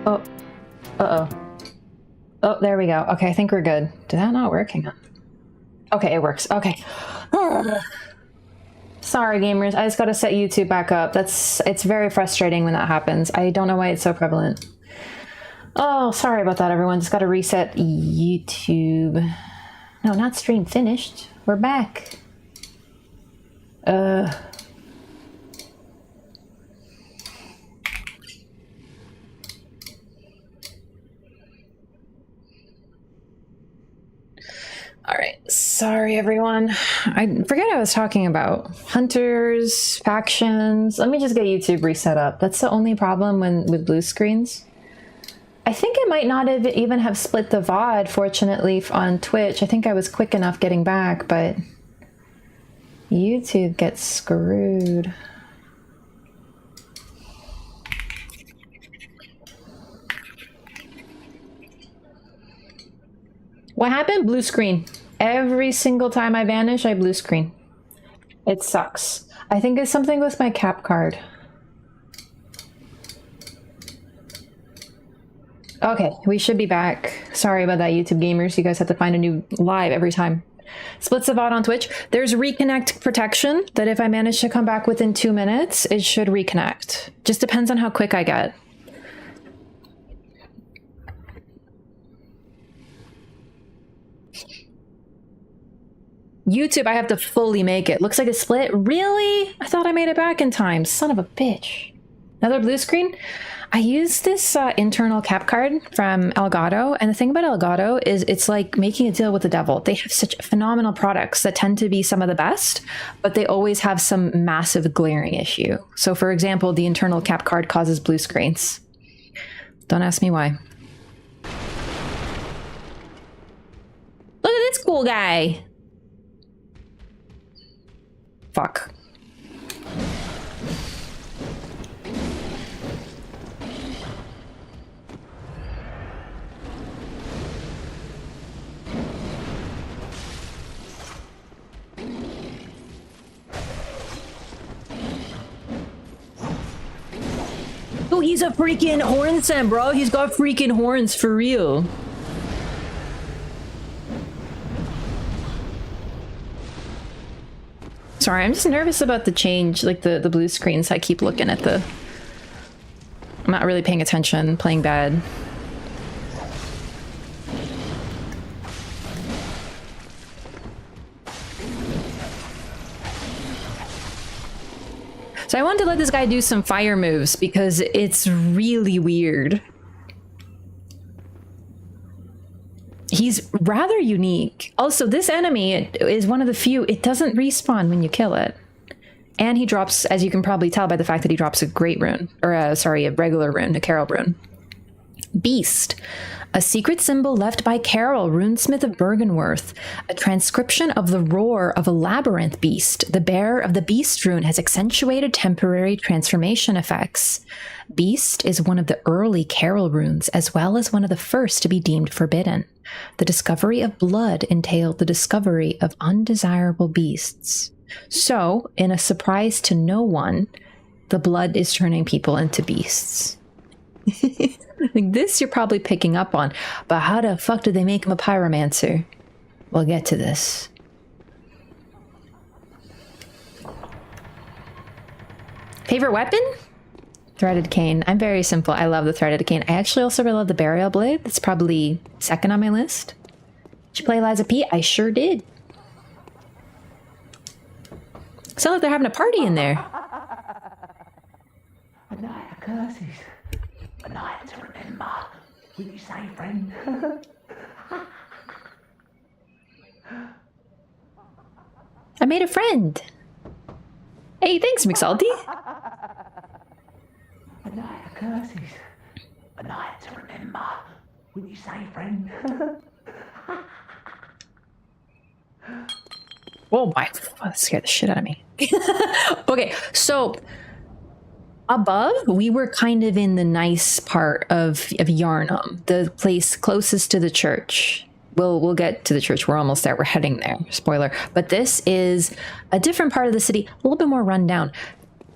Oh. Uh-oh. Oh, there we go. Okay, I think we're good. Did that not work? Hang on. Okay, it works. Okay. Sorry, gamers. I just gotta set YouTube back up. It's very frustrating when that happens. I don't know why it's so prevalent. Oh, sorry about that, everyone. Just gotta reset YouTube. No, not stream finished. We're back. All right, sorry everyone. I forget I was talking about hunters, factions. Let me just get YouTube reset up. That's the only problem with blue screens. I think it might not have even have split the VOD, fortunately, on Twitch. I think I was quick enough getting back, but YouTube gets screwed. What happened? Blue screen. Every single time I vanish, I blue screen. It sucks. I think it's something with my cap card. Okay, we should be back. Sorry about that, YouTube gamers. You guys have to find a new live every time. Splits the VOD on Twitch. There's reconnect protection that if I manage to come back within 2 minutes, it should reconnect. Just depends on how quick I get. YouTube, I have to fully make it. Looks like a split. Really? I thought I made it back in time. Son of a bitch. Another blue screen? I use this internal cap card from Elgato, and the thing about Elgato is it's like making a deal with the devil. They have such phenomenal products that tend to be some of the best, but they always have some massive glaring issue. So for example, the internal cap card causes blue screens. Don't ask me why. Look at this cool guy. Fuck. Oh, he's a freaking hornsem, bro. He's got freaking horns for real. Sorry, I'm just nervous about the change, like the blue screens. I keep looking at the... I'm not really paying attention, playing bad. So I wanted to let this guy do some fire moves because it's really weird. He's rather unique. Also, this enemy is one of the few, it doesn't respawn when you kill it. And he drops, as you can probably tell by the fact that he drops a great rune, or a regular rune, a Carol rune. Beast, a secret symbol left by Carol, runesmith of Bergenworth, a transcription of the roar of a labyrinth beast. The bearer of the beast rune has accentuated temporary transformation effects. Beast is one of the early Carol runes, as well as one of the first to be deemed forbidden. The discovery of blood entailed the discovery of undesirable beasts. So, in a surprise to no one, the blood is turning people into beasts. Like this you're probably picking up on, but how the fuck did they make him a pyromancer? We'll get to this. Favorite weapon? Threaded cane. I'm very simple. I love the threaded cane. I actually also really love the burial blade. That's probably second on my list. Did you play Eliza P? I sure did. Sounds like they're having a party in there. A night of curses. A night to remember. Will you say, friend? I made a friend. Hey, thanks, McSalty. A night of curses. A night to remember. Will you say, friend? Whoa, my, that scared the shit out of me. Okay, so above, we were kind of in the nice part of Yharnam, the place closest to the church. We'll get to the church. We're almost there. We're heading there. Spoiler. But this is a different part of the city, a little bit more run down.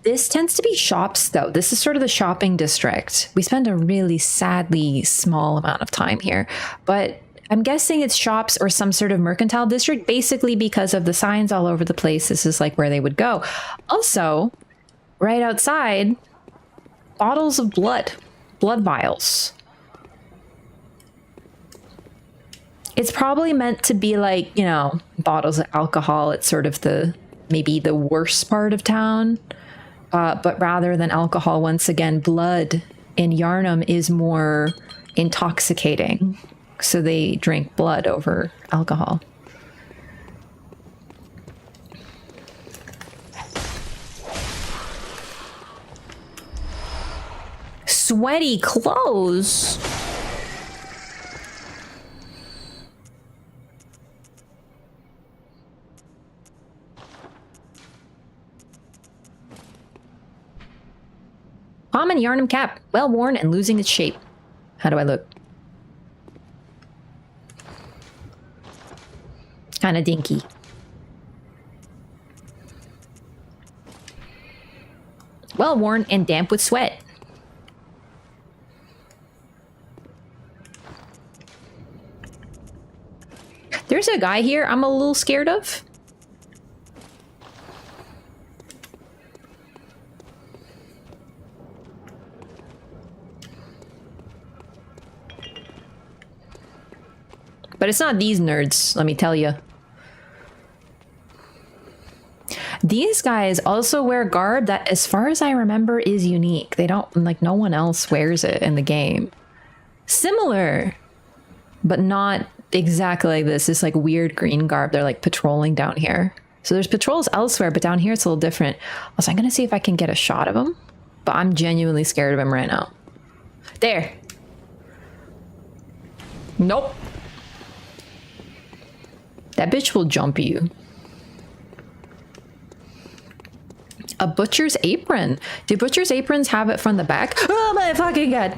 This tends to be shops, though. This is sort of the shopping district. We spend a really sadly small amount of time here, but I'm guessing it's shops or some sort of mercantile district, basically because of the signs all over the place. This is like where they would go. Also, right outside, bottles of blood vials. It's probably meant to be like, you know, bottles of alcohol. It's sort of maybe the worst part of town. But rather than alcohol, once again, blood in Yharnam is more intoxicating. So they drink blood over alcohol. Sweaty clothes? Common Yharnam cap, well worn and losing its shape. How do I look? Kind of dinky. Well worn and damp with sweat. There's a guy here I'm a little scared of. But it's not these nerds, let me tell you. These guys also wear garb that, as far as I remember, is unique. They don't, like, no one else wears it in the game. Similar, but not exactly like this. This, like, weird green garb. They're, like, patrolling down here. So there's patrols elsewhere, but down here it's a little different. Also, I'm gonna see if I can get a shot of him. But I'm genuinely scared of him right now. There. Nope. That bitch will jump you. A butcher's apron. Do butcher's aprons have it from the back? Oh my fucking god.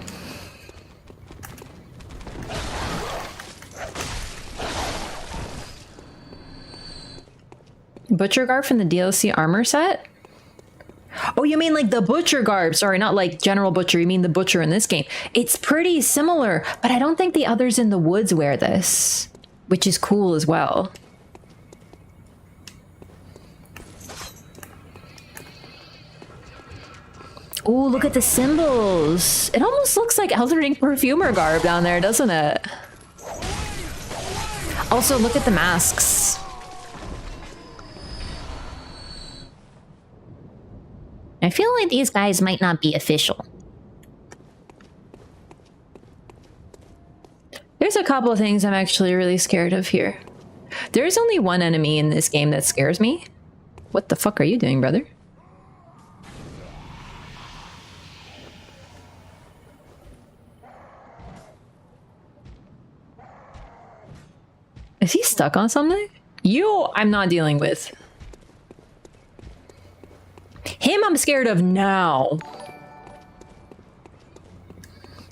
Butcher garb from the DLC armor set? Oh, you mean like the butcher garb. Sorry, not like general butcher. You mean the butcher in this game. It's pretty similar, but I don't think the others in the woods wear this, which is cool as well. Oh, look at the symbols. It almost looks like Eldering perfumer garb down there, doesn't it? Also, look at the masks. I feel like these guys might not be official. There's a couple of things I'm actually really scared of here. There's only one enemy in this game that scares me. What the fuck are you doing, brother? Is he stuck on something? You, I'm not dealing with. Him, I'm scared of now.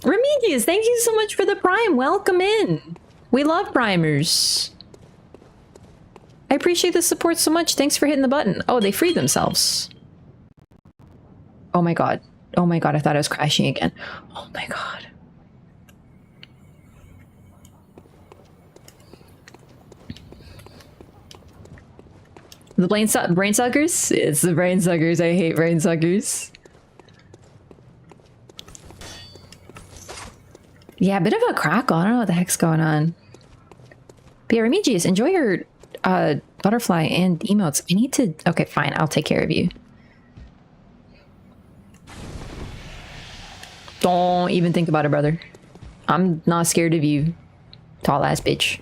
Remedius, thank you so much for the prime. Welcome in. We love primers. I appreciate the support so much. Thanks for hitting the button. Oh, they freed themselves. Oh my god. Oh my god, I thought I was crashing again. Oh my god. The brain suckers? It's the brain suckers. I hate brain suckers. Yeah, a bit of a crackle. I don't know what the heck's going on. But yeah, Remigius, enjoy your butterfly and emotes. I need to... Okay, fine. I'll take care of you. Don't even think about it, brother. I'm not scared of you, tall ass bitch.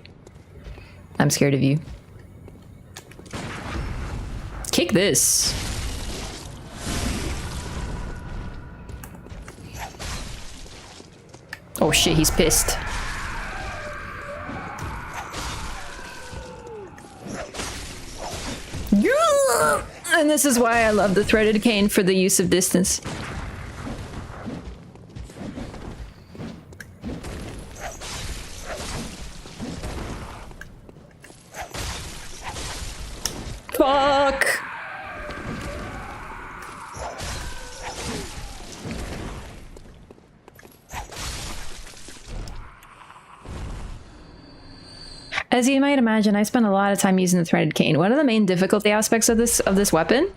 I'm scared of you. Kick this. Oh shit, he's pissed. And this is why I love the threaded cane for the use of distance. Fuck. As you might imagine, I spent a lot of time using the threaded cane. One of the main difficulty aspects of this weapon,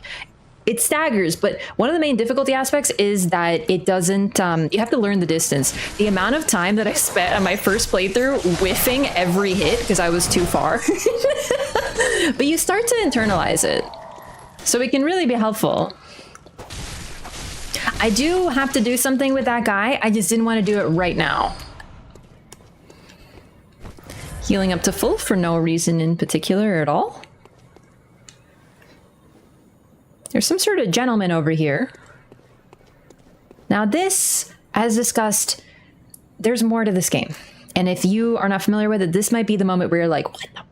it staggers, but one of the main difficulty aspects is that it doesn't, you have to learn the distance. The amount of time that I spent on my first playthrough whiffing every hit because I was too far. But you start to internalize it. So it can really be helpful. I do have to do something with that guy. I just didn't want to do it right now. Healing up to full for no reason in particular at all. There's some sort of gentleman over here. Now this, as discussed, there's more to this game. And if you are not familiar with it, this might be the moment where you're like, what the fuck?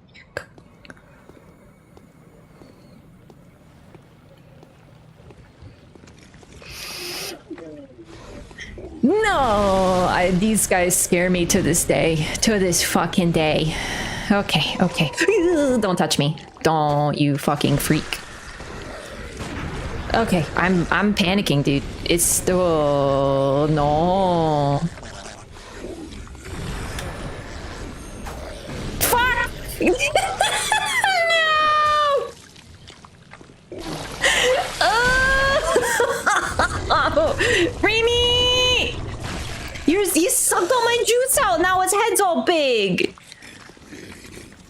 No, these guys scare me to this day, to this fucking day. Okay, okay. Don't touch me. Don't, you fucking freak. Okay, I'm panicking, dude. It's still no. Fuck! No! Oh! Free me! You sucked all my juice out. Now its head's all big.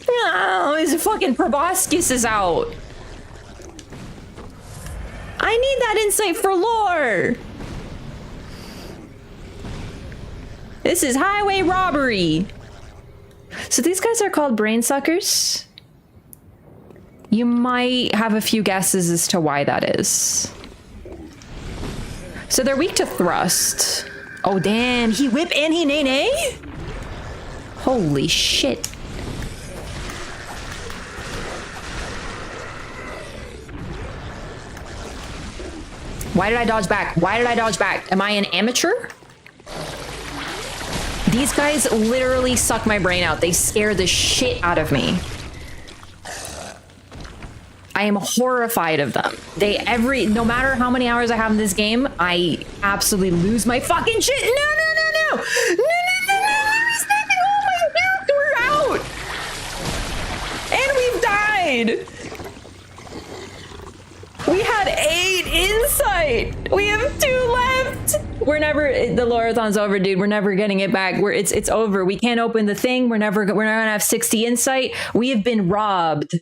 No, his fucking proboscis is out. I need that insight for lore. This is highway robbery. So these guys are called brain suckers. You might have a few guesses as to why that is. So they're weak to thrust. Oh damn, he whip and he nay nay? Holy shit. Why did I dodge back? Why did I dodge back? Am I an amateur? These guys literally suck my brain out. They scare the shit out of me. I am horrified of them. No matter how many hours I have in this game, I absolutely lose my fucking shit. No, no, no, no. No, no, no, no. He's taking all my character out. And we've died. We had 8 insight. We have 2 left. We're never, the Loreathon's over, dude. We're never getting it back. It's over. We can't open the thing. We're not gonna have 60 insight. We have been robbed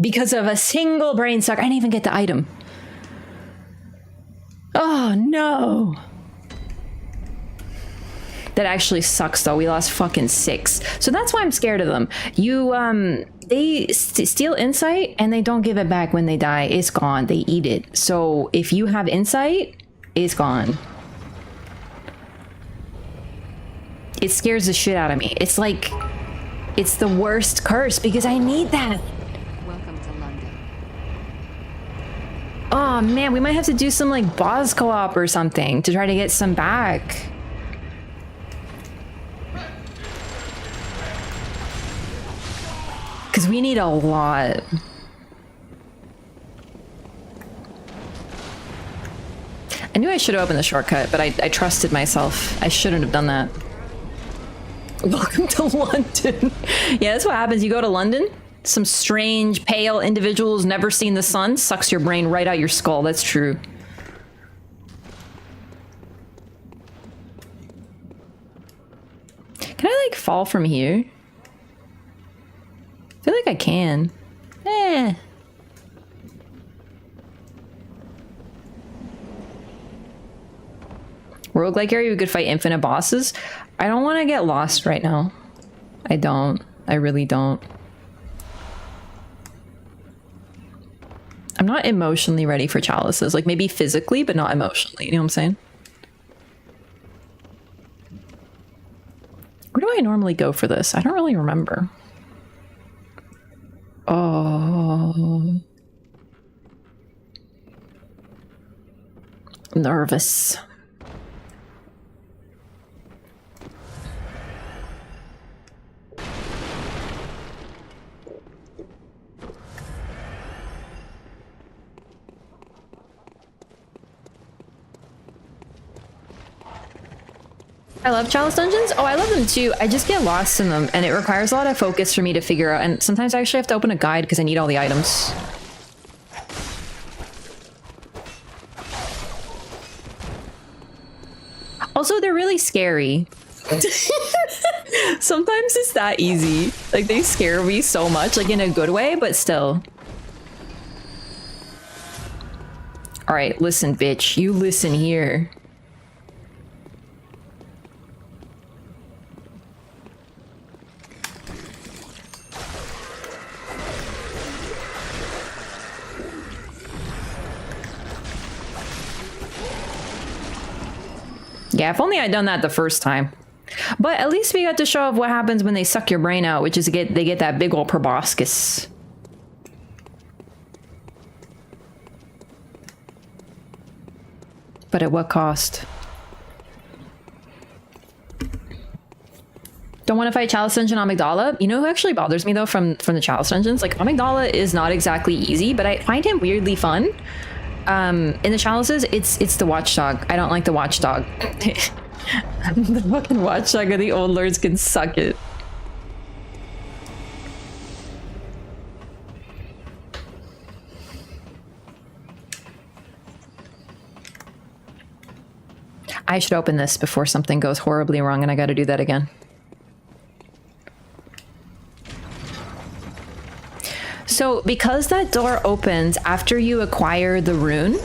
because of a single brain suck. I didn't even get the item. Oh no. That actually sucks though. We lost fucking 6. So that's why I'm scared of them. They steal insight and they don't give it back when they die. It's gone. They eat it. So if you have insight, it's gone. It scares the shit out of me. It's like, it's the worst curse because I need that. Welcome to London. Oh man, we might have to do some like boss co-op or something to try to get some back. Because we need a lot. I knew I should have opened the shortcut, but I trusted myself. I shouldn't have done that. Welcome to London. Yeah, that's what happens. You go to London, some strange, pale individual who's never seen the sun sucks your brain right out your skull. That's true. Can I, like, fall from here? I feel like I can. Roguelike area, we could fight infinite bosses. I don't want to get lost right now. I don't. I really don't. I'm not emotionally ready for chalices. Like, maybe physically, but not emotionally. You know what I'm saying? Where do I normally go for this? I don't really remember. Oh. Nervous. I love Chalice dungeons. Oh, I love them too. I just get lost in them, and it requires a lot of focus for me to figure out. And sometimes I actually have to open a guide because I need all the items. Also, they're really scary. Sometimes it's that easy. Like, they scare me so much, like in a good way, but still. All right, listen, bitch. You listen here. Yeah, if only I'd done that the first time. But at least we got to show off what happens when they suck your brain out, which is they get that big old proboscis. But at what cost? Don't want to fight Chalice Dungeon Amygdala. You know who actually bothers me though from the Chalice Dungeons? Like, Amygdala is not exactly easy, but I find him weirdly fun. In the Chalices, it's the Watchdog. I don't like the Watchdog. The fucking Watchdog of the old lords can suck it. I should open this before something goes horribly wrong and I gotta do that again. So because that door opens after you acquire the rune,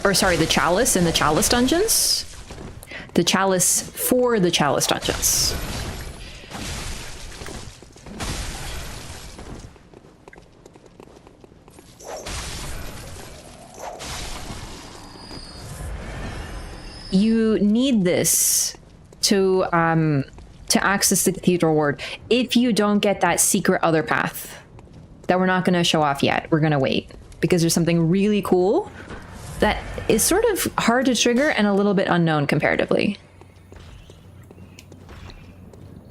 or sorry, the chalice in the Chalice dungeons, the chalice for the Chalice dungeons. You need this to access the Cathedral Ward. If you don't get that secret other path that we're not going to show off yet, we're going to wait because there's something really cool that is sort of hard to trigger and a little bit unknown comparatively.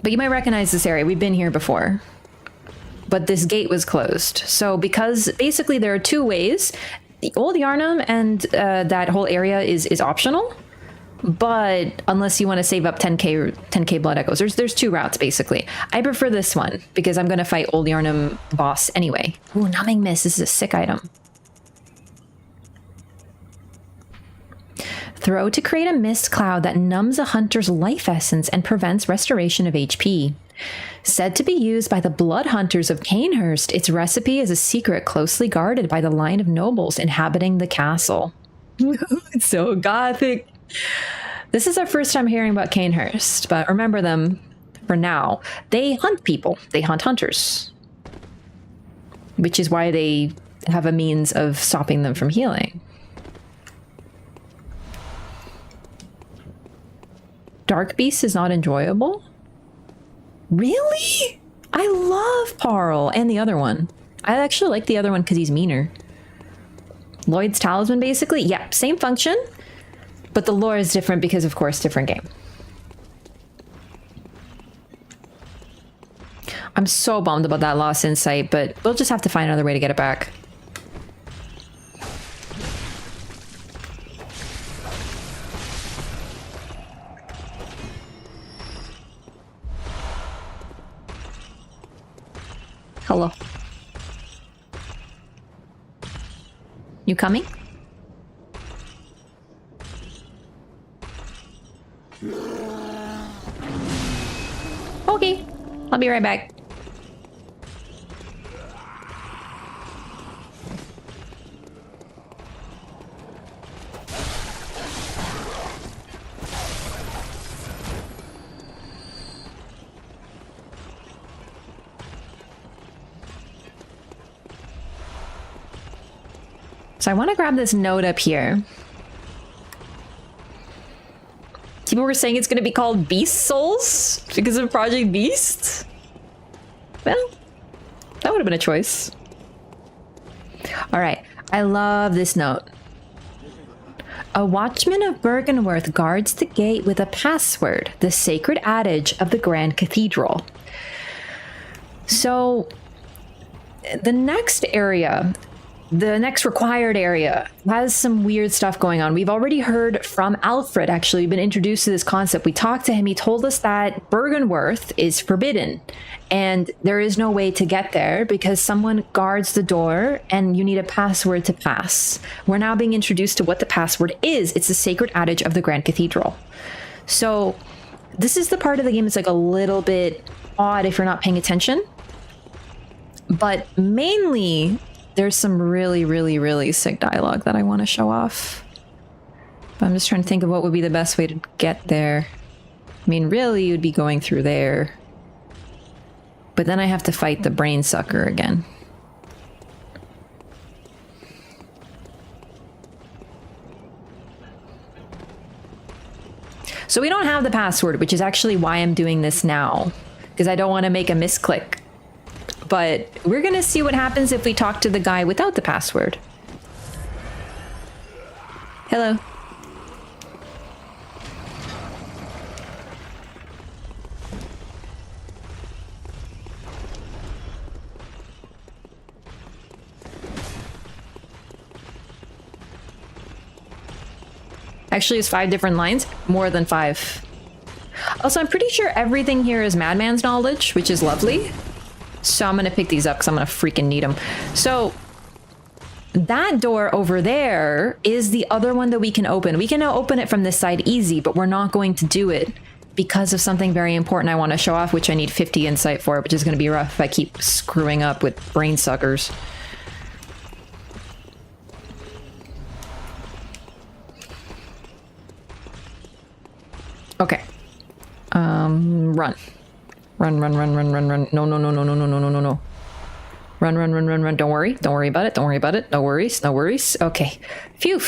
But you might recognize this area. We've been here before. But this gate was closed. So because basically there are two ways. The old Yharnam and that whole area is optional. But unless you want to save up 10k blood echoes, there's two routes basically. I prefer this one because I'm going to fight old Yharnam boss anyway. Ooh, numbing mist. This is a sick item. Throw to create a mist cloud that numbs a hunter's life essence and prevents restoration of HP. Said to be used by the blood hunters of Canehurst, its recipe is a secret closely guarded by the line of nobles inhabiting the castle. It's so gothic. This is our first time hearing about Canehurst, but remember them for now. They hunt people. They hunt hunters. Which is why they have a means of stopping them from healing. Dark Beast is not enjoyable? Really? I love Parl and the other one. I actually like the other one because he's meaner. Lloyd's Talisman, basically? Yeah, same function. But the lore is different because, of course, different game. I'm so bummed about that lost insight, but we'll just have to find another way to get it back. Hello. You coming? Okay, I'll be right back. So I want to grab this note up here. People were saying it's going to be called Beast Souls because of Project Beast. Well, that would have been a choice. All right. I love this note. A watchman of Bergenworth guards the gate with a password, the sacred adage of the Grand Cathedral. So the next area the next required area has some weird stuff going on. We've already heard from Alfred, actually. We've been introduced to this concept. We talked to him. He told us that Bergenworth is forbidden. And there is no way to get there because someone guards the door and you need a password to pass. We're now being introduced to what the password is. It's the sacred adage of the Grand Cathedral. So this is the part of the game that's like a little bit odd if you're not paying attention. But mainly, there's some really, really, really sick dialogue that I want to show off. But I'm just trying to think of what would be the best way to get there. I mean, really, you'd be going through there. But then I have to fight the brain sucker again. So we don't have the password, which is actually why I'm doing this now. Because I don't want to make a misclick. But we're going to see what happens if we talk to the guy without the password. Hello. Actually, it's 5 different lines. More than 5. Also, I'm pretty sure everything here is madman's knowledge, which is lovely. So I'm going to pick these up because I'm going to freaking need them. So that door over there is the other one that we can open. We can now open it from this side easy, but we're not going to do it because of something very important I want to show off, which I need 50 insight for, which is going to be rough if I keep screwing up with brain suckers. Okay. Run. Run. No. Run. Don't worry about it. No worries. Okay. Phew.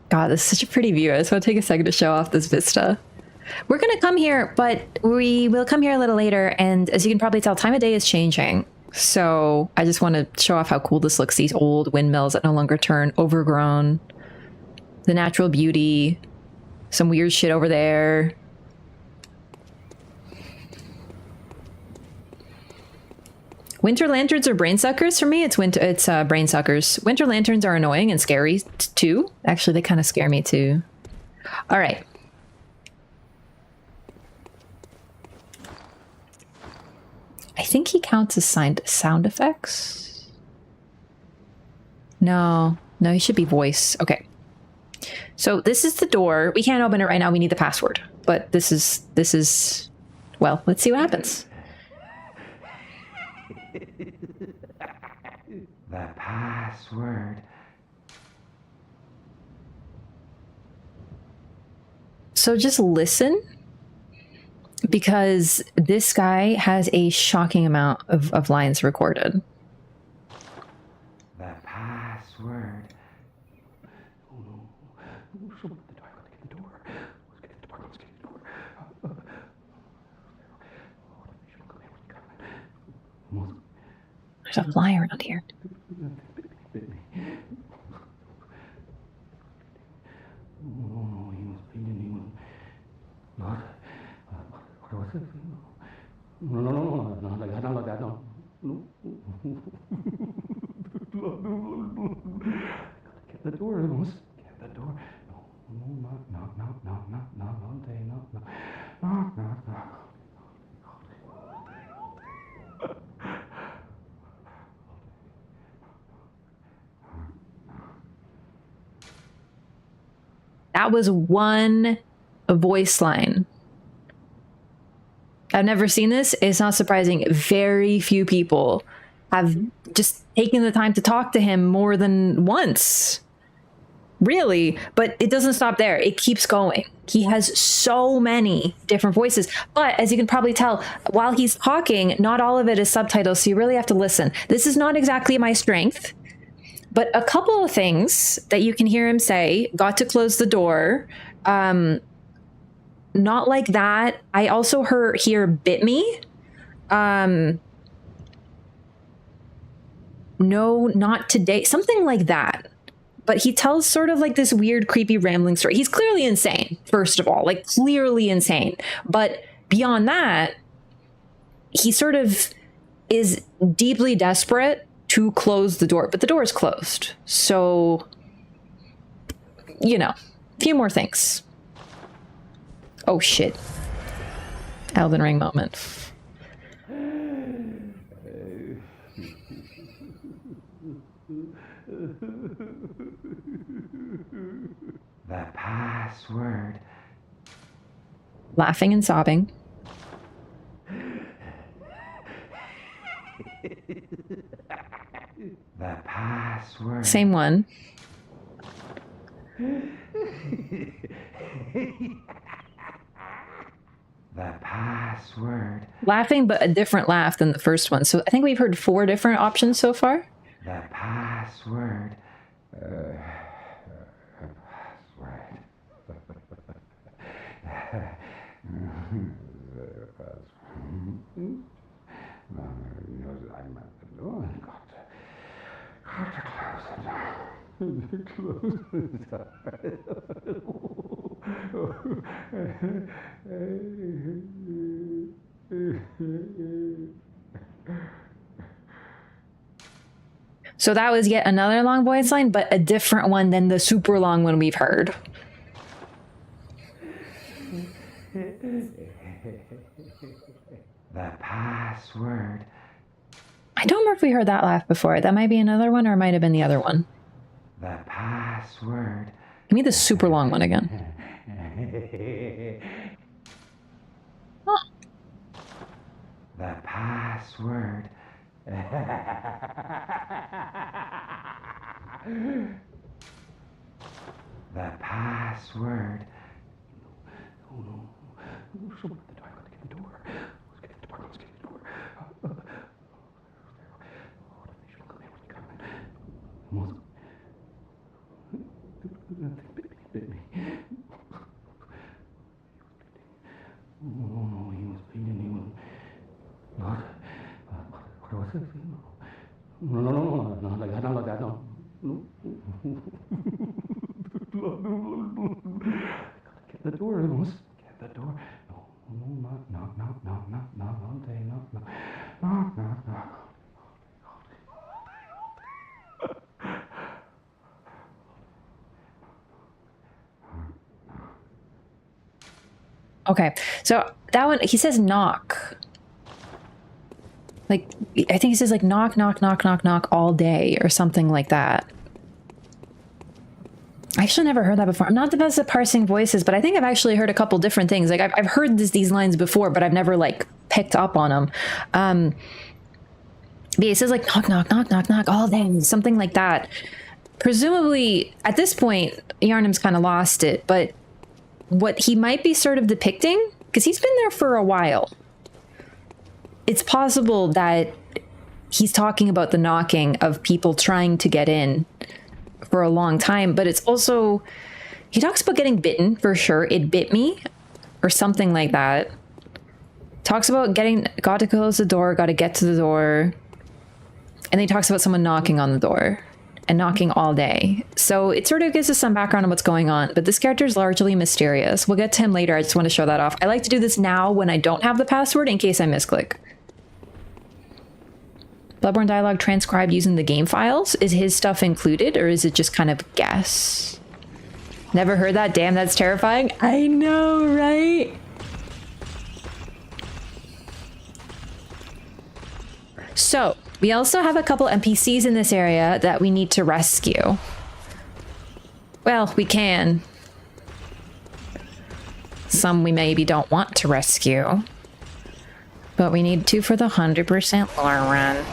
God, this is such a pretty view. I just want to take a second to show off this vista. We're gonna come here, but we will come here a little later, and as you can probably tell, time of day is changing. So I just want to show off how cool this looks. These old windmills that no longer turn, overgrown, the natural beauty, some weird shit over there. Winter lanterns are brain suckers for me. It's brain suckers. Winter lanterns are annoying and scary too. Actually, they kind of scare me too. All right. I think he counts as sound effects. No, he should be voice. Okay. So this is the door. We can't open it right now. We need the password. But this is, well, let's see what happens. The password. So just listen. Because this guy has a shocking amount of lines recorded. The password. Oh no. Someone at the door. Let's get the door. Let's get the door. There's a fly around here. Oh, he was bleeding. What? What was it? No, not like that, no. Get the door, Amos. Get the door. No. That was one voice line. I've never seen this. It's not surprising. Very few people have just taken the time to talk to him more than once. Really. But it doesn't stop there. It keeps going. He has so many different voices. But as you can probably tell, while he's talking, not all of it is subtitles, so you really have to listen. This is not exactly my strength. But a couple of things that you can hear him say, got to close the door. Not like that. I also hear bit me. No, not today. Something like that. but he tells sort of like this weird, creepy, rambling story. He's clearly insane, first of all, like clearly insane. But beyond that, he sort of is deeply desperate to close the door, but the door is closed. So, you know, a few more things. Oh shit. Elden Ring moment. The password. Laughing and sobbing. The password. Same one. The password. Laughing, but a different laugh than the first one. So I think we've heard 4 different options so far. The password. Password. I'm at the door and got to close the So that was yet another long voice line, but a different one than the super long one we've heard. The password. I don't remember if we heard that laugh before. That might be another one, or it might have been the other one. The password. Give me the super long one again. Huh. The password. The password. Oh no. Someone at the door. I gotta get the door. Let's get the door. Let's get the door. Oh, they should come in when you come in. Bit me. Oh no, he was bleeding. He was. What? What was it? No, like that, not like that, no. I gotta get the door, Amos. Get the door. No, knock, okay, knock. Okay, so that one, he says knock. Like, I think he says like knock all day or something like that. I actually never heard that before. I'm not the best at parsing voices, but I think I've actually heard a couple different things. Like I've heard these lines before, but I've never like picked up on them. But he says like knock all day, something like that. Presumably at this point, Yharnam's kind of lost it, but what he might be sort of depicting, because he's been there for a while, it's possible that he's talking about the knocking of people trying to get in for a long time, but it's also, he talks about getting bitten for sure. It bit me or something like that. Talks about got to close the door, got to get to the door. And then he talks about someone knocking on the door and knocking all day. So it sort of gives us some background on what's going on, but this character is largely mysterious. We'll get to him later. I just want to show that off. I like to do this now when I don't have the password in case I misclick. Bloodborne dialogue transcribed using the game files. Is his stuff included, or is it just kind of guess? Never heard that? Damn, that's terrifying. I know, right? So, we also have a couple NPCs in this area that we need to rescue. Well, we can. Some we maybe don't want to rescue. But we need to for the 100% lore run.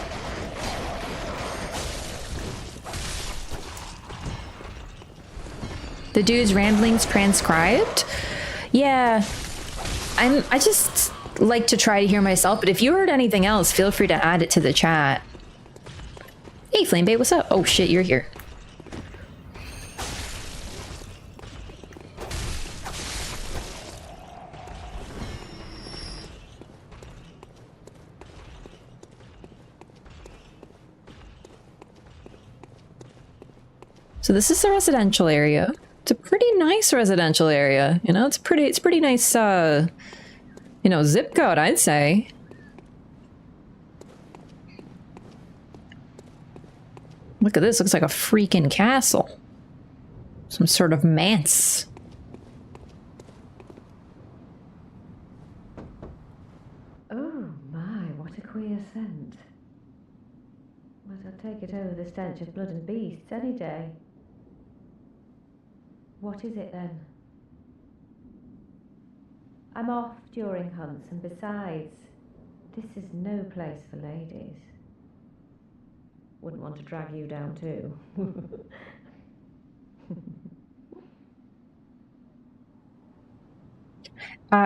The dude's ramblings transcribed? Yeah. I just like to try to hear myself, but if you heard anything else, feel free to add it to the chat. Hey, Flamebait, what's up? Oh shit, you're here. So So this is the residential area. It's a pretty nice residential area. You know, it's pretty nice, you know, zip code, I'd say. Look at this, looks like a freaking castle. Some sort of manse. Oh my, what a queer scent. But I'll take it over the stench of blood and beasts any day. What is it then? I'm off during hunts, and besides, this is no place for ladies. Wouldn't want to drag you down too.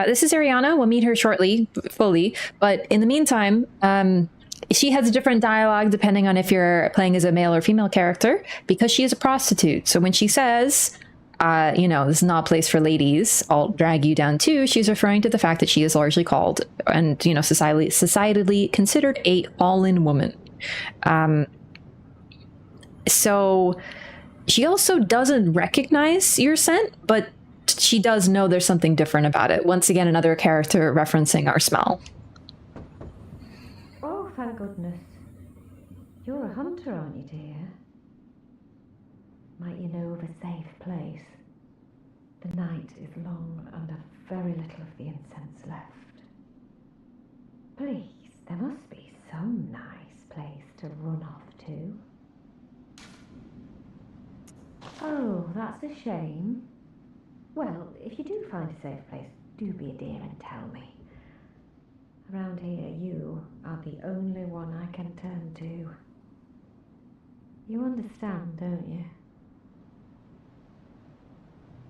This is Arianna. We'll meet her shortly, fully. But in the meantime, she has a different dialogue depending on if you're playing as a male or female character, because she is a prostitute. So when she says, you know, this is not a place for ladies, I'll drag you down too, she's referring to the fact that she is largely called and, you know, societally considered a fallen woman. So she also doesn't recognize your scent, but she does know there's something different about it. Once again, another character referencing our smell. Oh, thank goodness. You're a hunter, aren't you, dear? Might you know of a safe place? The night is long and a very little of the incense left. Please, there must be some nice place to run off to. Oh, that's a shame. Well, if you do find a safe place, do be a dear and tell me. Around here, you are the only one I can turn to. You understand, don't you?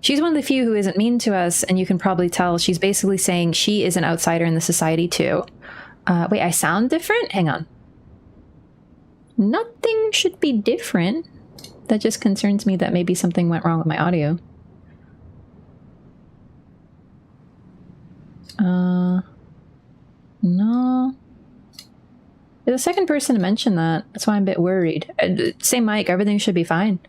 She's one of the few who isn't mean to us, and you can probably tell she's basically saying she is an outsider in the society too. Wait, I sound different? Hang on. Nothing should be different. That just concerns me that maybe something went wrong with my audio. No. You're the second person to mention that. That's why I'm a bit worried. Same mic, everything should be fine.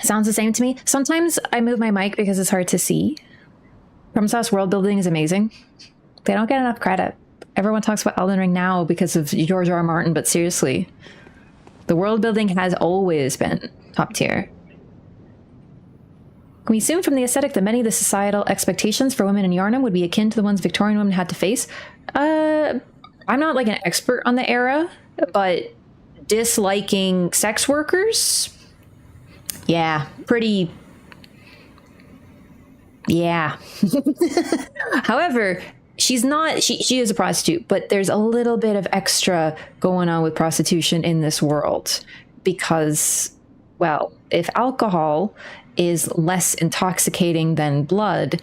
Sounds the same to me. Sometimes I move my mic because it's hard to see. FromSoft's world building is amazing. They don't get enough credit. Everyone talks about Elden Ring now because of George R. R. Martin, but seriously, the world building has always been top tier. Can we assume from the aesthetic that many of the societal expectations for women in Yharnam would be akin to the ones Victorian women had to face? I'm not like an expert on the era, but disliking sex workers? Yeah, pretty... Yeah. However, she's not... She is a prostitute, but there's a little bit of extra going on with prostitution in this world. Because, well, if alcohol is less intoxicating than blood,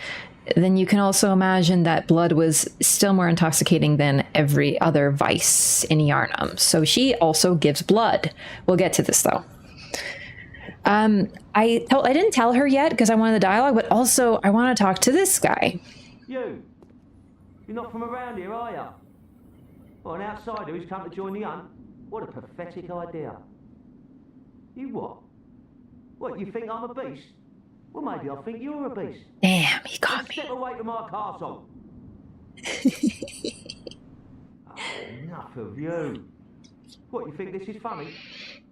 then you can also imagine that blood was still more intoxicating than every other vice in Yharnam. So she also gives blood. We'll get to this though. I didn't tell her yet because I wanted the dialogue, but also I want to talk to this guy. You're not from around here, are you? Well, an outsider who's come to join the hunt? What a pathetic idea. You what? What, you think I'm a beast? Well, maybe I think you're a beast. Damn, he got me. Step away from my castle. Oh, enough of you. What, you think this is funny?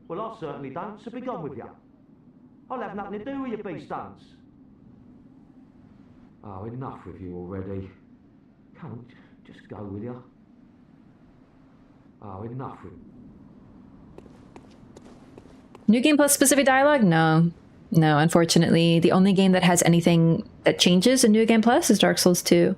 Well, I certainly don't, so be gone with you. I'll have nothing to do with your beast stunts. Oh, enough with you already. Come on, just go with you. Oh, enough with you. New Game Plus specific dialogue? No. No, unfortunately. The only game that has anything that changes in New Game Plus is Dark Souls 2.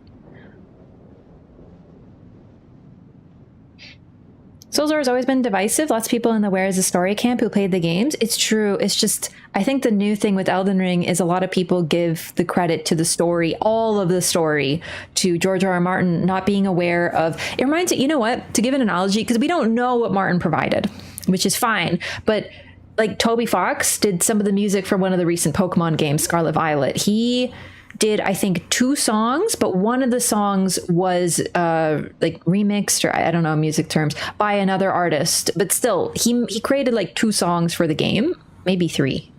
Souls has always been divisive. Lots of people in the Where is the Story camp who played the games. It's true. It's just, I think the new thing with Elden Ring is a lot of people give the credit to the story, all of the story, to George R. R. Martin not being aware of... It reminds me, you know what? To give an analogy, because we don't know what Martin provided, which is fine. But like Toby Fox did some of the music for one of the recent Pokemon games, Scarlet Violet. He did, I think, 2 songs, but one of the songs was like remixed, or I don't know music terms, by another artist. But still, he created like 2 songs for the game, maybe 3.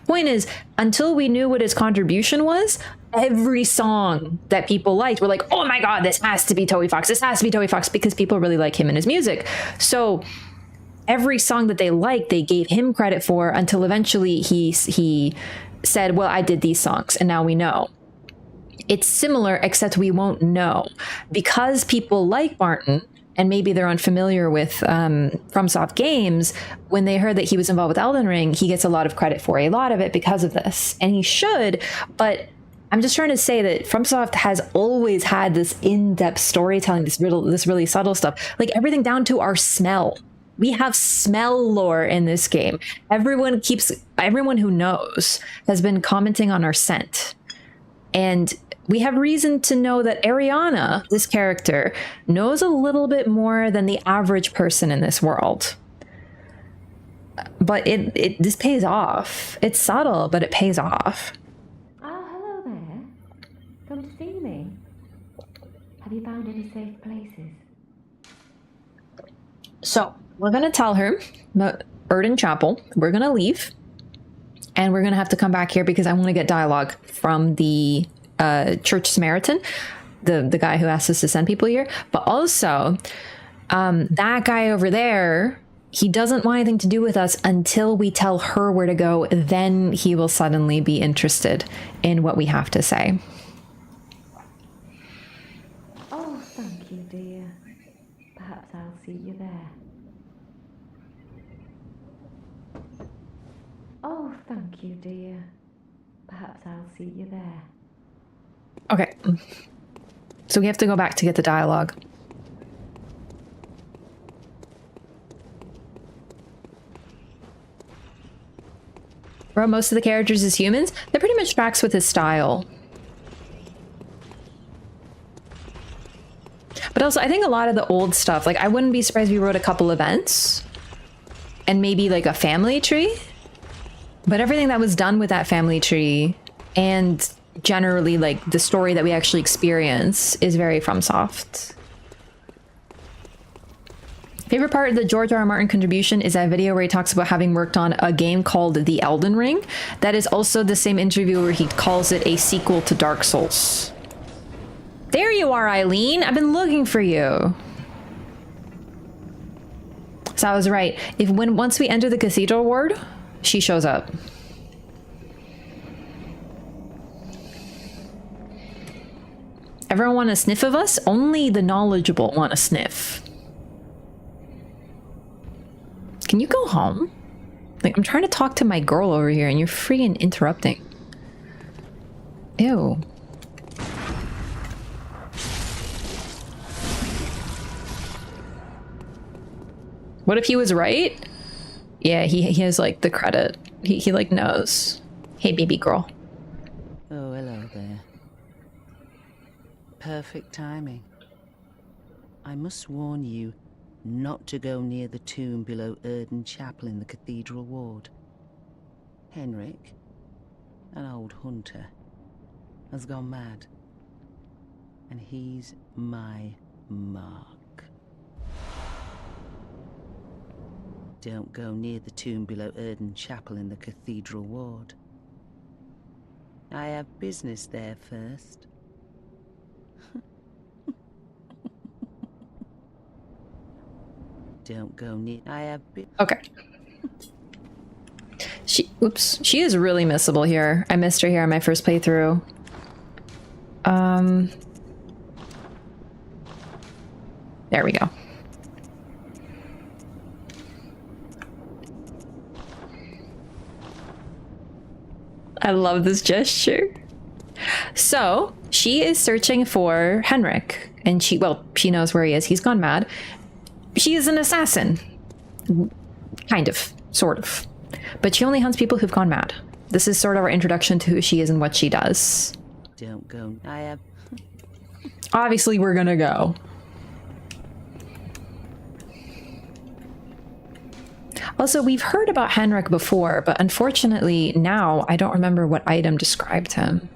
Point is, until we knew what his contribution was, every song that people liked were like, oh my god, this has to be Toby Fox, this has to be Toby Fox, because people really like him and his music. So every song that they liked, they gave him credit for, until eventually he said, well, I did these songs, and now we know. It's similar, except we won't know. Because people like Martin, and maybe they're unfamiliar with FromSoft games, when they heard that he was involved with Elden Ring, he gets a lot of credit for a lot of it because of this. And he should, but I'm just trying to say that FromSoft has always had this in-depth storytelling, this really subtle stuff, like everything down to our smell. We have smell lore in this game. Everyone who knows has been commenting on our scent. And we have reason to know that Arianna, this character, knows a little bit more than the average person in this world. But this pays off. It's subtle, but it pays off. Oh, hello there. Come to see me. Have you found any safe places? So, we're going to tell her about Erden Chapel. We're going to leave. And we're going to have to come back here because I want to get dialogue from the Church Samaritan, the guy who asked us to send people here. But also, that guy over there, he doesn't want anything to do with us until we tell her where to go. Then he will suddenly be interested in what we have to say. Oh, thank you, dear. Perhaps I'll see you there. Oh, thank you, dear. Perhaps I'll see you there. Okay. So we have to go back to get the dialogue. Bro, most of the characters as humans, that pretty much tracks with his style. But also, I think a lot of the old stuff, like I wouldn't be surprised if we wrote a couple events and maybe like a family tree. But everything that was done with that family tree and generally like the story that we actually experience is very FromSoft. Favorite part of the George R. R. Martin contribution is that video where he talks about having worked on a game called The Elden Ring. That is also the same interview where he calls it a sequel to Dark Souls. There you are, Eileen. I've been looking for you. So I was right. Once we enter the Cathedral ward, she shows up. Everyone want a sniff of us? Only the knowledgeable want a sniff. Can you go home? Like, I'm trying to talk to my girl over here and you're freaking interrupting. Ew. What if he was right? Yeah, he has like the credit. He like knows. Hey, baby girl. Oh, hello there. Perfect timing. I must warn you not to go near the tomb below Erden Chapel in the Cathedral ward. Henryk, an old hunter, has gone mad. And he's my mark. Don't go near the tomb below Erden Chapel in the Cathedral ward. I have business there first. Don't go near. I have Okay. She is really missable here. I missed her here on my first playthrough. There we go. I love this gesture. So she is searching for Henryk, and she knows where he is. He's gone mad. She is an assassin. Kind of. Sort of. But she only hunts people who've gone mad. This is sort of our introduction to who she is and what she does. Don't go. I have. Obviously, we're gonna go. Also, we've heard about Henryk before, but unfortunately now I don't remember what item described him.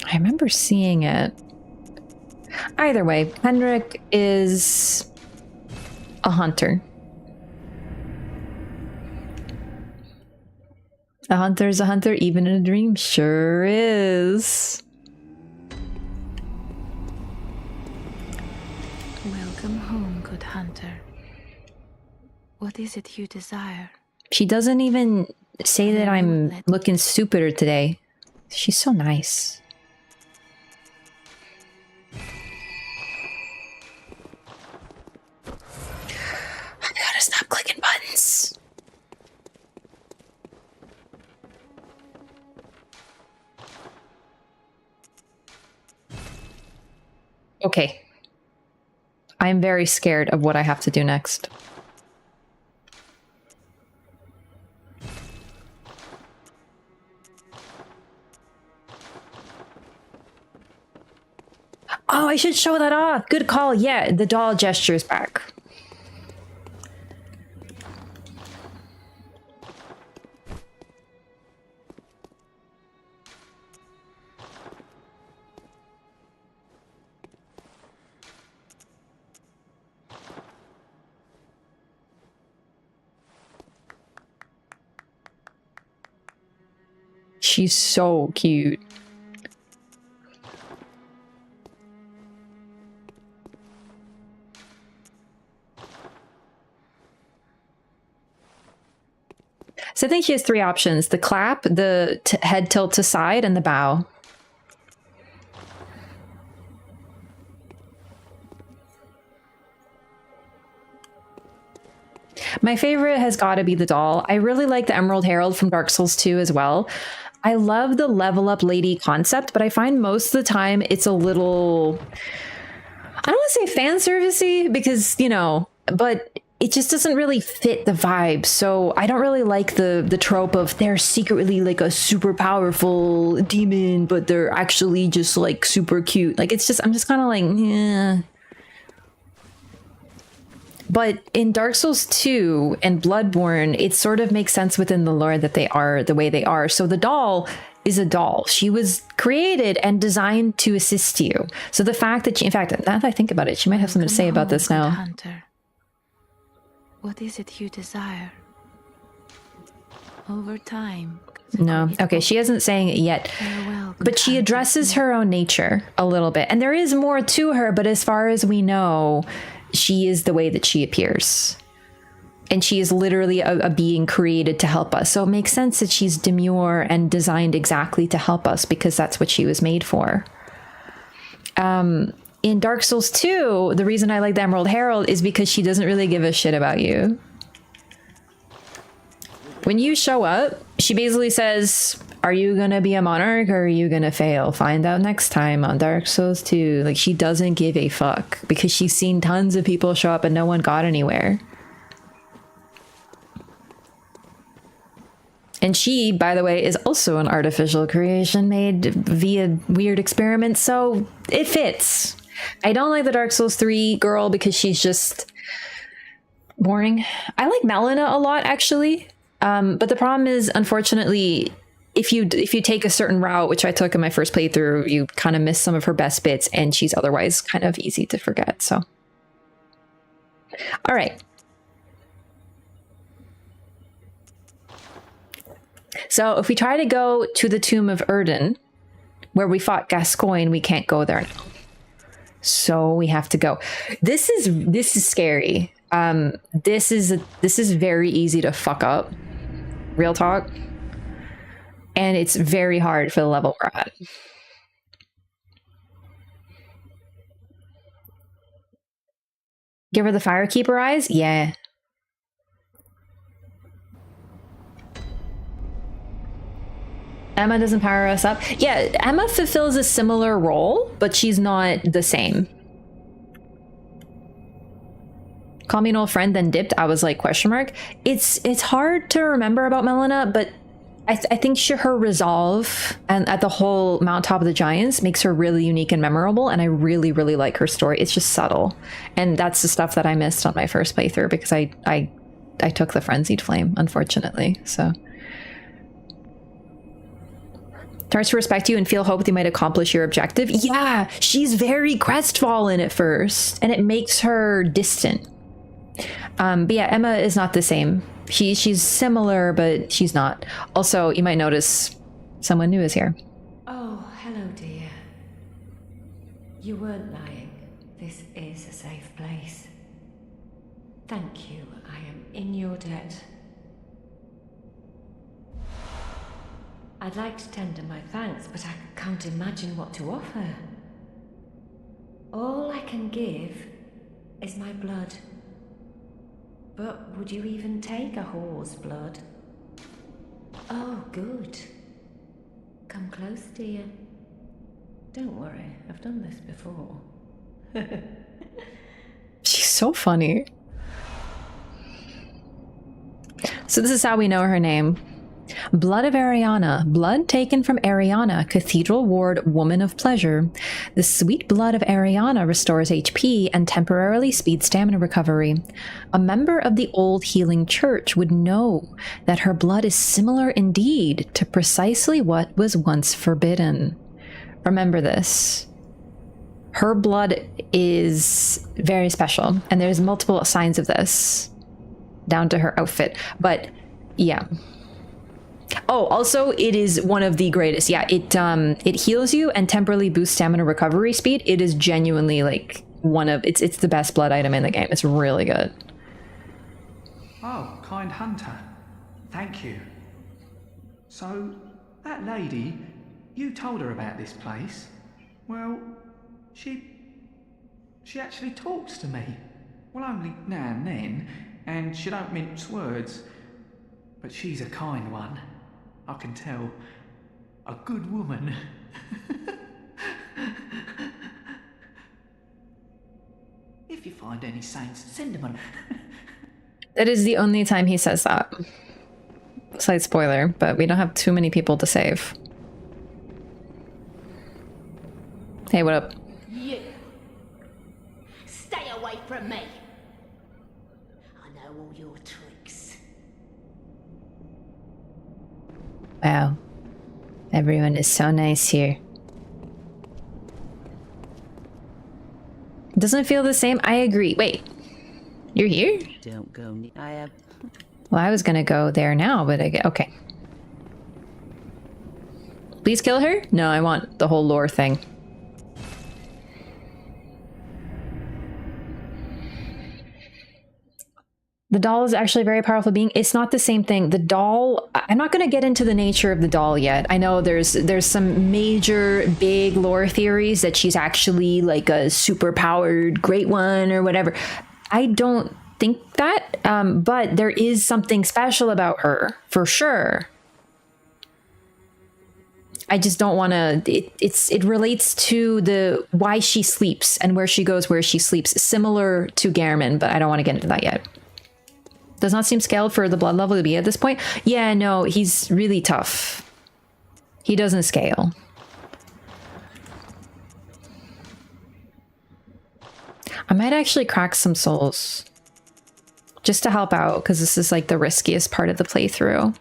I remember seeing it. Either way, Henryk is a hunter. A hunter is a hunter, even in a dream. Sure is. Welcome home, good hunter. What is it you desire? She doesn't even say that I'm looking stupider today. She's so nice. I gotta stop clicking buttons. Okay. I'm very scared of what I have to do next. Oh, I should show that off. Good call. Yeah, the doll gesture is back. She's so cute. So I think she has three options: the clap, the head tilt to side, and the bow. My favorite has got to be the doll. I really like the Emerald Herald from Dark Souls 2 as well. I love the level up lady concept, but I find most of the time it's a little, I don't want to say fan servicey because, you know, but it just doesn't really fit the vibe. So I don't really like the trope of they're secretly like a super powerful demon, but they're actually just like super cute. Like it's just, I'm just kind of like, yeah. But in Dark Souls 2 and Bloodborne, it sort of makes sense within the lore that they are the way they are. So the doll is a doll. She was created and designed to assist you. So the fact that she, in fact, now that I think about it, she might have something to say about this now. Hunter. What is it you desire? Over time. No. Okay, she isn't saying it yet. Farewell, but she addresses her own nature a little bit. And there is more to her, but as far as we know, she is the way that she appears. And she is literally a being created to help us. So it makes sense that she's demure and designed exactly to help us because that's what she was made for. In Dark Souls 2, the reason I like the Emerald Herald is because she doesn't really give a shit about you. When you show up, she basically says, are you gonna be a monarch or are you gonna fail? Find out next time on Dark Souls 2. Like, she doesn't give a fuck because she's seen tons of people show up and no one got anywhere. And she, by the way, is also an artificial creation made via weird experiments, so it fits. I don't like the Dark Souls 3 girl because she's just boring. I like Melina a lot, actually. But the problem is, unfortunately, if you take a certain route, which I took in my first playthrough, you kind of miss some of her best bits, and she's otherwise kind of easy to forget. So, all right. So if we try to go to the Tomb of Erden, where we fought Gascoigne, we can't go there now. So we have to go. This is scary. This is very easy to fuck up. Real talk. And it's very hard for the level we're at. Give her the Firekeeper eyes? Yeah. Emma doesn't power us up. Yeah, Emma fulfills a similar role, but she's not the same. Call me an old friend, then dipped. I was like, question mark. It's hard to remember about Melina, but I think her resolve and at the whole Mountaintop of the Giants makes her really unique and memorable, and I really, really like her story. It's just subtle. And that's the stuff that I missed on my first playthrough because I took the Frenzied Flame, unfortunately, so... starts to respect you and feel hope they might accomplish your objective. Yeah, she's very crestfallen at first, and it makes her distant. But yeah, Emma is not the same. She's similar, but she's not. Also, you might notice someone new is here. Oh, hello, dear. You weren't lying. This is a safe place. Thank you. I am in your debt. I'd like to tender my thanks, but I can't imagine what to offer. All I can give is my blood. But would you even take a whore's blood? Oh, good. Come close, dear. Don't worry, I've done this before. She's so funny. So this is how we know her name. Blood of Arianna, blood taken from Arianna, Cathedral Ward, Woman of Pleasure. The sweet blood of Arianna restores HP and temporarily speeds stamina recovery. A member of the old healing church would know that her blood is similar indeed to precisely what was once forbidden. Remember this. Her blood is very special, and there's multiple signs of this, down to her outfit. But yeah. Oh, also, it is one of the greatest. Yeah, it heals you and temporarily boosts stamina recovery speed. It is genuinely like it's the best blood item in the game. It's really good. Oh, kind hunter. Thank you. So, that lady, you told her about this place. Well, she actually talks to me. Well, only now and then, and she don't mince words. But she's a kind one. I can tell. A good woman. If you find any saints, send them on. That is the only time he says that. Slight spoiler, but we don't have too many people to save. Hey, what up? You. Stay away from me. I know all your tricks. Wow. Everyone is so nice here. Doesn't it feel the same? I agree. Wait. You're here? Don't go. I have. Well, I was gonna go there now, but I get okay. Please kill her? No, I want the whole lore thing. The doll is actually a very powerful being. It's not the same thing. The doll, I'm not going to get into the nature of the doll yet. I know there's some major big lore theories that she's actually like a super powered great one or whatever. I don't think that, but there is something special about her for sure. I just don't want to, it relates to the why she sleeps and where she goes, where she sleeps, similar to Gehrman, but I don't want to get into that yet. Does not seem scaled for the blood level to be at this point. Yeah, no, he's really tough. He doesn't scale. I might actually crack some souls. Just to help out, because this is like the riskiest part of the playthrough.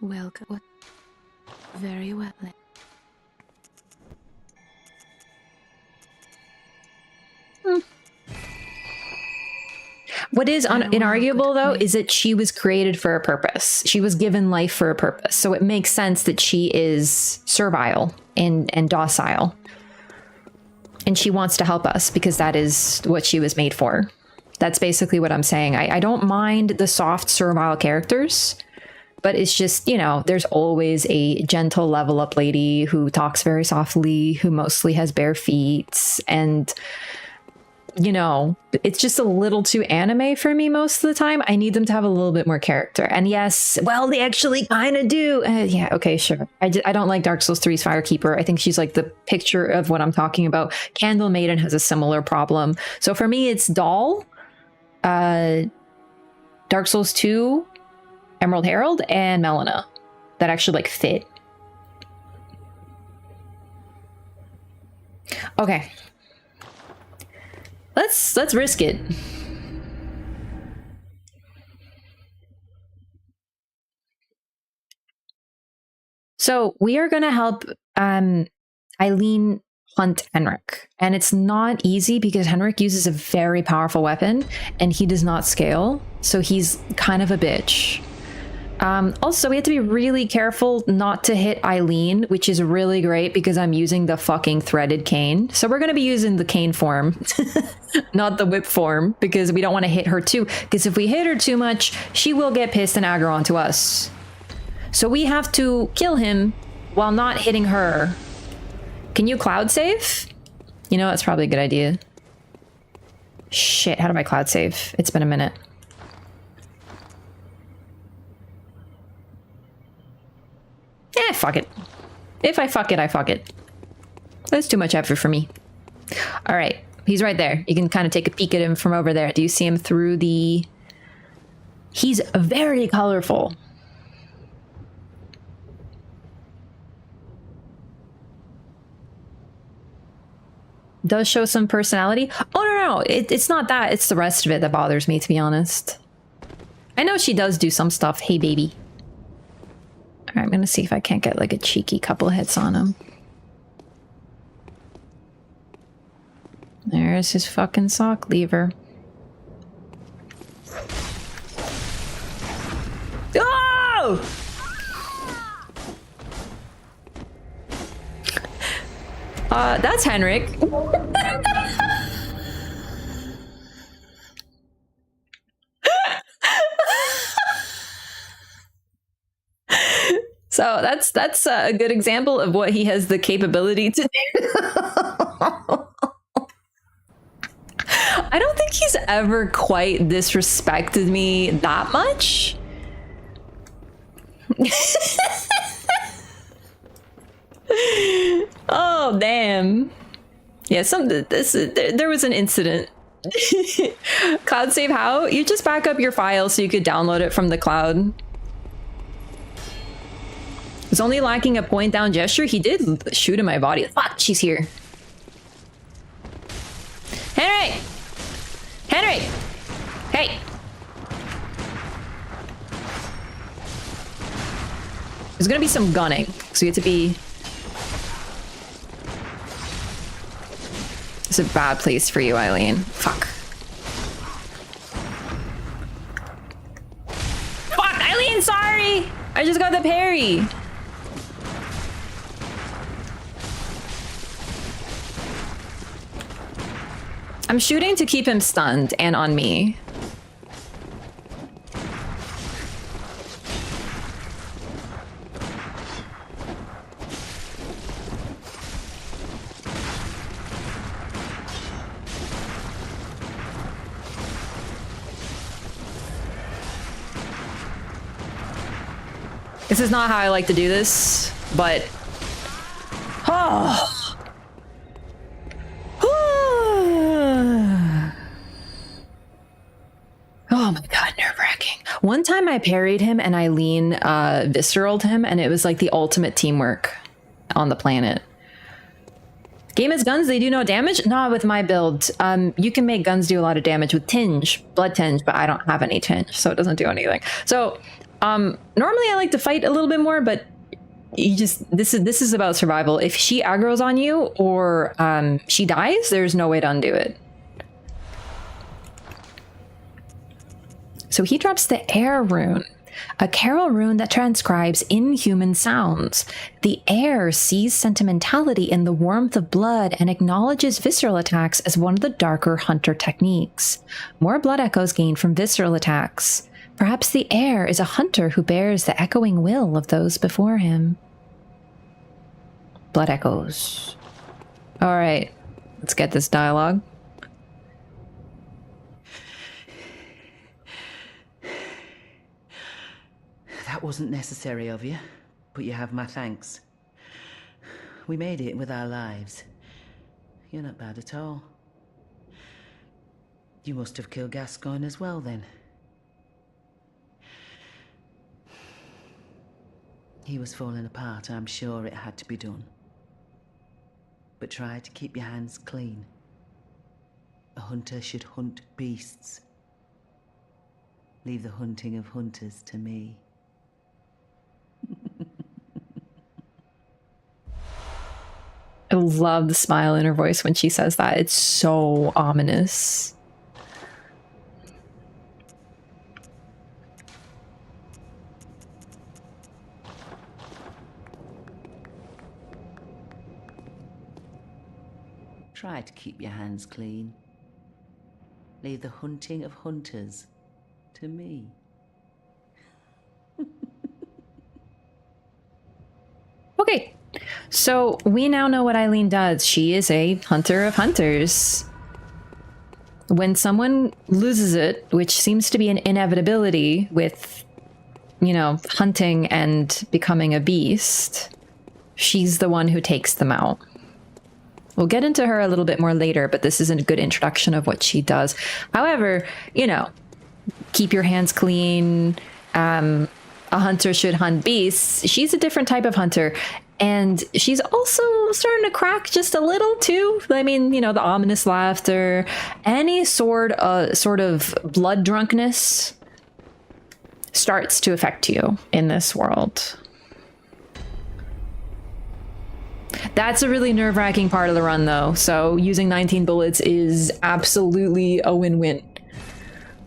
Welcome. What? Very well. What is inarguable, though, is that she was created for a purpose. She was given life for a purpose. So it makes sense that she is servile and docile. And she wants to help us because that is what she was made for. That's basically what I'm saying. I don't mind the soft, servile characters. But it's just, you know, there's always a gentle level up lady who talks very softly, who mostly has bare feet. And, you know, it's just a little too anime for me most of the time. I need them to have a little bit more character. And yes, well, they actually kind of do. Yeah, okay, sure. I don't like Dark Souls 3's Firekeeper. I think she's like the picture of what I'm talking about. Candle Maiden has a similar problem. So for me, it's Doll, Dark Souls 2, Emerald Herald, and Melina that actually like fit. Okay. Let's risk it. So we are gonna help Eileen hunt Henryk. And it's not easy because Henryk uses a very powerful weapon and he does not scale. So he's kind of a bitch. Also, we have to be really careful not to hit Eileen, which is really great because I'm using the fucking threaded cane. So we're going to be using the cane form, not the whip form, because we don't want to hit her too. Because if we hit her too much, she will get pissed and aggro onto us. So we have to kill him while not hitting her. Can you cloud save? You know, that's probably a good idea. Shit, how do I cloud save? It's been a minute. Fuck it. If I fuck it, I fuck it. That's too much effort for me. All right, he's right there. You can kind of take a peek at him from over there. Do you see him through the... He's very colorful. Does show some personality. Oh, no. It's not that. It's the rest of it that bothers me, to be honest. I know she does do some stuff. Hey, baby. All right, I'm going to see if I can't get like a cheeky couple hits on him. There's his fucking sock lever. Oh! That's Henryk. So that's a good example of what he has the capability to do. I don't think he's ever quite disrespected me that much. Oh damn! Yeah, there was an incident. Cloud save how? You just back up your file so you could download it from the cloud. It's only lacking a point down gesture. He did shoot in my body. Fuck, she's here. Henryk! Henryk! Hey! There's gonna be some gunning, so you have to be... It's a bad place for you, Eileen. Fuck. Fuck, Eileen, sorry! I just got the parry. I'm shooting to keep him stunned and on me. This is not how I like to do this, but... Oh! Oh my god, nerve-wracking. One time I parried him and Eileen visceraled him, and it was like the ultimate teamwork on the planet. Game as guns, they do no damage? Not with my build. You can make guns do a lot of damage with tinge, blood tinge, but I don't have any tinge, so it doesn't do anything. So, normally I like to fight a little bit more, but you just, this is about survival. If she aggroes on you or she dies, there's no way to undo it. So he drops the air rune, a carol rune that transcribes inhuman sounds. The air sees sentimentality in the warmth of blood and acknowledges visceral attacks as one of the darker hunter techniques. More blood echoes gained from visceral attacks. Perhaps the air is a hunter who bears the echoing will of those before him. Blood echoes. All right, let's get this dialogue. That wasn't necessary of you, but you have my thanks. We made it with our lives. You're not bad at all. You must have killed Gascoigne as well, then. He was falling apart. I'm sure it had to be done. but try to keep your hands clean. A hunter should hunt beasts. Leave the hunting of hunters to me. I love the smile in her voice when she says that. It's so ominous. Try to keep your hands clean. Leave the hunting of hunters to me. Okay, so we now know what Eileen does. She is a hunter of hunters. When someone loses it, which seems to be an inevitability with, you know, hunting and becoming a beast, she's the one who takes them out. We'll get into her a little bit more later, but this isn't a good introduction of what she does. However, you know, keep your hands clean. A hunter should hunt beasts. She's a different type of hunter. And she's also starting to crack just a little too. I mean, you know, the ominous laughter, any sort of blood drunkenness starts to affect you in this world. That's a really nerve-wracking part of the run, though. So using 19 bullets is absolutely a win-win.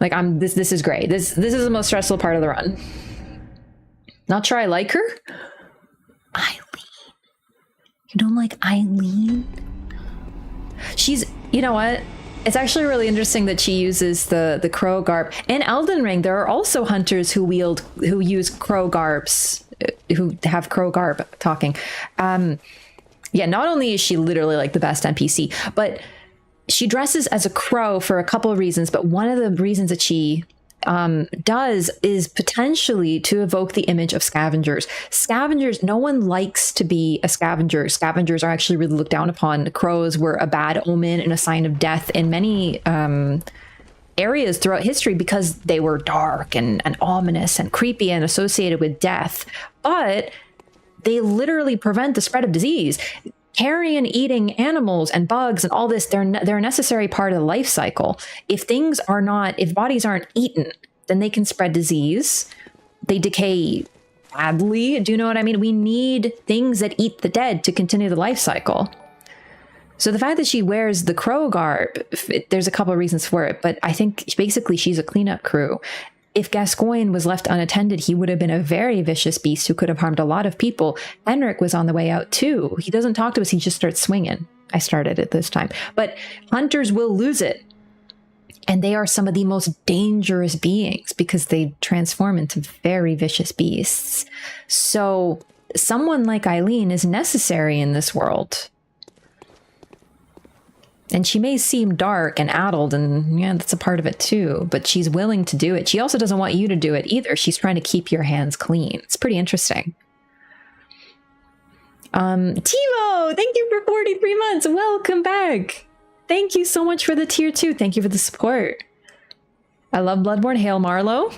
Like, this is great. This is the most stressful part of the run. Not sure I like her. Eileen. You don't like Eileen? She's, you know what? It's actually really interesting that she uses the crow garb. In Elden Ring, there are also hunters who use crow garbs, who have crow garb talking. Yeah, not only is she literally like the best NPC, but she dresses as a crow for a couple of reasons. But one of the reasons that she does is potentially to evoke the image of scavengers. Scavengers, no one likes to be a scavenger. Scavengers are actually really looked down upon. Crows were a bad omen and a sign of death in many areas throughout history because they were dark and ominous and creepy and associated with death. But they literally prevent the spread of disease. Carrion eating animals and bugs and all this, they're a necessary part of the life cycle. If bodies aren't eaten, then they can spread disease. They decay badly. Do you know what I mean? We need things that eat the dead to continue the life cycle. So the fact that she wears the crow garb, there's a couple of reasons for it, but I think basically she's a cleanup crew. If Gascoigne was left unattended, he would have been a very vicious beast who could have harmed a lot of people. Henryk was on the way out too. He doesn't talk to us, he just starts swinging. I started it this time. But hunters will lose it. And they are some of the most dangerous beings because they transform into very vicious beasts. So someone like Eileen is necessary in this world. And she may seem dark and addled, and yeah, that's a part of it too, but she's willing to do it. She also doesn't want you to do it either. She's trying to keep your hands clean. It's pretty interesting. Timo, thank you for 43 months. Welcome back. Thank you so much for the tier 2. Thank you for the support. I love Bloodborne. Hail Marlowe.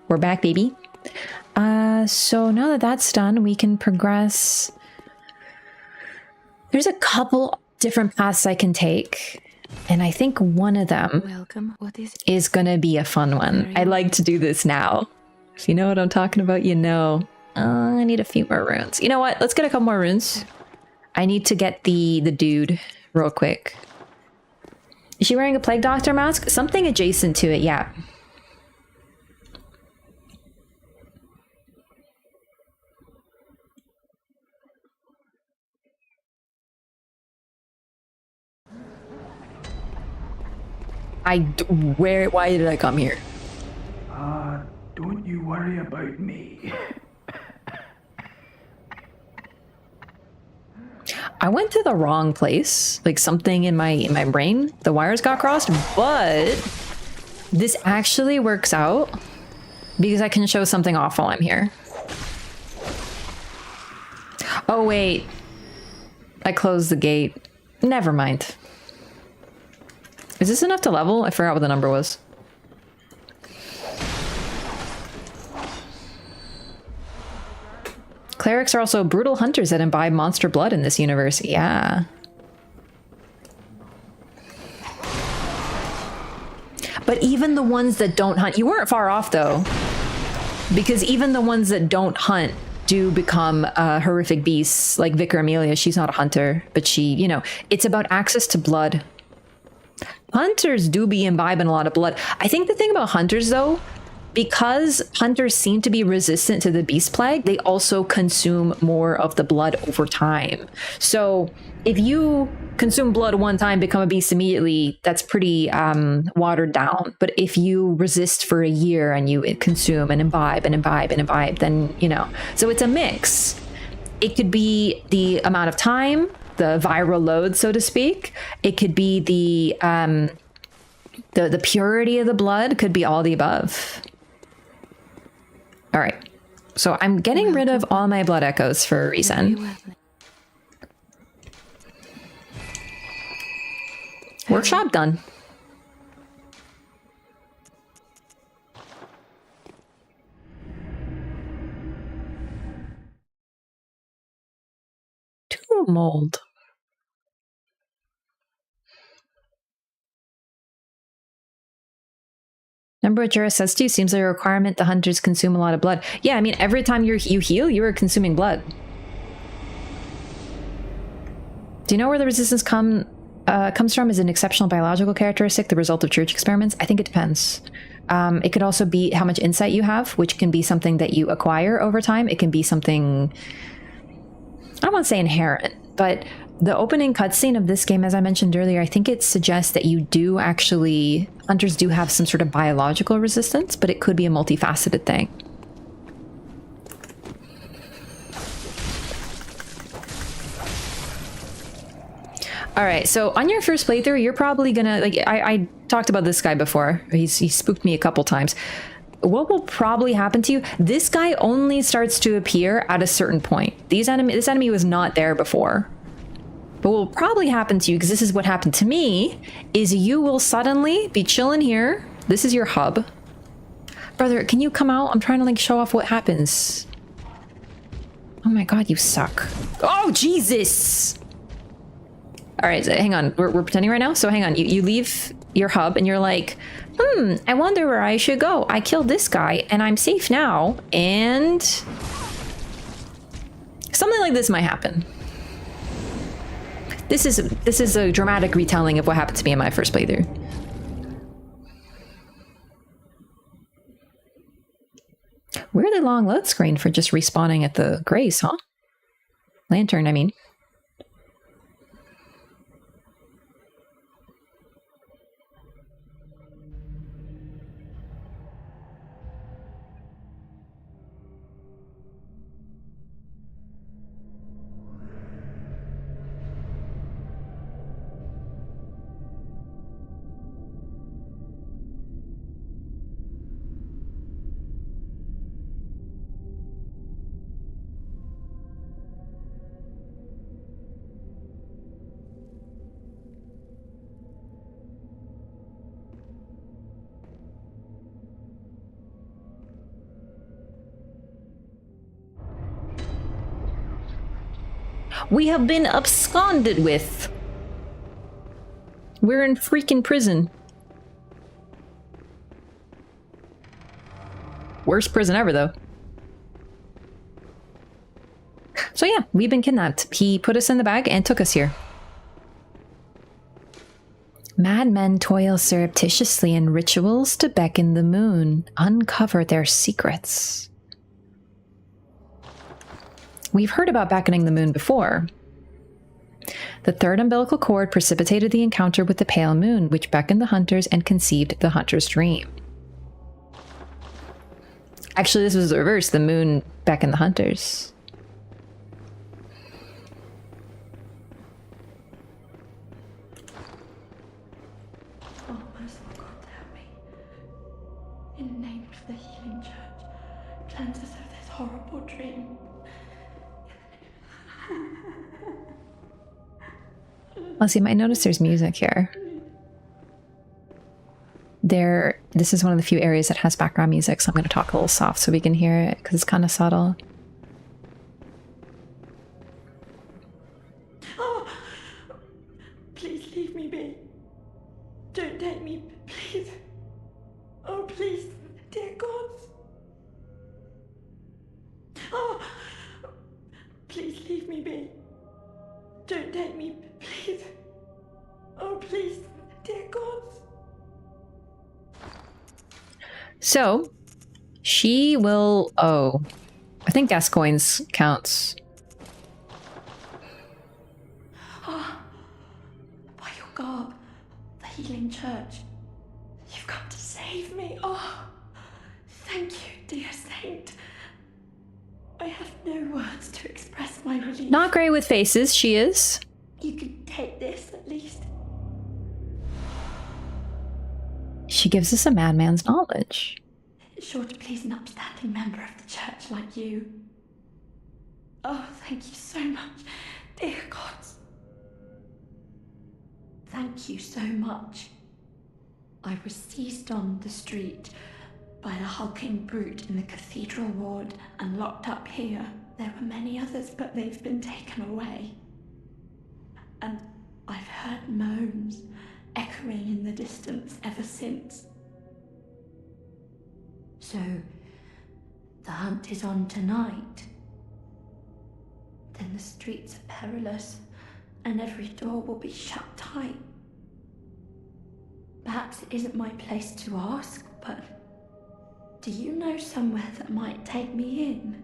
We're back, baby. So now that that's done, we can progress. There's a couple different paths I can take, and I think one of them is going to be a fun one. I like to do this now. If you know what I'm talking about, you know. I need a few more runes. You know what? Let's get a couple more runes. I need to get the dude real quick. Is she wearing a Plague Doctor mask? Something adjacent to it, yeah. Why did I come here? Don't you worry about me. I went to the wrong place. Like something in my brain, the wires got crossed, but this actually works out because I can show something off while I'm here. Oh wait, I closed the gate. Never mind. Is this enough to level? I forgot what the number was. clerics are also brutal hunters that imbibe monster blood in this universe. Yeah. But even the ones that don't hunt, you weren't far off though, because even the ones that don't hunt do become horrific beasts. Like Vicar Amelia, she's not a hunter, but she, you know, it's about access to blood. Hunters do be imbibing a lot of blood. I think the thing about hunters though, because hunters seem to be resistant to the beast plague, they also consume more of the blood over time. So if you consume blood one time, become a beast immediately, that's pretty watered down. But if you resist for a year and you consume and imbibe and imbibe and imbibe, then, you know. So it's a mix. It could be the amount of time, the viral load, so to speak. It could be the purity of the blood, could be all the above. All right, so I'm getting rid of all my blood echoes for a reason. Workshop done. Tomb mold. Remember what Jura says to you? Seems like a requirement the hunters consume a lot of blood. Yeah, I mean, every time you heal, you are consuming blood. Do you know where the resistance comes from? Is it an exceptional biological characteristic, the result of church experiments? I think it depends. It could also be how much insight you have, which can be something that you acquire over time. It can be something, I don't want to say inherent, but the opening cutscene of this game, as I mentioned earlier, I think it suggests that you do actually, hunters do have some sort of biological resistance, but it could be a multifaceted thing. All right, so on your first playthrough, you're probably gonna, like, I talked about this guy before. He spooked me a couple times. What will probably happen to you? This guy only starts to appear at a certain point. This enemy was not there before. But what will probably happen to you, because this is what happened to me, is you will suddenly be chilling here. This is your hub. Brother, can you come out? I'm trying to like show off what happens. Oh my god, you suck. Oh, Jesus! All right, so hang on. We're pretending right now? So hang on. You leave your hub and you're like, I wonder where I should go. I killed this guy and I'm safe now. And something like this might happen. This is a dramatic retelling of what happened to me in my first playthrough. Weirdly long load screen for just respawning at the Grace, huh? Lantern, I mean. We have been absconded with. We're in freaking prison. Worst prison ever, though. So yeah, we've been kidnapped. He put us in the bag and took us here. Madmen toil surreptitiously in rituals to beckon the moon, uncover their secrets. We've heard about beckoning the moon before. The third umbilical cord precipitated the encounter with the pale moon, which beckoned the hunters and conceived the hunter's dream. Actually, this was the reverse. The moon beckoned the hunters. Oh, merciful God, help me. In the name of the healing church, cleanse us of this horrible dream. Also, you might notice there's music here. This is one of the few areas that has background music, so I'm going to talk a little soft so we can hear it, because it's kind of subtle. Don't take me, please. Oh, please, dear gods. Oh, please leave me be. Don't take me, please. Oh, please, dear gods. So, she will... Oh. I think Gascoigne's counts. Oh, by your garb, the healing church. You've come to save me. Oh, thank you, dear saint. I have no words to express my relief. Not great with faces, she is. You can take this, at least. She gives us a madman's knowledge. It's sure to please an upstanding member of the church like you. Oh, thank you so much, dear gods. Thank you so much. I was seized on the street by the hulking brute in the Cathedral ward and locked up here. There were many others, but they've been taken away. And I've heard moans echoing in the distance ever since. So, the hunt is on tonight. Then the streets are perilous, and every door will be shut tight. Perhaps it isn't my place to ask, but do you know somewhere that might take me in?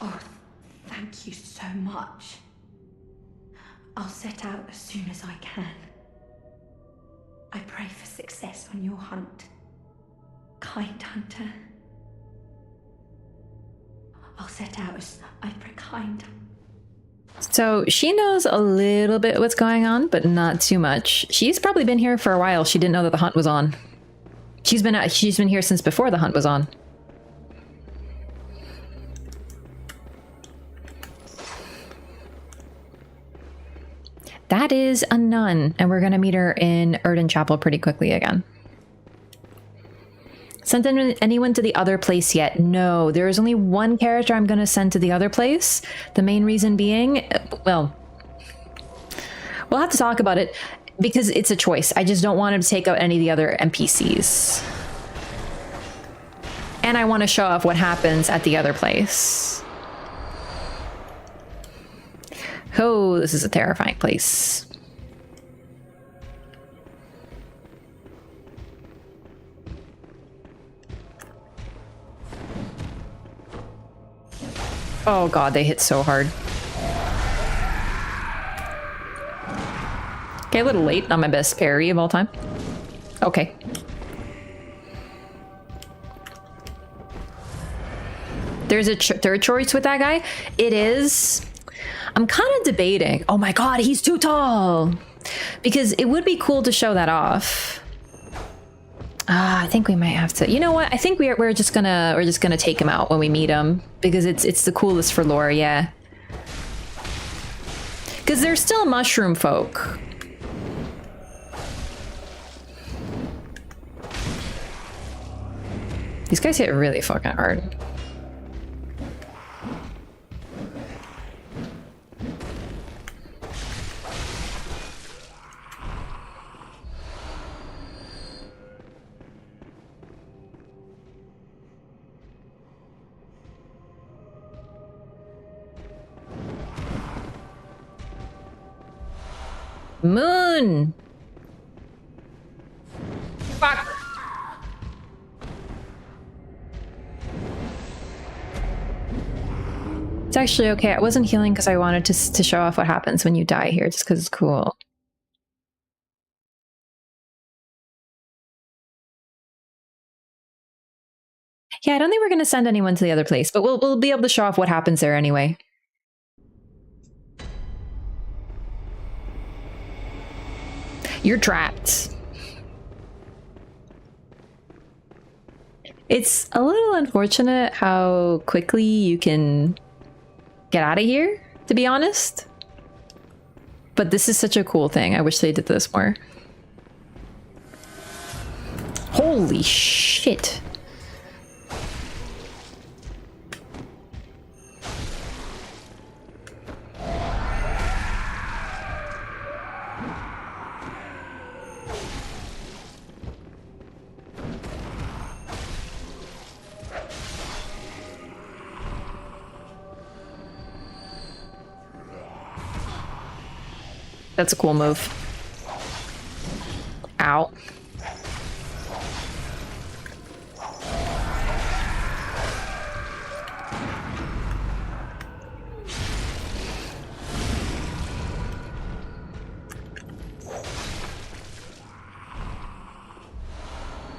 Oh, thank you so much. I'll set out as soon as I can. I pray for success on your hunt, kind hunter. I'll set out as I pray, kind. So she knows a little bit what's going on, but not too much. She's probably been here for a while. She didn't know that the hunt was on. She's been here since before the hunt was on. That is a nun, and we're going to meet her in Erden Chapel pretty quickly again. Sent anyone to the other place yet? No, there is only one character I'm going to send to the other place. The main reason being, well, we'll have to talk about it because it's a choice. I just don't want him to take out any of the other NPCs. And I want to show off what happens at the other place. Oh, this is a terrifying place. Oh god, they hit so hard. Okay, a little late, not my best parry of all time. Okay. There's a third choice with that guy. It is... I'm kind of debating. Oh my god, he's too tall. Because it would be cool to show that off. I think we might have to. You know what? I think we're just gonna take him out when we meet him because it's the coolest for lore, yeah. Because they're still mushroom folk. These guys hit really fucking hard. Moon! Fuck! It's actually okay. I wasn't healing because I wanted to show off what happens when you die here, just because it's cool. Yeah, I don't think we're going to send anyone to the other place, but we'll be able to show off what happens there anyway. You're trapped. It's a little unfortunate how quickly you can get out of here, to be honest. But this is such a cool thing. I wish they did this more. Holy shit. That's a cool move. Ow.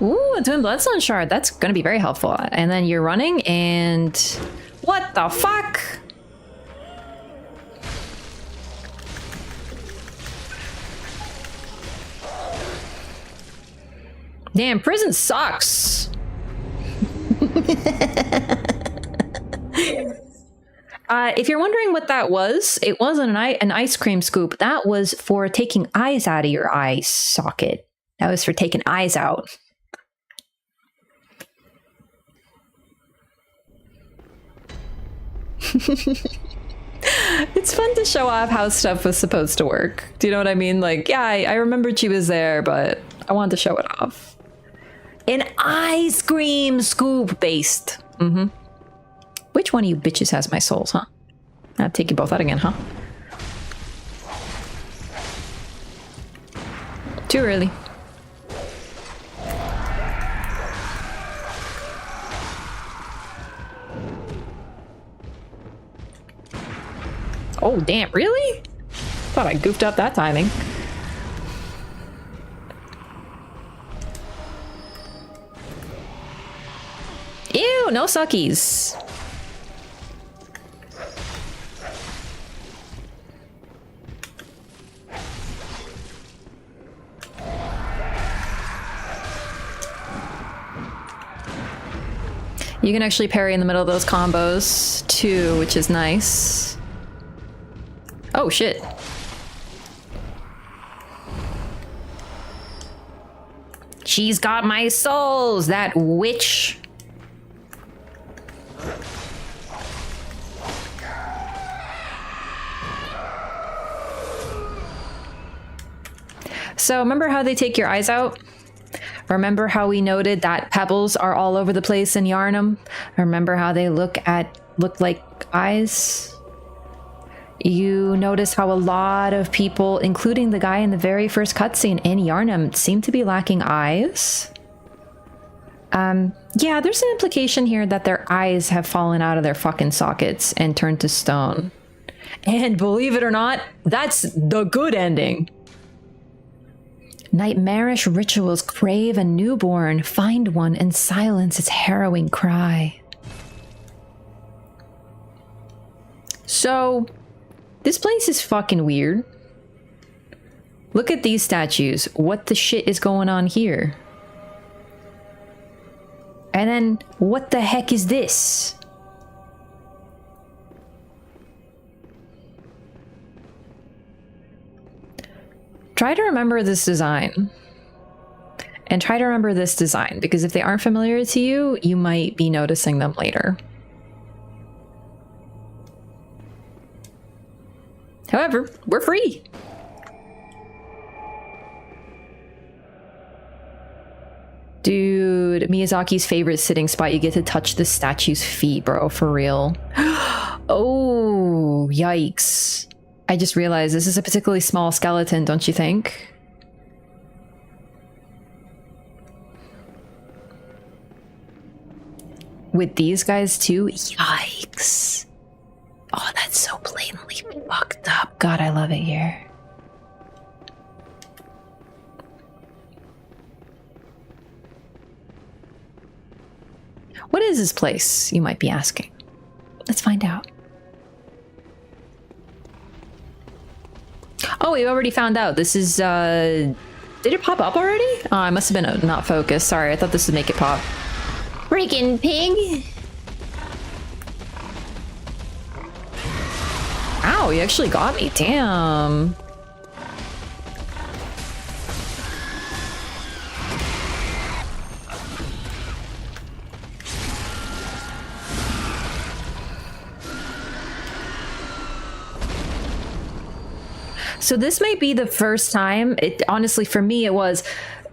Ooh, a Twin Bloodstone Shard. That's going to be very helpful. And then you're running and... What the fuck? Damn, prison sucks. If you're wondering what that was, it wasn't an ice cream scoop. That was for taking eyes out of your eye socket. That was for taking eyes out. It's fun to show off how stuff was supposed to work. Do you know what I mean? Like, yeah, I remembered she was there, but I wanted to show it off. An ice cream scoop based. Mm-hmm. Which one of you bitches has my souls, huh? I'll take you both out again, huh? Too early. Oh, damn, really? Thought I goofed up that timing. Ew, no suckies. You can actually parry in the middle of those combos too, which is nice. Oh shit. She's got my souls, that witch. So remember how they take your eyes out? Remember how we noted that pebbles are all over the place in Yharnam? Remember how they look like eyes? You notice how a lot of people, including the guy in the very first cutscene in Yharnam, seem to be lacking eyes? Yeah, there's an implication here that their eyes have fallen out of their fucking sockets and turned to stone. And believe it or not, that's the good ending. Nightmarish rituals crave a newborn, find one and silence its harrowing cry. So, this place is fucking weird. Look at these statues. What the shit is going on here? And then, what the heck is this? Try to remember this design. And try to remember this design, because if they aren't familiar to you, you might be noticing them later. However, we're free. Dude, Miyazaki's favorite sitting spot. You get to touch the statue's feet, bro, for real. Oh, yikes. I just realized this is a particularly small skeleton, don't you think? With these guys too? Yikes. Oh, that's so blatantly fucked up. God, I love it here. What is this place, you might be asking? Let's find out. Oh, we already found out. This is, did it pop up already? Oh, I must have been not focused. Sorry, I thought this would make it pop. Freaking pig! Ow, you actually got me. Damn. So this might be the first time, honestly for me it was,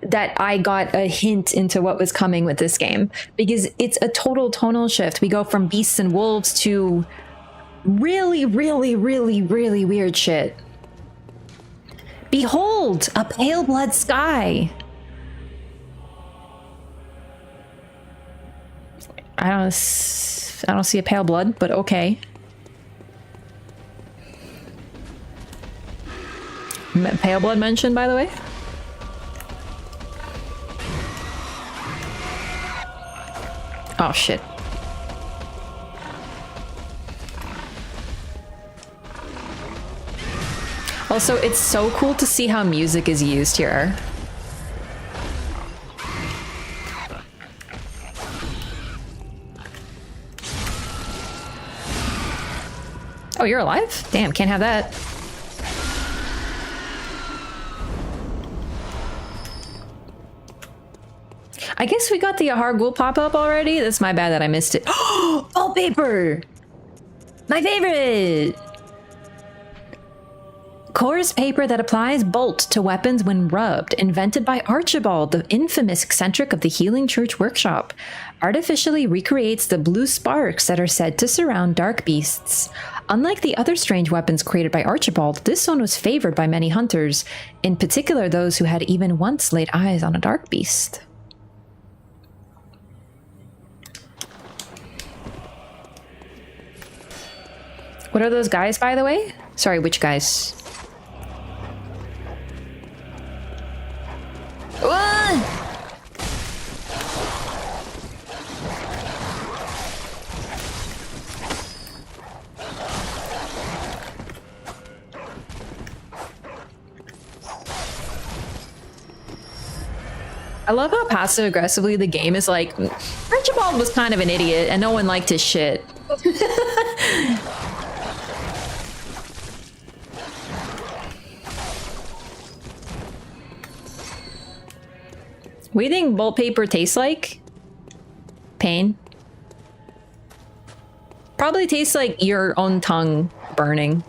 that I got a hint into what was coming with this game. Because it's a total tonal shift. We go from beasts and wolves to really, really, really, really weird shit. Behold, a pale blood sky. I don't see a pale blood, but okay. Pale blood mentioned, by the way. Oh shit. Also, it's so cool to see how music is used here. Oh, you're alive? Damn, can't have that. I guess we got the Yharnam pop-up already? That's my bad that I missed it. Oh, wallpaper! My favorite! Coarse paper that applies bolt to weapons when rubbed, invented by Archibald, the infamous eccentric of the Healing Church Workshop. Artificially recreates the blue sparks that are said to surround dark beasts. Unlike the other strange weapons created by Archibald, this one was favored by many hunters, in particular those who had even once laid eyes on a dark beast. What are those guys, by the way? Sorry, which guys? I love how passive aggressively the game is like, Archibald was kind of an idiot and no one liked his shit. What do you think bolt paper tastes like? Pain. Probably tastes like your own tongue burning.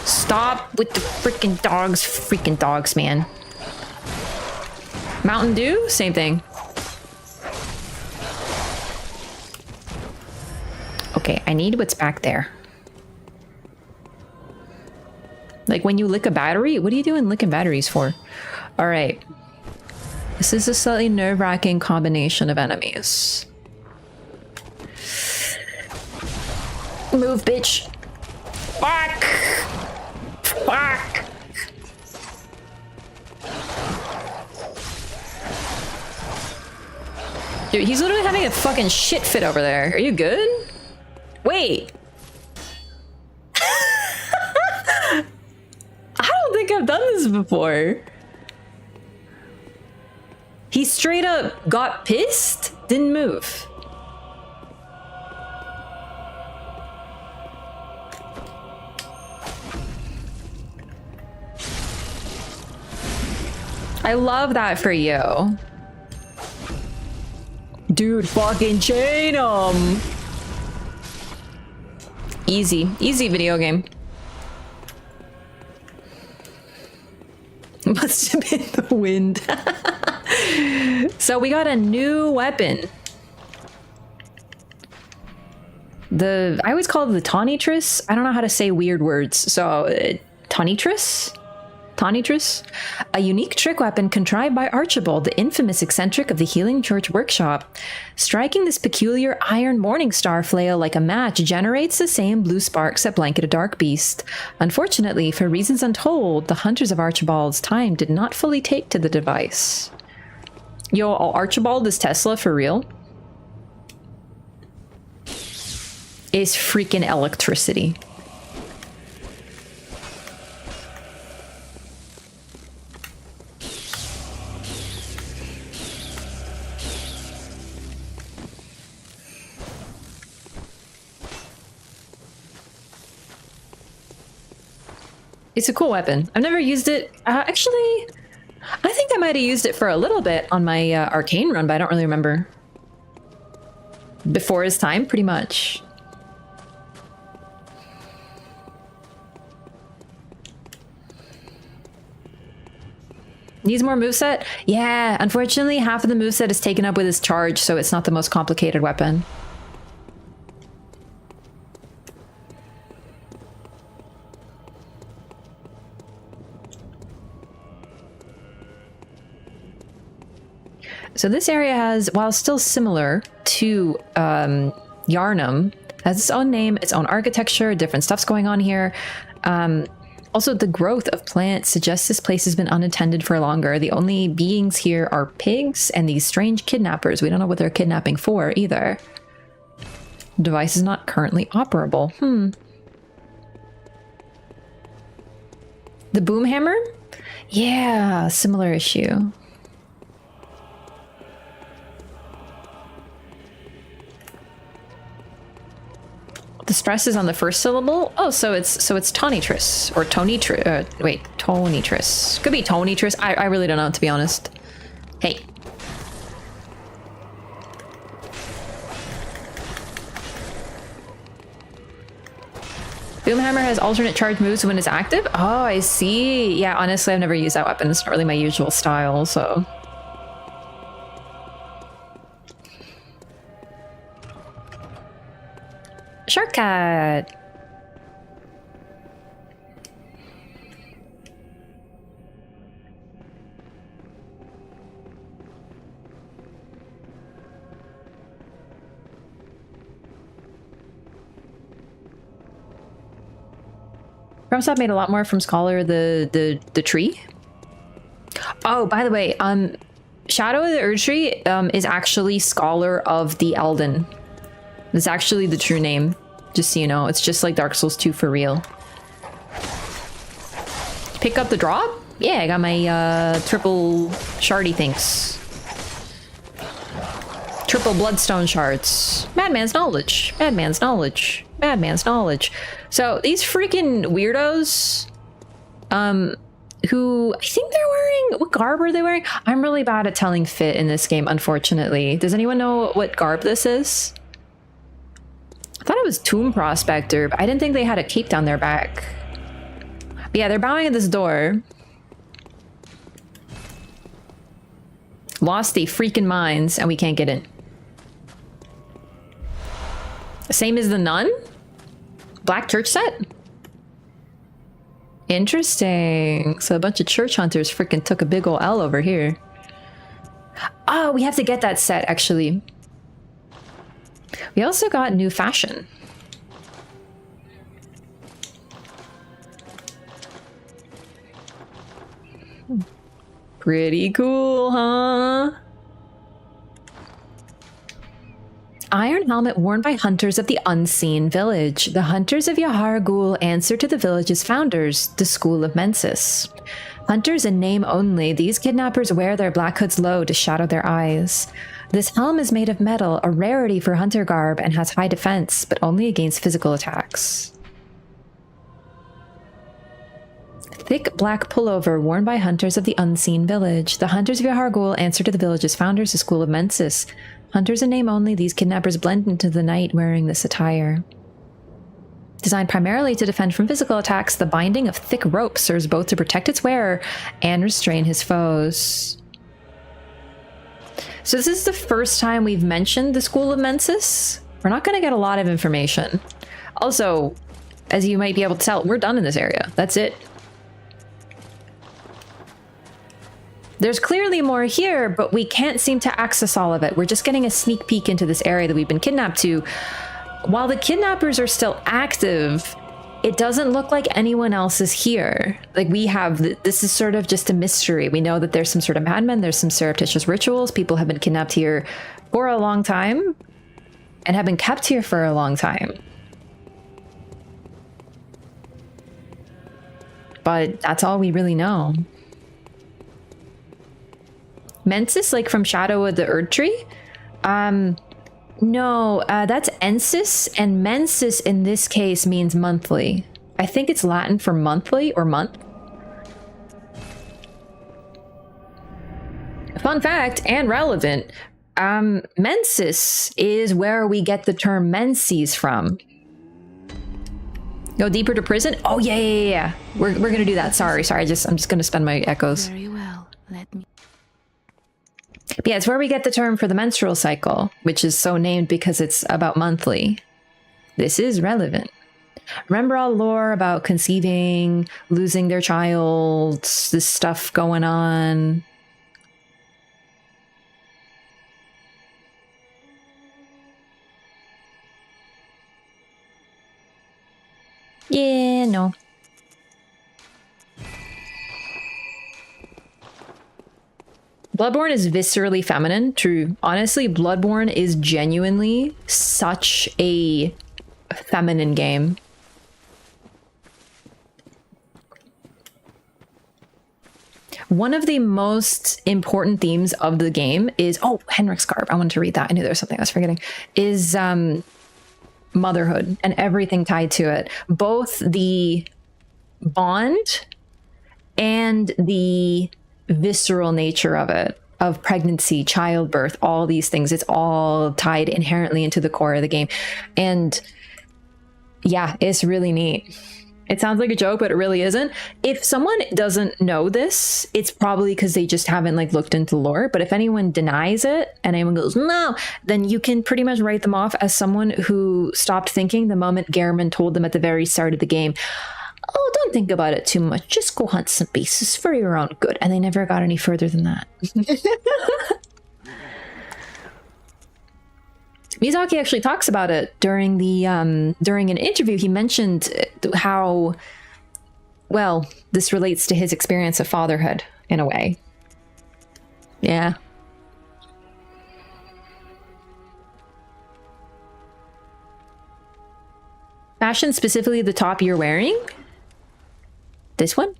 Stop with the freaking dogs, man. Mountain Dew? Same thing. Okay, I need what's back there. Like when you lick a battery? What are you doing licking batteries for? All right. This is a slightly nerve-wracking combination of enemies. Move, bitch. Fuck! Fuck! Dude, he's literally having a fucking shit fit over there. Are you good? Wait. I don't think I've done this before. He straight up got pissed, didn't move. I love that for you. Dude, fucking chain him. Easy. Easy video game. Must have been the wind. So we got a new weapon. I always call it the Tonitrus. I don't know how to say weird words. So, Tonitrus? Tonitrus? A unique trick weapon contrived by Archibald, the infamous eccentric of the Healing Church Workshop. Striking this peculiar iron morning star flail like a match generates the same blue sparks that blanket a dark beast. Unfortunately, for reasons untold, the hunters of Archibald's time did not fully take to the device. Yo, Archibald is Tesla for real? Is freaking electricity. It's a cool weapon. I've never used it. Actually, I think I might have used it for a little bit on my arcane run, but I don't really remember. Before his time, pretty much. Needs more moveset? Yeah, unfortunately, half of the moveset is taken up with his charge, so it's not the most complicated weapon. So this area has, while still similar to Yharnam, has its own name, its own architecture, different stuff's going on here. Also, the growth of plants suggests this place has been unattended for longer. The only beings here are pigs and these strange kidnappers. We don't know what they're kidnapping for either. Device is not currently operable. The boom hammer? Yeah, similar issue. The stress is on the first syllable. Oh, so it's Tonitris or Tonitris. Wait, Tonitris. Could be Tonitris. I really don't know, to be honest. Hey. Boomhammer has alternate charge moves when it's active? Oh, I see. Yeah, honestly, I've never used that weapon. It's not really my usual style, so... Shortcut! Rumstop made a lot more from Scholar the tree. Oh, by the way, Shadow of the Erd Tree is actually Scholar of the Elden. That's actually the true name, just so you know. It's just like Dark Souls 2 for real. Pick up the drop? Yeah, I got my triple shardy things. Triple bloodstone shards. Madman's knowledge. Madman's knowledge. Madman's knowledge. So these freaking weirdos, who I think they're wearing, what garb are they wearing? I'm really bad at telling fit in this game, unfortunately. Does anyone know what garb this is? I thought it was Tomb Prospector, but I didn't think they had a cape down their back. But yeah, they're bowing at this door. Lost the freaking minds, and we can't get in. Same as the nun? Black church set? Interesting. So a bunch of church hunters freaking took a big ol' L over here. Oh, we have to get that set, actually. We also got new fashion. Pretty cool, huh? Iron helmet worn by hunters of the Unseen Village. The hunters of Yahar'gul answer to the village's founders, the School of Mensis. Hunters in name only, these kidnappers wear their black hoods low to shadow their eyes. This helm is made of metal, a rarity for hunter garb, and has high defense, but only against physical attacks. Thick black pullover worn by hunters of the Unseen Village. The hunters of Yahar'gul answer to the village's founders, the School of Mensis. Hunters in name only, these kidnappers blend into the night wearing this attire. Designed primarily to defend from physical attacks, the binding of thick rope serves both to protect its wearer and restrain his foes. So this is the first time we've mentioned the School of Mensis. We're not going to get a lot of information. Also, as you might be able to tell, we're done in this area. That's it. There's clearly more here, but we can't seem to access all of it. We're just getting a sneak peek into this area that we've been kidnapped to. While the kidnappers are still active, it doesn't look like anyone else is here. Like, we have, this is sort of just a mystery. We know that there's some sort of madman, there's some surreptitious rituals. People have been kidnapped here for a long time and have been kept here for a long time. But that's all we really know. Mensis, like from Shadow of the Erd Tree? No, that's Ensis, and Mensis in this case means monthly. I think it's Latin for monthly or month. Fun fact, and relevant, Mensis is where we get the term menses from. Go deeper to prison? Oh, yeah. We're gonna do that. Sorry, I'm just gonna spend my echoes. Very well, let me... Yeah, it's where we get the term for the menstrual cycle, which is so named because it's about monthly. This is relevant. Remember all lore about conceiving, losing their child, this stuff going on? Yeah, no. Bloodborne is viscerally feminine, true. Honestly, Bloodborne is genuinely such a feminine game. One of the most important themes of the game is, oh, Henryk's garb. I wanted to read that. I knew there was something I was forgetting. Is motherhood and everything tied to it. Both the bond and the visceral nature of it, of pregnancy, childbirth, all these things. It's all tied inherently into the core of the game. And yeah, it's really neat. It sounds like a joke, but it really isn't. If someone doesn't know this, it's probably because they just haven't like looked into lore. But if anyone denies it and anyone goes, no, then you can pretty much write them off as someone who stopped thinking the moment Gehrman told them at the very start of the game, oh, don't think about it too much. Just go hunt some beasts for your own good. And they never got any further than that. Miyazaki actually talks about it during the during an interview. He mentioned how well this relates to his experience of fatherhood in a way. Yeah. Fashion, specifically the top you're wearing. This one?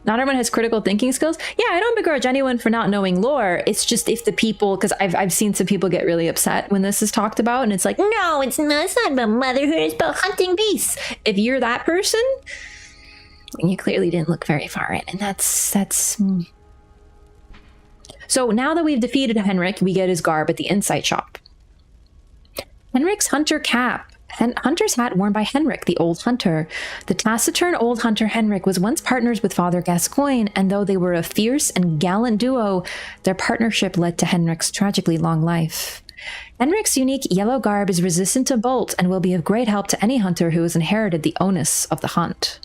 Not everyone has critical thinking skills. Yeah, I don't begrudge anyone for not knowing lore. It's just if the people, because I've seen some people get really upset when this is talked about, and it's like, no, it's not about motherhood, it's about hunting beasts. If you're that person, you clearly didn't look very far in, and that's. So now that we've defeated Henryk, we get his garb at the insight shop. Henryk's hunter cap. Hunter's hat worn by Henryk, the old hunter. The taciturn old hunter Henryk was once partners with Father Gascoigne, and though they were a fierce and gallant duo, their partnership led to Henryk's tragically long life. Henryk's unique yellow garb is resistant to bolt and will be of great help to any hunter who has inherited the onus of the hunt.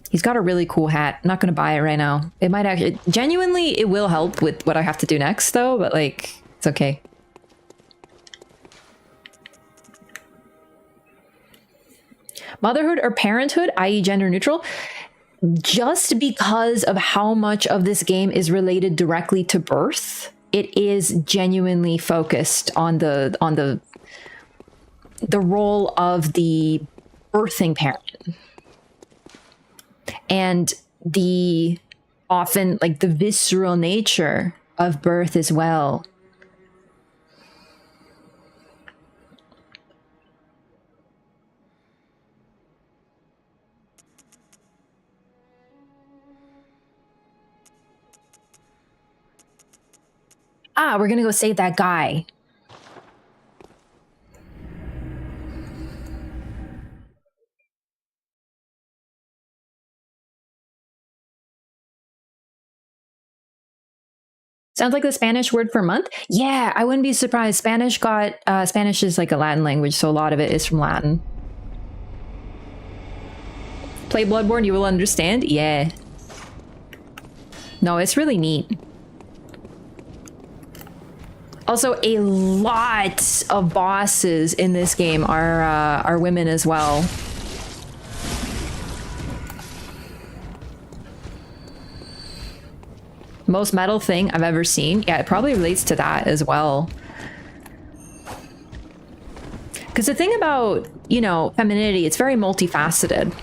He's got a really cool hat. I'm not going to buy it right now. It might actually... Genuinely, it will help with what I have to do next, though, but, like, it's okay. Motherhood or parenthood, i.e. gender neutral, just because of how much of this game is related directly to birth, it is genuinely focused on the role of the birthing parent. And the often like the visceral nature of birth as well. Ah, we're gonna go save that guy. Sounds like the Spanish word for month. Yeah, I wouldn't be surprised. Spanish is like a Latin language, so a lot of it is from Latin. Play Bloodborne, you will understand. Yeah. No, it's really neat. Also, a lot of bosses in this game are women as well. Most metal thing I've ever seen. Yeah, it probably relates to that as well. Because the thing about, you know, femininity, it's very multifaceted.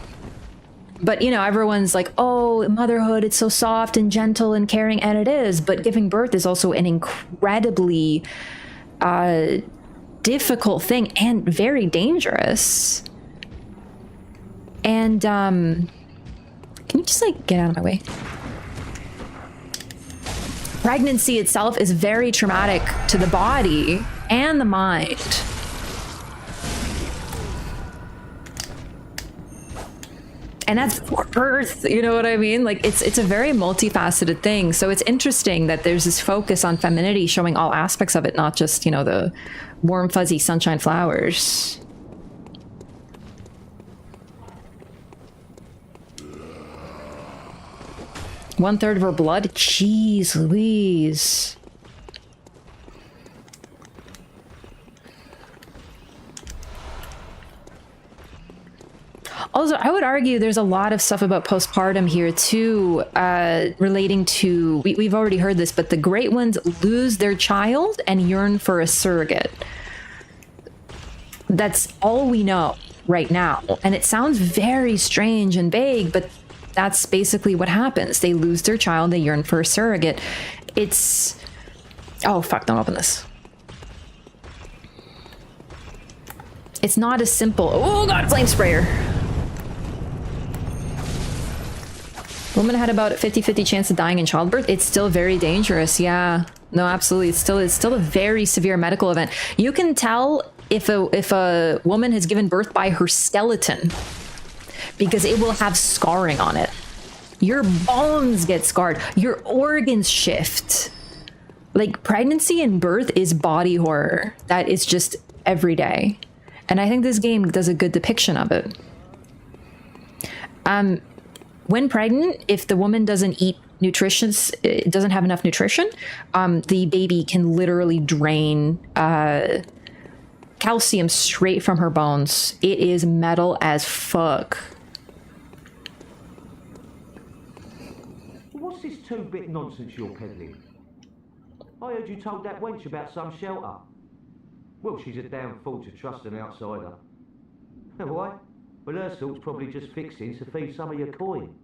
But, you know, everyone's like, oh, motherhood, it's so soft and gentle and caring, and it is. But giving birth is also an incredibly difficult thing and very dangerous. And, can you just, like, get out of my way? Pregnancy itself is very traumatic to the body and the mind. And that's for birth, you know what I mean? Like, it's a very multifaceted thing. So it's interesting that there's this focus on femininity showing all aspects of it, not just, you know, the warm, fuzzy sunshine flowers. 1/3 of her blood? Jeez Louise. Also, I would argue there's a lot of stuff about postpartum here too, relating to, we've already heard this, but the Great Ones lose their child and yearn for a surrogate. That's all we know right now. And it sounds very strange and vague, but that's basically what happens. They lose their child, they yearn for a surrogate. It's... Oh, fuck, don't open this. It's not as simple. Oh god, flame sprayer. Woman had about a 50-50 chance of dying in childbirth. It's still very dangerous, yeah. No, absolutely. It's still a very severe medical event. You can tell if a woman has given birth by her skeleton, because it will have scarring on it. Your bones get scarred. Your organs shift. Like, pregnancy and birth is body horror. That is just every day. And I think this game does a good depiction of it. When pregnant, if the woman doesn't eat nutritious, it doesn't have enough nutrition, the baby can literally drain calcium straight from her bones. It is metal as fuck. What's this two-bit nonsense you're peddling? I heard you told that wench about some shelter. Well, she's a damn fool to trust an outsider. Why? Well, her sort's probably just fixing to feed some of your coin.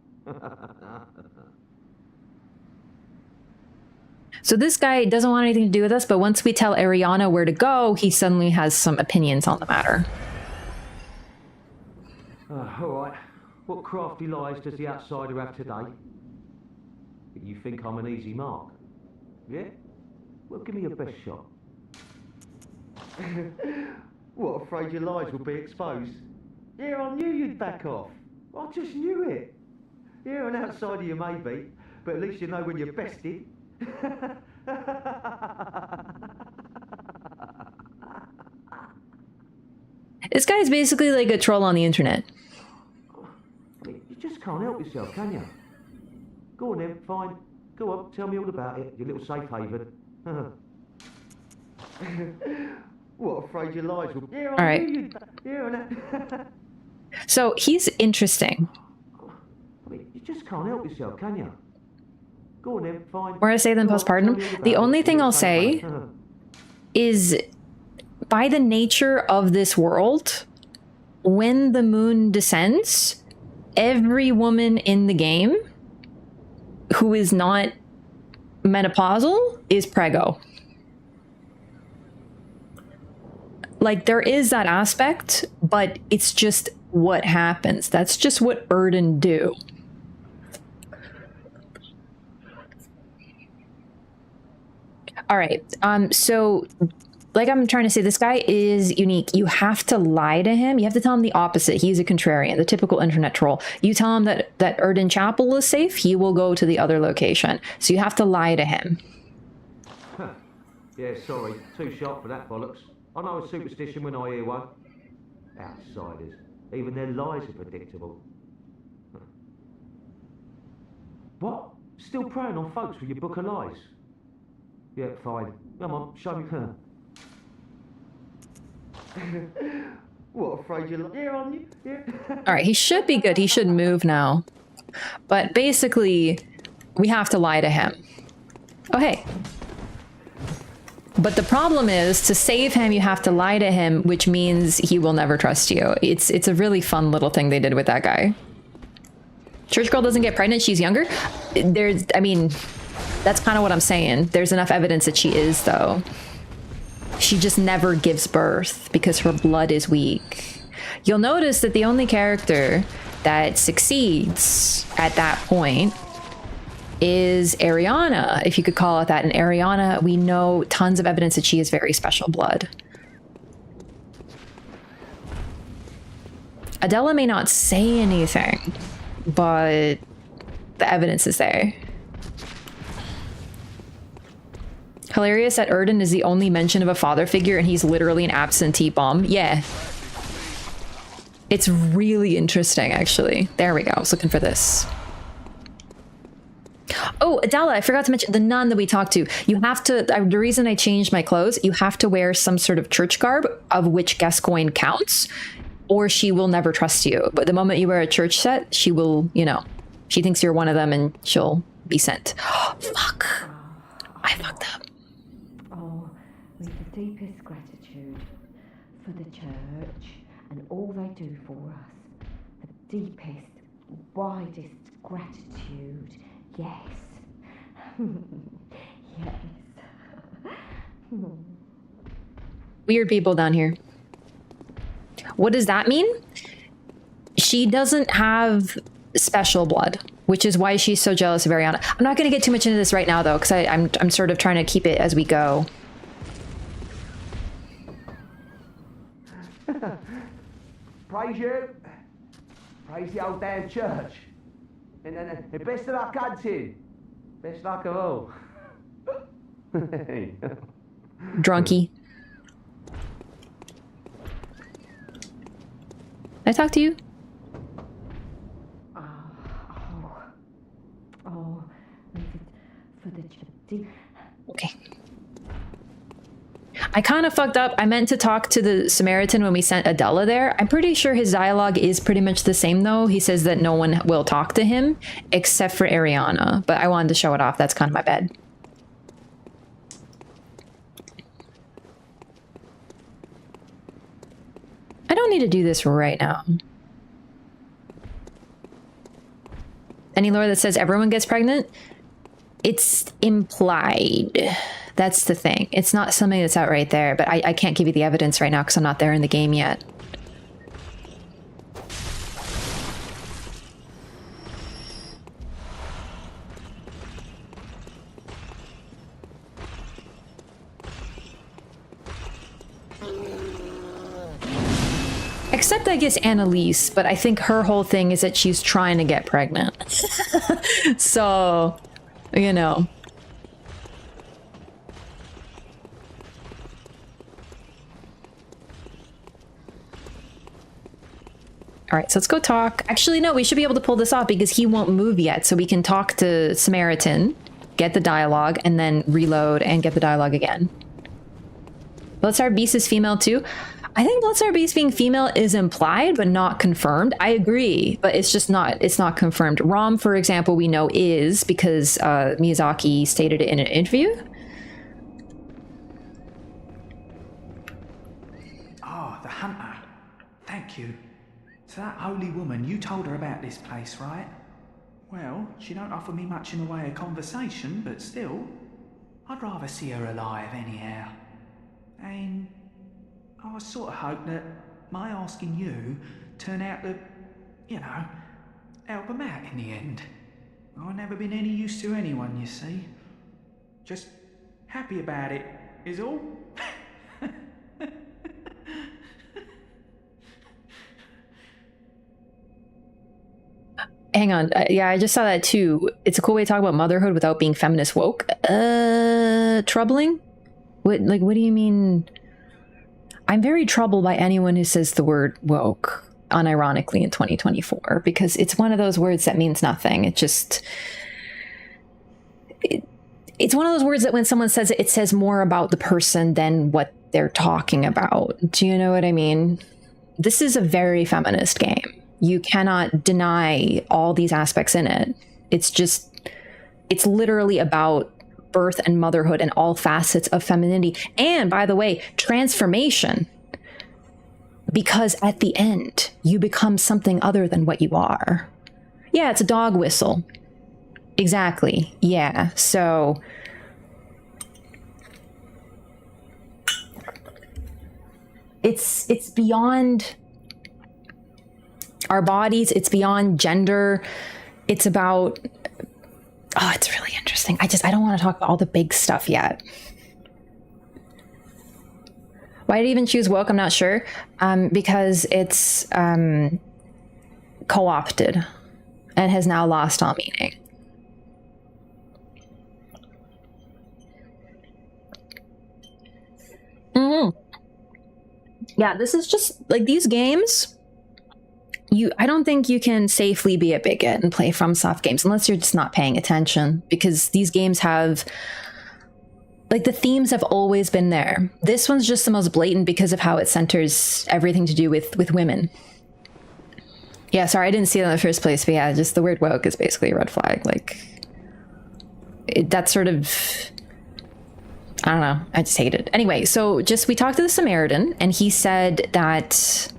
So this guy doesn't want anything to do with us, but once we tell Arianna where to go, he suddenly has some opinions on the matter. All right. What crafty lies does the outsider have today? You think I'm an easy mark? Yeah? Well, give me your best shot. What, afraid your lies will be exposed? Yeah, I knew you'd back off. I just knew it. Yeah, an outsider you may be, but at least you know when you're bested. This guy's basically like a troll on the internet. You just can't help yourself, can you? Go on then, fine. Go on, tell me all about it, your little safe haven. What, afraid your lies will... Yeah, all right. So he's interesting. You just can't help yourself, can you? Go on then, fine. Where I say then postpartum. The only thing I'll say is, by the nature of this world, when the moon descends, every woman in the game who is not menopausal is preggo. Like, there is that aspect, but it's just what happens. That's just what Erden do. All right. So, like I'm trying to say, this guy is unique. You have to lie to him. You have to tell him the opposite. He's a contrarian, the typical internet troll. You tell him that Erden Chapel is safe, he will go to the other location. So you have to lie to him. Yeah, sorry. Too sharp for that bollocks. I know a superstition when I hear one. Outsiders. Even their lies are predictable. What? Still preying on folks with your book of lies? Yeah, fine. Come on, show me her. What, afraid you're... Yeah, on you? Yeah. All right, he should be good. He should move now. But basically, we have to lie to him. Oh, hey. But the problem is, to save him, you have to lie to him, which means he will never trust you. It's a really fun little thing they did with that guy. Church girl doesn't get pregnant, she's younger. I mean, that's kind of what I'm saying. There's enough evidence that she is, though. She just never gives birth because her blood is weak. You'll notice that the only character that succeeds at that point is Arianna, if you could call it that. And Arianna, we know tons of evidence that she is very special blood. Adela may not say anything, but the evidence is there. Hilarious that Erden is the only mention of a father figure and he's literally an absentee bum. Yeah. It's really interesting, actually. There we go. I was looking for this. Oh, Adela, I forgot to mention the nun that we talked to. You have to, the reason I changed my clothes, you have to wear some sort of church garb, of which Gascoigne counts, or she will never trust you. But the moment you wear a church set, she will, you know, she thinks you're one of them and she'll be sent. Fuck. I fucked up. Oh, with the deepest gratitude for the church and all they do for us. The deepest, widest gratitude. Yes. Yes. Weird people down here. What does that mean? She doesn't have special blood, which is why she's so jealous of Arianna. I'm not going to get too much into this right now, though, because I'm sort of trying to keep it as we go. Praise you. Praise the old damn church. And best of luck hunting. Best luck of all. Drunky. I talk to you? Okay. I kind of fucked up. I meant to talk to the Samaritan when we sent Adela there. I'm pretty sure his dialogue is pretty much the same, though. He says that no one will talk to him except for Arianna, but I wanted to show it off. That's kind of my bad. I don't need to do this right now. Any lore that says everyone gets pregnant? It's implied. That's the thing. It's not something that's out right there, but I can't give you the evidence right now because I'm not there in the game yet. Except, I guess, Annalise, but I think her whole thing is that she's trying to get pregnant. So, you know. All right, so let's go talk. Actually, no, we should be able to pull this off because he won't move yet. So we can talk to Samaritan, get the dialogue, and then reload and get the dialogue again. Bloodstar Beast is female too. I think Bloodstar Beast being female is implied, but not confirmed. I agree, but it's just not, it's not confirmed. Rom, for example, we know is because Miyazaki stated it in an interview. Ah, the hunter. Thank you. So that holy woman, you told her about this place, right? Well, she don't offer me much in the way of conversation, but still, I'd rather see her alive anyhow. And I sort of hope that my asking you turn out to, you know, help them out in the end. I've never been any use to anyone, you see. Just happy about it, is all. Hang on. Yeah, I just saw that too. It's a cool way to talk about motherhood without being feminist woke. Troubling? What do you mean? I'm very troubled by anyone who says the word woke unironically in 2024 because it's one of those words that means nothing. It just... It's one of those words that when someone says it, it says more about the person than what they're talking about. Do you know what I mean? This is a very feminist game. You cannot deny all these aspects in it. It's just, it's literally about birth and motherhood and all facets of femininity. And by the way, transformation. Because at the end, you become something other than what you are. Yeah, it's a dog whistle. Exactly. Yeah. So it's beyond our bodies, it's beyond gender. It's about, oh, it's really interesting. I don't want to talk about all the big stuff yet. Why did I even choose woke? I'm not sure. Because it's co-opted and has now lost all meaning. Yeah, this is just like these games. I don't think you can safely be a bigot and play FromSoft games unless you're just not paying attention, because these games have, like, the themes have always been there. This one's just the most blatant because of how it centers everything to do with women. Yeah, sorry, I didn't see it in the first place, but yeah, just the word woke is basically a red flag. Like, that's sort of, I don't know, I just hate it. Anyway, so we talked to the Samaritan, and he said that,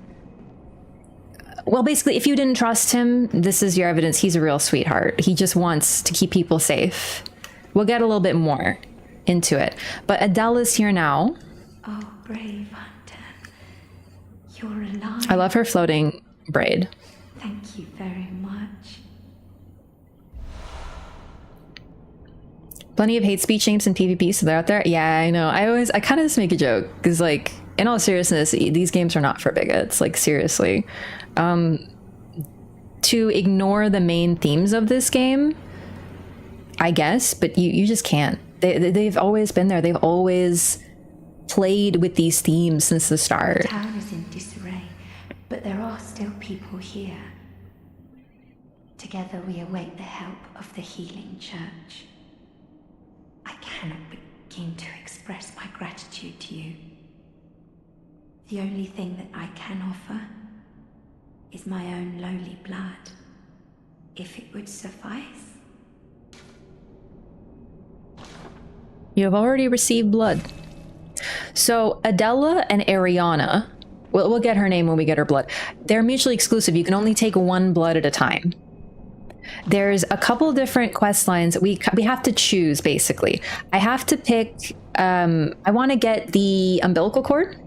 well, basically, if you didn't trust him, this is your evidence. He's a real sweetheart. He just wants to keep people safe. We'll get a little bit more into it. But Adela's here now. Oh, brave hunter. You're alive. I love her floating braid. Thank you very much. Plenty of hate speech names in PvP, so they're out there. Yeah, I know. I kind of just make a joke, because, like, in all seriousness, these games are not for bigots. Like, seriously. To ignore the main themes of this game, I guess, but you just can't. They've always been there. They've always played with these themes since the start. The town is in disarray, but there are still people here. Together we await the help of the healing church. I cannot begin to express my gratitude to you. The only thing that I can offer is my own lowly blood, if it would suffice. You have already received blood. So Adela and Arianna, we'll get her name when we get her blood. They're mutually exclusive. You can only take one blood at a time. There's a couple different quest lines that we have to choose, basically. I have to pick, I want to get the umbilical cord.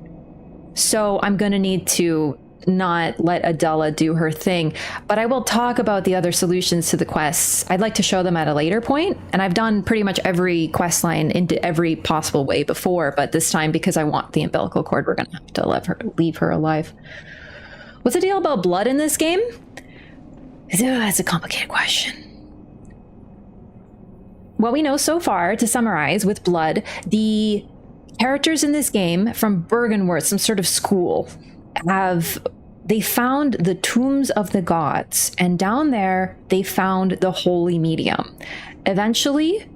So I'm going to need to not let Adela do her thing, but I will talk about the other solutions to the quests. I'd like to show them at a later point, and I've done pretty much every quest line into every possible way before, but this time, because I want the umbilical cord, we're gonna have to leave her alive. What's the deal about blood in this game? That's a complicated question. What we know so far, to summarize, with blood, the characters in this game from Bergenworth, some sort of school, they found the tombs of the gods, and down there they found the holy medium. Eventually,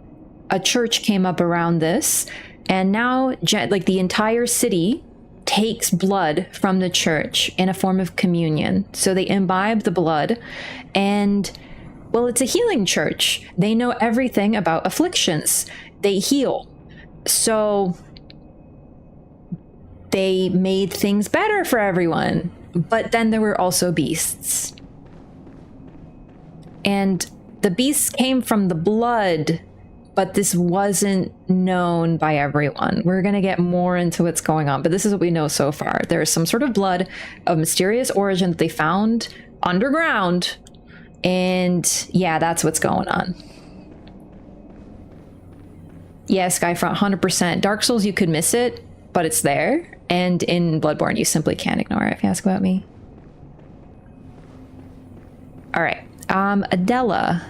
a church came up around this, and now, like, the entire city takes blood from the church in a form of communion. So they imbibe the blood, and, well, it's a healing church. They know everything about afflictions. They heal. So they made things better for everyone. But then there were also beasts. And the beasts came from the blood, but this wasn't known by everyone. We're going to get more into what's going on, but this is what we know so far. There's some sort of blood of mysterious origin that they found underground. And yeah, that's what's going on. Yeah, Skyfront, 100%. Dark Souls, you could miss it, but it's there. And in Bloodborne, you simply can't ignore it, if you ask about me. All right. Adela.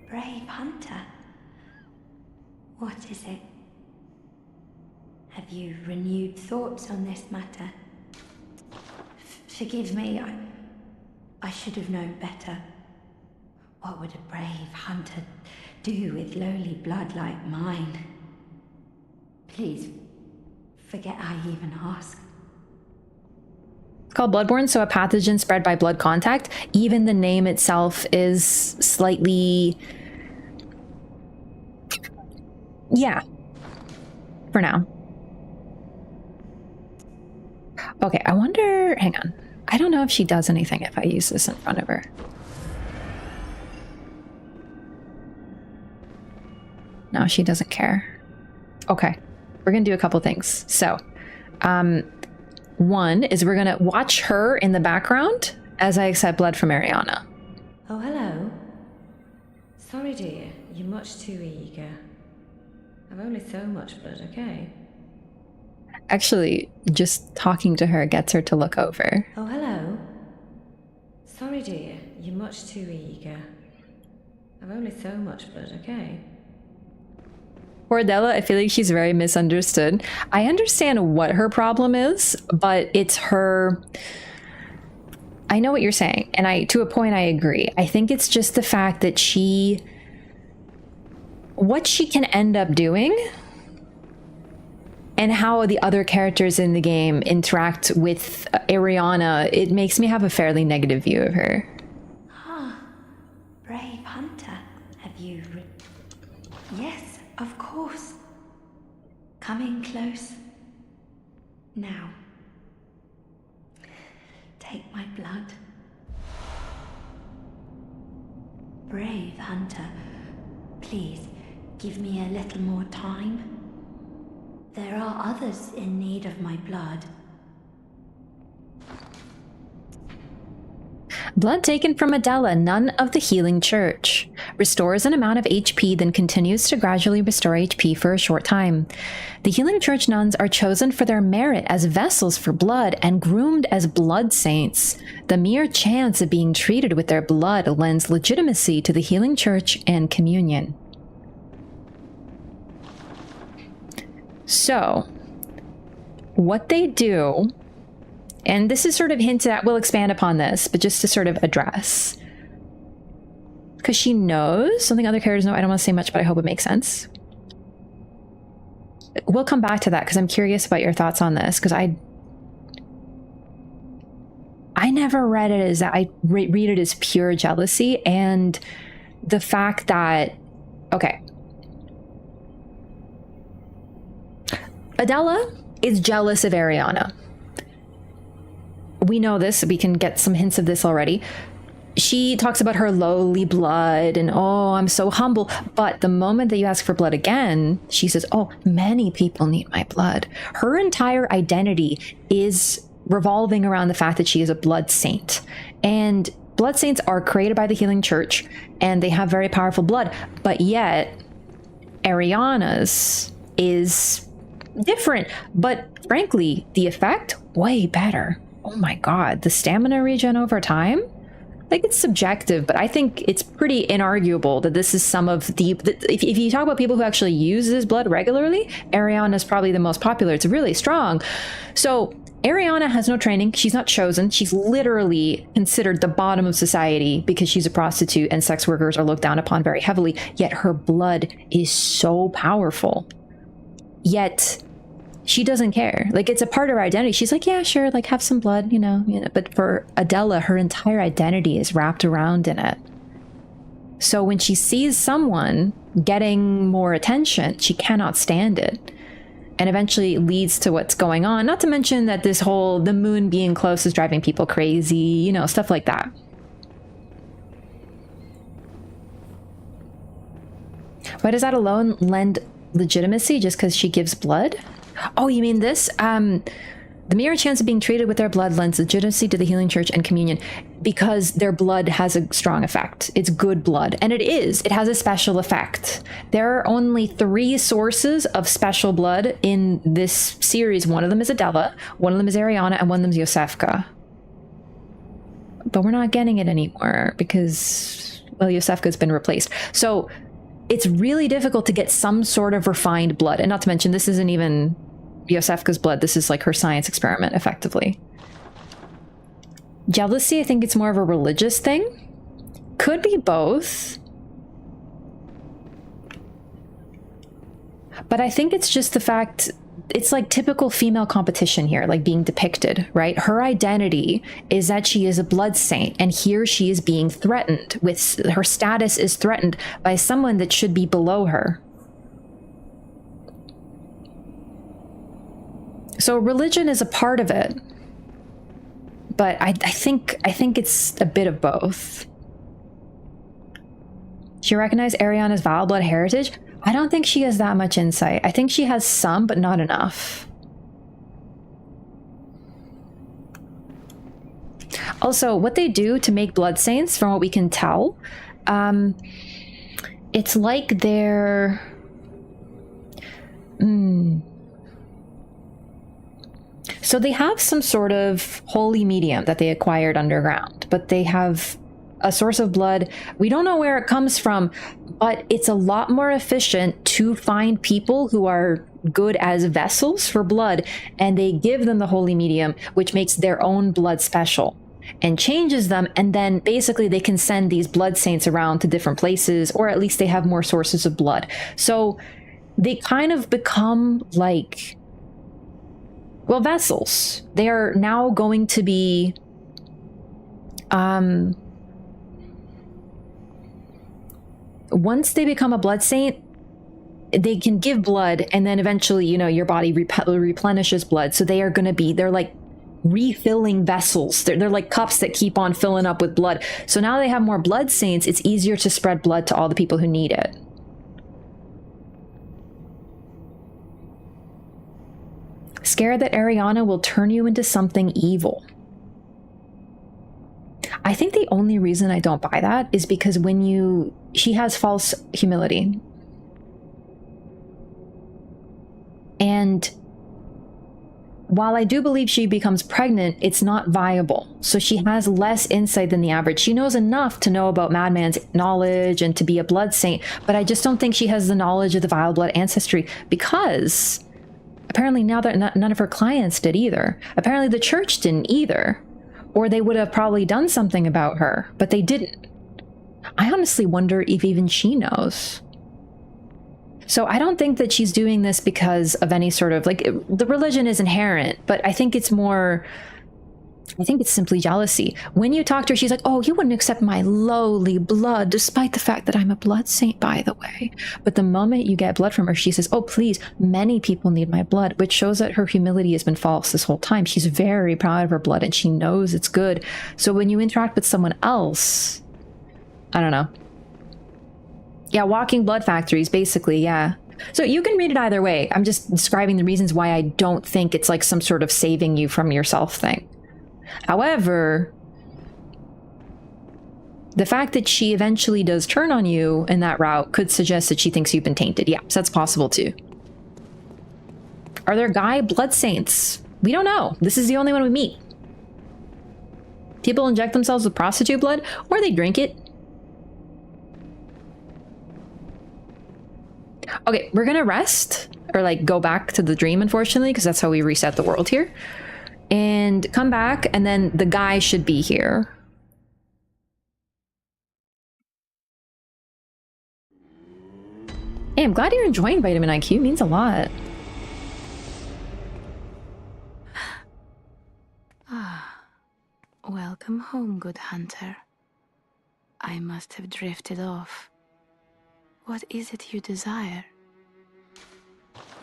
Brave hunter. What is it? Have you renewed thoughts on this matter? Forgive me, I should have known better. What would a brave hunter do with lowly blood like mine? Please, forget I even asked. It's called Bloodborne, so a pathogen spread by blood contact. Even the name itself is slightly... yeah. For now. Okay, I wonder... hang on. I don't know if she does anything if I use this in front of her. No, she doesn't care. Okay. We're gonna do a couple things. So, one is we're gonna watch her in the background as I accept blood from Arianna. Oh, hello. Sorry, dear. You're much too eager. I've only so much blood, okay? Actually, just talking to her gets her to look over. Oh, hello. Sorry, dear. You're much too eager. I've only so much blood, okay? Poor Della, I feel like she's very misunderstood. I understand what her problem is, but it's her... I know what you're saying, and to a point I agree. I think it's just the fact that what she can end up doing and how the other characters in the game interact with Arianna, it makes me have a fairly negative view of her. Brave hunter, have you... Yes, of course. Coming close. Now. Take my blood. Brave hunter, please give me a little more time. There are others in need of my blood. Blood taken from Adela, nun of the Healing Church. Restores an amount of HP, then continues to gradually restore HP for a short time. The Healing Church nuns are chosen for their merit as vessels for blood and groomed as blood saints. The mere chance of being treated with their blood lends legitimacy to the Healing Church and communion. So, what they do, and this is sort of hinted at, we'll expand upon this, but just to sort of address. Because she knows something other characters know. I don't want to say much, but I hope it makes sense. We'll come back to that because I'm curious about your thoughts on this, because I never read it as that. I read it as pure jealousy, and the fact that, okay, Adela is jealous of Arianna. We know this. We can get some hints of this already. She talks about her lowly blood and, oh, I'm so humble. But the moment that you ask for blood again, she says, oh, many people need my blood. Her entire identity is revolving around the fact that she is a blood saint. And blood saints are created by the Healing Church, and they have very powerful blood. But yet, Arianna's is different. But frankly, the effect, way better. Oh my god, the stamina regen over time? Like, it's subjective, but I think it's pretty inarguable that this is some of the... If you talk about people who actually use this blood regularly, Arianna is probably the most popular. It's really strong. So, Arianna has no training. She's not chosen. She's literally considered the bottom of society because she's a prostitute and sex workers are looked down upon very heavily. Yet her blood is so powerful. Yet... she doesn't care. Like, it's a part of her identity. She's like, yeah, sure, like, have some blood, you know. But for Adela, her entire identity is wrapped around in it. So when she sees someone getting more attention, she cannot stand it. And eventually it leads to what's going on. Not to mention that this whole, the moon being close is driving people crazy, you know, stuff like that. Why does that alone lend legitimacy just because she gives blood? Oh, you mean this? The mere chance of being treated with their blood lends legitimacy to the Healing Church and communion because their blood has a strong effect. It's good blood. And it is. It has a special effect. There are only 3 sources of special blood in this series. One of them is Adela, one of them is Arianna, and one of them is Yosefka. But we're not getting it anymore because, well, Yosefka's been replaced. So it's really difficult to get some sort of refined blood. And not to mention, this isn't even Yosefka's blood. This is like her science experiment, effectively. Jealousy, I think it's more of a religious thing. Could be both. But I think it's just the fact... it's like typical female competition here, like being depicted, right? Her identity is that she is a blood saint, and here she is being threatened with, her status is threatened by someone that should be below her. So religion is a part of it, but I think it's a bit of both. She recognized Arianna's vile blood heritage. I don't think she has that much insight. I think she has some, but not enough. Also, what they do to make blood saints, from what we can tell, it's like they're... So they have some sort of holy medium that they acquired underground, but they have a source of blood. We don't know where it comes from, but it's a lot more efficient to find people who are good as vessels for blood, and they give them the holy medium, which makes their own blood special and changes them, and then basically they can send these blood saints around to different places, or at least they have more sources of blood. So they kind of become like, well, vessels. They are now going to be once they become a blood saint, they can give blood, and then eventually, you know, your body replenishes blood. So they are going to be, they're like refilling vessels. They're like cups that keep on filling up with blood. So now they have more blood saints. It's easier to spread blood to all the people who need it. Scared that Arianna will turn you into something evil. I think the only reason I don't buy that is because she has false humility. And while I do believe she becomes pregnant, it's not viable. So she has less insight than the average. She knows enough to know about Madman's knowledge and to be a blood saint, but I just don't think she has the knowledge of the vile blood ancestry, because apparently now that none of her clients did either. Apparently the church didn't either. Or they would have probably done something about her, but they didn't. I honestly wonder if even she knows. So I don't think that she's doing this because of any sort of, like, the religion is inherent, but I think it's simply jealousy. When you talk to her, she's like, oh, you wouldn't accept my lowly blood, despite the fact that I'm a blood saint, by the way. But the moment you get blood from her, she says, oh, please, many people need my blood, which shows that her humility has been false this whole time. She's very proud of her blood, and she knows it's good. So when you interact with someone else, I don't know. Yeah, walking blood factories, basically, yeah. So you can read it either way. I'm just describing the reasons why I don't think it's like some sort of saving you from yourself thing. However, the fact that she eventually does turn on you in that route could suggest that she thinks you've been tainted. Yeah, so that's possible too. Are there guy blood saints? We don't know. This is the only one we meet. People inject themselves with prostitute blood, or they drink it. Okay, we're gonna rest, or like go back to the dream, unfortunately, because that's how we reset the world here. And come back, and then the guy should be here. Hey, I'm glad you're enjoying Vitamin IQ. It means a lot. Welcome home, good hunter. I must have drifted off. What is it you desire?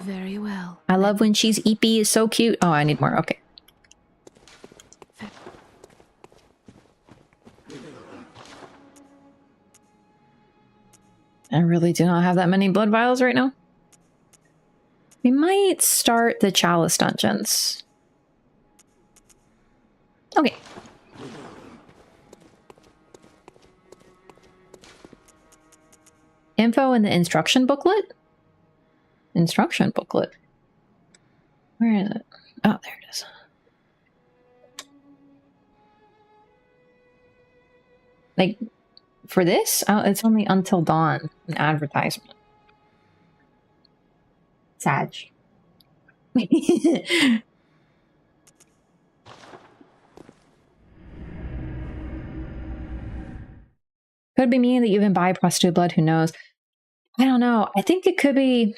Very well. I love when she's eepy, is so cute. Oh, I need more. Okay. I really do not have that many blood vials right now. We might start the Chalice dungeons. Okay. Info in the instruction booklet? Instruction booklet? Where is it? Oh, there it is. Like, for this? Oh, it's only until dawn. An advertisement. Sag. Could be meaning that you've imbibed prostitute blood, who knows? I don't know. I think it could be...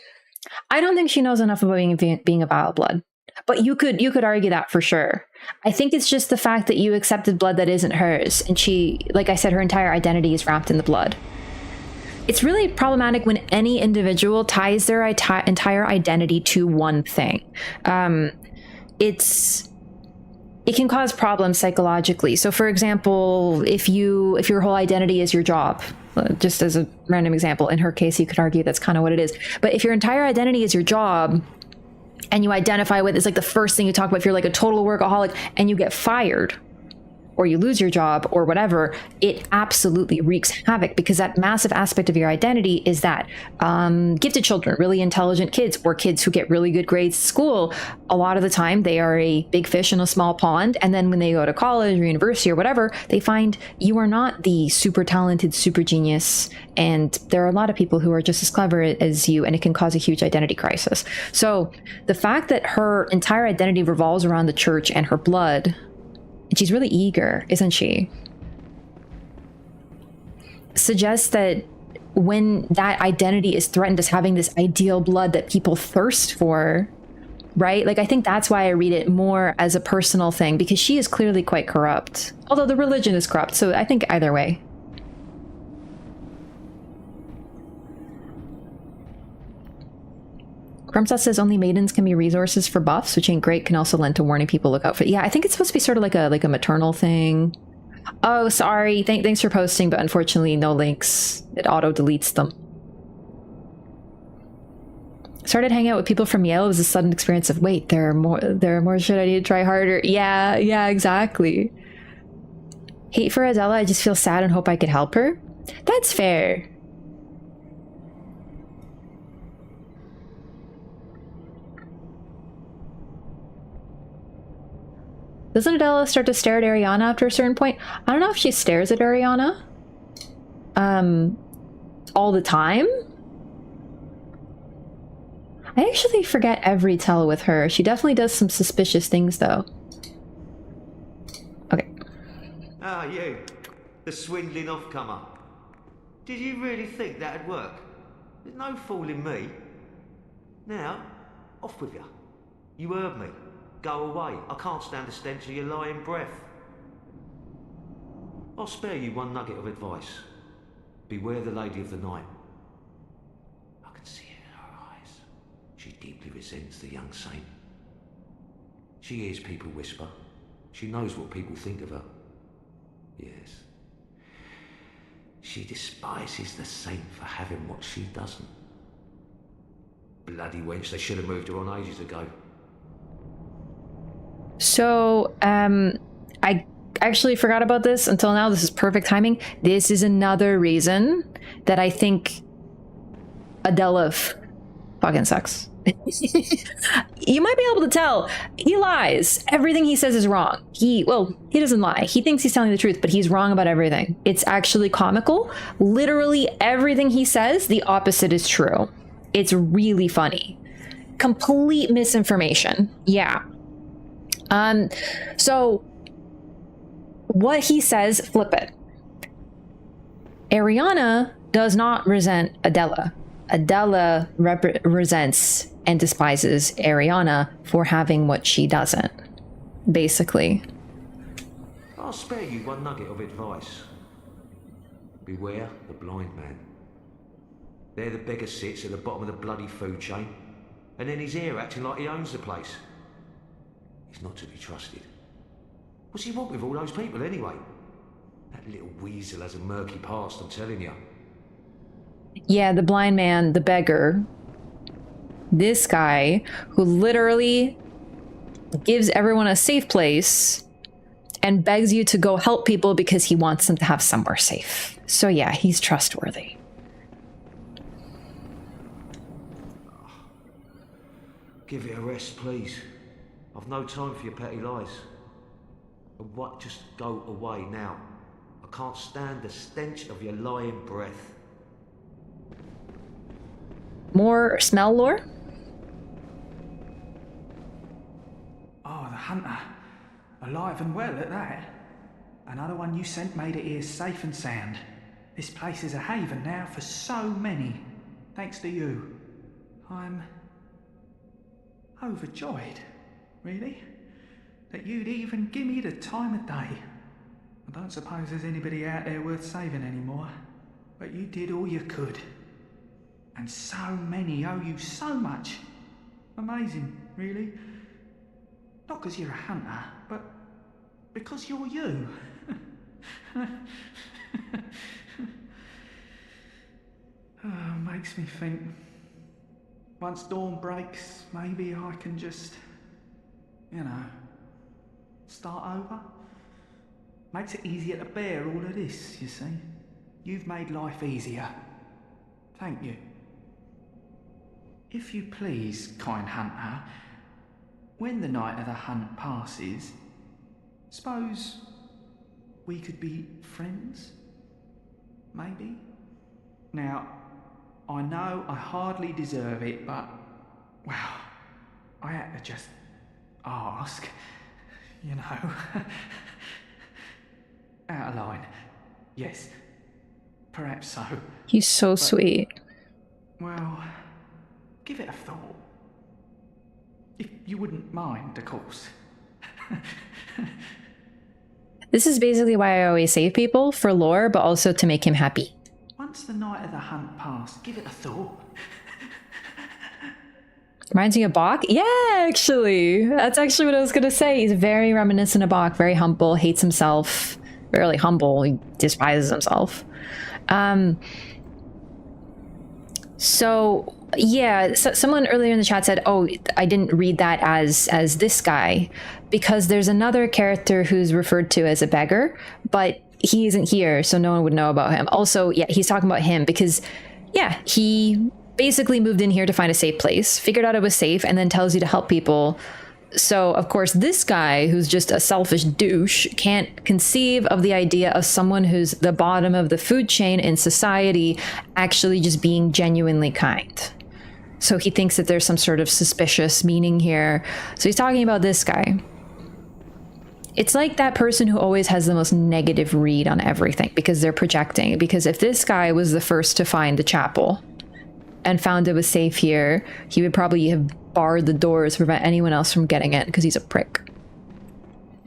I don't think she knows enough about being a vile blood. But you could argue that for sure. I think it's just the fact that you accepted blood that isn't hers. And she, like I said, her entire identity is wrapped in the blood. It's really problematic when any individual ties their entire identity to one thing. It can cause problems psychologically. So for example, if your whole identity is your job, just as a random example, in her case, you could argue that's kind of what it is. But if your entire identity is your job and you identify with, it's like the first thing you talk about, if you're like a total workaholic and you get fired, or you lose your job or whatever, it absolutely wreaks havoc, because that massive aspect of your identity is that gifted children, really intelligent kids, or kids who get really good grades at school, a lot of the time they are a big fish in a small pond. And then when they go to college or university or whatever, they find you are not the super talented, super genius. And there are a lot of people who are just as clever as you, and it can cause a huge identity crisis. So the fact that her entire identity revolves around the church and her blood, and she's really eager, isn't she? Suggests that when that identity is threatened as having this ideal blood that people thirst for, right? Like, I think that's why I read it more as a personal thing, because she is clearly quite corrupt. Although the religion is corrupt, so I think either way. Krumsat says only maidens can be resources for buffs, which ain't great, can also lend to warning people look out for. Yeah, I think it's supposed to be sort of like a maternal thing. Oh, sorry. Thanks for posting, but unfortunately no links. It auto deletes them. Started hanging out with people from Yale. It was a sudden experience of, wait, there are more shit, I need to try harder. Yeah, exactly. Hate for Adela, I just feel sad and hope I could help her. That's fair. Doesn't Adela start to stare at Arianna after a certain point? I don't know if she stares at Arianna all the time. I actually forget every tell with her. She definitely does some suspicious things, though. Okay. Ah, you. The swindling off-comer. Did you really think that'd work? There's no fooling me. Now, off with you. You heard me. Go away. I can't stand the stench of your lying breath. I'll spare you one nugget of advice. Beware the Lady of the Night. I can see it in her eyes. She deeply resents the young saint. She hears people whisper. She knows what people think of her. Yes. She despises the saint for having what she doesn't. Bloody wench, they should have moved her on ages ago. So, I actually forgot about this until now. This is perfect timing. This is another reason that I think Adela fucking sucks. You might be able to tell. He lies. Everything he says is wrong. He doesn't lie. He thinks he's telling the truth, but he's wrong about everything. It's actually comical. Literally everything he says, the opposite is true. It's really funny. Complete misinformation. Yeah. So what he says, flip it. Arianna does not resent Adela. Adela resents and despises Arianna for having what she doesn't, basically. I'll spare you one nugget of advice. Beware the blind man. There the beggar sits at the bottom of the bloody food chain, and then he's here acting like he owns the place. He's not to be trusted. What's he want with all those people anyway? That little weasel has a murky past, I'm telling you. Yeah, the blind man, the beggar. This guy who literally gives everyone a safe place and begs you to go help people because he wants them to have somewhere safe. So yeah, he's trustworthy. Give it a rest, please. I've no time for your petty lies. What? Just go away now. I can't stand the stench of your lying breath. More smell lore? Oh, the hunter. Alive and well at that. Another one you sent made it here safe and sound. This place is a haven now for so many. Thanks to you. I'm overjoyed, really, that you'd even give me the time of day. I don't suppose there's anybody out there worth saving anymore, but you did all you could. And so many owe you so much. Amazing, really. Not because you're a hunter, but because you're you. Oh, makes me think. Once dawn breaks, maybe I can just, start over. Makes it easier to bear all of this, you see. You've made life easier. Thank you. If you please, kind hunter, when the night of the hunt passes, suppose we could be friends? Maybe? Now, I know I hardly deserve it, but, well, I had to just ask, you know. Out of line. Yes. Perhaps so. He's so sweet. Well, give it a thought. If you wouldn't mind, of course. This is basically why I always save people, for lore, but also to make him happy. Once the night of the hunt passed, give it a thought. Reminds me of Bach? Yeah, actually. That's actually what I was going to say. He's very reminiscent of Bach, very humble, hates himself. Really humble, he despises himself. So yeah, someone earlier in the chat said, oh, I didn't read that as this guy, because there's another character who's referred to as a beggar, but he isn't here, so no one would know about him. Also, yeah, he's talking about him because, yeah, he basically moved in here to find a safe place, figured out it was safe, and then tells you to help people. So, of course, this guy, who's just a selfish douche, can't conceive of the idea of someone who's the bottom of the food chain in society actually just being genuinely kind. So he thinks that there's some sort of suspicious meaning here. So he's talking about this guy. It's like that person who always has the most negative read on everything because they're projecting. Because if this guy was the first to find the chapel and found it was safe here, he would probably have barred the doors to prevent anyone else from getting in because he's a prick.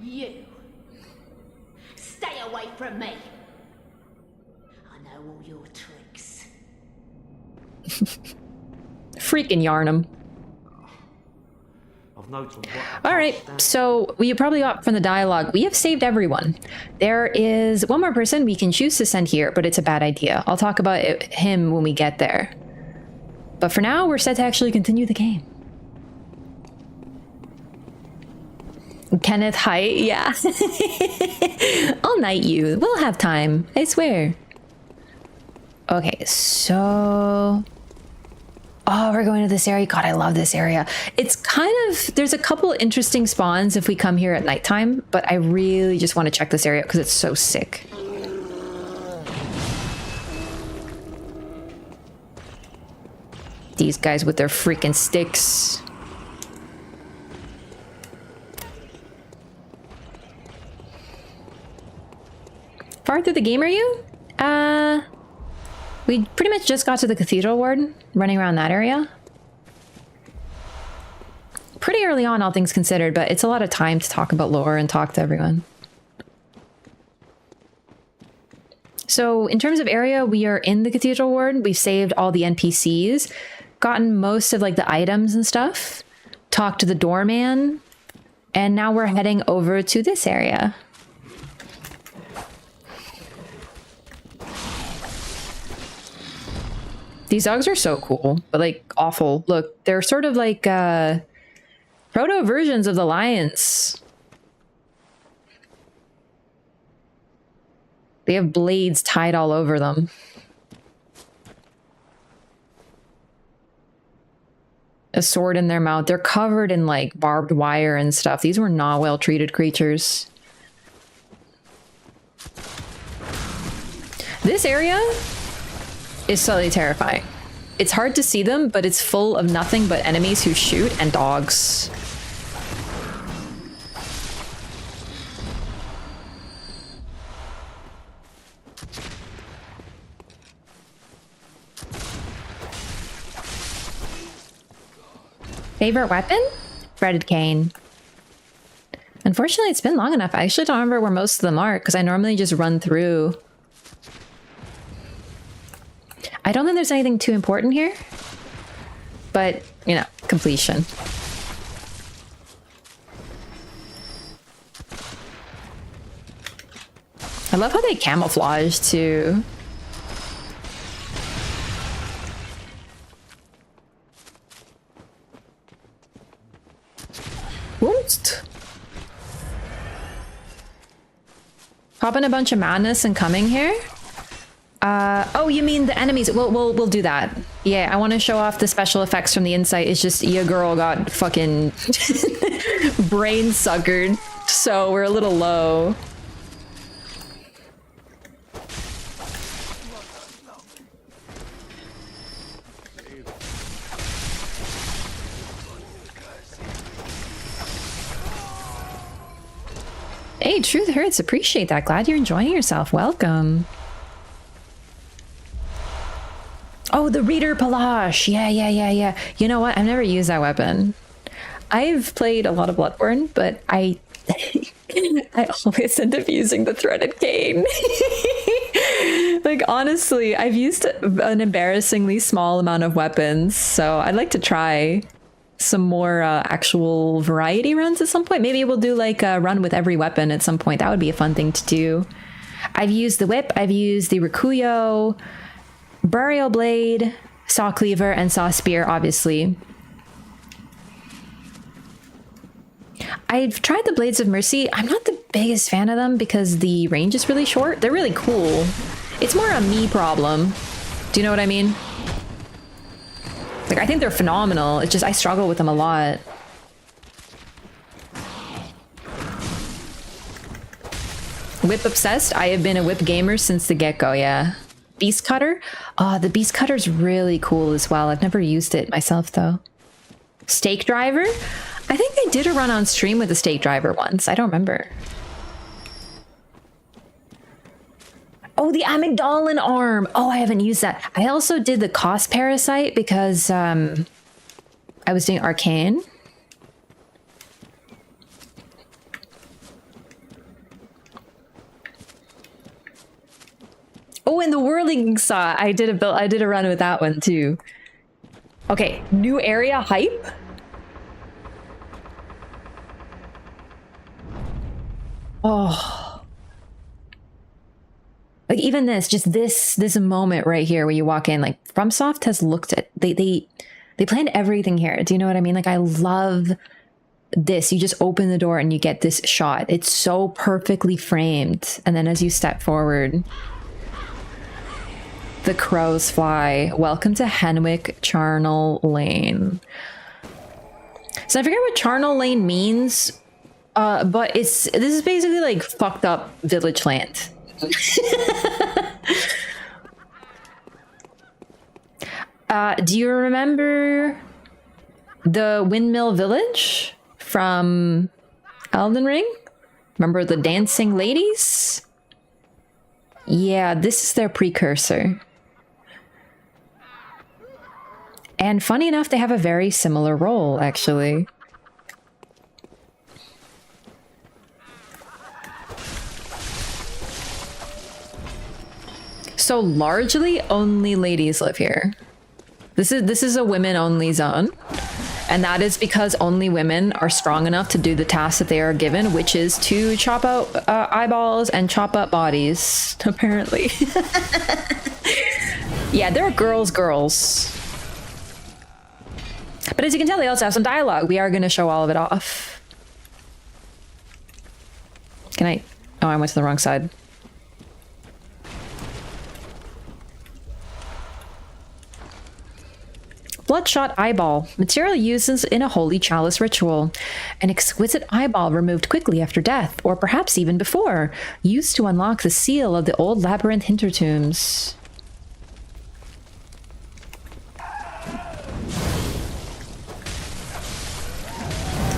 You. Stay away from me. I know all your tricks. Freaking Yharnam. Alright, so we probably got from the dialogue, we have saved everyone. There is one more person we can choose to send here, but it's a bad idea. I'll talk about him when we get there. But for now, we're set to actually continue the game. Kenneth Height, yeah. I'll knight you. We'll have time, I swear. Okay, so... Oh, we're going to this area. God, I love this area. It's kind of... There's a couple interesting spawns if we come here at nighttime, but I really just want to check this area because it's so sick. These guys with their freaking sticks. Far through the game are you? We pretty much just got to the Cathedral ward, running around that area. Pretty early on, all things considered, but it's a lot of time to talk about lore and talk to everyone. So in terms of area, we are in the Cathedral ward. We've saved all the NPCs, gotten most of like the items and stuff, talked to the doorman, and now we're heading over to this area. These dogs are so cool, but like awful. Look, they're sort of like proto versions of the lions. They have blades tied all over them. A sword in their mouth. They're covered in like barbed wire and stuff. These were not well treated creatures. This area is slightly terrifying. It's hard to see them, but it's full of nothing but enemies who shoot and dogs. Favorite weapon? Breaded cane. Unfortunately, it's been long enough. I actually don't remember where most of them are because I normally just run through. I don't think there's anything too important here, but, you know, completion. I love how they camouflage, too. Whoops. Popping a bunch of madness and coming here. Oh, you mean the enemies? We'll do that. Yeah, I want to show off the special effects from the Insight. It's just your girl got fucking brain suckered, so we're a little low. Hey, Truth Hurts, appreciate that. Glad you're enjoying yourself. Welcome. Oh, the Reader Palash. Yeah. You know what? I've never used that weapon. I've played a lot of Bloodborne, but I always end up using the Threaded Cane. Like, honestly, I've used an embarrassingly small amount of weapons, so I'd like to try some more actual variety runs at some point. Maybe we'll do like a run with every weapon at some point. That would be a fun thing to do. I've used the whip, I've used the Rikuyo, Burial Blade, Saw Cleaver, and Saw Spear, obviously. I've tried the Blades of Mercy. I'm not the biggest fan of them because the range is really short. They're really cool. It's more a me problem. Do you know what I mean? Like, I think they're phenomenal. It's just I struggle with them a lot. Whip obsessed. I have been a whip gamer since the get-go, yeah. Beast Cutter? Oh, the Beast Cutter's really cool as well. I've never used it myself, though. Stake Driver? I think I did a run on stream with the Stake Driver once. I don't remember. Oh, the Amygdalin Arm. Oh, I haven't used that. I also did the Cost Parasite because I was doing Arcane. Oh, and the Whirling Saw. I did a run with that one too. Okay, new area hype. Oh. Like even this, just this moment right here where you walk in, like FromSoft has looked at, they planned everything here. Do you know what I mean? Like I love this. You just open the door and you get this shot. It's so perfectly framed. And then as you step forward, the crows fly. Welcome to Hemwick Charnel Lane. So I forget what Charnel Lane means, but this is basically like fucked up village land. Do you remember the Windmill Village from Elden Ring? Remember the dancing ladies? Yeah, this is their precursor. And funny enough, they have a very similar role, actually. So largely only ladies live here. This is a women-only zone. And that is because only women are strong enough to do the task that they are given, which is to chop out eyeballs and chop up bodies, apparently. Yeah, they're girls. But as you can tell, they also have some dialogue. We are going to show all of it off. Can I? Oh, I went to the wrong side. Bloodshot eyeball. Material used in a holy chalice ritual. An exquisite eyeball removed quickly after death, or perhaps even before, used to unlock the seal of the old labyrinth hintertombs.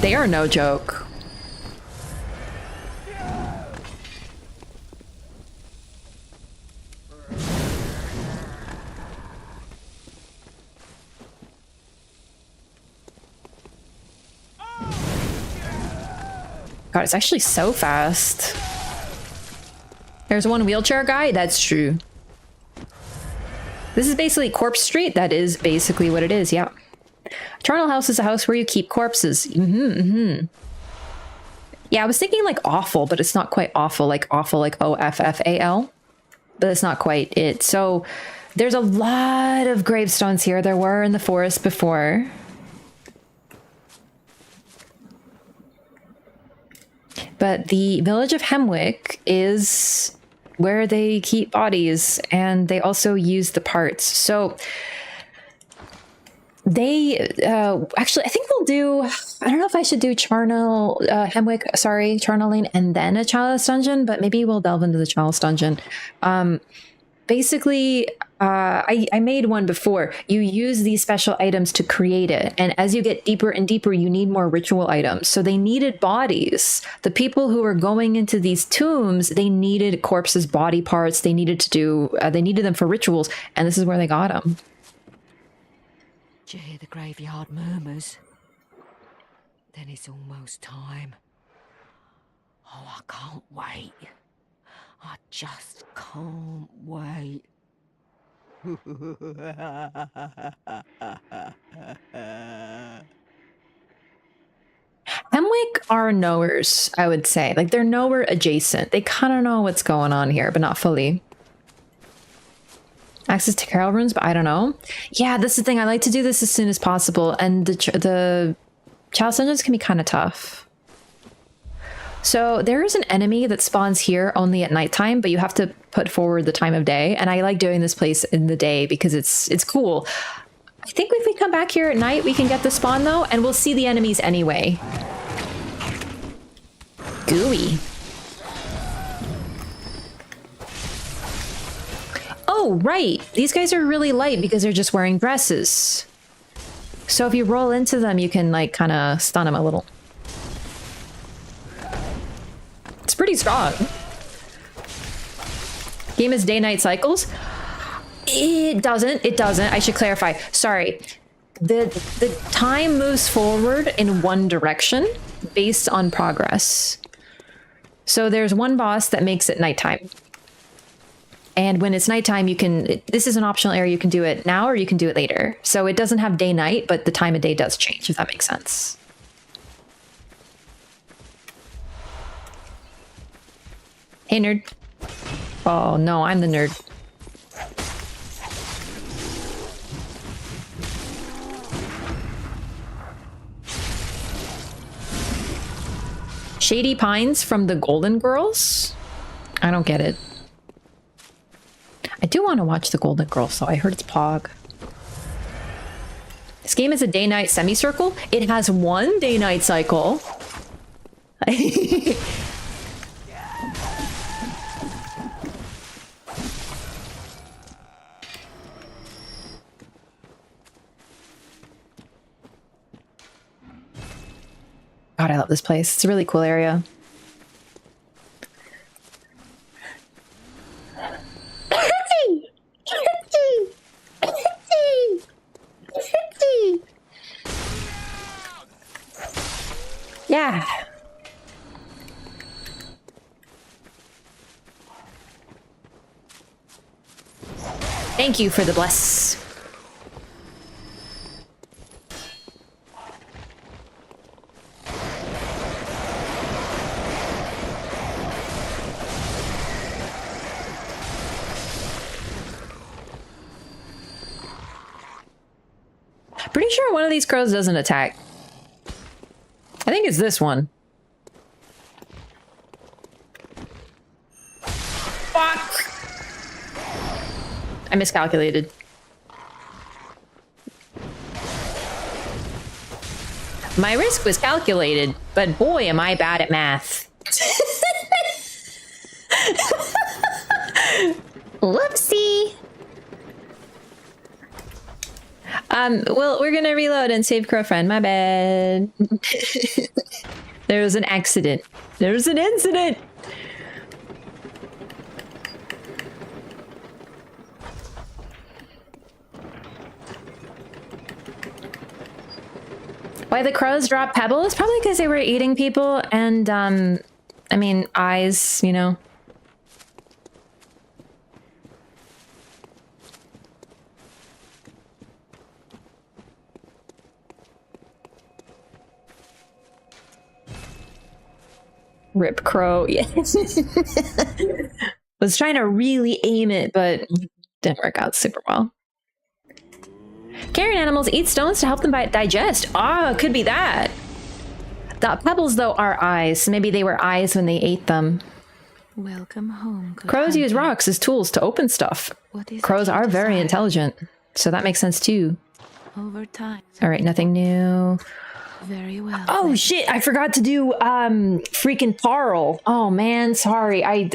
They are no joke. God, it's actually so fast. There's one wheelchair guy? That's true. This is basically Corpse Street. That is basically what it is, yeah. Charnel House is a house where you keep corpses. Yeah, I was thinking like awful, but it's not quite awful like OFFAL. But it's not quite it. So there's a lot of gravestones here. There were in the forest before. But the village of Hemwick is where they keep bodies, and they also use the parts. So they actually, I think we'll do, I don't know if I should do Charnel and then a Chalice dungeon, but maybe we'll delve into the Chalice dungeon. Basically, I made one before. You use these special items to create it, and as you get deeper and deeper, you need more ritual items. So they needed bodies. The people who were going into these tombs, they needed corpses, body parts. They needed to do, they needed them for rituals, and this is where they got them. Do you hear the graveyard murmurs? Then it's almost time. Oh, I can't wait. I just can't wait. Hemwick are knowers, I would say. Like, they're knower adjacent. They kind of know what's going on here, but not fully. Access to Carol runes, but I don't know. Yeah, this is the thing. I like to do this as soon as possible, and the Chalice dungeons can be kind of tough. So there is an enemy that spawns here only at nighttime, but you have to put forward the time of day, and I like doing this place in the day because it's cool. I think if we come back here at night, we can get the spawn though, and we'll see the enemies anyway. Gooey. Oh, right. These guys are really light because they're just wearing dresses. So if you roll into them, you can like kind of stun them a little. It's pretty strong. Game is day-night cycles. It doesn't. I should clarify. Sorry. The time moves forward in one direction based on progress. So there's one boss that makes it nighttime. And when it's nighttime, you can, this is an optional area, you can do it now or you can do it later. So it doesn't have day-night, but the time of day does change, if that makes sense. Hey, nerd. Oh, no, I'm the nerd. Shady Pines from the Golden Girls? I don't get it. I do want to watch the Golden Girls, so I heard it's Pog. This game is a day-night semicircle. It has one day-night cycle. God, I love this place. It's a really cool area. Yeah. Thank you for the bless. Pretty sure one of these crows doesn't attack. I think it's this one. Fuck! I miscalculated. My risk was calculated, but boy, am I bad at math. Whoopsie! Well, we're gonna reload and save Crowfriend. My bad. There was an accident. There was an incident! Why the crows drop pebbles? Probably because they were eating people and, I mean, eyes, you know. Rip crow, yes. Was trying to really aim it, but didn't work out super well. Carrion animals eat stones to help them digest. Ah, could be that. The pebbles, though, are eyes. Maybe they were eyes when they ate them. Welcome home, good Crows use hunter. rocks as tools to open stuff. What is it Crows you are very desire? intelligent, so that makes sense too. Over time. All right, nothing new. Very well. Oh shit! I forgot to do freaking Parl. Oh man, sorry. I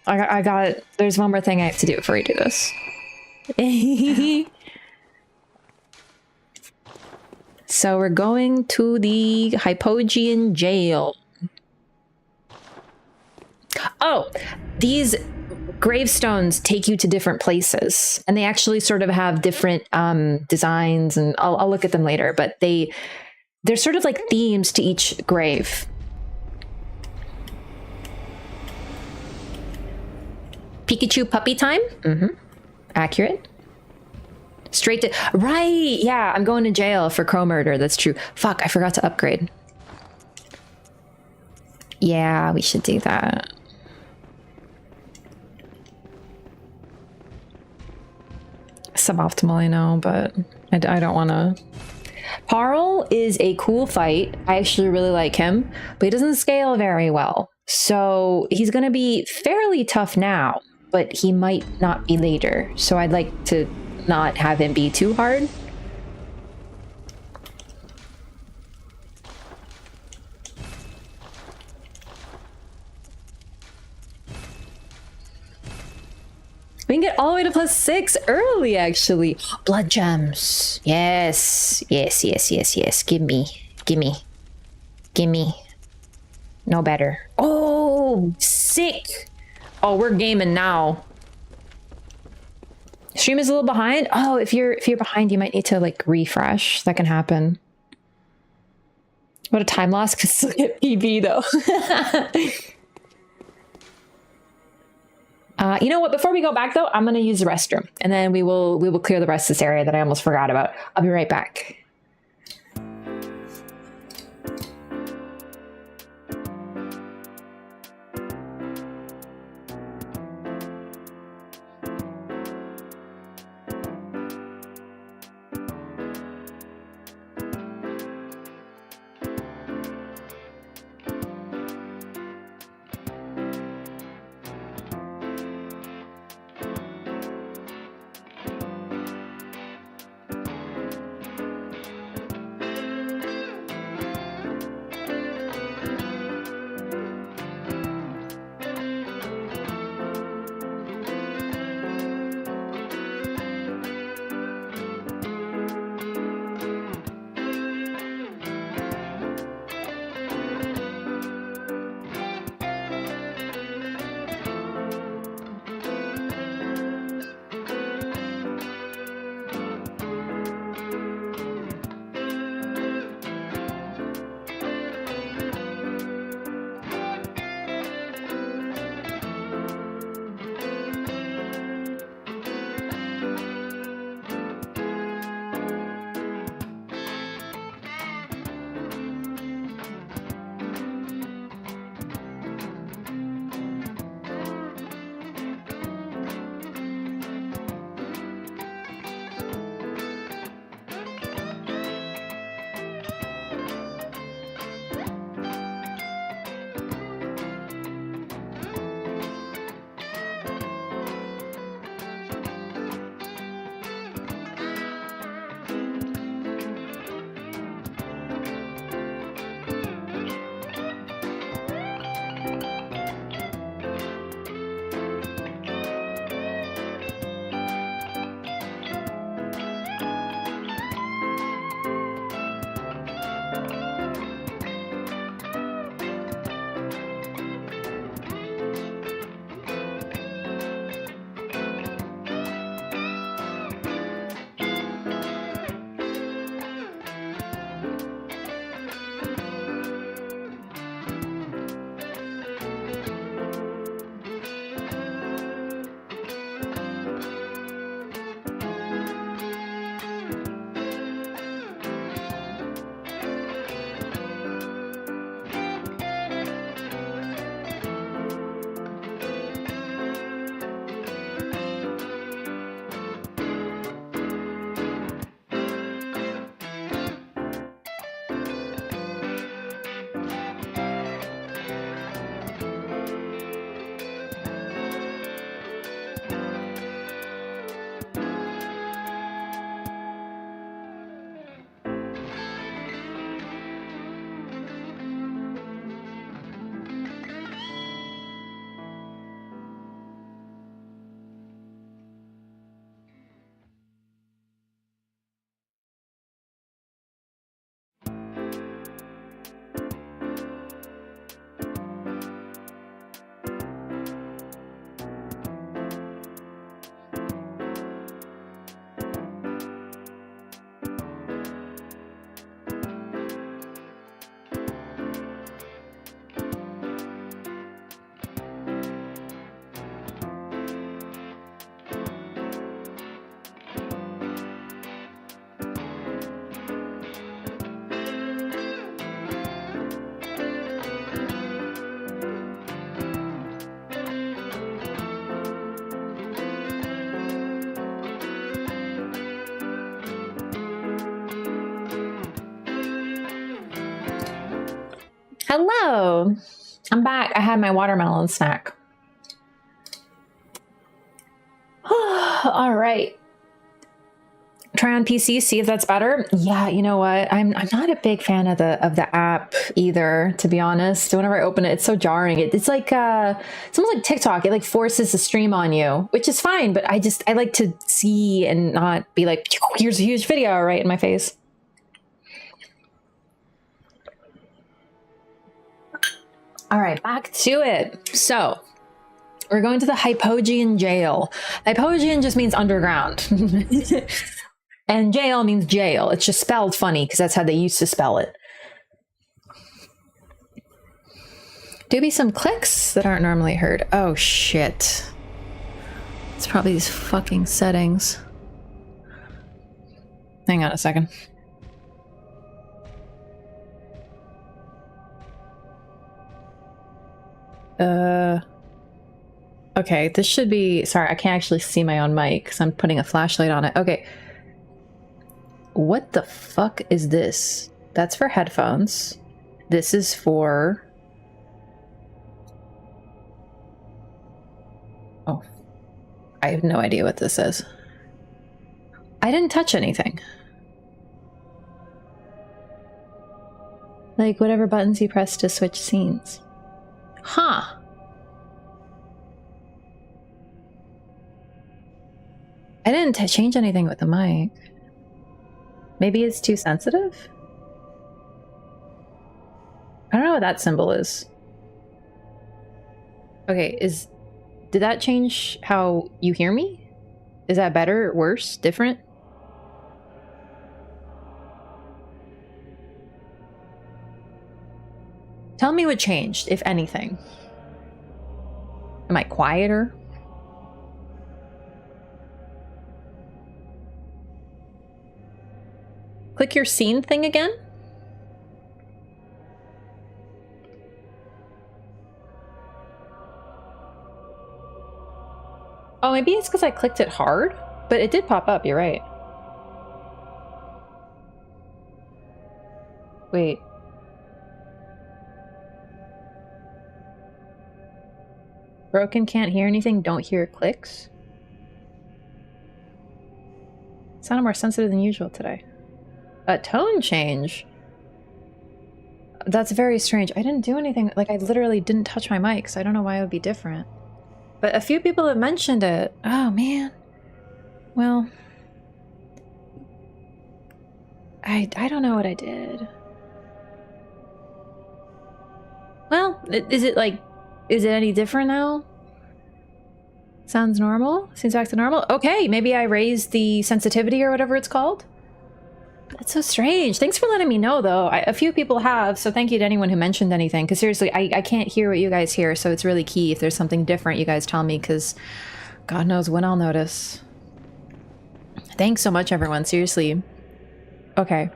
got. There's one more thing I have to do before we do this. So we're going to the Hypogean jail. Oh, these gravestones take you to different places, and they actually sort of have different designs, and I'll look at them later, but they're sort of like themes to each grave. Pikachu puppy time? Mm-hmm. Accurate. Straight to... Right! Yeah, I'm going to jail for crow murder. That's true. Fuck, I forgot to upgrade. Yeah, we should do that. Suboptimal, I know, but I don't want to... Parl is a cool fight. I actually really like him, but he doesn't scale very well. So he's going to be fairly tough now, but he might not be later. So I'd like to not have him be too hard. We can get all the way to +6 early, actually. Blood gems. Yes. Yes, yes, yes, yes. Give me. Gimme. Gimme. No better. Oh, sick. Oh, we're gaming now. Stream is a little behind. Oh, if you're behind, you might need to like refresh. That can happen. What a time loss. Could still get PB though. You know what? Before we go back though, I'm gonna use the restroom, and then we will clear the rest of this area that I almost forgot about. I'll be right back. Hello. I'm back. I had my watermelon snack. All right. Try on PC, see if that's better. Yeah, you know what? I'm not a big fan of the app either, to be honest. Whenever I open it, it's so jarring. It's like it's almost like TikTok. It like forces the stream on you, which is fine, but I like to see and not be like, here's a huge video right in my face. All right, back to it. So we're going to the Hypogean jail. Hypogean just means underground. And jail means jail. It's just spelled funny because that's how they used to spell it. Do be some clicks that aren't normally heard. Oh shit. It's probably these fucking settings. Hang on a second. Okay, this should be... Sorry, I can't actually see my own mic because I'm putting a flashlight on it. Okay. What the fuck is this? That's for headphones. This is for... Oh. I have no idea what this is. I didn't touch anything. Like whatever buttons you press to switch scenes. Huh. I didn't change anything with the mic. Maybe it's too sensitive? I don't know what that symbol is. Okay, did that change how you hear me? Is that better, worse, different? Tell me what changed, if anything. Am I quieter? Click your scene thing again? Oh, maybe it's because I clicked it hard, but it did pop up, you're right. Wait. Broken, can't hear anything, don't hear clicks? It sounded more sensitive than usual today. A tone change? That's very strange. I didn't do anything. Like, I literally didn't touch my mic, so I don't know why it would be different. But a few people have mentioned it. Oh, man. Well... I don't know what I did. Well, is it like... Is it any different now? Sounds normal? Seems back to normal? Okay, maybe I raised the sensitivity or whatever it's called? That's so strange. Thanks for letting me know, though. A few people have, so thank you to anyone who mentioned anything. Because seriously, I can't hear what you guys hear, so it's really key. If there's something different, you guys tell me, because God knows when I'll notice. Thanks so much, everyone. Seriously. Okay.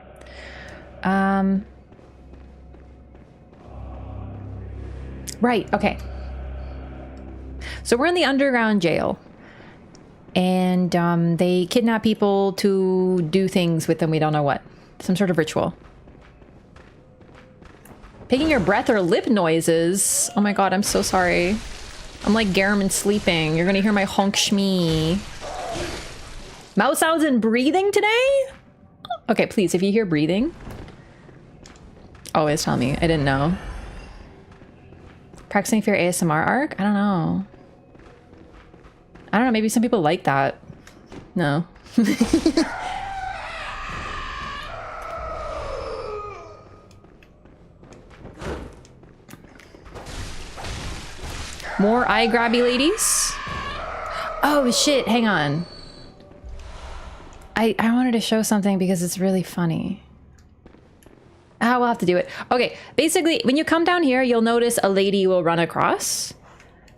Right, okay. So we're in the underground jail. And they kidnap people to do things with them, we don't know what. Some sort of ritual. Picking your breath or lip noises. Oh my god, I'm so sorry. I'm like Garamond sleeping. You're gonna hear my honk shmee. Mouth sounds and breathing today? Okay, please, if you hear breathing, always tell me. I didn't know. Practicing for your ASMR arc? I don't know. I don't know, maybe some people like that. No. More eye grabby ladies? Oh shit, hang on. I wanted to show something because it's really funny. Ah, we'll have to do it. Okay, basically, when you come down here, you'll notice a lady will run across.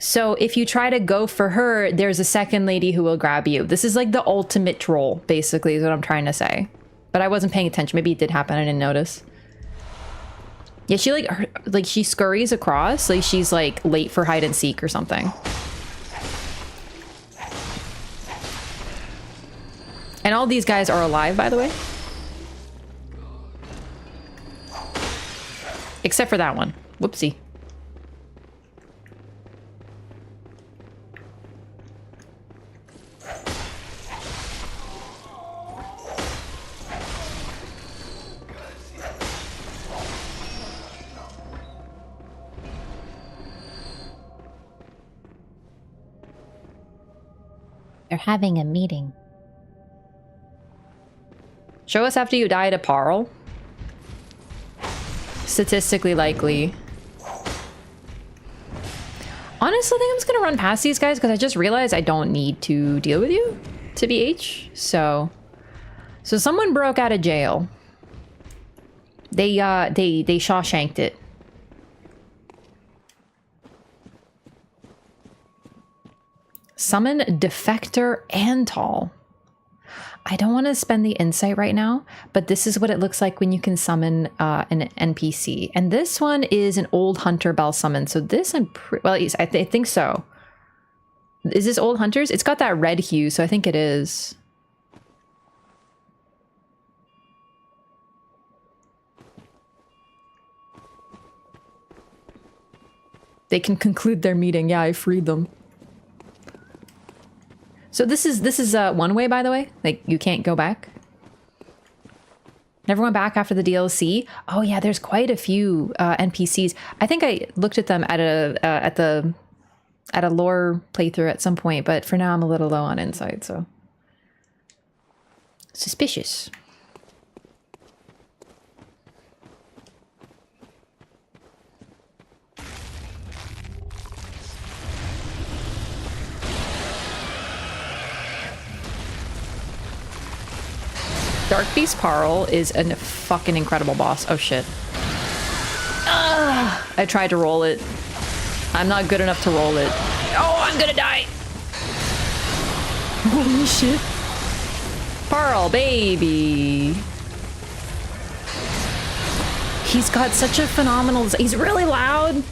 So if you try to go for her, there's a second lady who will grab you. This is like the ultimate troll, basically, is what I'm trying to say. But I wasn't paying attention. Maybe it did happen. I didn't notice. Yeah, she like she scurries across. Like she's like late for hide and seek or something. And all these guys are alive, by the way. Except for that one. Whoopsie. They're having a meeting. Show us after you die to Parl. Statistically likely. Honestly, I think I'm just gonna run past these guys because I just realized I don't need to deal with you to BH. So someone broke out of jail. They Shawshanked it. Summon Defector Antal. I don't want to spend the insight right now, but this is what it looks like when you can summon an NPC. And this one is an old hunter bell summon. So this well, I think so. Is this old hunters? It's got that red hue, so I think it is. They can conclude their meeting. Yeah, I freed them. So this is one way, by the way. Like, you can't go back. Never went back after the DLC. Oh yeah, there's quite a few NPCs. I think I looked at them at a lore playthrough at some point, but for now I'm a little low on insight, so suspicious. Dark Beast Parl is a fucking incredible boss. Oh shit. I tried to roll it. I'm not good enough to roll it. Oh, I'm gonna die! Holy shit. Parl, baby! He's got such a phenomenal... He's really loud!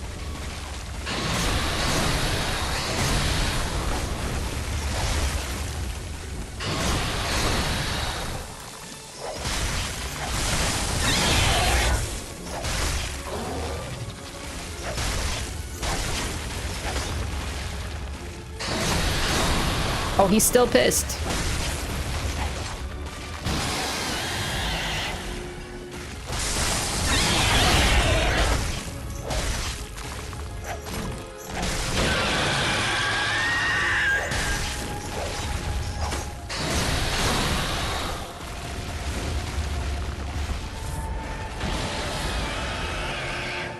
Oh, he's still pissed.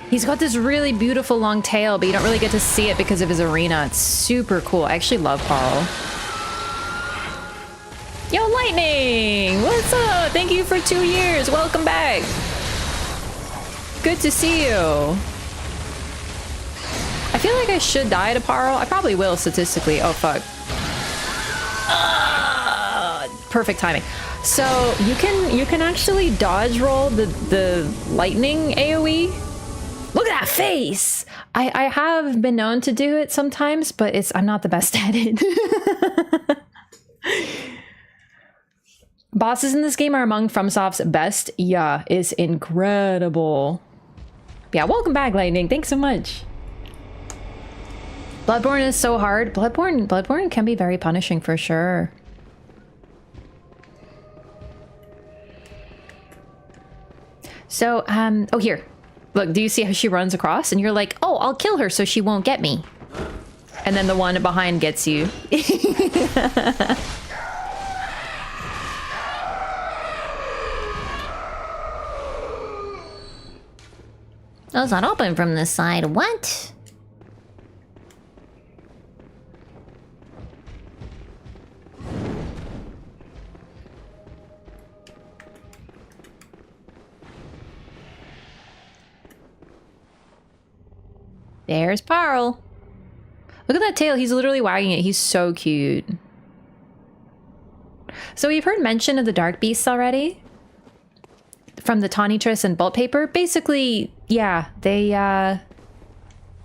He's got this really beautiful long tail, but you don't really get to see it because of his arena. It's super cool. I actually love Parl. Yo, Lightning! What's up? Thank you for 2 years. Welcome back. Good to see you. I feel like I should die to Parl. I probably will statistically. Oh, fuck. Perfect timing. So you can actually dodge roll the lightning AoE. Look at that face! I have been known to do it sometimes, but I'm not the best at it. Bosses in this game are among FromSoft's best. Yeah, it's incredible. Yeah, welcome back, Lightning. Thanks so much. Bloodborne is so hard. Bloodborne can be very punishing for sure. So, oh here. Look, do you see how she runs across? And you're like, oh, I'll kill her so she won't get me. And then the one behind gets you. Oh, it's not open from this side. What? There's Parl. Look at that tail. He's literally wagging it. He's so cute. So we've heard mention of the Dark Beasts already. From the Tawnytris and Bolt Paper. Basically, yeah, they're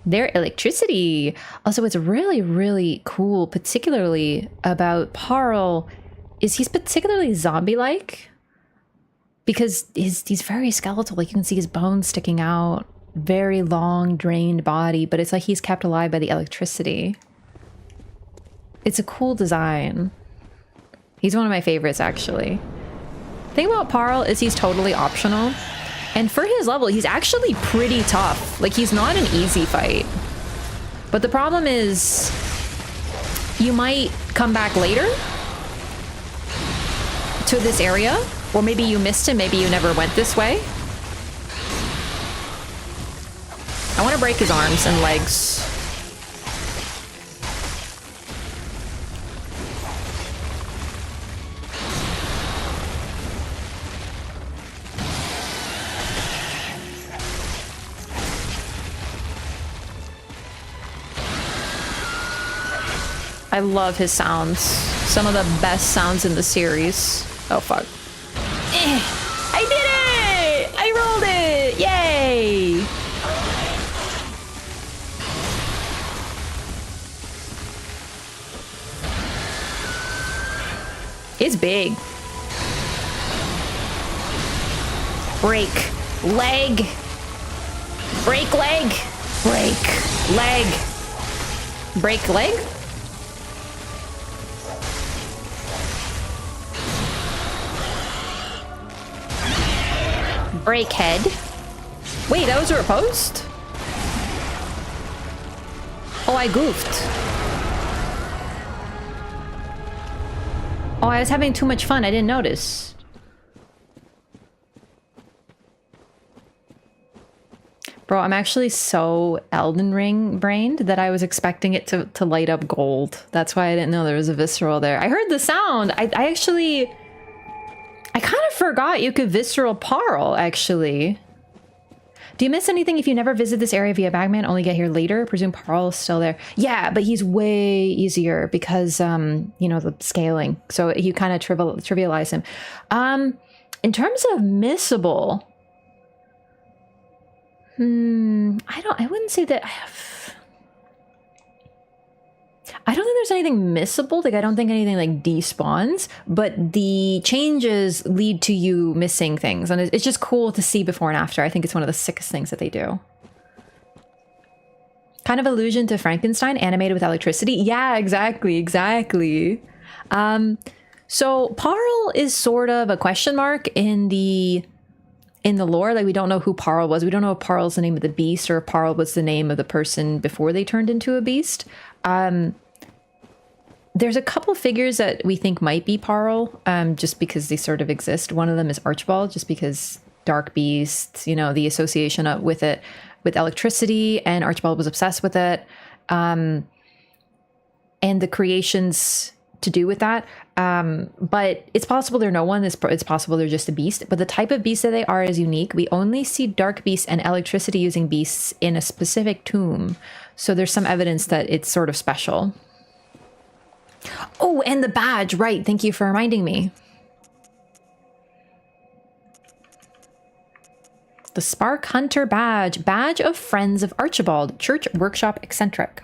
electricity. Also, what's really, really cool, particularly about Parl, is he's particularly zombie-like. Because he's very skeletal. Like, you can see his bones sticking out. very long, drained body, but it's like he's kept alive by the electricity. It's a cool design. He's one of my favorites, actually. The thing about Parl is he's totally optional. And for his level, he's actually pretty tough. Like, he's not an easy fight. But the problem is, you might come back later to this area, or maybe you missed him, maybe you never went this way. I want to break his arms and legs. I love his sounds. Some of the best sounds in the series. Oh, fuck. I did it! I rolled it! Yay! It's big. Break. Leg. Break leg. Break leg. Break leg? Break head. Wait, that was a riposte? Oh, I goofed. Oh, I was having too much fun. I didn't notice. Bro, I'm actually so Elden Ring brained that I was expecting it to light up gold. That's why I didn't know there was a visceral there. I heard the sound. I kind of forgot you could visceral Parl, actually. Do you miss anything if you never visit this area via Bagman, only get here later? Presume Parl is still there. Yeah, but he's way easier because, you know, the scaling. So you kind of trivialize him. In terms of missable, I wouldn't say that I don't think there's anything missable. Like, I don't think anything like despawns, but the changes lead to you missing things. And it's just cool to see before and after. I think it's one of the sickest things that they do. Kind of allusion to Frankenstein, animated with electricity. Yeah, exactly. So Parl is sort of a question mark in the lore. Like, we don't know who Parl was. We don't know if Parl's the name of the beast or if Parl was the name of the person before they turned into a beast. There's a couple figures that we think might be Parl, just because they sort of exist. One of them is Archibald, just because Dark Beast, you know, the association with it, with electricity, and Archibald was obsessed with it. And the creations to do with that. But it's possible they're no one. It's possible they're just a beast. But the type of beast that they are is unique. We only see dark beasts and electricity using beasts in a specific tomb. So there's some evidence that it's sort of special. Oh, and the badge, right. Thank you for reminding me. The Spark Hunter badge. Badge of Friends of Archibald. Church Workshop Eccentric.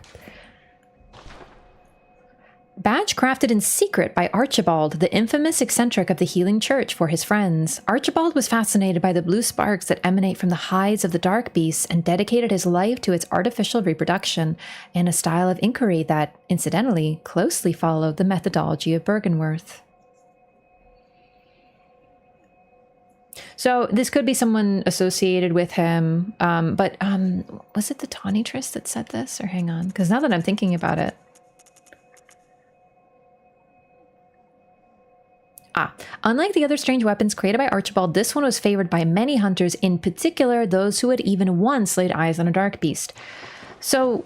Badge crafted in secret by Archibald, the infamous eccentric of the Healing Church, for his friends. Archibald was fascinated by the blue sparks that emanate from the hides of the dark beasts and dedicated his life to its artificial reproduction in a style of inquiry that, incidentally, closely followed the methodology of Bergenworth. So this could be someone associated with him, but was it the Tawny-Tris that said this? Or hang on, because now that I'm thinking about it. Unlike the other strange weapons created by Archibald, this one was favored by many hunters, in particular those who had even once laid eyes on a dark beast. So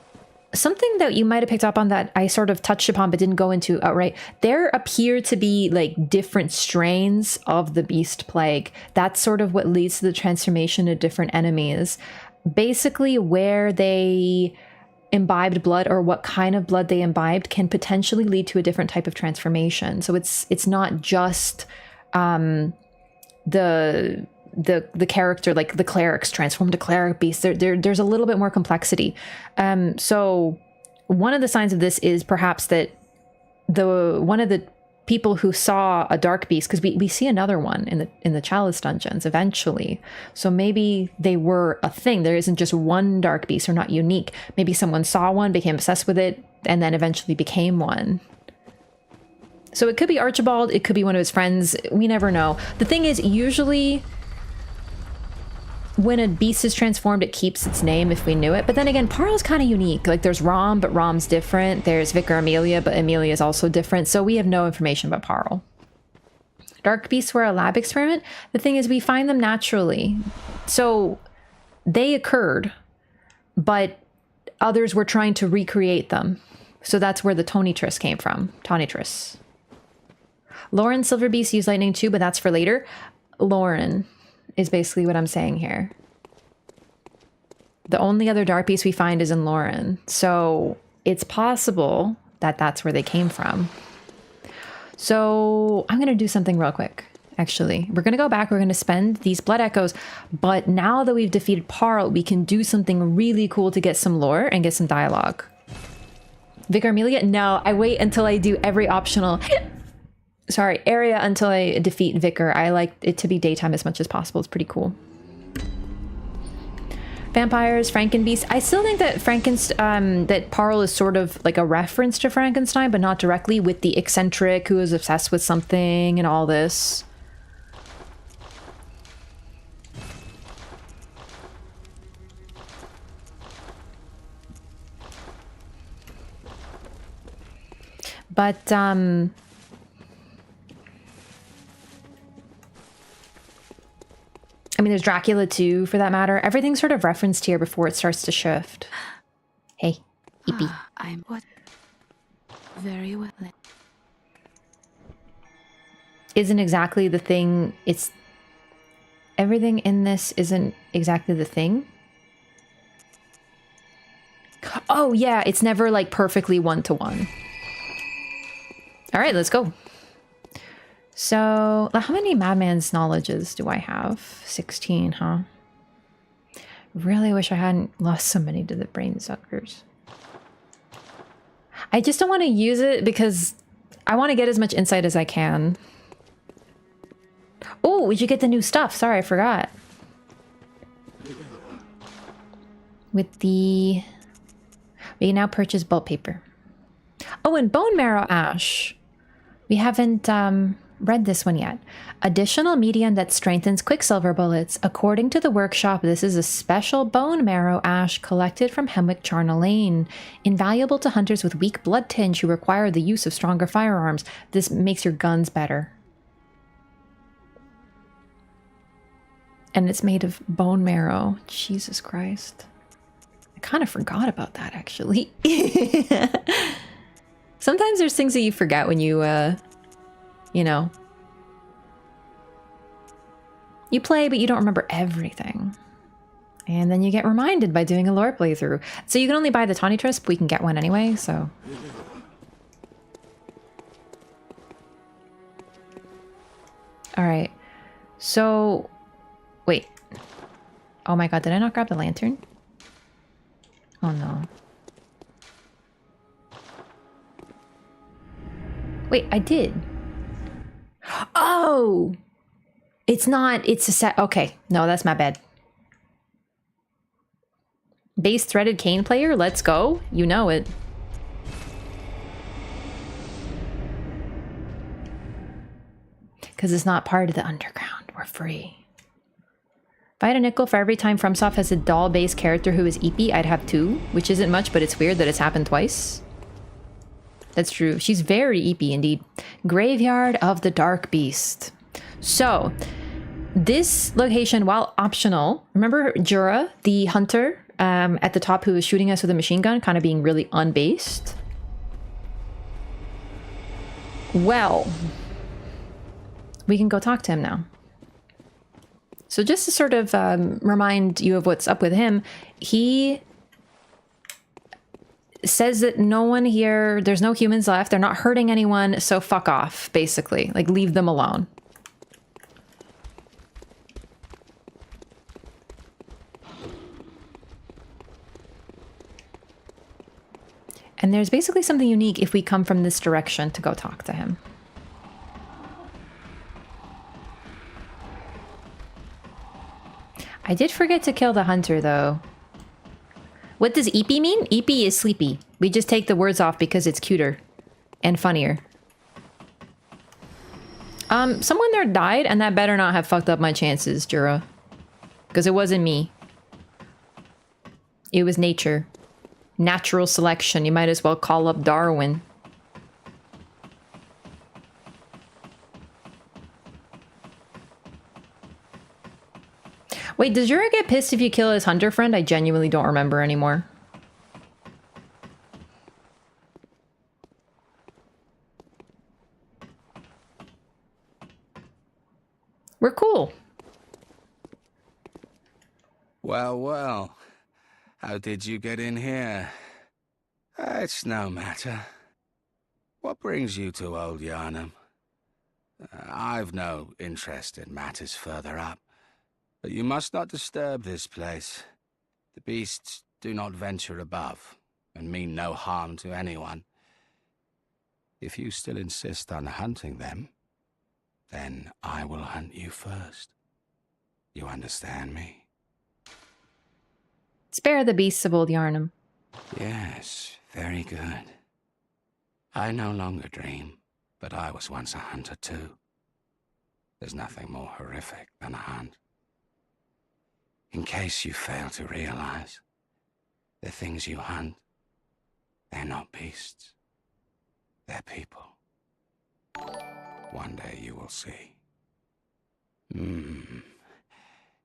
something that you might have picked up on that I sort of touched upon but didn't go into outright, there appear to be like different strains of the beast plague. That's sort of what leads to the transformation of different enemies. Basically, where they imbibed blood or what kind of blood they imbibed can potentially lead to a different type of transformation. So it's not just the character, like the clerics transform to cleric beasts. There's a little bit more complexity. So one of the signs of this is perhaps that one of the people who saw a dark beast, because we see another one in the Chalice dungeons eventually. So maybe they were a thing. There isn't just one dark beast, or not unique. Maybe someone saw one, became obsessed with it, and then eventually became one. So it could be Archibald, it could be one of his friends. We never know. The thing is, usually when a beast is transformed, it keeps its name if we knew it. But then again, Parl's kind of unique. Like, there's Rom, but Rom's different. There's Vicar Amelia, but Amelia is also different. So we have no information about Parl. Dark beasts were a lab experiment. The thing is, we find them naturally. So they occurred, but others were trying to recreate them. So that's where the Tonitrus came from. Tonitrus. Lauren Silver Beast used lightning too, but that's for later. Lauren is basically what I'm saying here. The only other dark beast we find is in Lauren. So it's possible that that's where they came from. So I'm going to do something real quick, actually. We're going to go back. We're going to spend these blood echoes. But now that we've defeated Parl, we can do something really cool to get some lore and get some dialogue. Vicar Amelia? No, I wait until I do every optional... Sorry, area until I defeat Vicar. I like it to be daytime as much as possible. It's pretty cool. Vampires, Frankenbeast. I still think that that Parl is sort of like a reference to Frankenstein, but not directly, with the eccentric who is obsessed with something and all this. But, I mean, there's Dracula too, for that matter. Everything's sort of referenced here before it starts to shift. Hey, Eepy. I'm what? Very well. Isn't exactly the thing. It's... Everything in this isn't exactly the thing. Oh, yeah, it's never, like, perfectly one-to-one. All right, let's go. So, how many Madman's knowledges do I have? 16, huh? Really wish I hadn't lost so many to the brain suckers. I just don't want to use it because I want to get as much insight as I can. Oh, we should get the new stuff. Sorry, I forgot. With the... We can now purchase bolt paper. Oh, and bone marrow ash. We haven't read this one yet. Additional medium that strengthens quicksilver bullets. According to the workshop, this is a special bone marrow ash collected from Hemwick Charnel Lane. Invaluable to hunters with weak blood tinge who require the use of stronger firearms. This makes your guns better. And it's made of bone marrow. Jesus Christ. I kind of forgot about that, actually. Sometimes there's things that you forget when you, you know, you play, but you don't remember everything. And then you get reminded by doing a lore playthrough. So you can only buy the Tonitrus, but we can get one anyway, so. All right. So, wait. Oh my god, did I not grab the lantern? Oh no. Wait, I did. Oh! It's not, it's a set. Okay, no, that's my bad. Base threaded cane player, let's go. You know it. Because it's not part of the underground. We're free. If I had a nickel for every time FromSoft has a doll-based character who is EP, I'd have 2, which isn't much, but it's weird that it's happened twice. That's true. She's very EP indeed. Graveyard of the Dark Beast. So, this location, while optional, remember Jura, the hunter at the top who was shooting us with a machine gun, kind of being really unbased? Well, we can go talk to him now. So just to sort of remind you of what's up with him, he says that no one here, there's no humans left, they're not hurting anyone, so fuck off, basically. Like, leave them alone. And there's basically something unique if we come from this direction to go talk to him. I did forget to kill the hunter, though. What does eepy mean? Eepy is sleepy. We just take the words off because it's cuter and funnier. Someone there died, and that better not have fucked up my chances, Jura. Because it wasn't me. It was nature. Natural selection. You might as well call up Darwin. Wait, does Jura get pissed if you kill his hunter friend? I genuinely don't remember anymore. We're cool. Well, well. How did you get in here? It's no matter. What brings you to old Yharnam? I've no interest in matters further up. But you must not disturb this place. The beasts do not venture above, and mean no harm to anyone. If you still insist on hunting them, then I will hunt you first. You understand me? Spare the beasts of old Yharnam. Yes, very good. I no longer dream, but I was once a hunter too. There's nothing more horrific than a hunt. In case you fail to realize, the things you hunt, they're not beasts. They're people. One day you will see.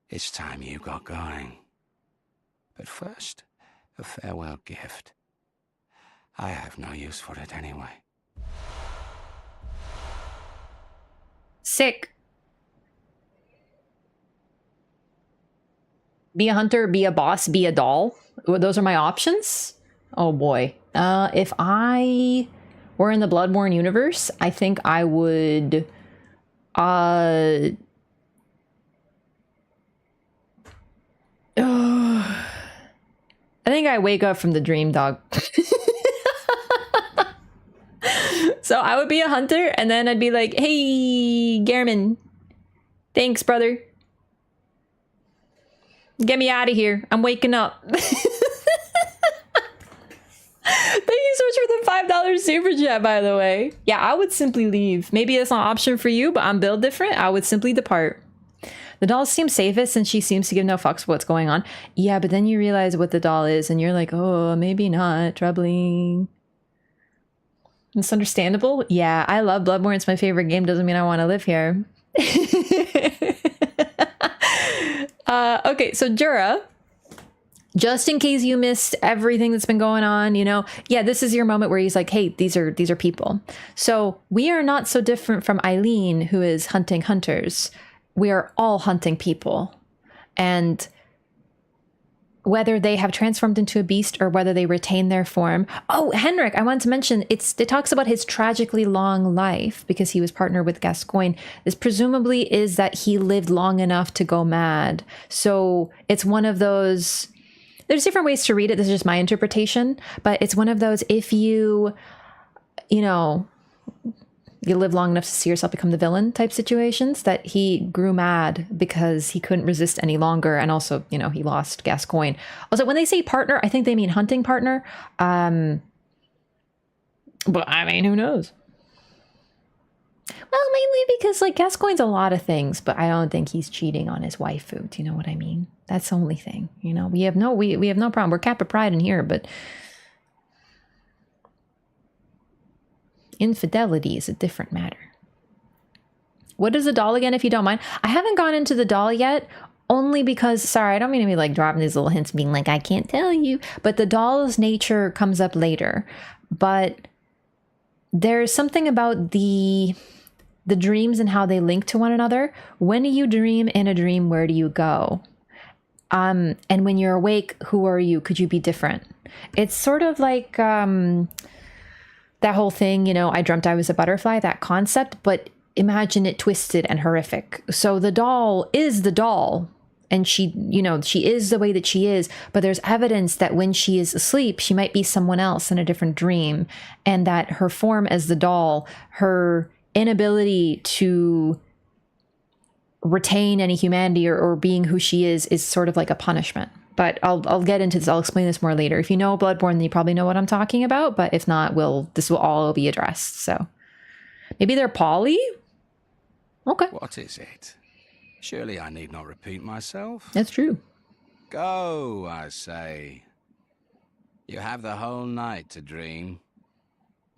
It's time you got going. But first, a farewell gift. I have no use for it anyway. Sick. Be a hunter, be a boss, be a doll. Those are my options? Oh boy. If I were in the Bloodborne universe, I think I would... I think I wake up from the dream, dog. So I would be a hunter, and then I'd be like, hey, Gehrman. Thanks, brother. Get me out of here. I'm waking up. Thank you so much for the $5 super chat, by the way. Yeah, I would simply leave. Maybe it's not an option for you, but I'm built different. I would simply depart. The doll seems safest since she seems to give no fucks what's going on. Yeah, but then you realize what the doll is and you're like, oh, maybe not. Troubling. It's understandable. Yeah, I love Bloodborne. It's my favorite game. Doesn't mean I want to live here. Okay, so Jura, just in case you missed everything that's been going on, you know, yeah, this is your moment where he's like, hey, these are people. So we are not so different from Eileen, who is hunting hunters. We are all hunting people. And whether they have transformed into a beast or whether they retain their form. Oh, Henryk, I wanted to mention, it talks about his tragically long life because he was partnered with Gascoigne. This presumably is that he lived long enough to go mad. So it's one of those, there's different ways to read it. This is just my interpretation, but it's one of those, if you know, you live long enough to see yourself become the villain type situations, that he grew mad because he couldn't resist any longer. And also, you know, he lost Gascoigne. Also, when they say partner, I think they mean hunting partner. But I mean, who knows? Well, mainly because like Gascoigne's a lot of things, but I don't think he's cheating on his waifu. Do you know what I mean? That's the only thing. You know, we have no problem. We're Kappa Pride in here, but infidelity is a different matter. What is a doll again, if you don't mind? I haven't gone into the doll yet, only because, sorry, I don't mean to be like dropping these little hints being like, I can't tell you, but the doll's nature comes up later. But there's something about the dreams and how they link to one another. When you dream in a dream, where do you go? And when you're awake, who are you? Could you be different? It's sort of like, that whole thing, you know, I dreamt I was a butterfly, that concept, but imagine it twisted and horrific. So the doll is the doll, and she, you know, she is the way that she is, but there's evidence that when she is asleep, she might be someone else in a different dream, and that her form as the doll, her inability to retain any humanity or being who she is sort of like a punishment. But I'll get into this. I'll explain this more later. If you know Bloodborne, then you probably know what I'm talking about. But if not, this will all be addressed. So maybe they're poly? Okay. What is it? Surely I need not repeat myself. That's true. Go, I say. You have the whole night to dream.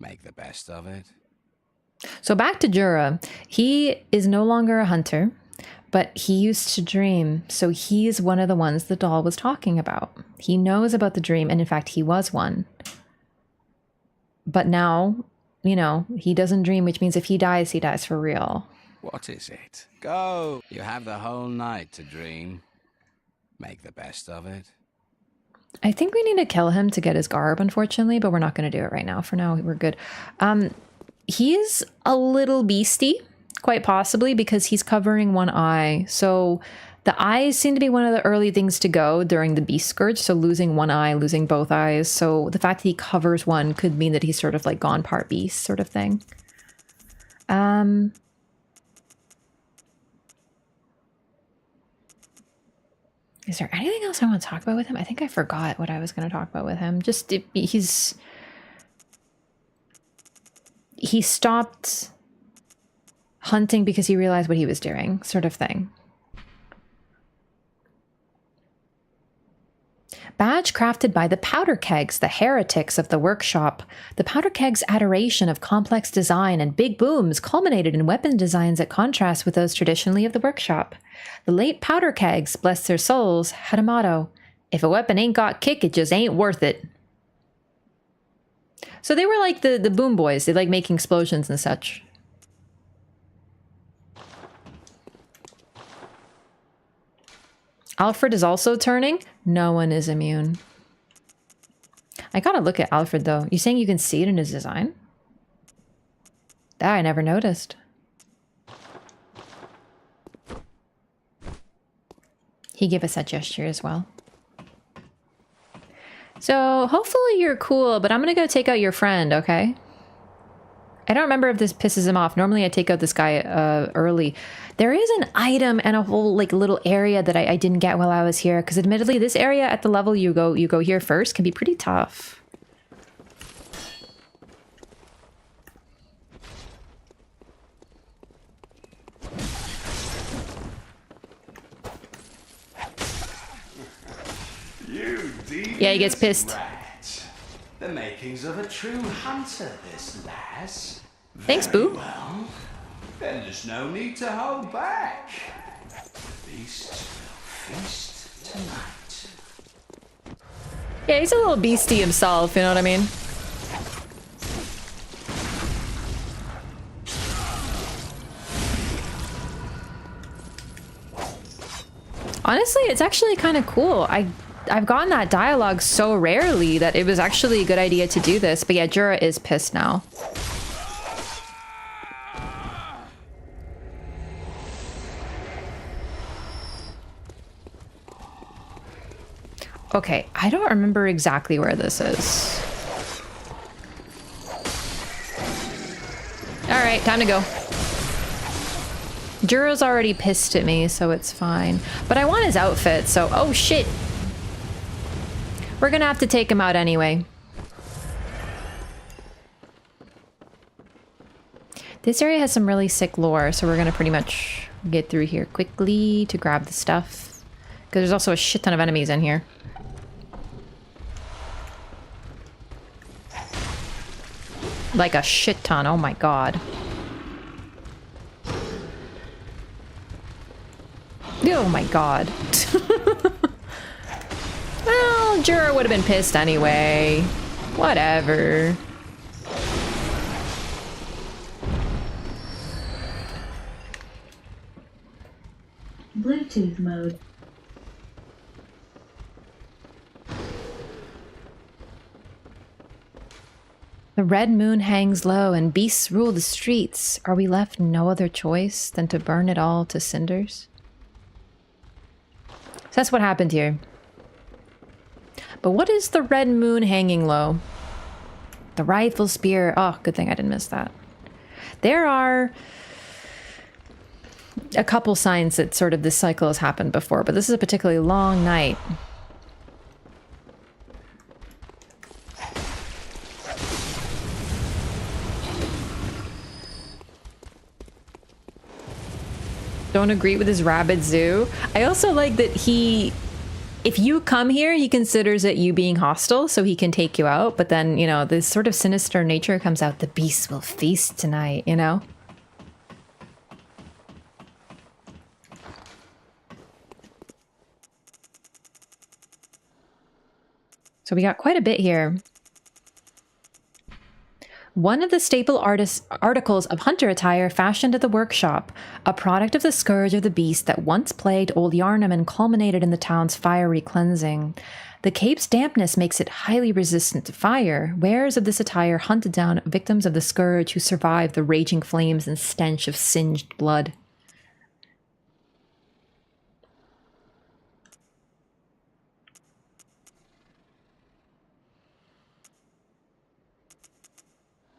Make the best of it. So back to Jura. He is no longer a hunter, but he used to dream. So he is one of the ones the doll was talking about. He knows about the dream, and in fact, he was one. But now, you know, he doesn't dream, which means if he dies for real. What is it? Go. You have the whole night to dream. Make the best of it. I think we need to kill him to get his garb, unfortunately, but we're not going to do it right now. For now, we're good. He is a little beastie, quite possibly, because he's covering one eye. So the eyes seem to be one of the early things to go during the beast scourge. So losing one eye, losing both eyes. So the fact that he covers one could mean that he's sort of like gone part beast sort of thing. Is there anything else I want to talk about with him? I think I forgot what I was going to talk about with him. Just he stopped hunting because he realized what he was doing, sort of thing. Badge crafted by the powder kegs, the heretics of the workshop. The powder kegs' adoration of complex design and big booms culminated in weapon designs that contrast with those traditionally of the workshop. The late powder kegs, bless their souls, had a motto: if a weapon ain't got kick, it just ain't worth it. So they were like the boom boys. They like making explosions and such. Alfred is also turning. No one is immune. I gotta look at Alfred though. You saying you can see it in his design? That I never noticed. He gave us that gesture as well. So hopefully you're cool, but I'm gonna go take out your friend, okay? I don't remember if this pisses him off. Normally I take out this guy early. There is an item and a whole like little area that I didn't get while I was here, because admittedly this area at the level you go here first can be pretty tough. Yeah, he gets pissed. Right. The makings of a true hunter, this lass. Thanks, Boo. Well, then there's no need to hold back. The beast will feast tonight. Yeah, he's a little beastie himself, you know what I mean? Honestly, it's actually kind of cool. I've gotten that dialogue so rarely that it was actually a good idea to do this. But yeah, Jura is pissed now. Okay, I don't remember exactly where this is. All right, time to go. Jura's already pissed at me, so it's fine. But I want his outfit, so... Oh, shit! We're gonna have to take him out anyway. This area has some really sick lore, so we're gonna pretty much get through here quickly to grab the stuff. Because there's also a shit ton of enemies in here. Like a shit ton, oh my god. Oh my god. Well, Jura would have been pissed anyway. Whatever. Bluetooth mode. The red moon hangs low and beasts rule the streets. Are we left no other choice than to burn it all to cinders? So that's what happened here. But what is the red moon hanging low? The rifle spear. Oh, good thing I didn't miss that. There are a couple signs that sort of this cycle has happened before, but this is a particularly long night. Don't agree with his rabid zoo. I also like that if you come here, he considers it you being hostile, so he can take you out. But then, you know, this sort of sinister nature comes out. The beasts will feast tonight, you know? So we got quite a bit here. One of the staple articles of hunter attire fashioned at the workshop, a product of the scourge of the beast that once plagued old Yharnam and culminated in the town's fiery cleansing. The cape's dampness makes it highly resistant to fire. Wearers of this attire hunted down victims of the scourge who survived the raging flames and stench of singed blood.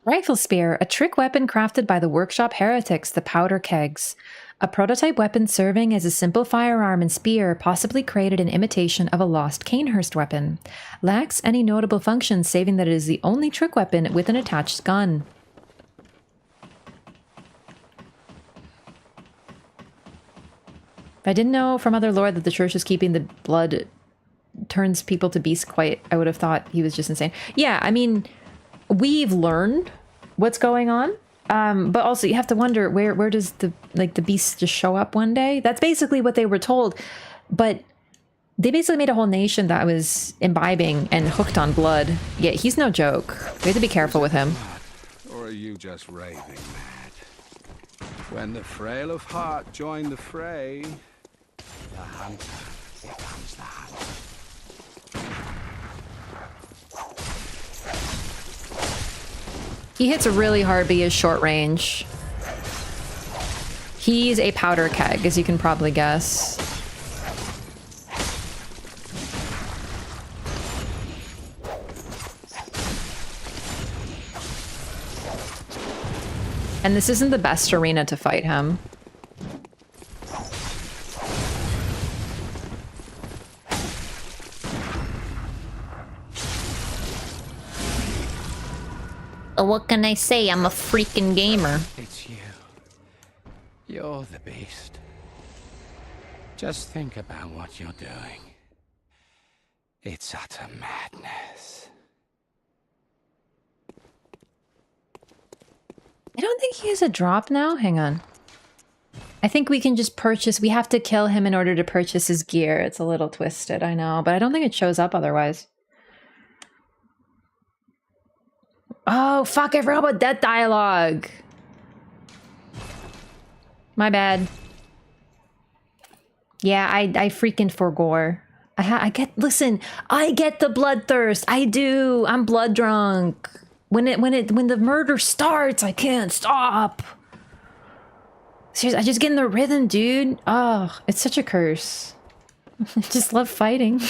Rifle spear, a trick weapon crafted by the workshop heretics, the powder kegs. A prototype weapon serving as a simple firearm and spear, possibly created in imitation of a lost Canehurst weapon. Lacks any notable function, saving that it is the only trick weapon with an attached gun. If I didn't know from other lore that the church was keeping the blood turns people to beasts quite, I would have thought he was just insane. Yeah, I mean, we've learned what's going on, but also you have to wonder where does the beast just show up one day? That's basically what they were told, but they basically made a whole nation that was imbibing and hooked on blood. Yeah, he's no joke. We have to be careful with him. Or are you just raving mad? When the frail of heart join the fray, the hunter becomes the hunter. He hits really hard, but he is short range. He's a powder keg, as you can probably guess. And this isn't the best arena to fight him. What can I say? I'm a freaking gamer. It's you. You're the beast. Just think about what you're doing. It's utter madness. I don't think he has a drop now. Hang on. I think we can just purchase. We have to kill him in order to purchase his gear. It's a little twisted, I know, but I don't think it shows up otherwise. Oh, fuck, I forgot about that dialogue. My bad. Yeah, I freaking forgore. Listen, I get the bloodthirst. I do. I'm blood drunk. When the murder starts, I can't stop. Seriously, I just get in the rhythm, dude. Oh, it's such a curse. I just love fighting.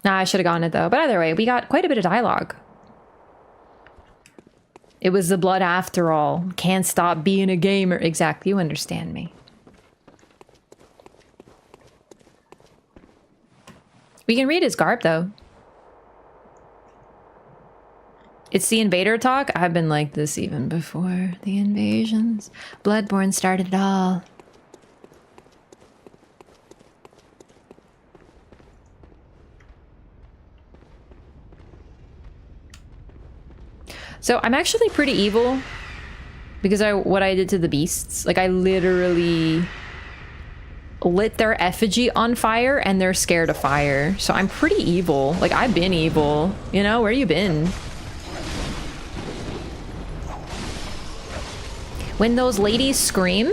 Nah, I should have gotten it though. But either way, we got quite a bit of dialogue. It was the blood after all. Can't stop being a gamer. Exactly, you understand me. We can read his garb though. It's the invader talk. I've been like this even before the invasions. Bloodborne started it all. So I'm actually pretty evil because what I did to the beasts. Like I literally lit their effigy on fire and they're scared of fire. So I'm pretty evil. Like I've been evil. You know, where you been? When those ladies scream,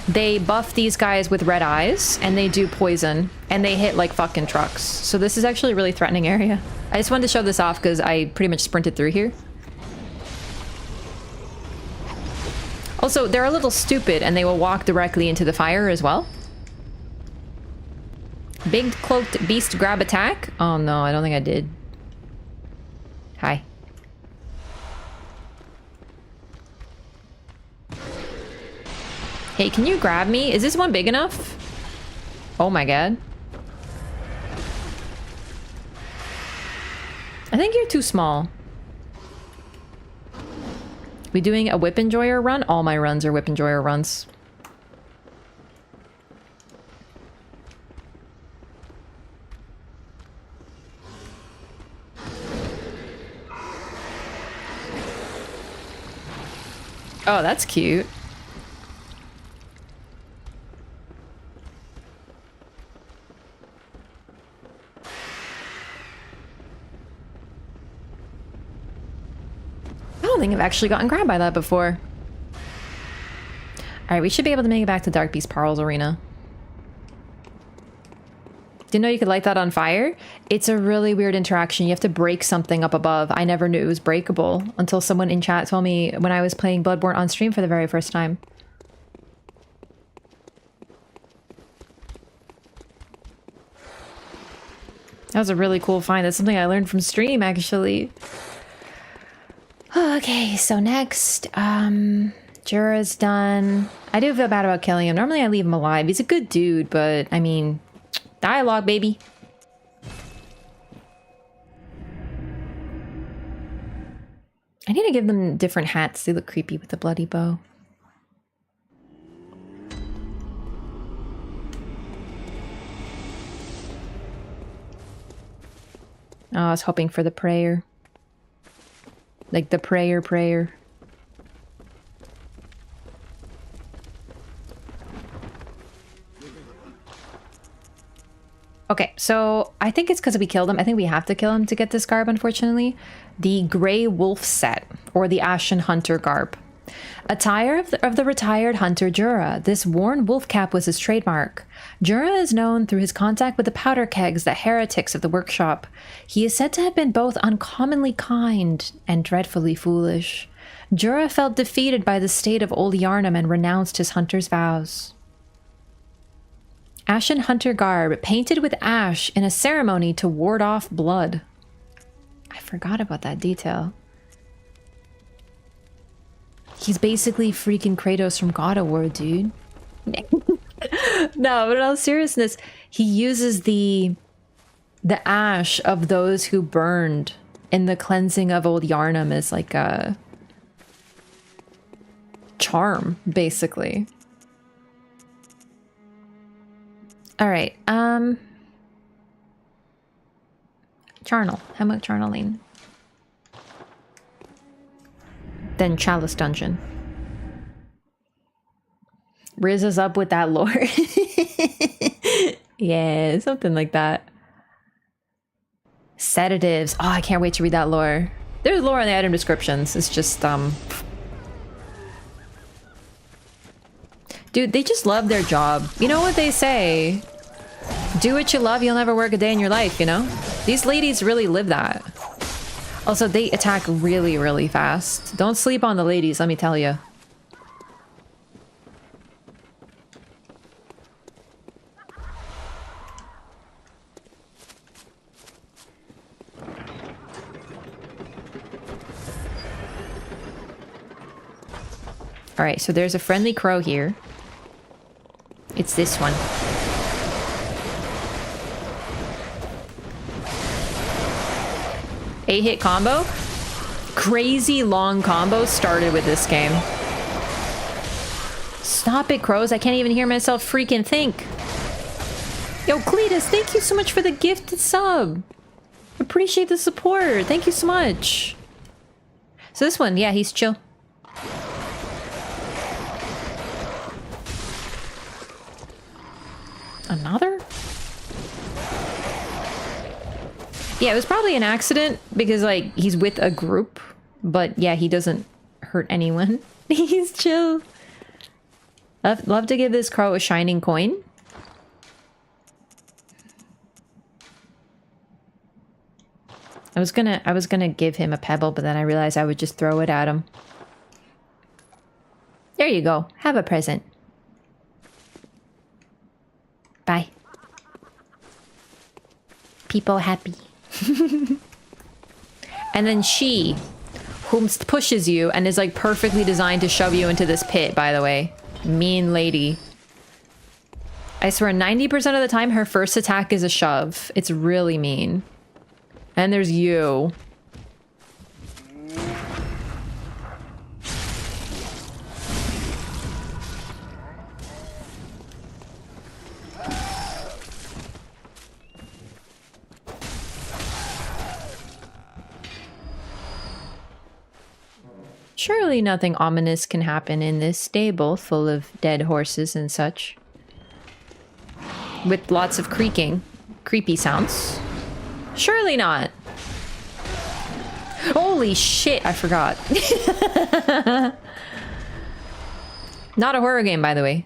they buff these guys with red eyes and they do poison and they hit like fucking trucks. So this is actually a really threatening area. I just wanted to show this off because I pretty much sprinted through here. Also, they're a little stupid and they will walk directly into the fire as well. Big cloaked beast grab attack. Oh no, I don't think I did. Hi. Hey, can you grab me? Is this one big enough? Oh my god. I think you're too small. We doing a Whip Enjoyer run? All my runs are Whip Enjoyer runs. Oh, that's cute. I don't think I've actually gotten grabbed by that before. Alright, we should be able to make it back to Dark Beast Parl's arena. Didn't know you could light that on fire? It's a really weird interaction. You have to break something up above. I never knew it was breakable until someone in chat told me when I was playing Bloodborne on stream for the very first time. That was a really cool find. That's something I learned from stream, actually. Okay, so next, Jura's done. I do feel bad about killing him. Normally I leave him alive. He's a good dude, but I mean, dialogue, baby. I need to give them different hats. They look creepy with the bloody bow. Oh, I was hoping for the prayer. Like the prayer. Okay, so I think it's because we killed him. I think we have to kill him to get this garb, unfortunately. The Grey Wolf set, or the Ashen Hunter garb. Attire of the retired hunter Jura. This worn wolf cap was his trademark. Jura is known through his contact with the powder kegs, the heretics of the workshop. He is said to have been both uncommonly kind and dreadfully foolish. Jura felt defeated by the state of old Yharnam and renounced his hunter's vows. Ashen Hunter garb, painted with ash in a ceremony to ward off blood. I forgot about that detail. He's basically freaking Kratos from God of War, dude. No, but in all seriousness, he uses the ash of those who burned in the cleansing of old Yharnam as like a charm, basically. All right, Charnel, Hemwick Charneling. Then Chalice Dungeon. Riz us up with that lore. Yeah, something like that. Sedatives. Oh, I can't wait to read that lore. There's lore in the item descriptions. It's just, dude, they just love their job. You know what they say? Do what you love, you'll never work a day in your life, you know? These ladies really live that. Also, they attack really, really fast. Don't sleep on the ladies, let me tell you. Alright, so there's a friendly crow here. It's this one. Eight-hit combo? Crazy long combo started with this game. Stop it, crows. I can't even hear myself freaking think. Yo, Cletus, thank you so much for the gifted sub. Appreciate the support. Thank you so much. So this one, yeah, he's chill. Another? Yeah, it was probably an accident because, like, he's with a group. But, yeah, he doesn't hurt anyone. He's chill. Love to give this crow a shining coin. I was gonna give him a pebble, but then I realized I would just throw it at him. There you go. Have a present. Bye. People happy. And then she, whom pushes you and is like perfectly designed to shove you into this pit, by the way. Mean lady. I swear 90% of the time her first attack is a shove. It's really mean. And there's you. Surely nothing ominous can happen in this stable full of dead horses and such. With lots of creaking. Creepy sounds. Surely not. Holy shit, I forgot. Not a horror game, by the way.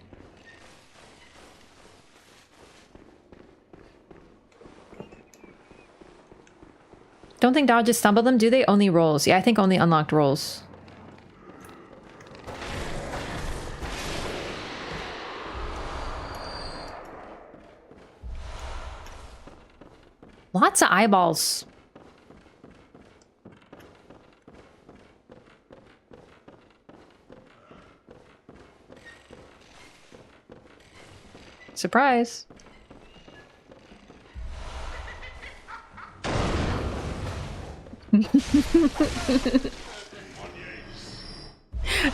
Don't think dodges stumble them, do they? Only rolls. Yeah, I think only unlocked rolls. Lots of eyeballs. Surprise.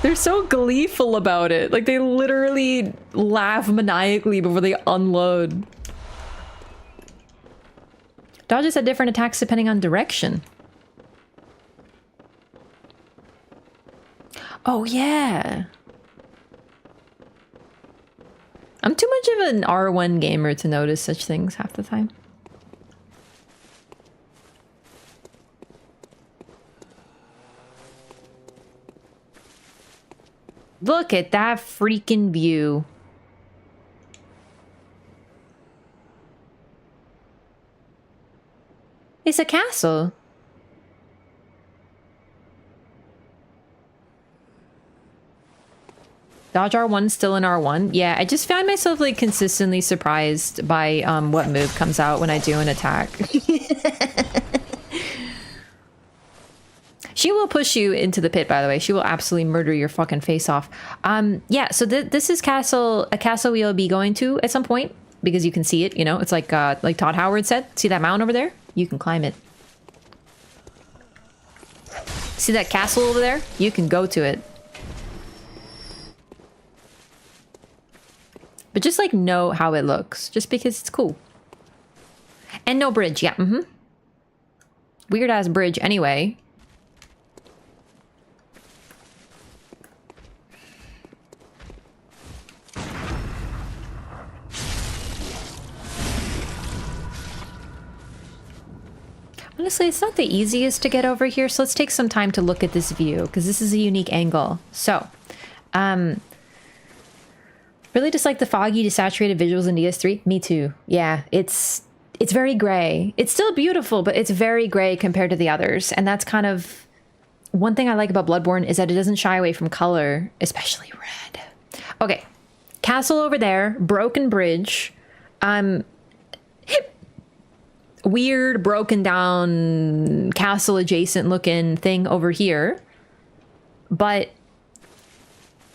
They're so gleeful about it. Like, they literally laugh maniacally before they unload. Dodges had different attacks depending on direction. Oh, yeah. I'm too much of an R1 gamer to notice such things half the time. Look at that freaking view. It's a castle. Dodge R1 still in R1. Yeah, I just find myself like consistently surprised by what move comes out when I do an attack. She will push you into the pit, by the way. She will absolutely murder your fucking face off. Yeah, so this is a castle we'll be going to at some point because you can see it, you know? It's like Todd Howard said. See that mountain over there? You can climb it. See that castle over there? You can go to it. But just like know how it looks, just because it's cool. And no bridge, yeah, Weird ass bridge anyway. Honestly, it's not the easiest to get over here, so let's take some time to look at this view, because this is a unique angle. So, really just like the foggy, desaturated visuals in DS3? Me too. Yeah, it's very gray. It's still beautiful, but it's very gray compared to the others, and that's kind of... One thing I like about Bloodborne is that it doesn't shy away from color, especially red. Okay, castle over there, broken bridge, weird broken down castle adjacent looking thing over here, but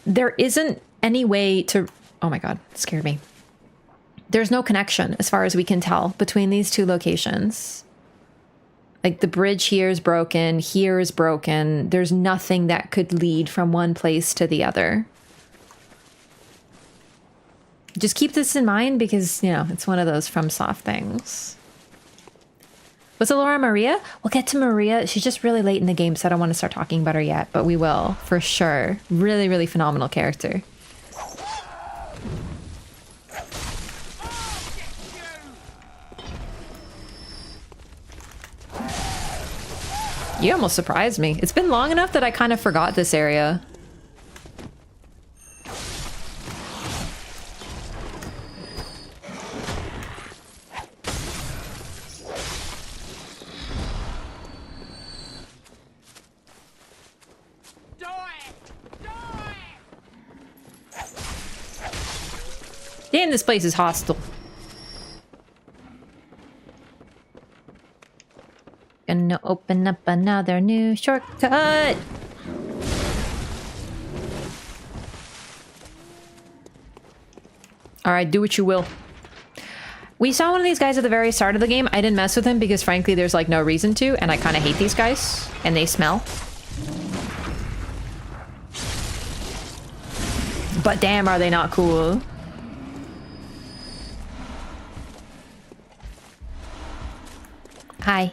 there isn't any way to... Oh my god, it scared me. There's no connection as far as we can tell between these two locations. Like the bridge here is broken, here is broken. There's nothing that could lead from one place to the other. Just keep this in mind because, you know, it's one of those FromSoft things. Was it Laura Maria? We'll get to Maria. She's just really late in the game, so I don't want to start talking about her yet, but we will, for sure. Really, really phenomenal character. You almost surprised me. It's been long enough that I kind of forgot this area. Damn, this place is hostile. Gonna open up another new shortcut. Alright, do what you will. We saw one of these guys at the very start of the game. I didn't mess with him because frankly there's like no reason to, and I kind of hate these guys. And they smell. But damn, are they not cool. Hi.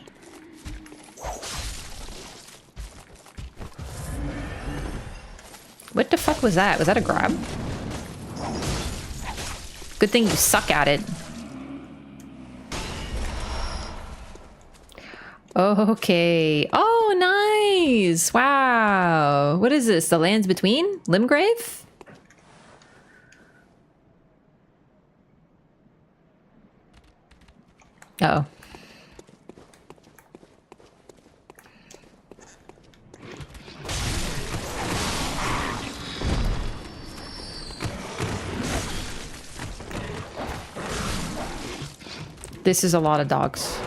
What the fuck was that? Was that a grab? Good thing you suck at it. Okay. Oh, nice. Wow. What is this? The Lands Between? Limgrave? Uh-oh. This is a lot of dogs.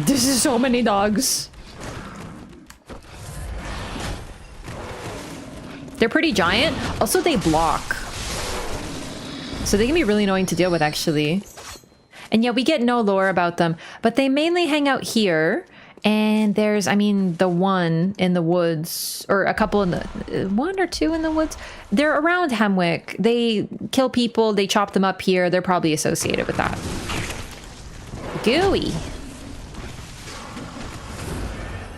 This is so many dogs. They're pretty giant. Also, they block. So they can be really annoying to deal with, actually. And yeah, we get no lore about them. But they mainly hang out here. And there's, I mean, the one in the woods. Or a couple in the... one or two in the woods. They're around Hemwick. They kill people. They chop them up here. They're probably associated with that. Gooey.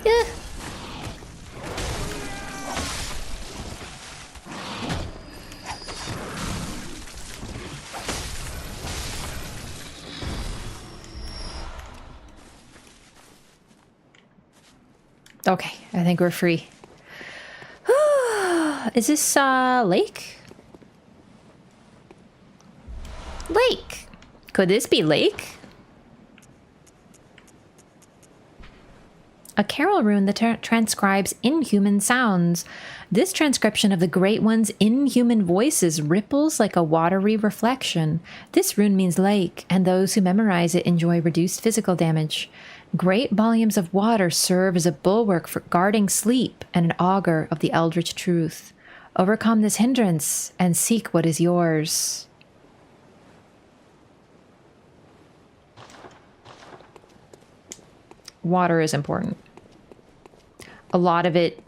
Yeah. Okay, I think we're free. Is this lake? Lake. Could this be lake? A carol rune that transcribes inhuman sounds. This transcription of the Great One's inhuman voices ripples like a watery reflection. This rune means lake, and those who memorize it enjoy reduced physical damage. Great volumes of water serve as a bulwark for guarding sleep and an augur of the eldritch truth. Overcome this hindrance and seek what is yours. Water is important. A lot of it...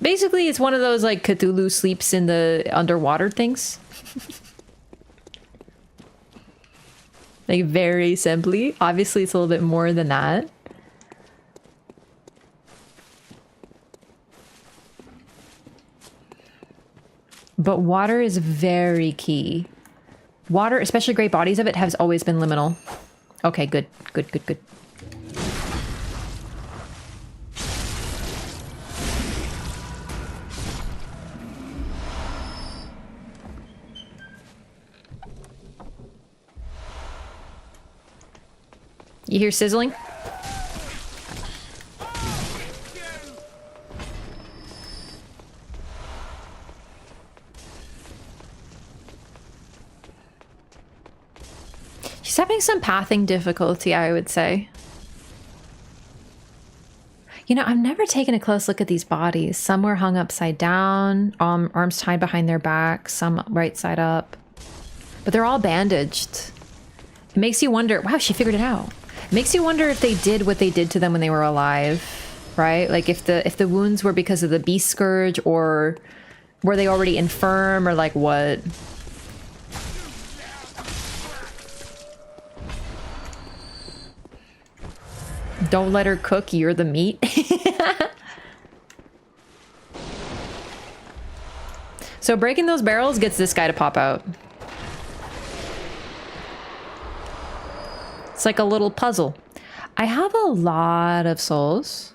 Basically, it's one of those, like, Cthulhu sleeps in the underwater things. Like, very simply. Obviously, it's a little bit more than that. But water is very key. Water, especially great bodies of it, has always been liminal. Okay, good. Good, good, good. You hear sizzling? She's having some pathing difficulty, I would say. You know, I've never taken a close look at these bodies. Some were hung upside down, arms tied behind their back, some right side up. But they're all bandaged. It makes you wonder, wow, she figured it out. Makes you wonder if they did what they did to them when they were alive, right? Like if the wounds were because of the beast scourge, or were they already infirm, or like what? Don't let her cook, you're the meat. So breaking those barrels gets this guy to pop out. It's like a little puzzle. I have a lot of souls.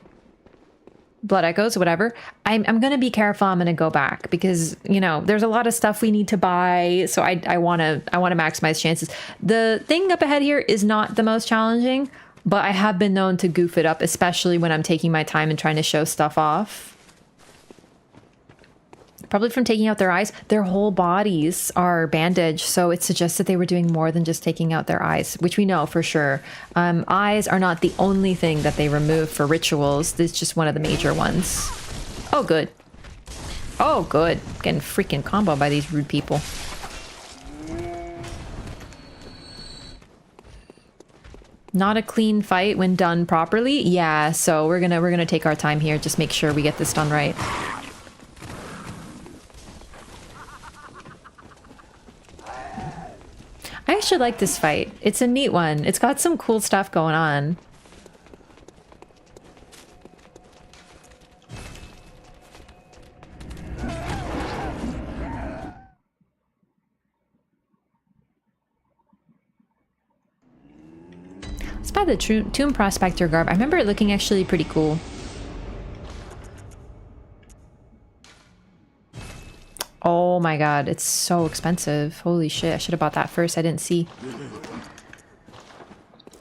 Blood echoes, whatever. I'm gonna be careful. I'm gonna go back because, you know, there's a lot of stuff we need to buy. So I wanna maximize chances. The thing up ahead here is not the most challenging, but I have been known to goof it up, especially when I'm taking my time and trying to show stuff off. Probably from taking out their eyes. Their whole bodies are bandaged, so it suggests that they were doing more than just taking out their eyes, which we know for sure. Eyes are not the only thing that they remove for rituals. This is just one of the major ones. Oh, good. Oh, good. Getting freaking combo by these rude people. Not a clean fight when done properly. Yeah, so we're gonna take our time here. Just make sure we get this done right. I actually like this fight. It's a neat one. It's got some cool stuff going on. Let's buy the Tomb Prospector garb. I remember it looking actually pretty cool. Oh my god, it's so expensive. Holy shit, I should have bought that first. I didn't see.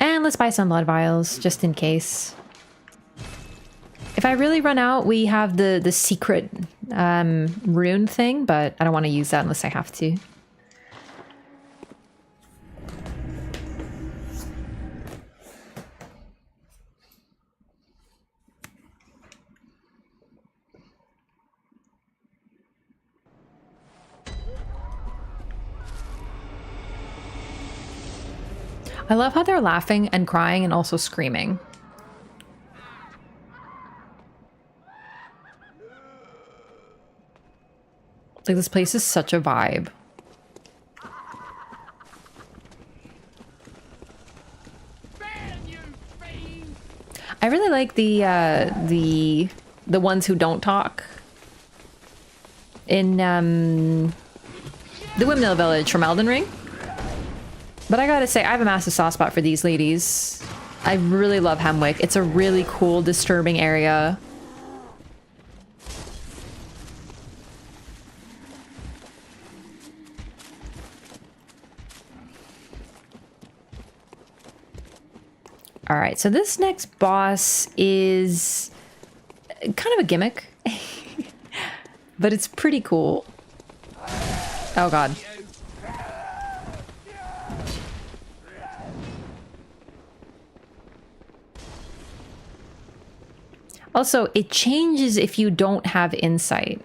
And let's buy some blood vials, just in case. If I really run out, we have the secret rune thing, but I don't want to use that unless I have to. I love how they're laughing and crying and also screaming. Like, this place is such a vibe. I really like the ones who don't talk in the Windmill Village from Elden Ring. But I gotta say, I have a massive soft spot for these ladies. I really love Hemwick. It's a really cool, disturbing area. Alright, so this next boss is kind of a gimmick. But it's pretty cool. Oh god. Also, it changes if you don't have insight.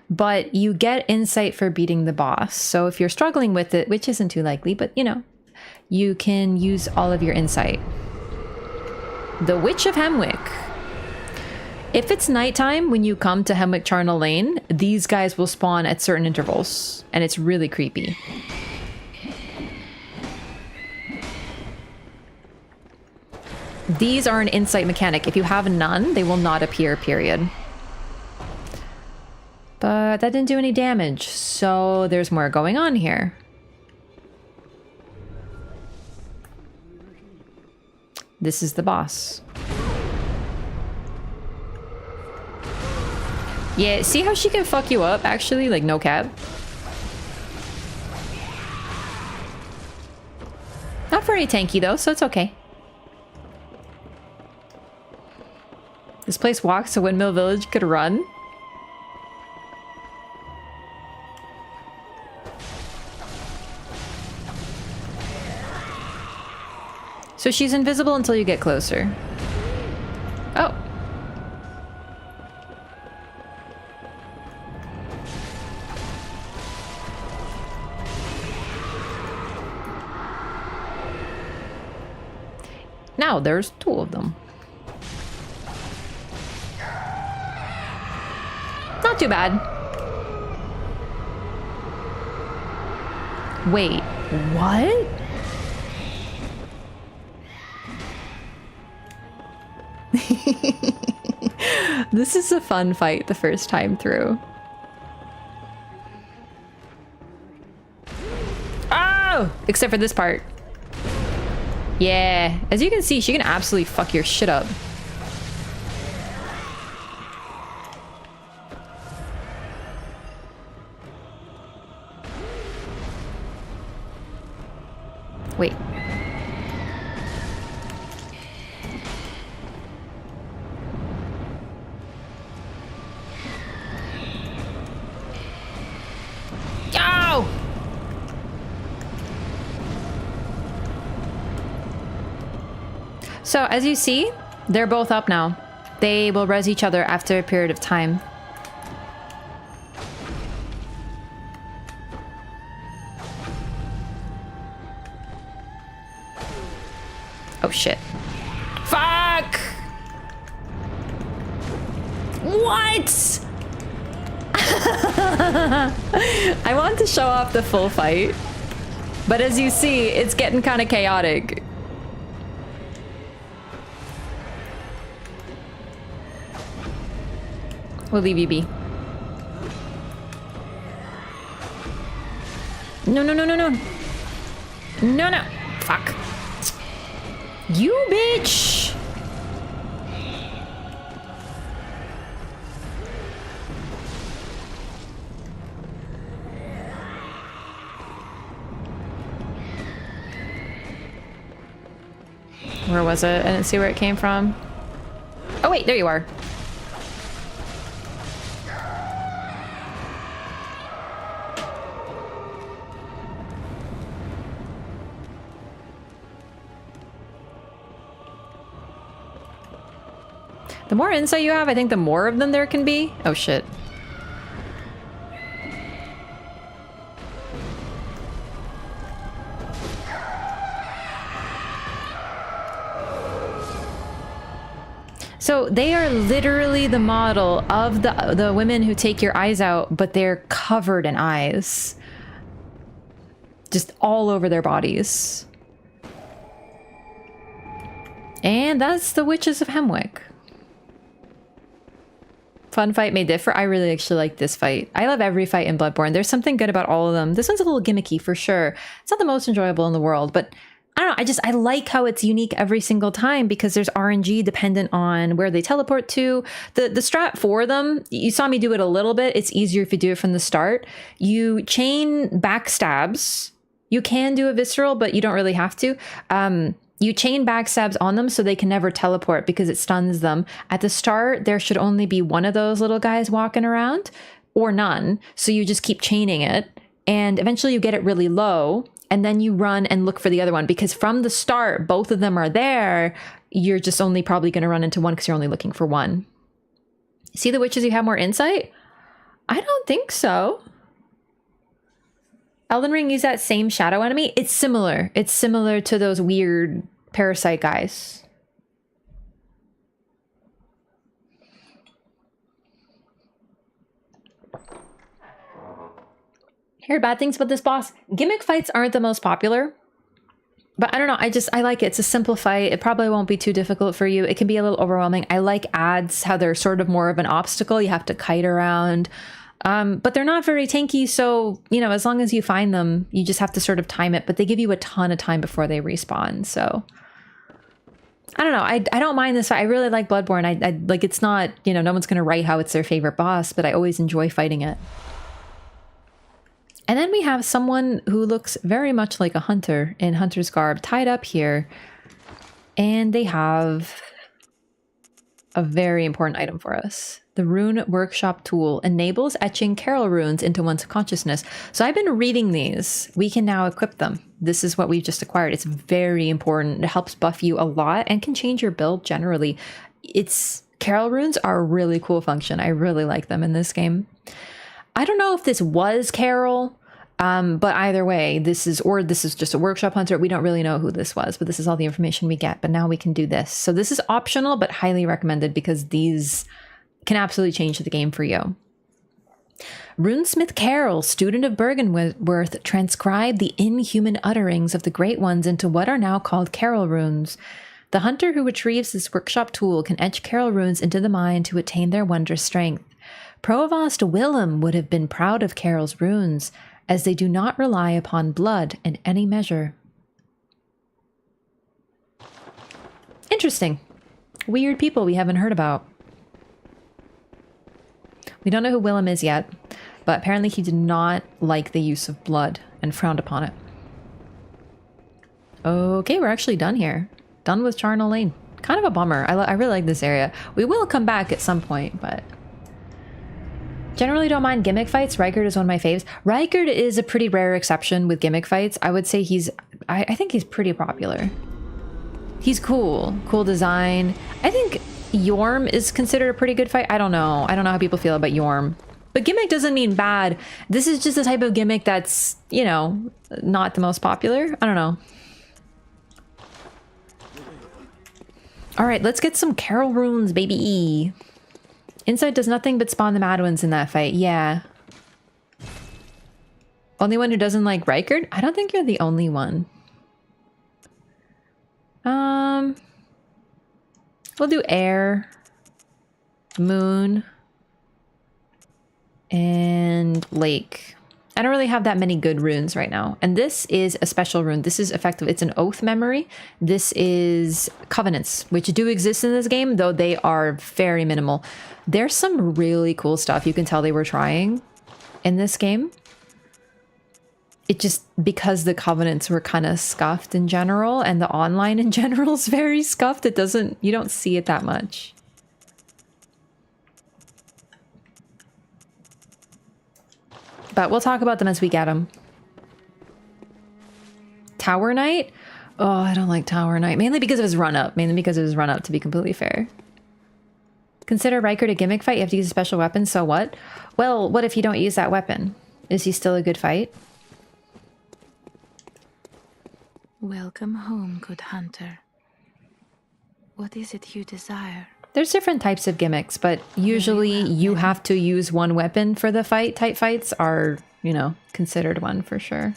But you get insight for beating the boss. So if you're struggling with it, which isn't too likely, but you know, you can use all of your insight. The Witch of Hemwick. If it's nighttime when you come to Hemwick Charnel Lane, these guys will spawn at certain intervals, and it's really creepy. These are an insight mechanic. If you have none, they will not appear, period. But that didn't do any damage, so there's more going on here. This is the boss. Yeah, see how she can fuck you up, actually? Like, no cap. Not very tanky, though, so it's okay. This place walks, so Windmill Village could run. So she's invisible until you get closer. Oh. Now there's two of them. Not too bad. Wait, what? This is a fun fight the first time through. Oh! Except for this part. Yeah, as you can see, she can absolutely fuck your shit up. Wait. So as you see, they're both up now. They will res each other after a period of time. Oh shit. Fuck! What? I want to show off the full fight, but as you see, it's getting kind of chaotic. We'll leave you be. No, no, no, no, no. No, no. Fuck. You bitch! Where was it? I didn't see where it came from. Oh wait, there you are. The more insight you have, I think the more of them there can be. Oh shit. So they are literally the model of the women who take your eyes out, but they're covered in eyes. Just all over their bodies. And that's the Witches of Hemwick. Fun fight may differ. I really actually like this fight. I love every fight in Bloodborne. There's something good about all of them. This one's a little gimmicky for sure. It's not the most enjoyable in the world, but I don't know. I like how it's unique every single time because there's RNG dependent on where they teleport to. The strat for them, you saw me do it a little bit. It's easier if you do it from the start. You chain backstabs. You can do a visceral, but you don't really have to. You chain backstabs on them so they can never teleport because it stuns them. At the start, there should only be one of those little guys walking around or none. So you just keep chaining it and eventually you get it really low and then you run and look for the other one because from the start, both of them are there. You're just only probably going to run into one because you're only looking for one. See the witches who have more insight? I don't think so. Elden Ring used that same shadow enemy. It's similar. It's similar to those weird parasite guys. Heard bad things about this boss. Gimmick fights aren't the most popular, but I don't know. I like it. It's a simple fight. It probably won't be too difficult for you. It can be a little overwhelming. I like ads, how they're sort of more of an obstacle. You have to kite around. But they're not very tanky, so, you know, as long as you find them, you just have to sort of time it, but they give you a ton of time before they respawn, so... I don't know, I don't mind this fight. I really like Bloodborne. I like, it's not, you know, no one's gonna write how it's their favorite boss, but I always enjoy fighting it. And then we have someone who looks very much like a hunter in hunter's garb tied up here, and they have a very important item for us. The Rune Workshop tool enables etching Carol runes into one's consciousness. So I've been reading these. We can now equip them. This is what we've just acquired. It's very important. It helps buff you a lot and can change your build generally. Carol runes are a really cool function. I really like them in this game. I don't know if this was Carol, but either way, this is just a workshop hunter. We don't really know who this was, but this is all the information we get. But now we can do this. So this is optional, but highly recommended because these can absolutely change the game for you. Runesmith Carol, student of Bergenworth, transcribed the inhuman utterings of the Great Ones into what are now called Carol runes. The hunter who retrieves this workshop tool can etch Carol runes into the mind to attain their wondrous strength. Provost Willem would have been proud of Carol's runes, as they do not rely upon blood in any measure. Interesting. Weird people we haven't heard about. We don't know who Willem is yet, but apparently he did not like the use of blood and frowned upon it. Okay, we're actually done here. Done with Charnel Lane. Kind of a bummer. I really like this area. We will come back at some point, but... Generally don't mind gimmick fights. Rykard is one of my faves. Rykard is a pretty rare exception with gimmick fights. I would say I think he's pretty popular. He's cool. Cool design. I think Yharnam is considered a pretty good fight. I don't know. I don't know how people feel about Yharnam. But gimmick doesn't mean bad. This is just the type of gimmick that's, you know, not the most popular. I don't know. All right, let's get some Carol runes, baby. Insight does nothing but spawn the mad ones in that fight. Yeah. Only one who doesn't like Rykard? I don't think you're the only one. We'll do air, moon, and lake. I don't really have that many good runes right now. And this is a special rune. This is effective. It's an oath memory. This is covenants, which do exist in this game, though they are very minimal. There's some really cool stuff you can tell they were trying in this game. It just, because the covenants were kind of scuffed in general, and the online in general is very scuffed, it doesn't, you don't see it that much. But we'll talk about them as we get them. Tower Knight? Oh, I don't like Tower Knight. Mainly because of his run-up. Mainly because of his run-up, to be completely fair. Consider Rykard a gimmick fight. You have to use a special weapon, so what? Well, what if you don't use that weapon? Is he still a good fight? Welcome home, good hunter. What is it you desire? There's different types of gimmicks, but usually you have to use one weapon for the fight. Type fights are, you know, considered one for sure.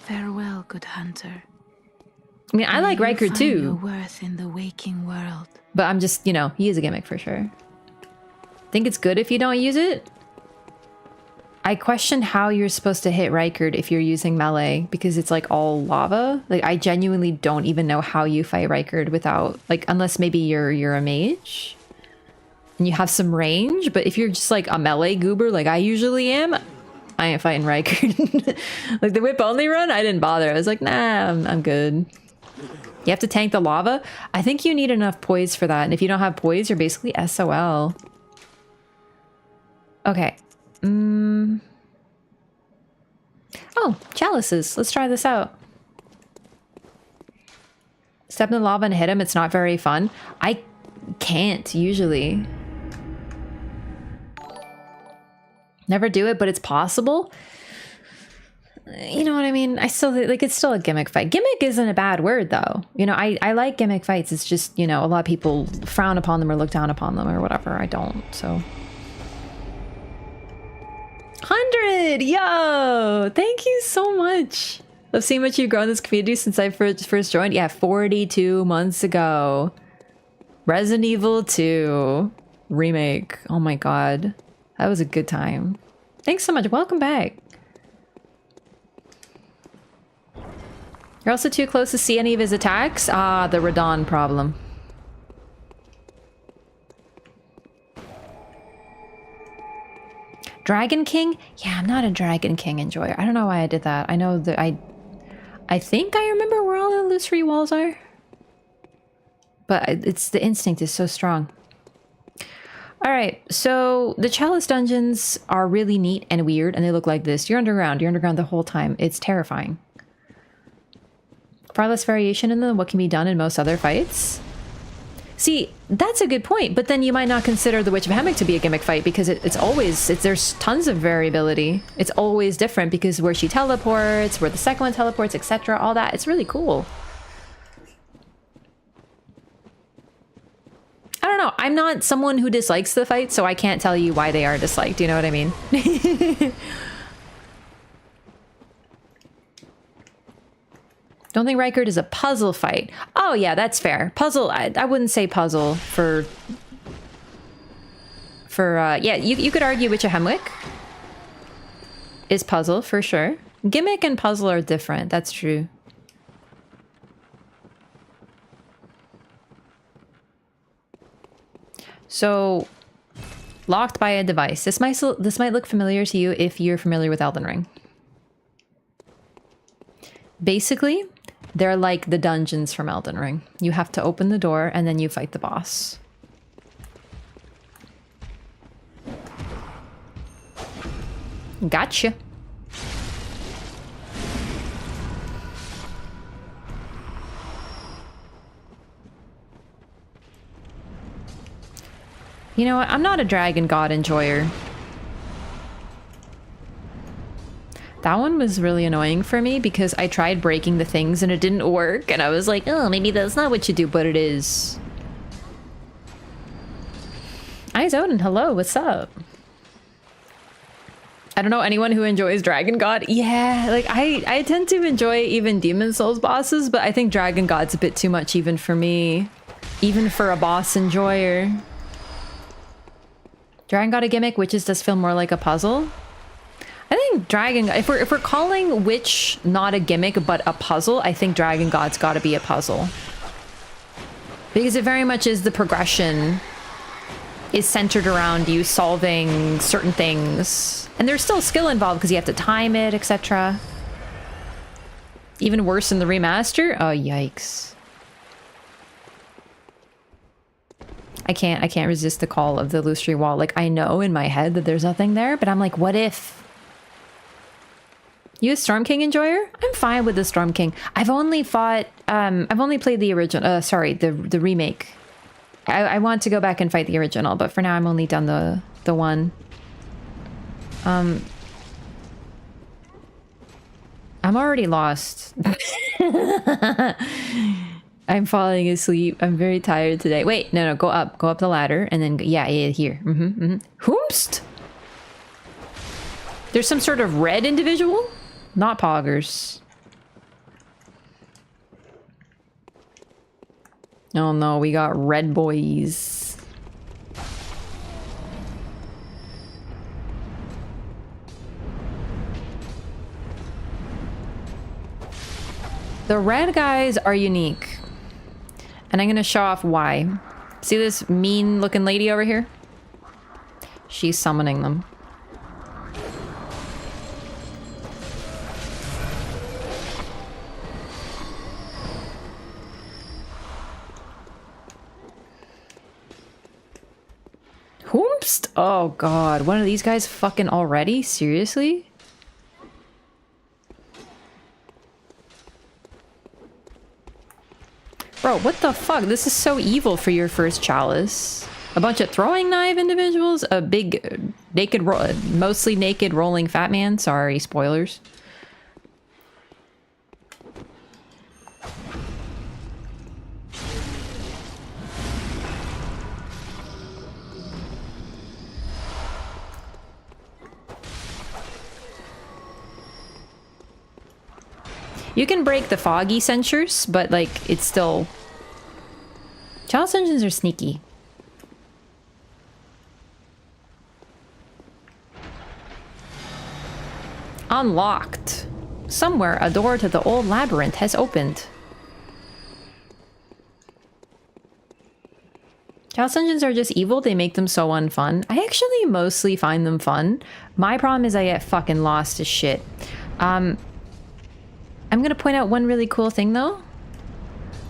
Farewell, good hunter. I mean, I like Rykard too. Your worth in the waking world. But I'm just, you know, he is a gimmick for sure. Think it's good if you don't use it? I question how you're supposed to hit Rykard if you're using melee, because it's like all lava. Like, I genuinely don't even know how you fight Rykard without, like, unless maybe you're a mage and you have some range. But if you're just like a melee goober like I usually am, I ain't fighting Rykard. Like the whip only run, I didn't bother. I was like, nah, I'm good. You have to tank the lava. I think you need enough poise for that. And if you don't have poise, you're basically SOL. Okay. Oh, chalices. Let's try this out. Step in the lava and hit him. It's not very fun. I can't usually. Never do it, but it's possible. You know what I mean? I still, like, it's still a gimmick fight. Gimmick isn't a bad word, though. You know, I like gimmick fights. It's just, you know, a lot of people frown upon them or look down upon them or whatever. I don't, so... 100! Yo! Thank you so much. I've seen much you've grown this community since I first joined. Yeah, 42 months ago. Resident Evil 2 remake. Oh my god. That was a good time. Thanks so much. Welcome back. You're also too close to see any of his attacks. Ah, the Radon problem. Dragon King? Yeah, I'm not a Dragon King enjoyer. I don't know why I did that. I know that I think I remember where all the illusory walls are. But it's the instinct is so strong. Alright, so the Chalice dungeons are really neat and weird, and they look like this. You're underground the whole time. It's terrifying. Far less variation in them, what can be done in most other fights. See, that's a good point, but then you might not consider the Witch of Hemwick to be a gimmick fight because there's tons of variability. It's always different because where she teleports, where the second one teleports, etc., all that. It's really cool. I don't know. I'm not someone who dislikes the fight, so I can't tell you why they are disliked. You know what I mean? Don't think Rykard is a puzzle fight. Oh yeah, that's fair. Puzzle, I wouldn't say puzzle for yeah, you could argue Witch of Hemwick is puzzle for sure. Gimmick and puzzle are different, that's true. So, locked by a device. This might look familiar to you if you're familiar with Elden Ring. Basically, they're like the dungeons from Elden Ring. You have to open the door and then you fight the boss. You know what? I'm not a Dragon God enjoyer. That one was really annoying for me because I tried breaking the things and it didn't work. And I was like, oh, maybe that's not what you do, but it is. Hi, Zoden. Hello, what's up? I don't know anyone who enjoys Dragon God. Yeah, like I tend to enjoy even Demon Souls bosses, but I think Dragon God's a bit too much even for me. Even for a boss enjoyer. Dragon God a gimmick, Witches does feel more like a puzzle. I think Dragon, if we're calling Witch not a gimmick but a puzzle, I think Dragon God's got to be a puzzle. Because it very much is the progression is centered around you solving certain things. And there's still skill involved because you have to time it, etc. Even worse in the remaster? Oh, yikes. I can't resist the call of the illusory wall. Like, I know in my head that there's nothing there, but I'm like, what if? You a Storm King enjoyer? I'm fine with the Storm King. I've only fought, I've only played the original, sorry, the remake. I want to go back and fight the original, but for now I'm only done the one. I'm already lost. I'm falling asleep. I'm very tired today. Wait, no, go up the ladder, and then yeah, here. Whomst? There's some sort of red individual, not poggers. Oh no, we got red boys. The red guys are unique. And I'm gonna show off why. See this mean looking lady over here? She's summoning them. Whoopst! Oh god, one of these guys fucking already? Seriously? Bro, what the fuck? This is so evil for your first Chalice. A bunch of throwing knife individuals? A big naked, mostly naked rolling fat man? Sorry, spoilers. You can break the foggy censures, but like, it's still... Chalice engines are sneaky. Unlocked. Somewhere a door to the old labyrinth has opened. Chalice engines are just evil, they make them so unfun. I actually mostly find them fun. My problem is I get fucking lost as shit. I'm gonna point out one really cool thing though.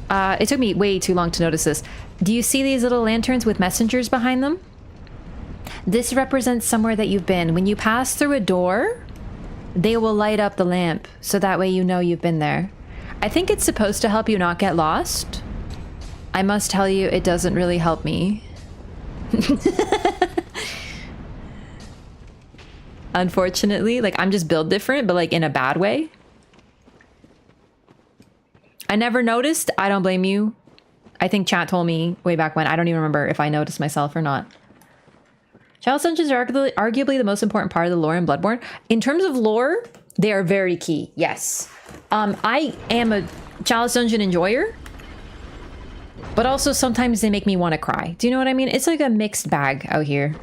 It took me way too long to notice this. Do you see these little lanterns with messengers behind them? This represents somewhere that you've been. When you pass through a door, they will light up the lamp, so that way you know you've been there. I think it's supposed to help you not get lost. I must tell you, it doesn't really help me. Unfortunately, like, I'm just built different, but like in a bad way. I never noticed. I don't blame you. I think chat told me way back when. I don't even remember if I noticed myself or not. Chalice engines are arguably the most important part of the lore in Bloodborne. In terms of lore, they are very key. Yes. I am a Chalice dungeon enjoyer, but also sometimes they make me want to cry. Do you know what I mean? It's like a mixed bag out here.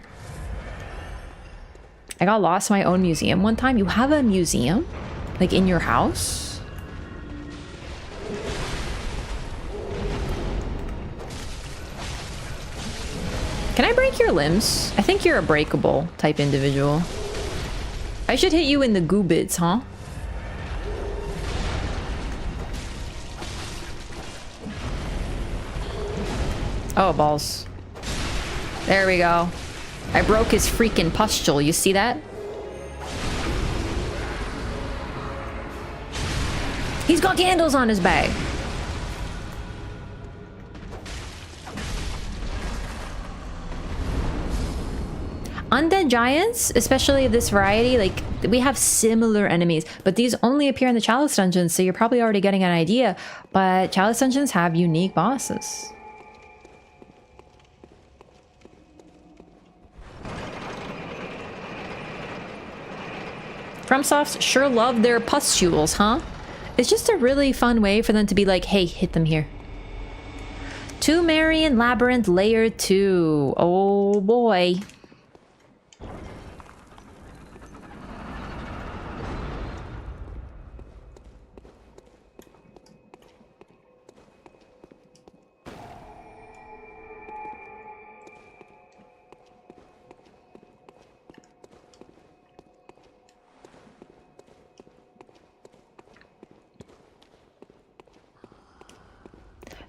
I got lost in my own museum one time. You have a museum? Like in your house? Can I break your limbs? I think you're a breakable type individual. I should hit you in the goo bits, huh? Oh, balls. There we go. I broke his freaking pustule. You see that? He's got candles on his bag. Undead giants, especially this variety, like, we have similar enemies, but these only appear in the Chalice dungeons, so you're probably already getting an idea. But Chalice dungeons have unique bosses. FromSoft sure love their pustules, huh? It's just a really fun way for them to be like, hey, hit them here. Tumerian Labyrinth Layer 2. Oh boy.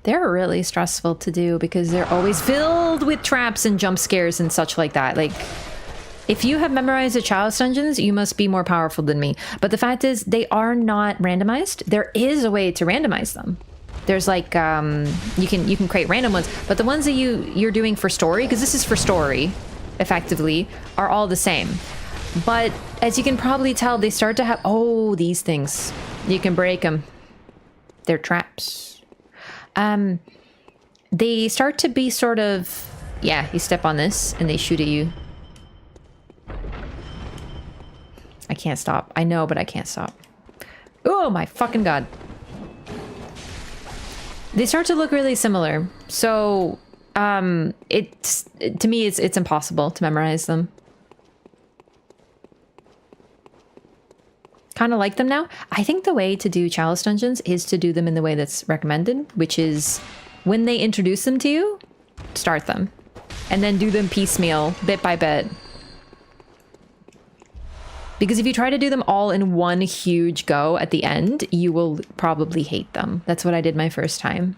They're really stressful to do because they're always filled with traps and jump scares and such like that. Like, if you have memorized the Chalice dungeons, you must be more powerful than me. But the fact is, they are not randomized. There is a way to randomize them. There's like, you can create random ones, but the ones that you're doing for story, because this is for story, effectively, are all the same. But as you can probably tell, they start to have, oh, these things. You can break them. They're traps. They start to be sort of, yeah, you step on this and they shoot at you. I can't stop. I know, but I can't stop. Oh my fucking god. They start to look really similar. So, it's, to me, it's impossible to memorize them. Kind of like them now. I think the way to do Chalice dungeons is to do them in the way that's recommended, which is when they introduce them to you, start them. And then do them piecemeal, bit by bit. Because if you try to do them all in one huge go at the end, you will probably hate them. That's what I did my first time.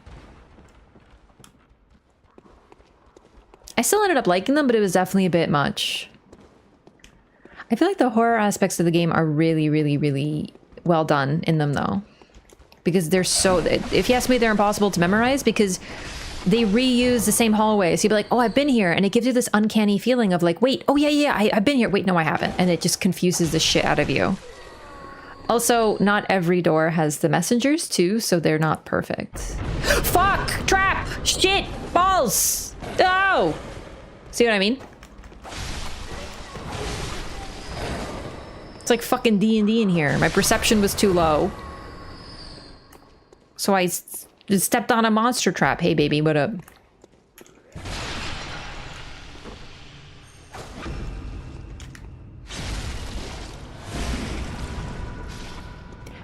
I still ended up liking them, but it was definitely a bit much. I feel like the horror aspects of the game are really, really, really well done in them, though. Because they're so... If you ask me, they're impossible to memorize because they reuse the same hallways. You'd be like, oh, I've been here. And it gives you this uncanny feeling of like, wait, oh, yeah, I've been here. Wait, no, I haven't. And it just confuses the shit out of you. Also, not every door has the messengers, too, so they're not perfect. Fuck! Trap! Shit! Balls! Oh! See what I mean? It's like fucking D&D in here. My perception was too low. So I stepped on a monster trap. Hey, baby, what up?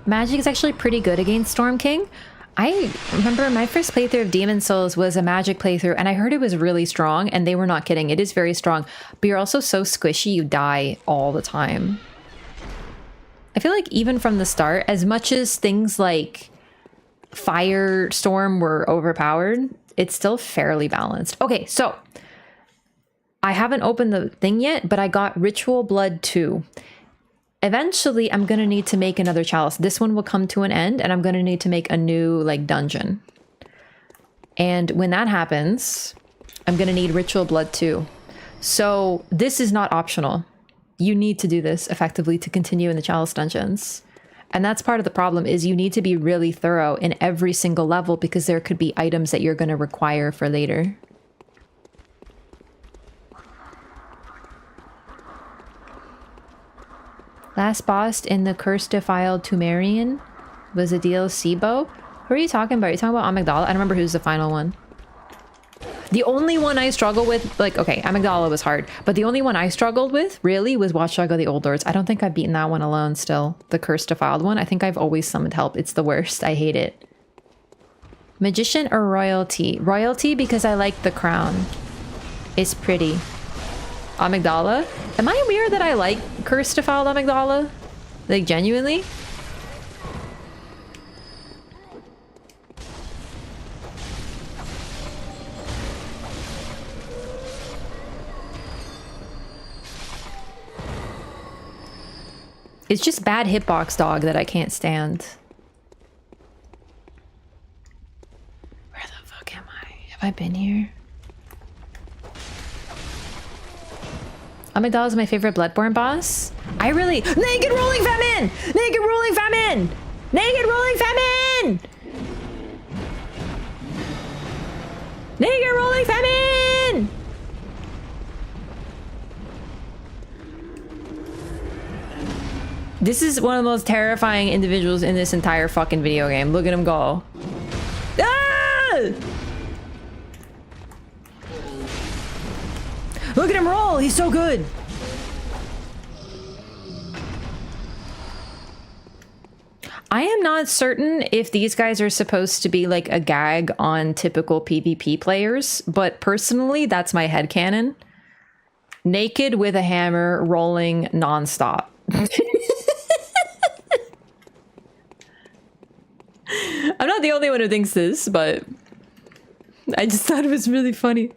Magic is actually pretty good against Storm King. I remember my first playthrough of Demon's Souls was a magic playthrough, and I heard it was really strong, and they were not kidding. It is very strong, but you're also so squishy, you die all the time. I feel like even from the start, as much as things like Firestorm were overpowered, it's still fairly balanced. Okay, so I haven't opened the thing yet, but I got Ritual Blood 2. Eventually, I'm going to need to make another chalice. This one will come to an end, and I'm going to need to make a new, like, dungeon. And when that happens, I'm going to need Ritual Blood 2. So this is not optional. You need to do this effectively to continue in the Chalice dungeons. And that's part of the problem is you need to be really thorough in every single level because there could be items that you're going to require for later. Last boss in the Cursed Defiled Tumerian was a DLC bow. Who are you talking about? Are you talking about Amygdala? I don't remember who's the final one. The only one I struggle with, like, okay, Amygdala was hard, but the only one I struggled with, really, was Watchdog of the Old Lords. I don't think I've beaten that one alone still. The Cursed Defiled one. I think I've always summoned help. It's the worst. I hate it. Magician or Royalty? Royalty because I like the crown. It's pretty. Amygdala? Am I weird that I like Cursed Defiled Amygdala? Like, genuinely? It's just bad hitbox dog that I can't stand. Where the fuck am I? Have I been here? Amygdala is my favorite Bloodborne boss. I really... Naked Rolling Famine! Naked Rolling Famine! Naked Rolling Famine! Naked Rolling Famine! This is one of the most terrifying individuals in this entire fucking video game. Look at him go. Ah! Look at him roll! He's so good! I am not certain if these guys are supposed to be like a gag on typical PvP players, but personally, that's my headcanon. Naked with a hammer, rolling nonstop. I'm not the only one who thinks this, but I just thought it was really funny.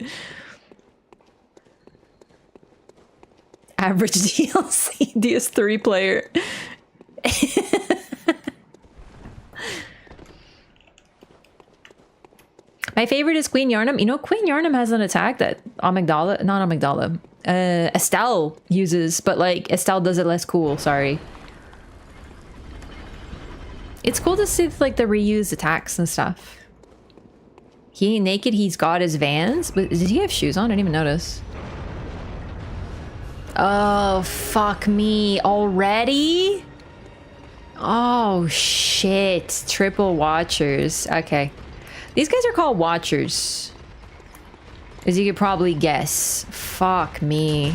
Average DLC DS3 player. My favorite is Queen Yharnam. You know, Queen Yharnam has an attack that Estelle uses, but like Estelle does it less cool, sorry. It's cool to see like the reused attacks and stuff. He ain't naked, he's got his Vans, but does he have shoes on? I didn't even notice. Oh, fuck me. Already? Oh, shit. Triple Watchers. Okay. These guys are called Watchers. As you could probably guess. Fuck me.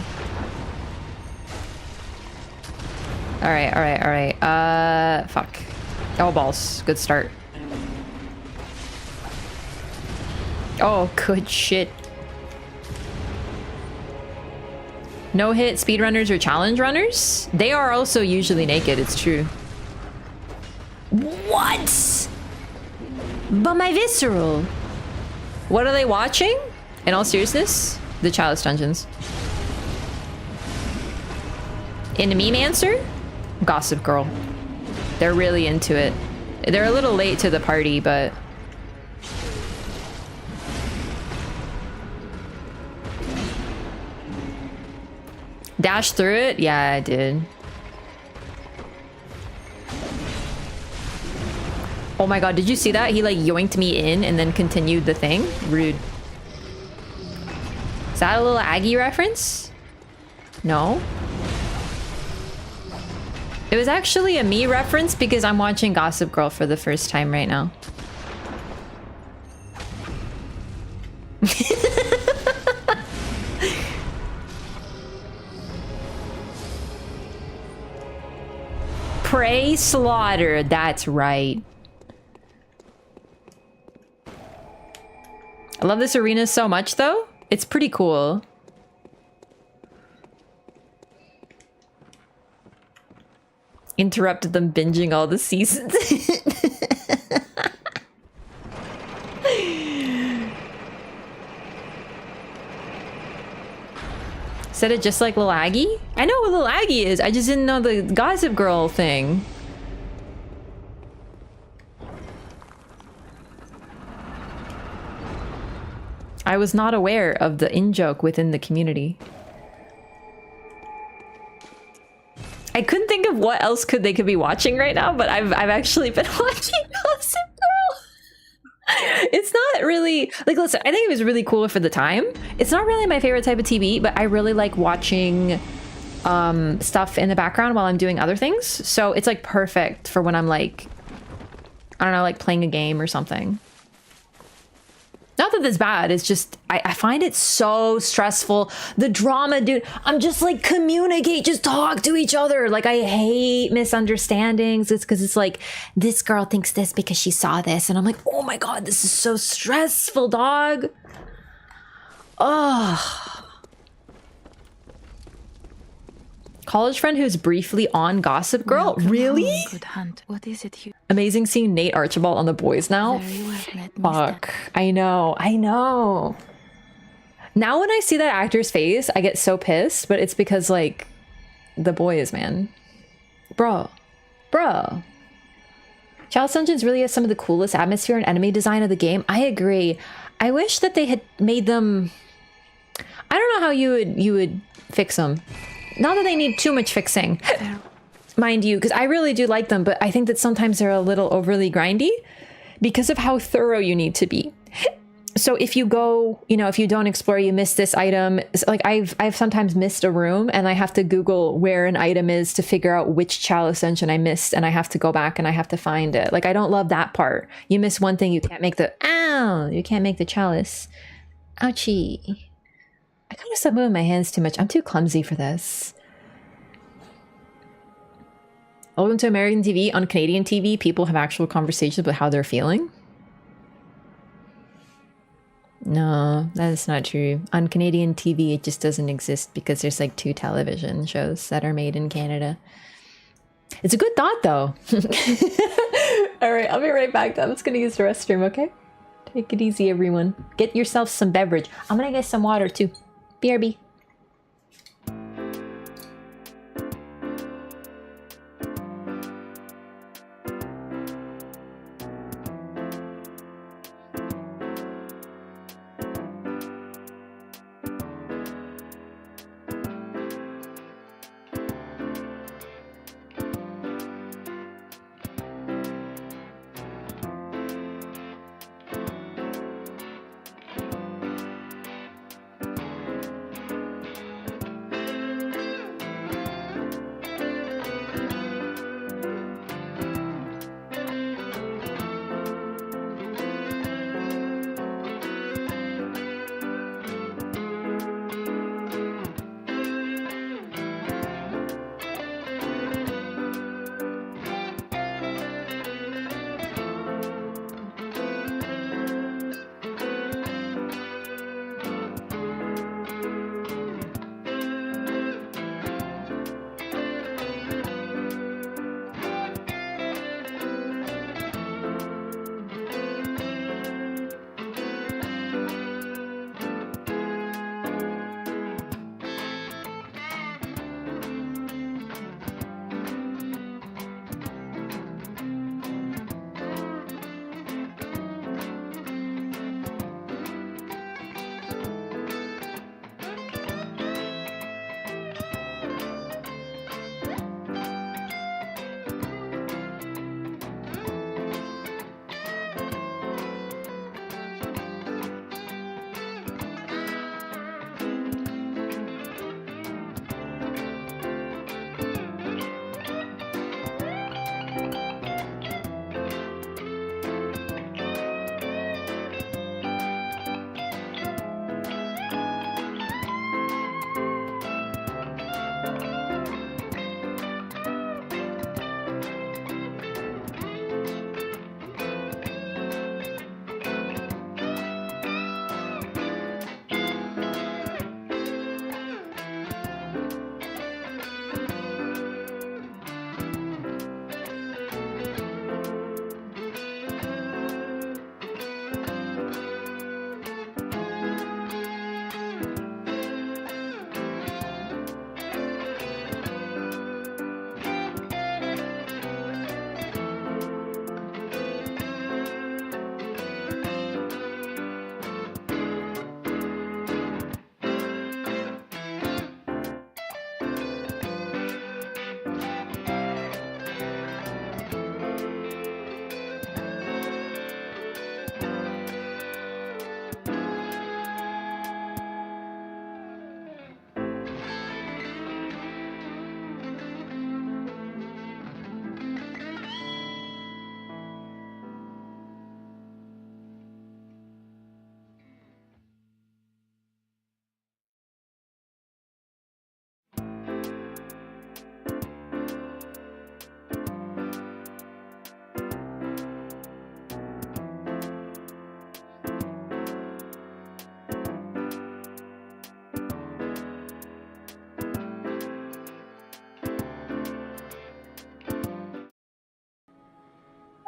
Alright, alright, alright. Fuck. Oh, balls. Good start. Oh, good shit. No hit speedrunners or challenge runners? They are also usually naked, it's true. What? But my visceral. What are they watching? In all seriousness, the Chalice dungeons. Enemy Mancer? Gossip Girl. They're really into it. They're a little late to the party, but... Dash through it? Yeah, I did. Oh my god, did you see that? He like yoinked me in and then continued the thing? Rude. Is that a little Aggie reference? No? It was actually a me reference because I'm watching Gossip Girl for the first time right now. Prey slaughter, that's right. I love this arena so much though. It's pretty cool. Interrupted them binging all the seasons. Said it just like Lil Aggie? I know what Lil Aggie is. I just didn't know the Gossip Girl thing. I was not aware of the in-joke within the community. I couldn't think of what else they could be watching right now, but I've actually been watching Gossip Girl. It's not really like, listen, I think it was really cool for the time. It's not really my favorite type of TV, but I really like watching stuff in the background while I'm doing other things. So it's like perfect for when I'm like, I don't know, like playing a game or something. Not that that's bad, it's just, I find it so stressful. The drama, dude, I'm just like, communicate, just talk to each other. Like, I hate misunderstandings. It's because it's like, this girl thinks this because she saw this. And I'm like, oh my God, this is so stressful, dog. Oh. College friend who's briefly on Gossip Girl? Really? Good hunt. What is it you... Amazing seeing Nate Archibald on The Boys now. Fuck. I know. I know. Now when I see that actor's face, I get so pissed, but it's because like The Boys, man. Bro. Chalice Dungeons really has some of the coolest atmosphere and enemy design of the game. I agree. I wish that they had made them... I don't know how you would fix them. Not that they need too much fixing, mind you, because I really do like them, but I think that sometimes they're a little overly grindy because of how thorough you need to be. So if you go, you know, if you don't explore, you miss this item. Like I've sometimes missed a room and I have to Google where an item is to figure out which chalice engine I missed, and I have to go back and I have to find it. Like I don't love that part. You miss one thing, you can't make the, ow, you can't make the chalice. Ouchie. I kind of stop moving my hands too much. I'm too clumsy for this. Welcome to American TV. On Canadian TV, people have actual conversations about how they're feeling. No, that is not true. On Canadian TV, it just doesn't exist because there's like 2 television shows that are made in Canada. It's a good thought, though. All right, I'll be right back. I'm just going to use the restroom, okay? Take it easy, everyone. Get yourself some beverage. I'm going to get some water, too. BRB.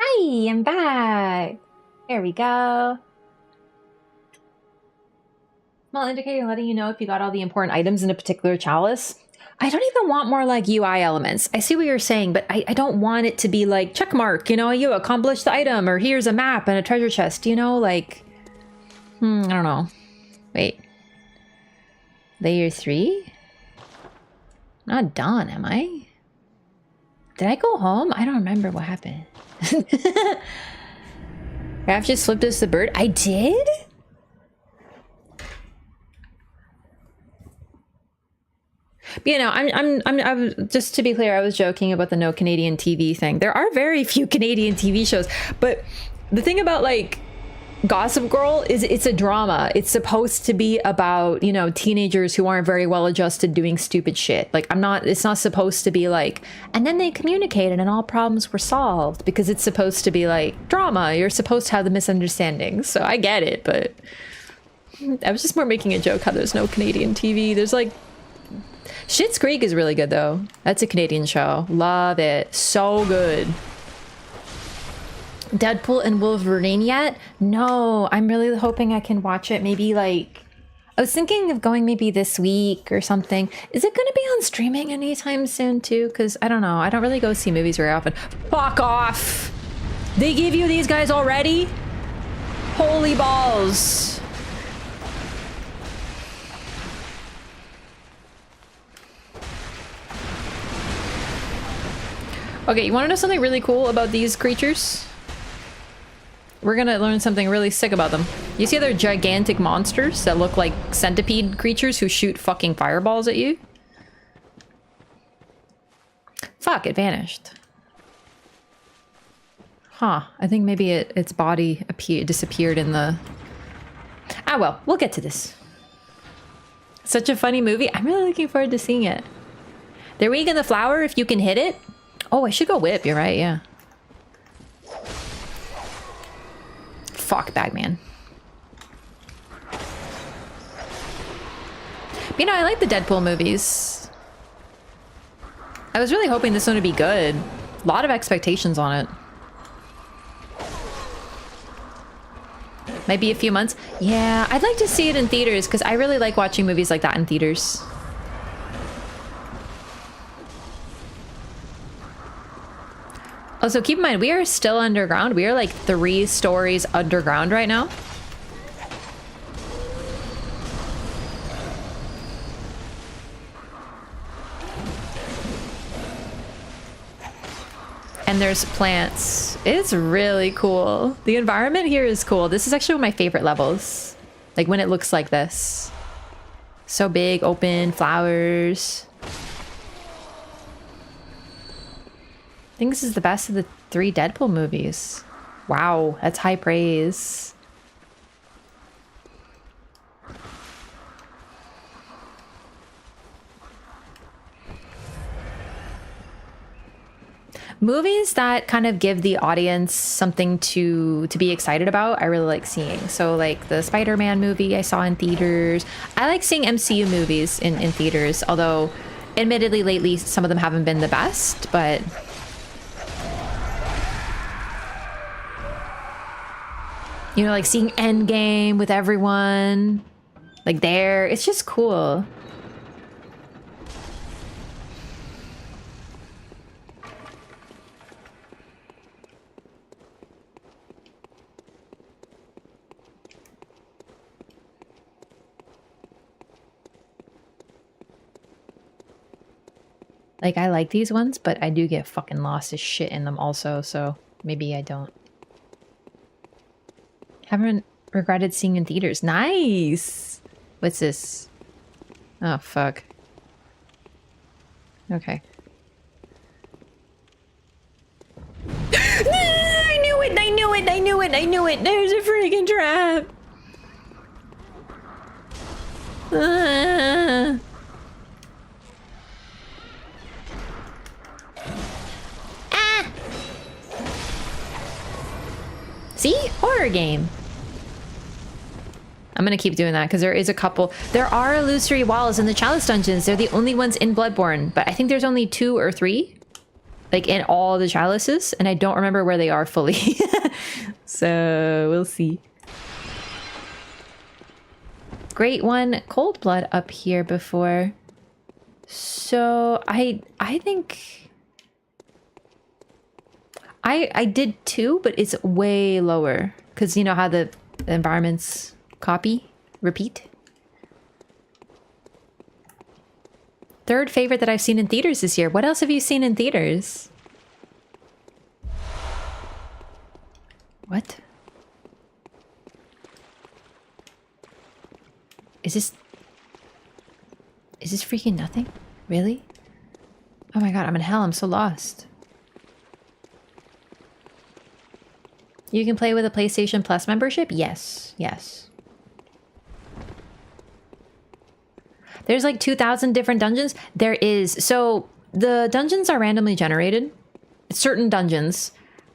Hi, I'm back. There we go. Small indicator letting you know if you got all the important items in a particular chalice. I don't even want more like UI elements. I see what you're saying, but I don't want it to be like check mark, you know, you accomplished the item, or here's a map and a treasure chest, you know, like, I don't know. Wait. Layer 3? Not done, am I? Did I go home? I don't remember what happened. Raph just flipped us the bird. I did? But, you know, I was, just to be clear, I was joking about the no Canadian TV thing. There are very few Canadian TV shows, but the thing about like Gossip Girl is it's a drama. It's supposed to be about, you know, teenagers who aren't very well adjusted doing stupid shit. Like it's not supposed to be like, and then they communicated and all problems were solved, because it's supposed to be like drama. You're supposed to have the misunderstandings. So I get it, but I was just more making a joke how there's no Canadian TV. There's like Schitt's Creek is really good though. That's a Canadian show. Love it. So good. Deadpool and Wolverine yet? No, I'm really hoping I can watch it. Maybe like, I was thinking of going maybe this week or something. Is it going to be on streaming anytime soon too? Because I don't know. I don't really go see movies very often. Fuck off! They give you these guys already? Holy balls. Okay, you want to know something really cool about these creatures? We're gonna learn something really sick about them. You see they're gigantic monsters that look like centipede creatures who shoot fucking fireballs at you? Fuck, it vanished. Huh, I think maybe its body disappeared in the... Ah well, we'll get to this. Such a funny movie. I'm really looking forward to seeing it. They're weak in the flower if you can hit it. Oh, I should go whip, you're right, yeah. Fuck, Bagman. You know, I like the Deadpool movies. I was really hoping this one would be good. A lot of expectations on it. Might be a few months. Yeah, I'd like to see it in theaters because I really like watching movies like that in theaters. Also, keep in mind, we are still underground. We are like 3 stories underground right now. And there's plants. It's really cool. The environment here is cool. This is actually one of my favorite levels. Like when it looks like this. So big, open, flowers. I think this is the best of the 3 Deadpool movies. Wow, that's high praise. Movies that kind of give the audience something to be excited about, I really like seeing. So like the Spider-Man movie I saw in theaters. I like seeing MCU movies in theaters, although admittedly lately some of them haven't been the best, but... You know, like seeing Endgame with everyone, like there, it's just cool. Like, I like these ones, but I do get fucking lost as shit in them also, so maybe I don't. Haven't regretted seeing in theaters. Nice! What's this? Oh, fuck. Okay. I knew it! I knew it! I knew it! I knew it! There's a freaking trap! Ah! See? Horror game. I'm gonna keep doing that because there is a couple. There are illusory walls in the Chalice dungeons. They're the only ones in Bloodborne, but I think there's only 2 or 3, like in all the chalices, and I don't remember where they are fully. So we'll see. Great one, Cold Blood up here before. So I think I did 2, but it's way lower because you know how the environments repeat. third favorite that I've seen in theaters this year. What else have you seen in theaters? What? Is this freaking nothing? Really? Oh my god, I'm in hell. I'm so lost. You can play with a PlayStation Plus membership? Yes. Yes. There's like 2,000 different dungeons. There is. So the dungeons are randomly generated. Certain dungeons.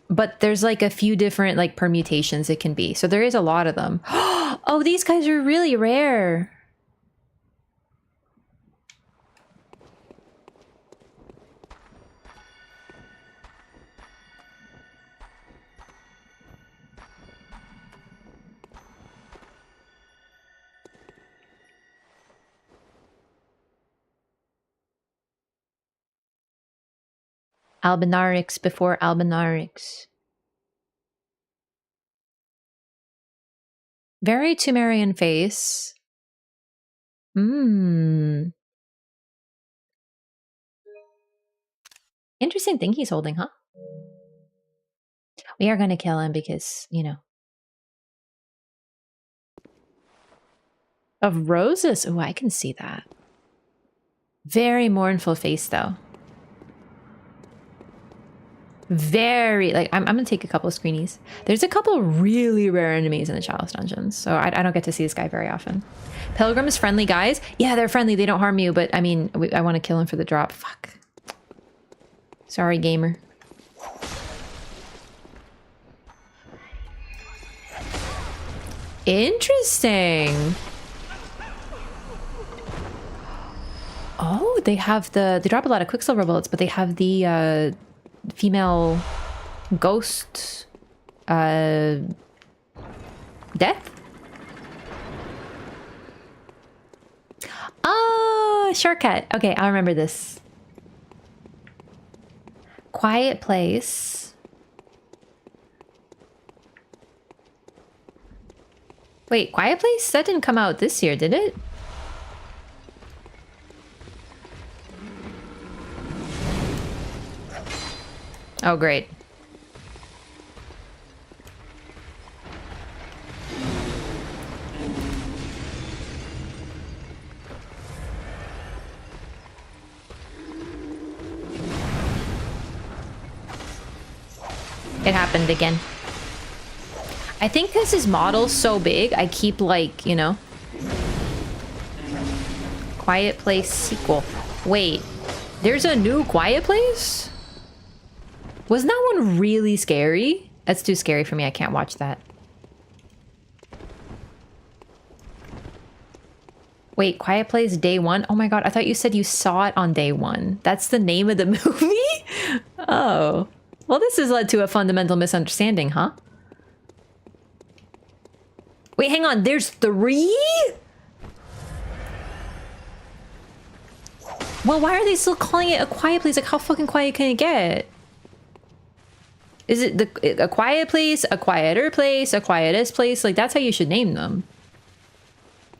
But there's like a few different like permutations it can be. So there is a lot of them. Oh, these guys are really rare. Albinarix before Albinarix. Very Tumerian face. Interesting thing he's holding, huh? We are going to kill him because, you know. Of roses? Oh, I can see that. Very mournful face, though. Very, like, I'm gonna take a couple of screenies. There's a couple really rare enemies in the Chalice dungeons, so I don't get to see this guy very often. Pilgrims, friendly guys? Yeah, they're friendly, they don't harm you, but I mean, I want to kill him for the drop. Fuck. Sorry, gamer. Interesting. Oh, they have they drop a lot of Quicksilver bullets, but they have the, female ghost death. Oh, shortcut. Okay, I'll remember this. Quiet place. Wait, Quiet Place? That didn't come out this year, did it? Oh, great. It happened again. I think because his model's so big, I keep like, you know. Quiet Place sequel. Wait, there's a new Quiet Place? Wasn't that one really scary? That's too scary for me. I can't watch that. Wait, Quiet Place Day 1? Oh my god, I thought you said you saw it on Day 1. That's the name of the movie? Oh. Well, this has led to a fundamental misunderstanding, huh? Wait, hang on. There's 3? Well, why are they still calling it a Quiet Place? Like, how fucking quiet can it get? Is it a quiet place, a quieter place, a quietest place? Like, that's how you should name them.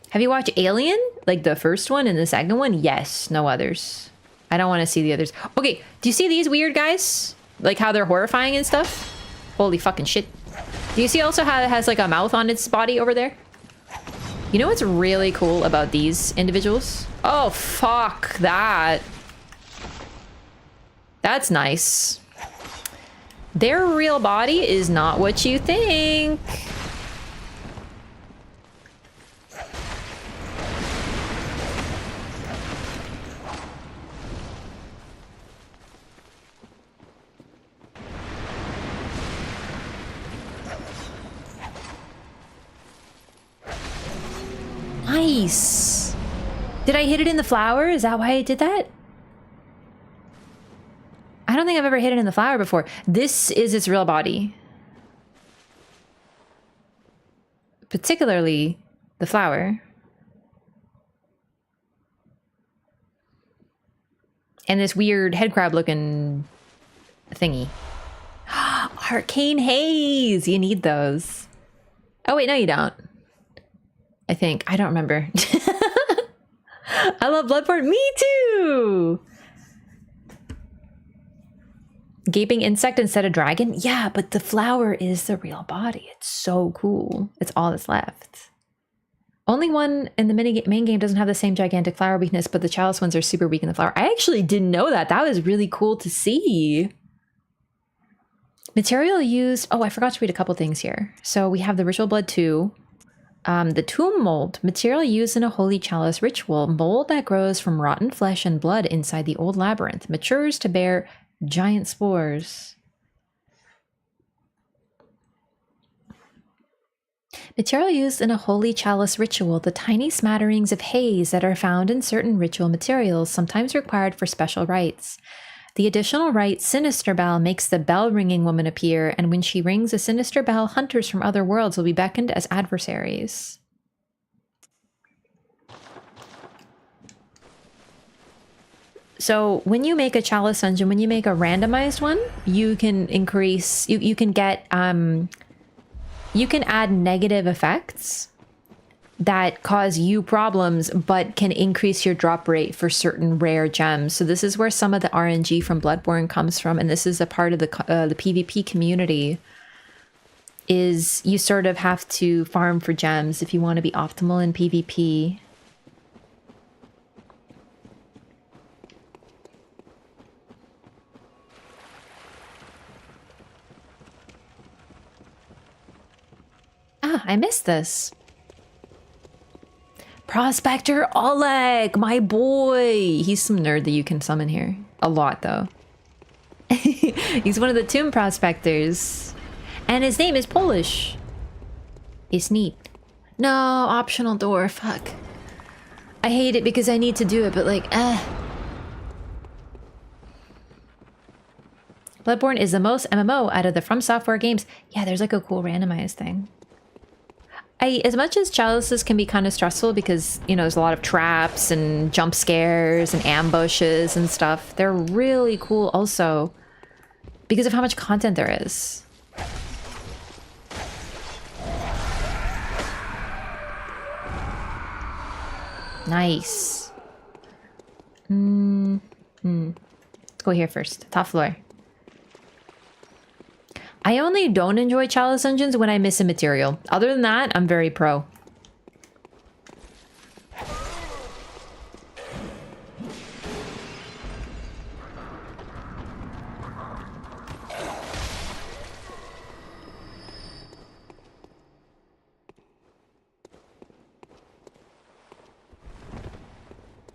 Have you watched Alien? Like the first one and the second one? Yes, no others. I don't want to see the others. Okay, do you see these weird guys? Like how they're horrifying and stuff? Holy fucking shit. Do you see also how it has like a mouth on its body over there? You know what's really cool about these individuals? Oh, fuck that. That's nice. Their real body is not what you think. Nice. Did I hit it in the flower? Is that why I did that? I don't think I've ever hit it in the flower before. This is its real body. Particularly the flower. And this weird headcrab looking thingy. Arcane Haze! You need those. Oh wait, no you don't. I think. I don't remember. I love Bloodborne. Me too! Woohoo! Gaping insect instead of dragon? Yeah, but the flower is the real body. It's so cool. It's all that's left. Only one in the main game doesn't have the same gigantic flower weakness, but the Chalice ones are super weak in the flower. I actually didn't know that. That was really cool to see. Material used... Oh, I forgot to read a couple things here. So we have the Ritual Blood 2. The Tomb Mold. Material used in a Holy Chalice ritual. Mold that grows from rotten flesh and blood inside the old labyrinth. Matures to bear giant spores. Material used in a Holy Chalice ritual. The tiny smatterings of haze that are found in certain ritual materials, sometimes required for special rites. The additional rite, Sinister Bell, makes the bell-ringing woman appear, and when she rings a sinister bell, hunters from other worlds will be beckoned as adversaries. So when you make a Chalice dungeon, when you make a randomized one, you can increase, you can get, you can add negative effects that cause you problems, but can increase your drop rate for certain rare gems. So this is where some of the RNG from Bloodborne comes from, and this is a part of the PvP community, is you sort of have to farm for gems if you want to be optimal in PvP. Ah, I missed this. Prospector Oleg, my boy. He's some nerd that you can summon here. A lot, though. He's one of the tomb prospectors. And his name is Polish. It's neat. No, optional door, fuck. I hate it because I need to do it, but like, Bloodborne is the most MMO out of the From Software games. Yeah, there's like a cool randomized thing. As much as Chalices can be kind of stressful because, you know, there's a lot of traps and jump scares and ambushes and stuff, they're really cool also because of how much content there is. Nice. Let's go here first. Top floor. I only don't enjoy Chalice dungeons when I miss a material. Other than that, I'm very pro.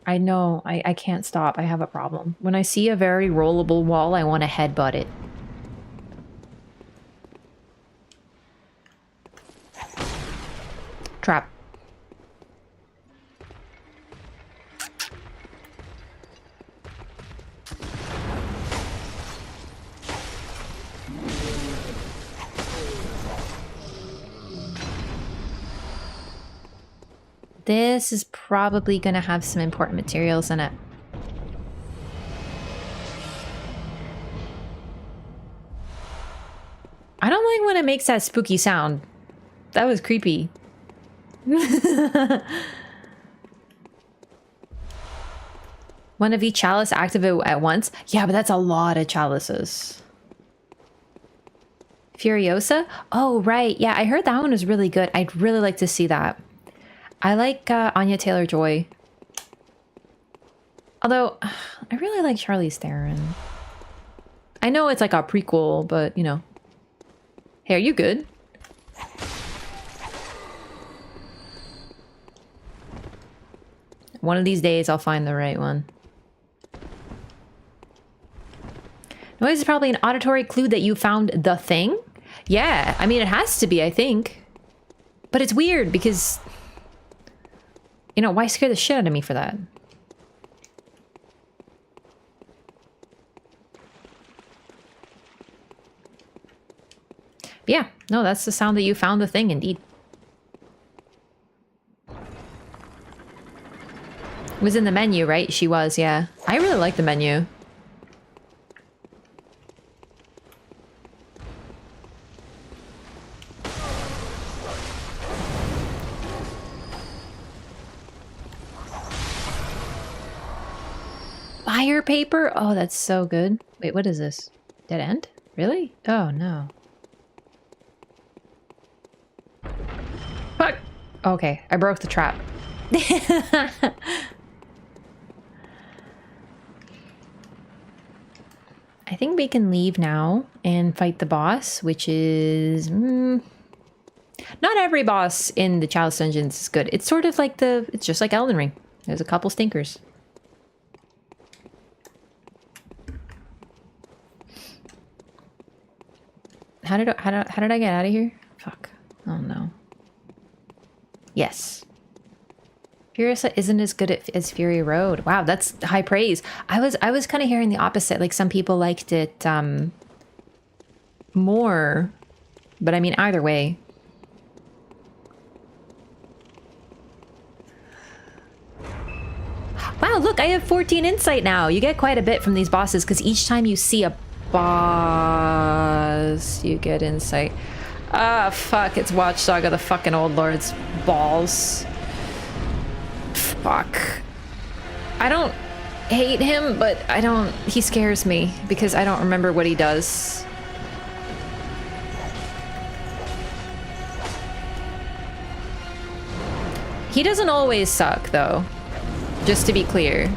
I know, I can't stop. I have a problem. When I see a very rollable wall, I want to headbutt it. Trap. This is probably going to have some important materials in it. I don't like when it makes that spooky sound. That was creepy. One of each chalice activate at once? Yeah, but that's a lot of chalices. Furiosa? Oh, right. Yeah, I heard that one was really good. I'd really like to see that. I like Anya Taylor-Joy. Although, I really like Charlize Theron. I know it's like a prequel, but, you know. Hey, are you good? One of these days, I'll find the right one. Noise is probably an auditory clue that you found the thing? Yeah, I mean, it has to be, I think. But it's weird because... You know, why scare the shit out of me for that? But yeah, no, that's the sound that you found the thing, indeed. Was in the menu, right? She was, yeah. I really like the menu. Fire paper? Oh, that's so good. Wait, what is this? Dead end? Really? Oh, no. Fuck! Okay, I broke the trap. I think we can leave now and fight the boss, which is... not every boss in the Chalice dungeons is good. It's sort of like it's just like Elden Ring. There's a couple stinkers. How did I get out of here? Fuck. Oh no. Yes. Furious isn't as good as Fury Road. Wow, that's high praise. I was kind of hearing the opposite. Like some people liked it more, but I mean either way. Wow, look, I have 14 insight now. You get quite a bit from these bosses because each time you see a boss, you get insight. Ah, fuck, it's Watchdog of the fucking Old Lord's balls. Fuck. I don't hate him, but he scares me because I don't remember what he does. He doesn't always suck, though. Just to be clear.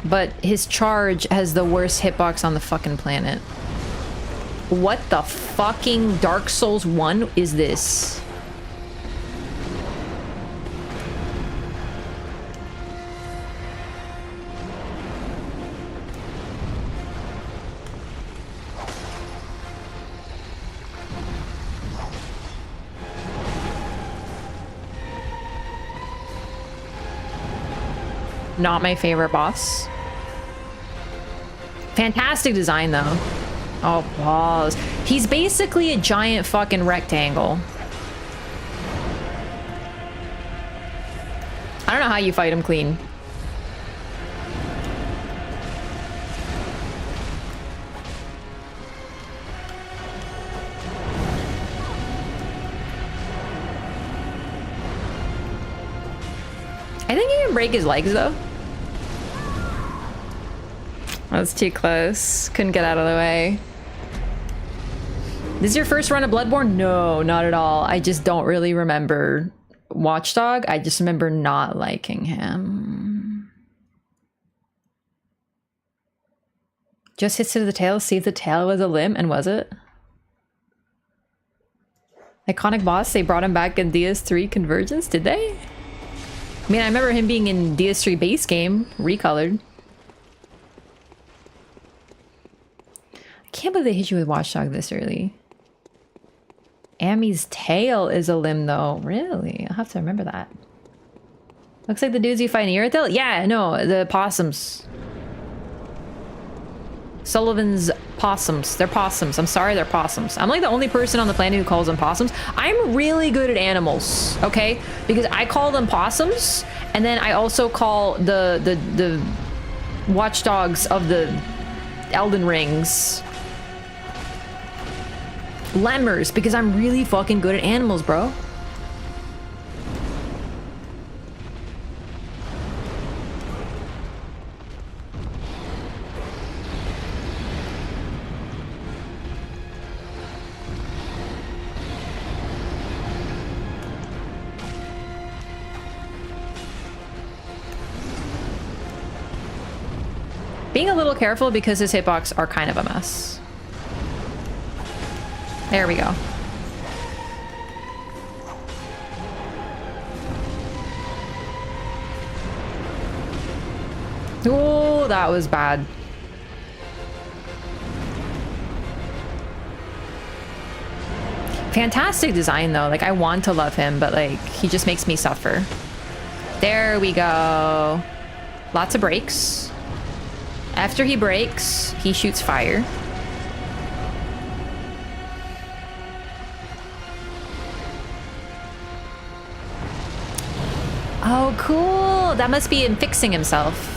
But his charge has the worst hitbox on the fucking planet. What the fucking Dark Souls 1 is this? Not my favorite boss. Fantastic design, though. Oh, balls. He's basically a giant fucking rectangle. I don't know how you fight him clean. I think you can break his legs, though. That's too close. Couldn't get out of the way. This is your first run of Bloodborne? No, not at all. I just don't really remember Watchdog. I just remember not liking him. Just hits to the tail, see if the tail was a limb, and was it? Iconic boss, they brought him back in DS3 Convergence, did they? I mean, I remember him being in DS3 base game, recolored. I can't believe they hit you with Watchdog this early. Amy's tail is a limb, though. Really? I'll have to remember that. Looks like the dudes you fight in Irithyll? Yeah, no, the possums. Sullivan's possums. They're possums. I'm sorry, they're possums. I'm like the only person on the planet who calls them possums. I'm really good at animals, okay? Because I call them possums, and then I also call the watchdogs of the Elden Rings lemurs, because I'm really fucking good at animals, bro. Being a little careful because his hitbox are kind of a mess. There we go. Oh, that was bad. Fantastic design, though. Like, I want to love him, but, like, he just makes me suffer. There we go. Lots of breaks. After he breaks, he shoots fire. Oh, cool. That must be him fixing himself.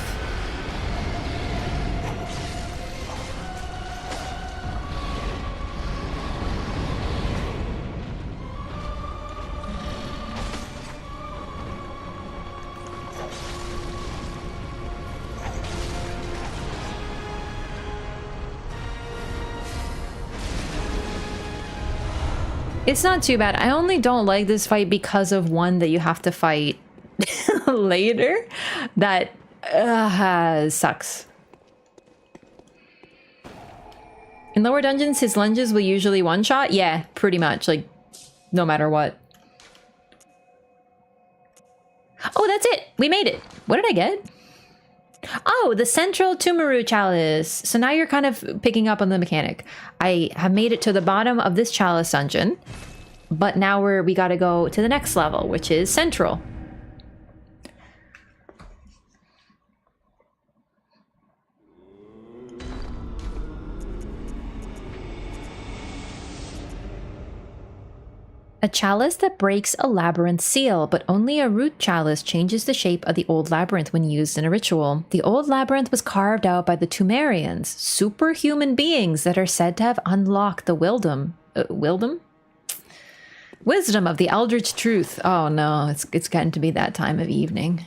It's not too bad. I only don't like this fight because of one that you have to fight later. That sucks. In lower dungeons, his lunges will usually one-shot? Yeah, pretty much. Like, no matter what. Oh, that's it! We made it! What did I get? Oh, the central Tumaru Chalice. So now you're kind of picking up on the mechanic. I have made it to the bottom of this Chalice dungeon. But now we gotta go to the next level, which is central. A chalice that breaks a labyrinth seal, but only a root chalice changes the shape of the old labyrinth when used in a ritual. The old labyrinth was carved out by the Tumerians, superhuman beings that are said to have unlocked the wisdom of the Eldritch Truth. Oh no, it's getting to be that time of evening.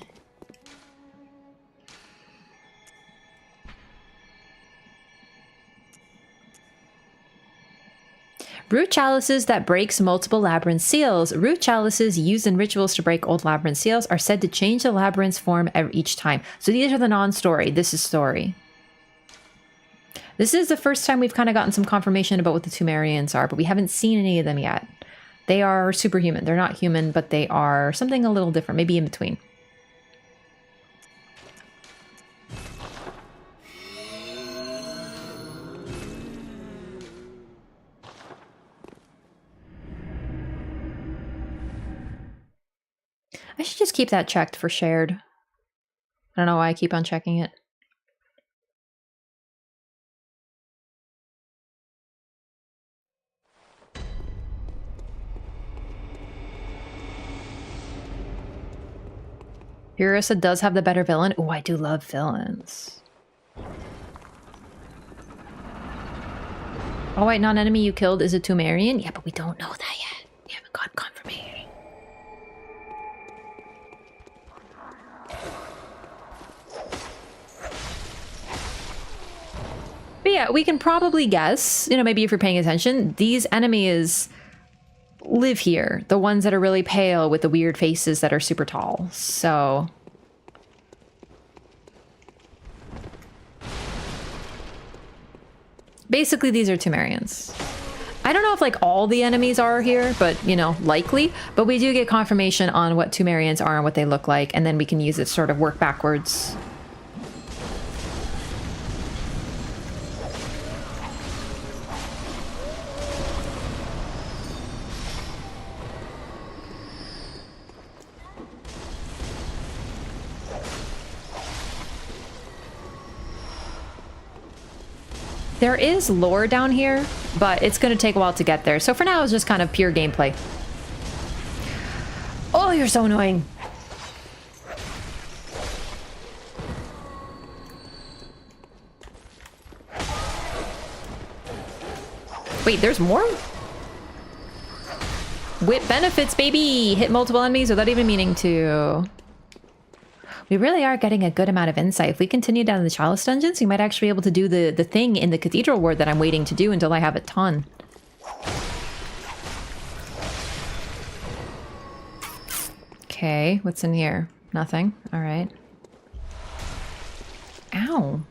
Root chalices that breaks multiple labyrinth seals. Root chalices used in rituals to break old labyrinth seals are said to change the labyrinth's form each time. So these are the non-story. This is story. This is the first time we've kind of gotten some confirmation about what the Tumerians are, but we haven't seen any of them yet. They are superhuman. They're not human, but they are something a little different, maybe in between. I should just keep that checked for shared. I don't know why I keep on checking it. Yura does have the better villain. Oh, I do love villains. Oh wait, non-enemy you killed is a Tumerian? Yeah, but we don't know that yet. We haven't got confirmation. But yeah, we can probably guess, maybe if you're paying attention, these enemies live here. The ones that are really pale with the weird faces that are super tall. So basically these are Tumerians. I don't know if like all the enemies are here, but likely. But we do get confirmation on what Tumerians are and what they look like, and then we can use it to sort of work backwards. There is lore down here, but it's going to take a while to get there. So for now, it's just kind of pure gameplay. Oh, you're so annoying. Wait, there's more? Whip benefits, baby! Hit multiple enemies without even meaning to. We really are getting a good amount of insight. If we continue down the Chalice dungeons, we might actually be able to do the thing in the Cathedral ward that I'm waiting to do until I have a ton. Okay, what's in here? Nothing. All right. Ow.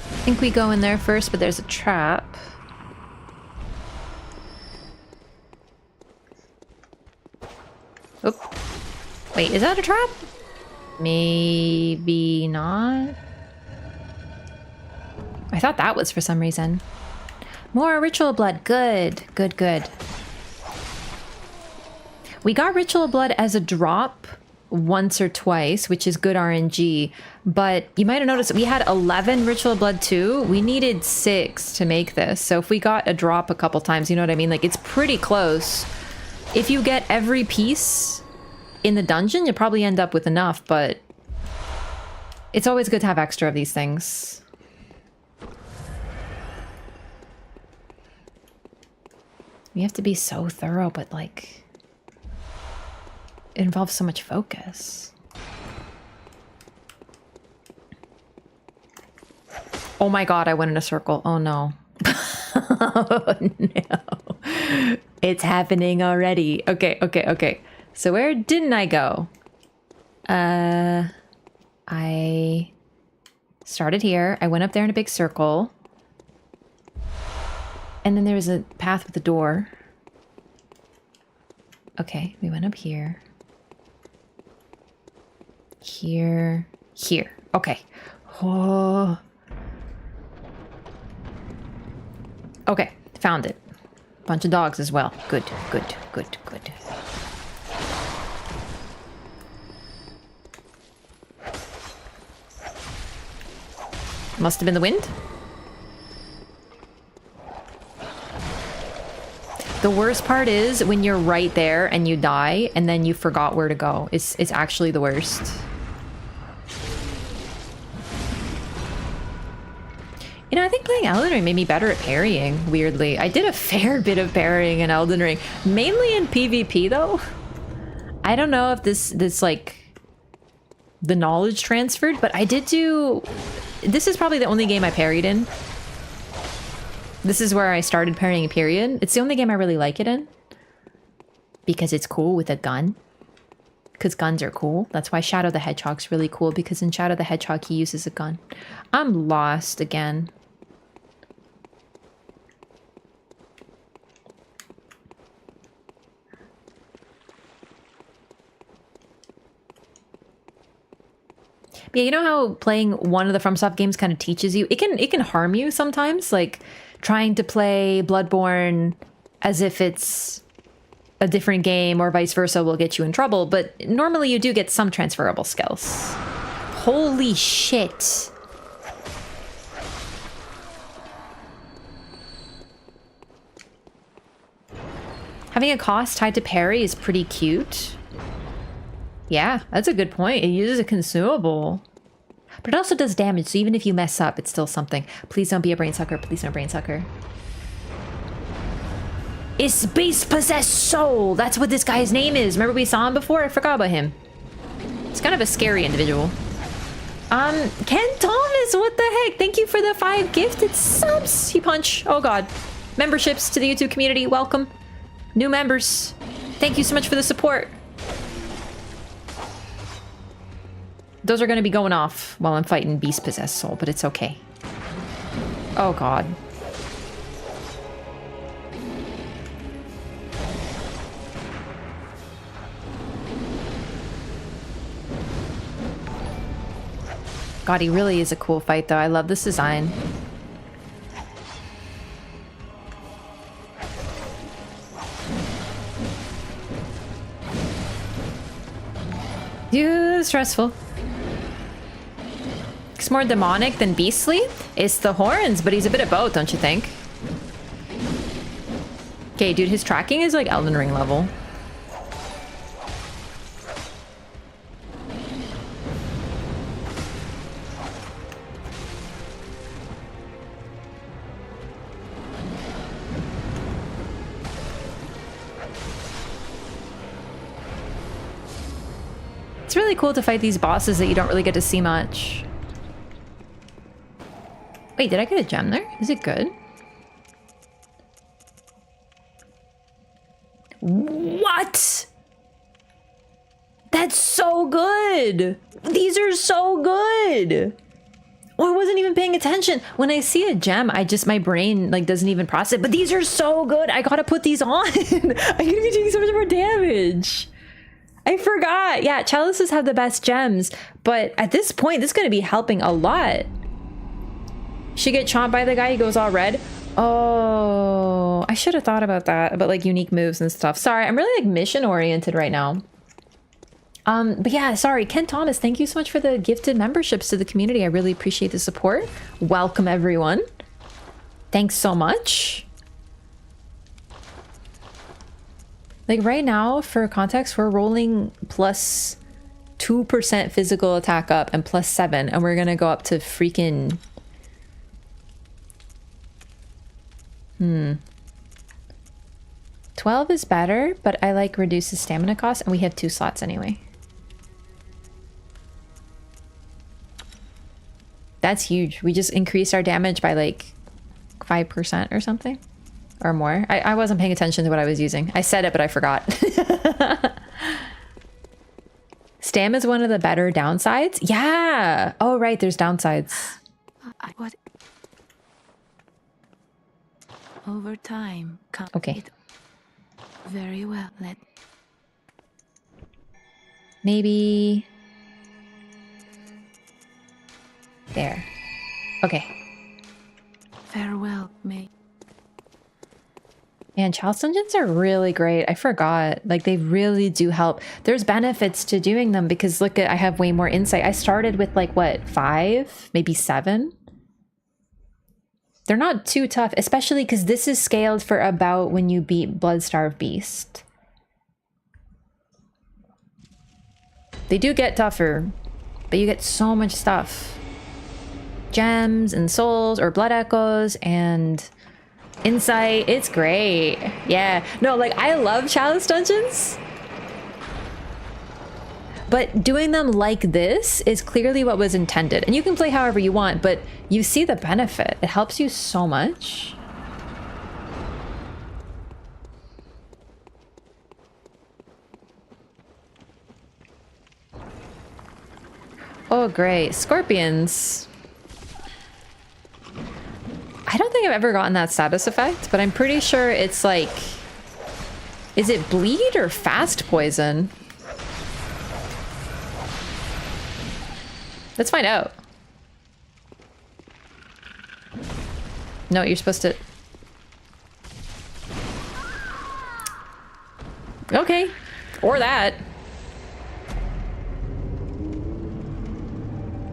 I think we go in there first, but there's a trap. Oop. Wait, is that a trap? Maybe not. I thought that was for some reason. More ritual blood. Good, good, good. We got ritual blood as a drop once or twice, which is good RNG, but you might have noticed we had 11 ritual blood too. We needed 6 to make this, so if we got a drop a couple times, you know what I mean? Like, it's pretty close. If you get every piece in the dungeon, you'll probably end up with enough, but it's always good to have extra of these things. You have to be so thorough, but like... It involves so much focus. Oh my god, I went in a circle. Oh no. Oh no. It's happening already. Okay, okay, okay. So where didn't I go? I started here. I went up there in a big circle. And then there was a path with a door. Okay, we went up here. Here. Here. Okay. Oh. Okay, found it. Bunch of dogs as well. Good, good, good, good. Must have been the wind. The worst part is when you're right there and you die and then you forgot where to go. It's actually the worst. You know, I think playing Elden Ring made me better at parrying, weirdly. I did a fair bit of parrying in Elden Ring. Mainly in PvP, though. I don't know if this like, the knowledge transferred, but I did do... This is probably the only game I parried in. This is where I started parrying, period. It's the only game I really like it in. Because it's cool with a gun. Because guns are cool. That's why Shadow the Hedgehog's really cool, because in Shadow the Hedgehog he uses a gun. I'm lost again. Yeah, you know how playing one of the FromSoft games kind of teaches you? It can harm you sometimes, like trying to play Bloodborne as if it's a different game or vice versa will get you in trouble, but normally you do get some transferable skills. Holy shit. Having a cost tied to parry is pretty cute. Yeah, that's a good point. It uses a consumable. But it also does damage, so even if you mess up, it's still something. Please don't be a brain sucker. Please don't brain sucker. It's beast-possessed soul! That's what this guy's name is. Remember we saw him before? I forgot about him. It's kind of a scary individual. Ken Thomas, what the heck? Thank you for the 5 gifted subs. He punch. Oh god. Memberships to the YouTube community. Welcome. New members. Thank you so much for the support. Those are going to be going off while I'm fighting beast-possessed soul, but it's okay. Oh god. God, he really is a cool fight, though. I love this design. Stressful. It's more demonic than beastly. It's the horns, but he's a bit of both, don't you think? Okay, dude, his tracking is like Elden Ring level. It's really cool to fight these bosses that you don't really get to see much. Wait, did I get a gem there? Is it good? What? That's so good! These are so good! Oh, I wasn't even paying attention. When I see a gem, my brain like doesn't even process it. But these are so good. I gotta put these on. I'm gonna be doing so much more damage. I forgot. Yeah, chalices have the best gems, but at this point, this is going to be helping a lot. She get chomped by the guy, he goes all red. Oh, I should have thought about that, about like unique moves and stuff. Sorry, I'm really like mission oriented right now. But yeah, sorry, Ken Thomas, thank you so much for the gifted memberships to the community. I really appreciate the support. Welcome everyone. Thanks so much. Like right now, for context, we're rolling plus 2% physical attack up and plus 7, and we're gonna go up to freaking... 12 is better, but I like reduces stamina cost, and we have 2 slots anyway. That's huge. We just increased our damage by like 5% or something. Or more. I wasn't paying attention to what I was using. I said it, but I forgot. Stam is one of the better downsides? Yeah! Oh, right, there's downsides. What? Over time. Okay. Very well. Maybe... there. Okay. Farewell, mate. Man, Chalice dungeons are really great. I forgot. Like, they really do help. There's benefits to doing them because look at, I have way more insight. I started with like, what, 5? Maybe 7? They're not too tough, especially because this is scaled for about when you beat Bloodstarved Beast. They do get tougher, but you get so much stuff. Gems and souls or blood echoes and... insight. It's great. Yeah. No, like I love Chalice dungeons. But doing them like this is clearly what was intended. And you can play however you want, but you see the benefit. It helps you so much. Oh, great. Scorpions. I don't think I've ever gotten that status effect, but I'm pretty sure it's like... is it bleed or fast poison? Let's find out. No, you're supposed to... okay. Or that.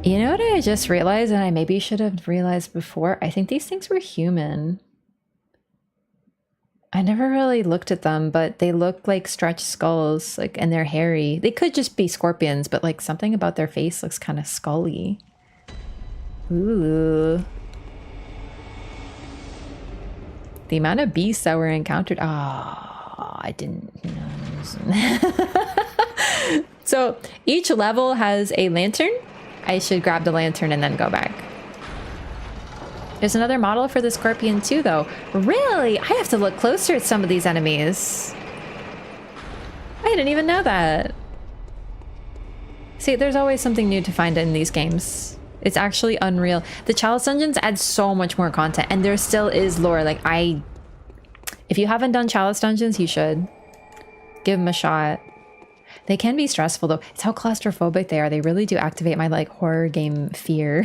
You know what I just realized, and I maybe should have realized before? I think these things were human. I never really looked at them, but they look like stretched skulls, like, and they're hairy. They could just be scorpions, but like something about their face looks kind of scully. Ooh. The amount of beasts that were encountered. Oh, I didn't know. So each level has a lantern. I should grab the lantern and then go back. There's another model for the scorpion too, though. Really? I have to look closer at some of these enemies. I didn't even know that. See, there's always something new to find in these games. It's actually unreal. The Chalice dungeons add so much more content, and there still is lore. Like, if you haven't done Chalice dungeons, you should. Give them a shot. They can be stressful though. It's how claustrophobic they are. They really do activate my like horror game fear.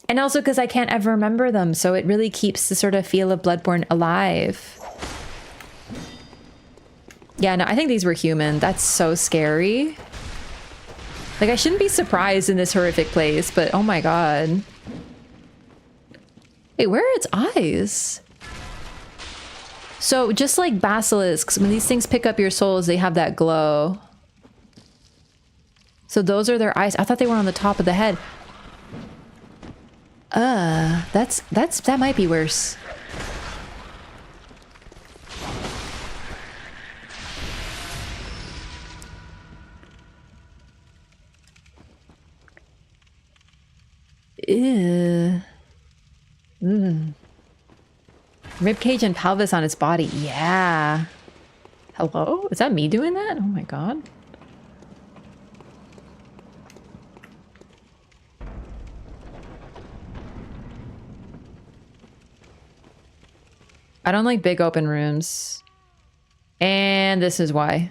And also because I can't ever remember them. So it really keeps the sort of feel of Bloodborne alive. Yeah, no, I think these were human. That's so scary. Like I shouldn't be surprised in this horrific place, but oh my god. Wait, where are its eyes? So just like basilisks, when these things pick up your souls, they have that glow. So those are their eyes. I thought they were on the top of the head. That might be worse. Ew. Ribcage and pelvis on its body. Yeah. Hello? Is that me doing that? Oh my god. I don't like big open rooms. And this is why.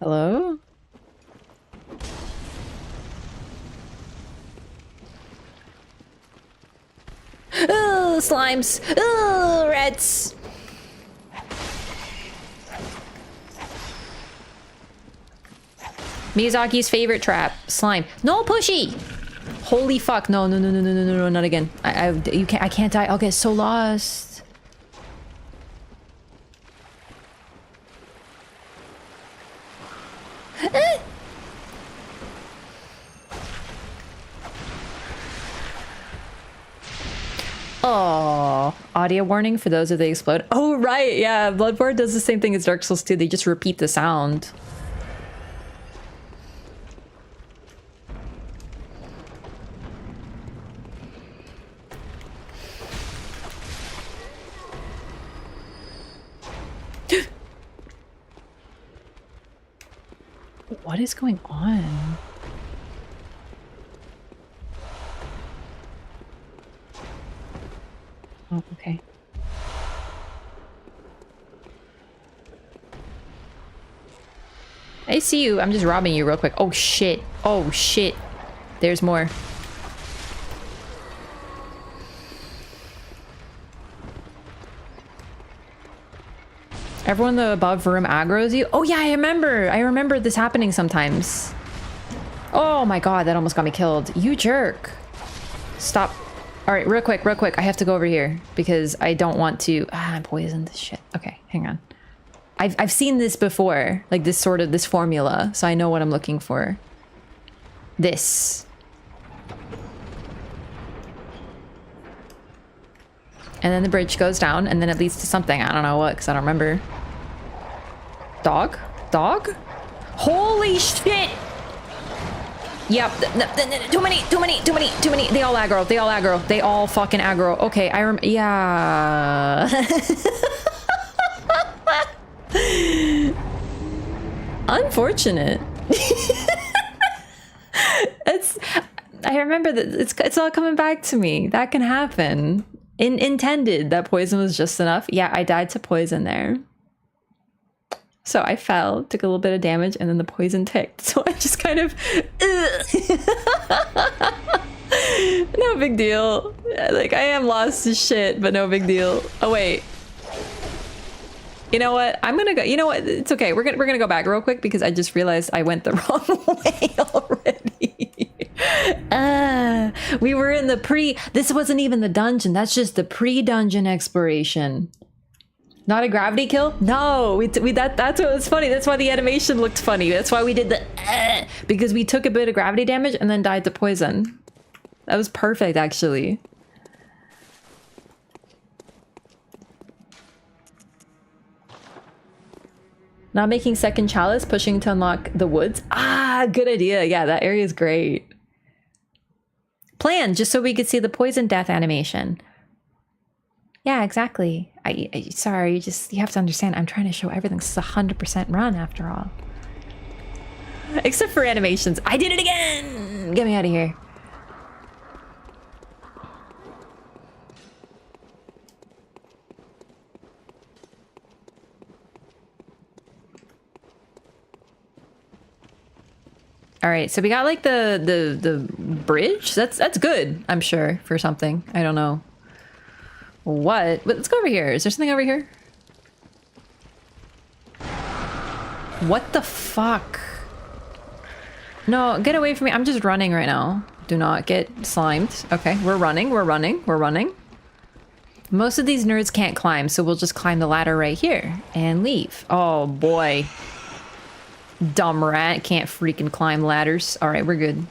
Hello? Oh, slimes. Oh, rats. Miyazaki's favorite trap. Slime. No, pushy. Holy fuck. No, no, no, no, no, no, no, no, not again. I can't die. I'll get so lost. Oh, audio warning for those if they explode. Oh, right. Yeah, Bloodborne does the same thing as Dark Souls 2. They just repeat the sound. What is going on? Oh, okay. I see you. I'm just robbing you real quick. Oh, shit. Oh, shit. There's more. Everyone in the above room aggroes you? Oh, yeah, I remember. I remember this happening sometimes. Oh, my God. That almost got me killed. You jerk. Stop. All right, real quick. I have to go over here because I don't want to... I'm poisoned. Shit. Okay, hang on. I've seen this before, like this formula, so I know what I'm looking for. This. And then the bridge goes down, and then it leads to something. I don't know what, because I don't remember. Dog? Dog? Holy shit! Yep. Too many. They all aggro. They all fucking aggro. Okay, yeah. Unfortunate. I remember that it's all coming back to me. That can happen. Intended. That poison was just enough. Yeah, I died to poison there. So I fell, took a little bit of damage, and then the poison ticked. So I just kind of... No big deal. Like, I am lost as shit, but no big deal. Oh, wait. You know what? I'm gonna go... You know what? It's okay. We're gonna go back real quick because I just realized I went the wrong way already. We were in the pre... This wasn't even the dungeon. That's just the pre-dungeon exploration. Not a gravity kill? No, that's what was funny. That's why the animation looked funny. That's why we did the because we took a bit of gravity damage and then died to poison. That was perfect, actually. Not making second chalice, pushing to unlock the woods. Ah, good idea. Yeah, that area is great. Plan, just so we could see the poison death animation. Yeah, exactly. Sorry, you have to understand, I'm trying to show everything. This is 100% run after all. Except for animations. I did it again! Get me out of here. All right, so we got like the bridge. That's good, I'm sure, for something. I don't know. What? Let's go over here. Is there something over here? What the fuck? No, get away from me. I'm just running right now. Do not get slimed. Okay, we're running. Most of these nerds can't climb, so we'll just climb the ladder right here and leave. Oh boy. Dumb rat. Can't freaking climb ladders. All right, we're good.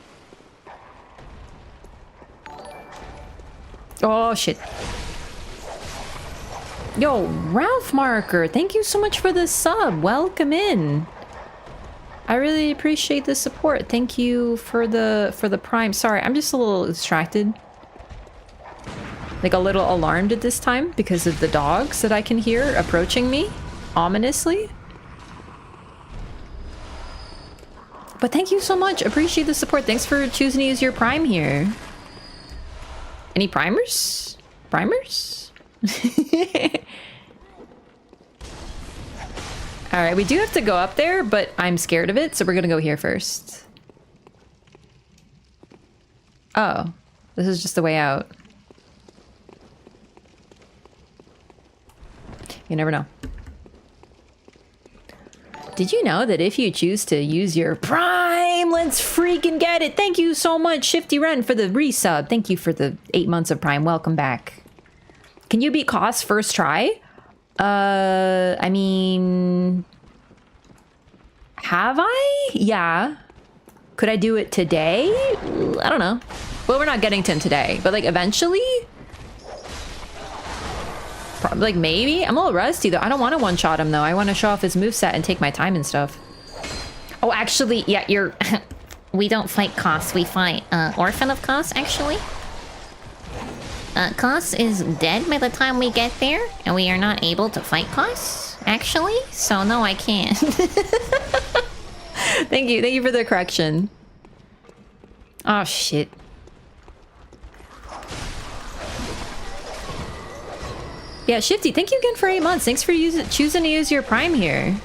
Oh shit. Yo, Ralph Marker, thank you so much for the sub. Welcome in. I really appreciate the support. Thank you for the prime. Sorry, I'm just a little distracted. Like a little alarmed at this time because of the dogs that I can hear approaching me ominously. But thank you so much. Appreciate the support. Thanks for choosing to use your prime here. Any primers? Primers? All right, we do have to go up there, but I'm scared of it, so we're gonna go here first. Oh, this is just the way out. You never know. Did you know that if you choose to use your prime, let's freaking get it. Thank you so much, Shifty Ren, for the resub. Thank you for the 8 months of prime. Welcome back. Can you beat Koss first try? I mean... Have I? Yeah. Could I do it today? I don't know. Well, we're not getting to him today, but like eventually? like maybe. I'm a little rusty though. I don't want to one-shot him though. I want to show off his moveset and take my time and stuff. Oh, actually, yeah, you're... we don't fight Koss. We fight Orphan of Koss, actually. Koss is dead by the time we get there, and we are not able to fight Koss, actually. So no, I can't. Thank you for the correction. Oh shit. Yeah, Shifty, thank you again for 8 months. Thanks for choosing to use your Prime here.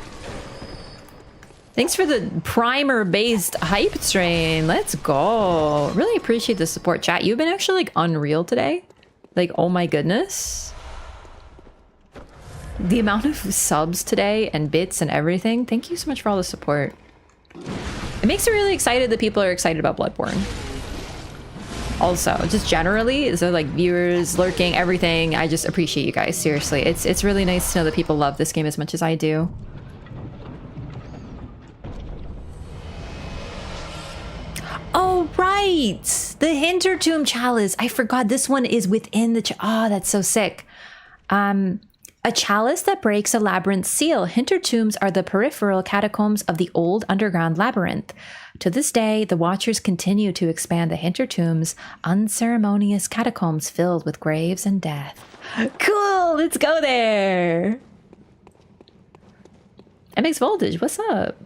Thanks for the primer-based hype train. Let's go. Really appreciate the support, chat. You've been actually like unreal today. Like, oh my goodness. The amount of subs today and bits and everything. Thank you so much for all the support. It makes me really excited that people are excited about Bloodborne. Also, just generally, so like viewers, lurking, everything, I just appreciate you guys, seriously. It's really nice to know that people love this game as much as I do. Oh, right! The Hintertomb Chalice. I forgot this one is within the... Oh, that's so sick. A chalice that breaks a labyrinth seal. Hintertombs are the peripheral catacombs of the old underground labyrinth. To this day, the Watchers continue to expand the Hintertombs, unceremonious catacombs filled with graves and death. Cool! Let's go there! MX Voltage, what's up?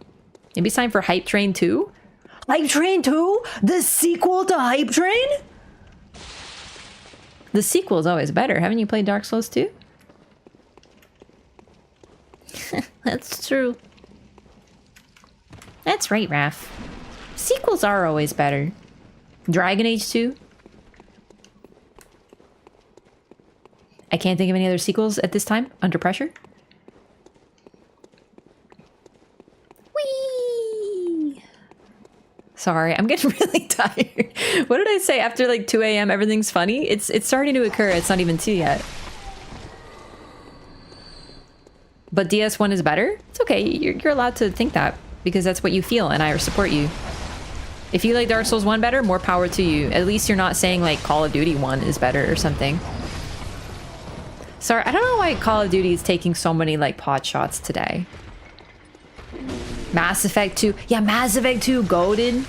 Maybe it's time for Hype Train 2? Hype Train 2? The sequel to Hype Train? The sequel is always better. Haven't you played Dark Souls 2? That's true. That's right, Raph. Sequels are always better. Dragon Age 2? I can't think of any other sequels at this time. Under pressure? Whee! Sorry, I'm getting really tired. What did I say? After like 2 a.m. everything's funny? It's starting to occur. It's not even 2 yet. But DS1 is better? It's okay. You're allowed to think that because that's what you feel and I support you. If you like Dark Souls 1 better, more power to you. At least you're not saying like Call of Duty 1 is better or something. Sorry, I don't know why Call of Duty is taking so many like pot shots today. Mass Effect 2. Yeah, Mass Effect 2 goated.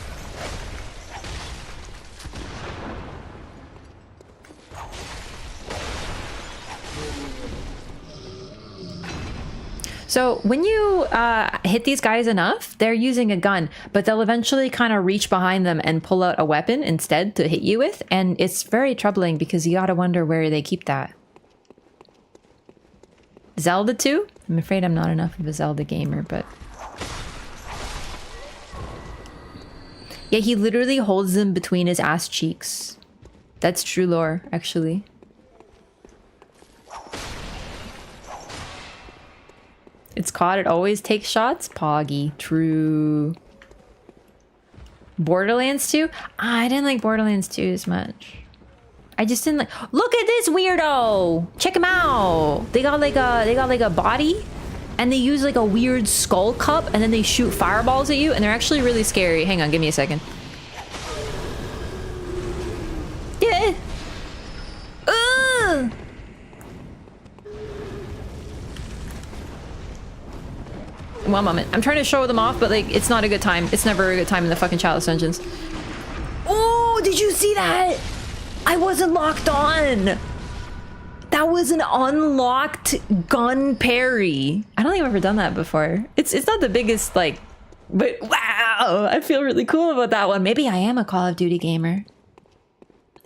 So when you hit these guys enough, they're using a gun, but they'll eventually kind of reach behind them and pull out a weapon instead to hit you with. And it's very troubling because you gotta wonder where they keep that. Zelda 2? I'm afraid I'm not enough of a Zelda gamer, but... Yeah, he literally holds them between his ass cheeks. That's true lore, actually. It's caught, it always takes shots. Poggy, true. Borderlands 2? I didn't like Borderlands 2 as much. I just didn't like... Look at this weirdo! Check him out! They got like a body, and they use like a weird skull cup, and then they shoot fireballs at you, and they're actually really scary. Hang on, give me a second. Yeah! Ugh! One moment. I'm trying to show them off, but like, it's not a good time. It's never a good time in the fucking Chalice dungeons. Oh, did you see that? I wasn't locked on. That was an unlocked gun parry. I don't think I've ever done that before. It's not the biggest, like, but wow, I feel really cool about that one. Maybe I am a Call of Duty gamer.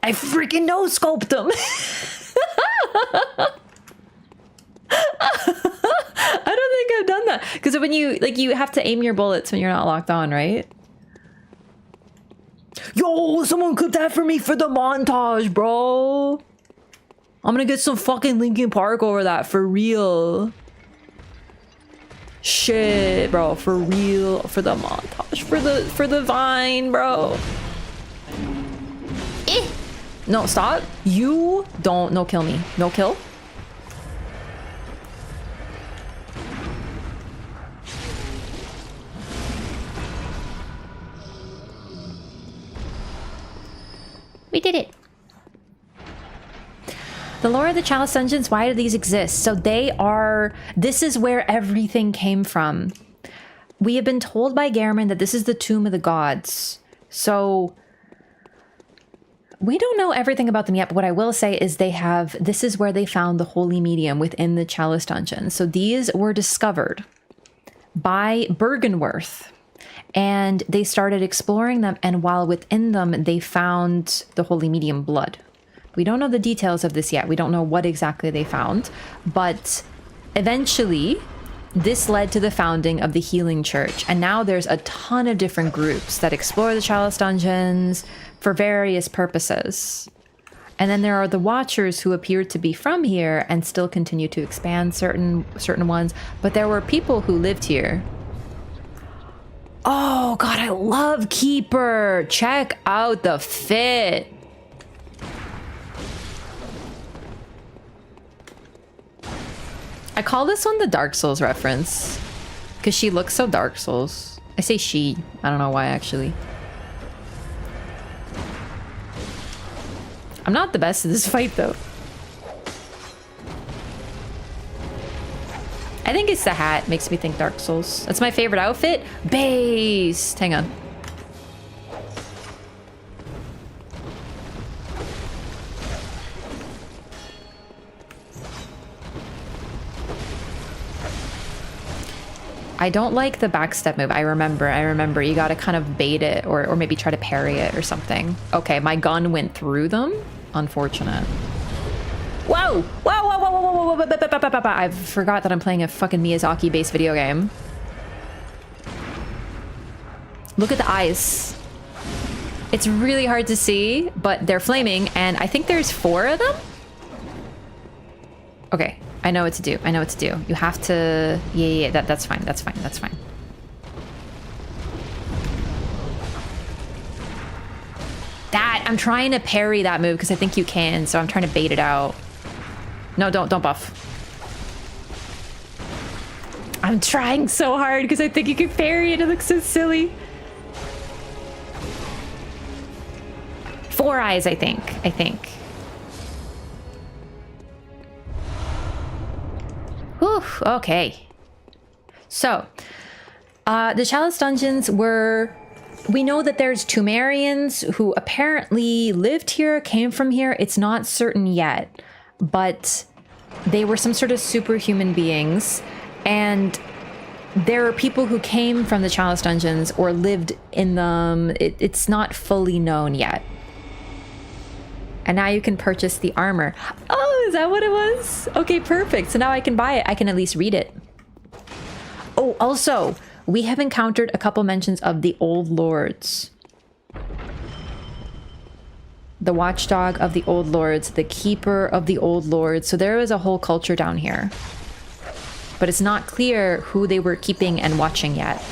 I freaking no-scoped them. I don't think I've done that because when you have to aim your bullets when you're not locked on, right? Yo, someone clip that for me for the montage, bro. I'm gonna get some fucking Linkin Park over that for real. Shit, bro, for real, for the montage, for the Vine, bro. No, stop. You don't no kill me. No kill. We did it. The lore of the Chalice Dungeons, why do these exist? So this is where everything came from. We have been told by Gehrman that this is the tomb of the gods. So we don't know everything about them yet, but what I will say is this is where they found the holy medium within the Chalice Dungeon. So these were discovered by Bergenworth, and they started exploring them, and while within them, they found the holy medium blood. We don't know the details of this yet. We don't know what exactly they found, but eventually this led to the founding of the Healing Church. And now there's a ton of different groups that explore the Chalice Dungeons for various purposes. And then there are the Watchers who appear to be from here and still continue to expand certain ones. But there were people who lived here. Oh God, I love Keeper. Check out the fit. I call this one the Dark Souls reference because she looks so Dark Souls. I say she. I don't know why, actually. I'm not the best at this fight, though. I think it's the hat. Makes me think Dark Souls. That's my favorite outfit. Based. Hang on. I don't like the backstep move. I remember. You gotta kind of bait it or maybe try to parry it or something. Okay, my gun went through them. Unfortunate. Whoa! Whoa, whoa, whoa, whoa, whoa, whoa, I forgot that I'm playing a fucking Miyazaki-based video game. Look at the eyes. It's really hard to see, but they're flaming, and I think there's 4 of them? Okay. I know what to do. I know what to do. You have to... Yeah, that's fine. That's fine. That's fine. I'm trying to parry that move because I think you can, so I'm trying to bait it out. No, don't buff. I'm trying so hard because I think you can parry it. It looks so silly. 4 eyes, I think. Whew, okay. So, the Chalice Dungeons were... We know that there's Tumerians who apparently lived here, came from here. It's not certain yet, but they were some sort of superhuman beings. And there are people who came from the Chalice Dungeons or lived in them. It's not fully known yet. And now you can purchase the armor. Oh, is that what it was? Okay, perfect. So now I can buy it. I can at least read it. Oh, also, we have encountered a couple mentions of the Old Lords. The Watchdog of the Old Lords, the Keeper of the Old Lords. So there is a whole culture down here. But it's not clear who they were keeping and watching yet.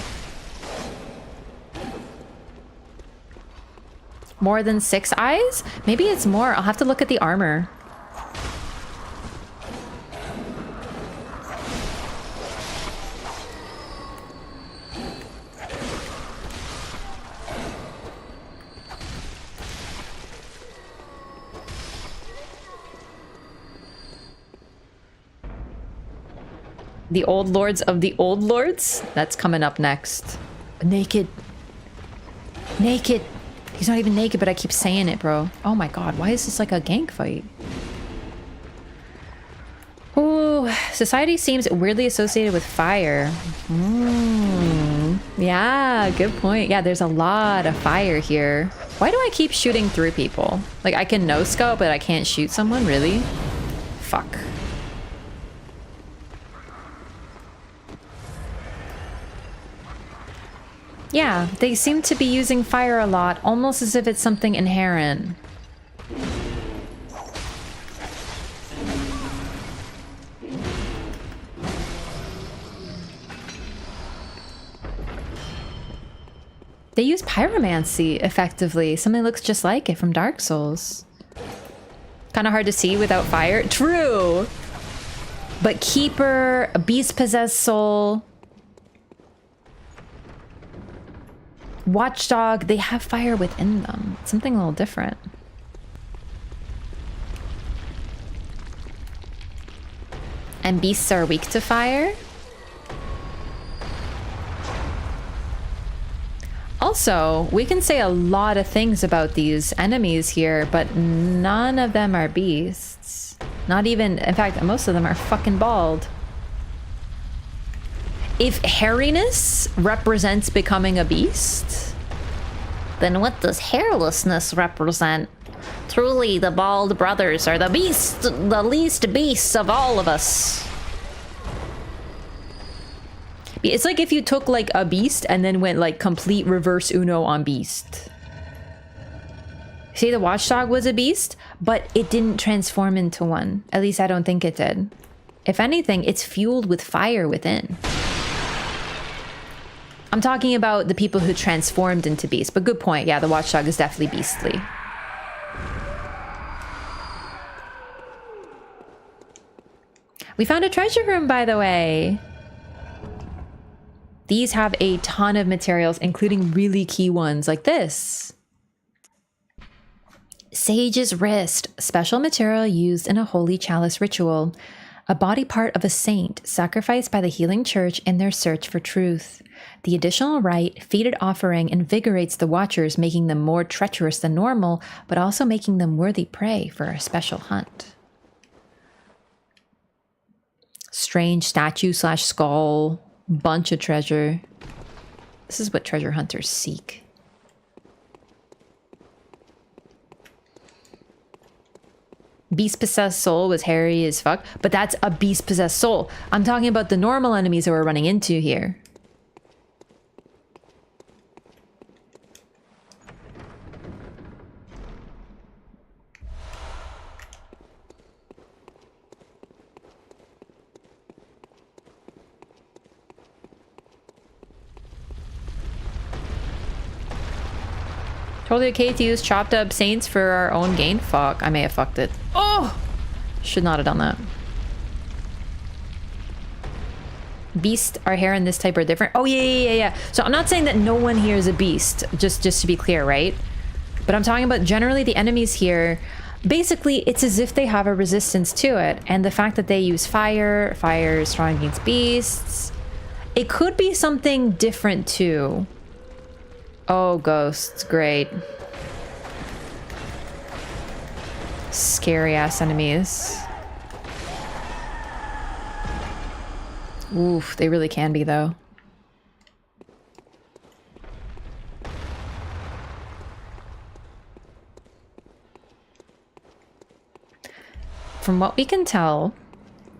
More than 6 eyes? Maybe it's more. I'll have to look at the armor. The Old Lords of the Old Lords? That's coming up next. Naked. Naked. He's not even naked, but I keep saying it, bro. Oh my god, why is this like a gank fight? Ooh, society seems weirdly associated with fire. Yeah, good point. Yeah, there's a lot of fire here. Why do I keep shooting through people? Like, I can no-scope, but I can't shoot someone? Really? Fuck. Yeah, they seem to be using fire a lot, almost as if it's something inherent. They use pyromancy effectively. Something looks just like it from Dark Souls. Kind of hard to see without fire. True! But Keeper, a beast-possessed soul... Watchdog, they have fire within them. Something a little different. And beasts are weak to fire. Also, we can say a lot of things about these enemies here, but none of them are beasts. Not even, in fact, most of them are fucking bald. If hairiness represents becoming a beast, then what does hairlessness represent? Truly, the bald brothers are the least beasts of all of us. It's like if you took like a beast and then went like complete reverse Uno on beast. See, the Watchdog was a beast, but it didn't transform into one. At least I don't think it did. If anything, it's fueled with fire within. I'm talking about the people who transformed into beasts, but good point. Yeah, the Watchdog is definitely beastly. We found a treasure room, by the way. These have a ton of materials, including really key ones like this. Sage's Wrist, special material used in a holy chalice ritual. A body part of a saint sacrificed by the healing church in their search for truth. The additional rite, fated offering, invigorates the watchers, making them more treacherous than normal, but also making them worthy prey for a special hunt. Strange statue / skull. Bunch of treasure. This is what treasure hunters seek. Beast-possessed soul was hairy as fuck, but that's a beast-possessed soul. I'm talking about the normal enemies that we're running into here. Totally okay to use chopped up saints for our own gain? Fuck, I may have fucked it. Oh! Should not have done that. Beast, our hair and this type are different. Oh, yeah. So I'm not saying that no one here is a beast, just to be clear, right? But I'm talking about generally the enemies here. Basically, it's as if they have a resistance to it. And the fact that they use fire is strong against beasts. It could be something different too. Oh, ghosts. Great. Scary ass enemies. Oof, they really can be though. From what we can tell,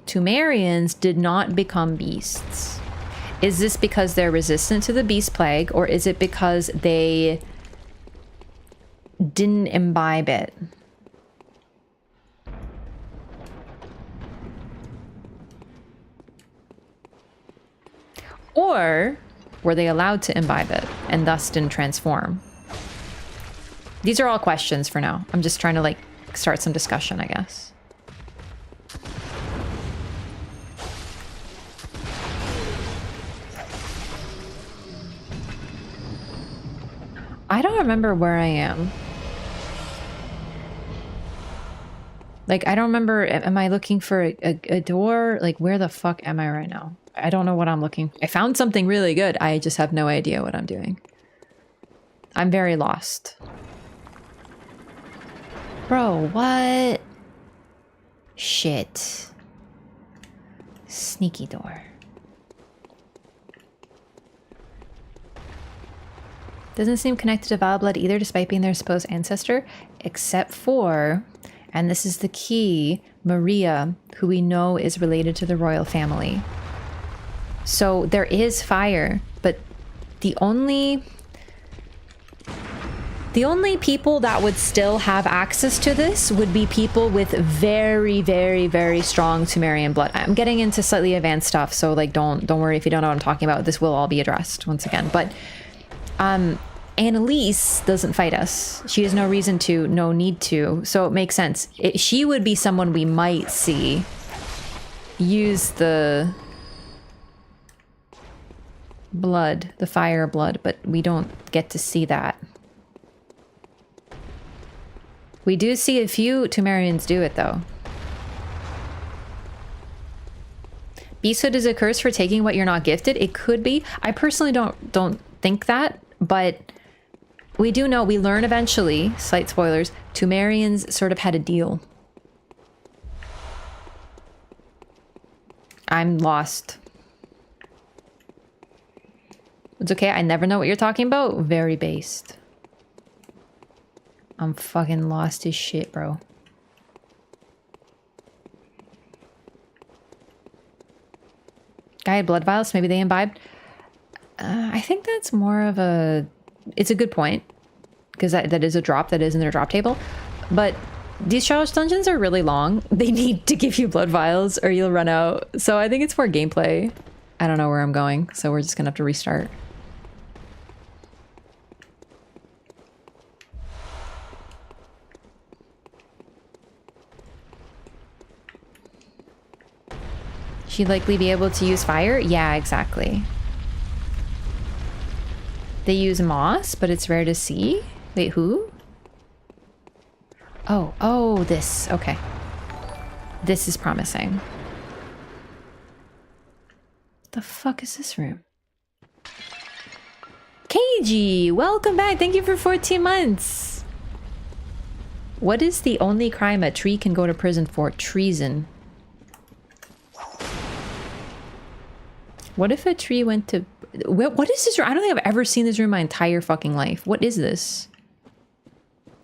Pthumerians did not become beasts. Is this because they're resistant to the beast plague, or is it because they didn't imbibe it? Or were they allowed to imbibe it and thus didn't transform? These are all questions for now. I'm just trying to like start some discussion, I guess. I don't remember where I am. Like, I don't remember, am I looking for a door? Like, where the fuck am I right now? I don't know what I'm looking for. I found something really good. I just have no idea what I'm doing. I'm very lost. Bro, what? Shit. Sneaky door. Doesn't seem connected to Vile Blood either, despite being their supposed ancestor, except for, and this is the key, Maria, who we know is related to the royal family. So there is fire, but the only people that would still have access to this would be people with very, very, very strong Pthumerian blood. I'm getting into slightly advanced stuff, so like don't worry if you don't know what I'm talking about. This will all be addressed once again, but Annalise doesn't fight us. She has no reason to, no need to, so it makes sense. She would be someone we might see use the blood, the fire blood, but we don't get to see that. We do see a few Pthumerians do it though. Beasthood is a curse for taking what you're not gifted. It could be. I personally don't think that, but we do know, we learn eventually, slight spoilers, Tumerians sort of had a deal. I'm lost. It's okay, I never know what you're talking about. Very based. I'm fucking lost as shit, bro. Guy had blood vials, maybe they imbibed. I think that's more of a... It's a good point. Because that is a drop that is in their drop table. But these challenge dungeons are really long. They need to give you blood vials or you'll run out. So I think it's more gameplay. I don't know where I'm going, so we're just gonna have to restart. She'd likely be able to use fire? Yeah, exactly. They use moss, but it's rare to see. Wait, who? Oh, this. Okay. This is promising. The fuck is this room? KG, welcome back. Thank you for 14 months. What is the only crime a tree can go to prison for? Treason. What if a tree went to... What is this room? I don't think I've ever seen this room my entire fucking life. What is this?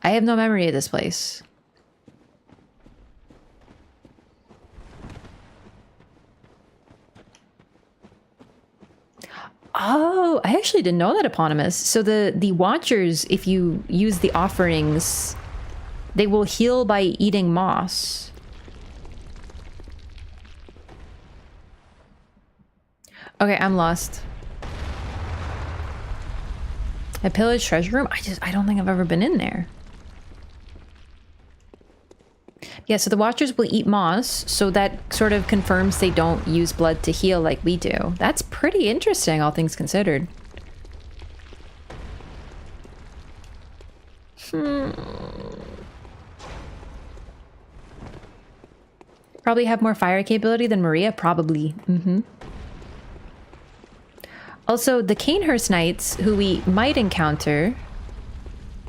I have no memory of this place. Oh, I actually didn't know that, Eponymous. So the Watchers, if you use the offerings, they will heal by eating moss. Okay, I'm lost. A pillaged treasure room? I don't think I've ever been in there. Yeah, so the Watchers will eat moss, so that sort of confirms they don't use blood to heal like we do. That's pretty interesting, all things considered. Probably have more fire capability than Maria? Probably. Also, the Canehurst Knights, who we might encounter,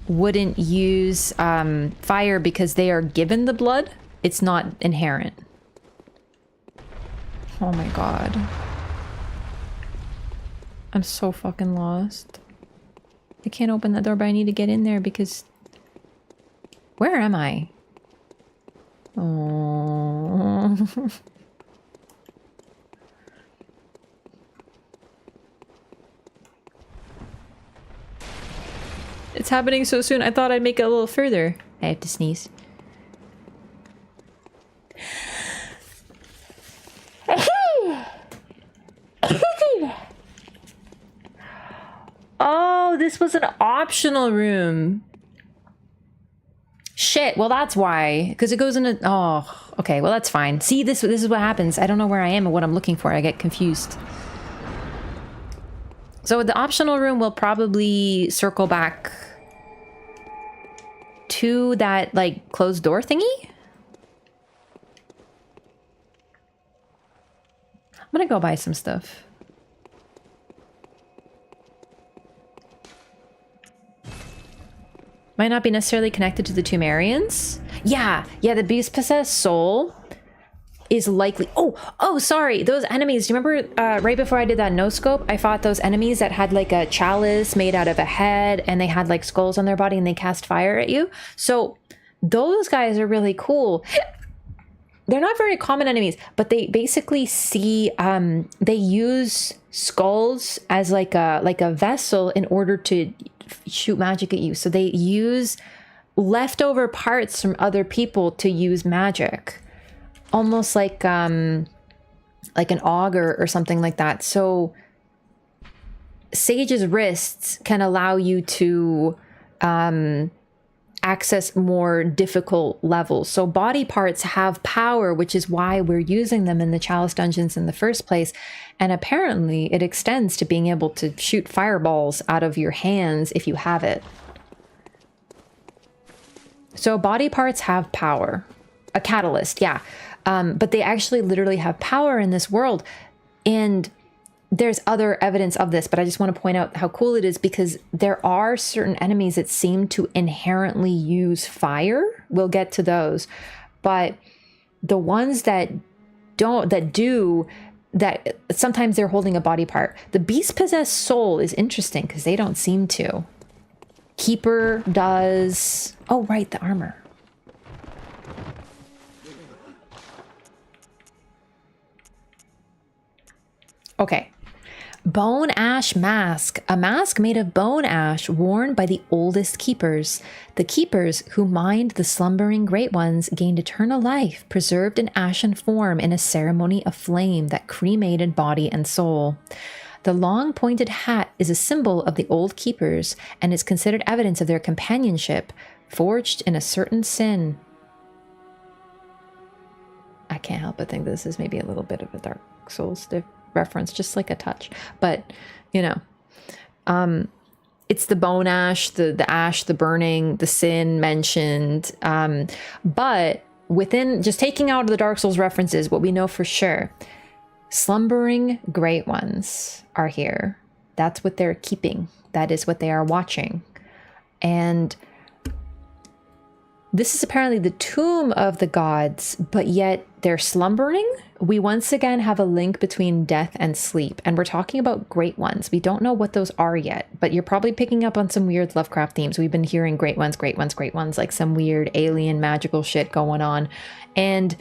wouldn't use fire because they are given the blood. It's not inherent. Oh my god. I'm so fucking lost. I can't open that door, but I need to get in there because... Where am I? Oh. It's happening so soon. I thought I'd make it a little further. I have to sneeze. Oh, this was an optional room. Shit, well that's why. Because it goes in a... Oh, okay, well that's fine. See, this is what happens. I don't know where I am and what I'm looking for. I get confused. So the optional room will probably circle back to that, like, closed door thingy? I'm gonna go buy some stuff. Might not be necessarily connected to the Tumerians. Yeah, the beast-possessed soul is likely... Oh, sorry. Those enemies. Do you remember right before I did that no-scope, I fought those enemies that had like a chalice made out of a head and they had like skulls on their body and they cast fire at you? So those guys are really cool. They're not very common enemies, but they basically see... they use skulls as like a vessel in order to shoot magic at you. So they use leftover parts from other people to use magic. Almost like an auger or something like that. So Sage's wrists can allow you to access more difficult levels. So body parts have power, which is why we're using them in the Chalice dungeons in the first place. And apparently it extends to being able to shoot fireballs out of your hands if you have it. So body parts have power. A catalyst, yeah. But they actually literally have power in this world. And there's other evidence of this, but I just want to point out how cool it is because there are certain enemies that seem to inherently use fire. We'll get to those. But the ones that do, sometimes they're holding a body part. The beast-possessed soul is interesting because they don't seem to. Keeper does... Oh, right, the armor. Okay. Bone ash mask. A mask made of bone ash worn by the oldest keepers. The keepers who mined the slumbering great ones gained eternal life, preserved in ashen form in a ceremony of flame that cremated body and soul. The long pointed hat is a symbol of the old keepers and is considered evidence of their companionship, forged in a certain sin. I can't help but think this is maybe a little bit of a Dark Souls reference, just like a touch, but you know, it's the bone ash, the ash, the burning, the sin mentioned, but within, just taking out the Dark Souls references, what we know for sure, slumbering great ones are here. That's what they're keeping. That is what they are watching. And this is apparently the tomb of the gods, but yet they're slumbering. We once again have a link between death and sleep, and we're talking about great ones. We don't know what those are yet, but you're probably picking up on some weird Lovecraft themes. We've been hearing great ones, like some weird alien magical shit going on. And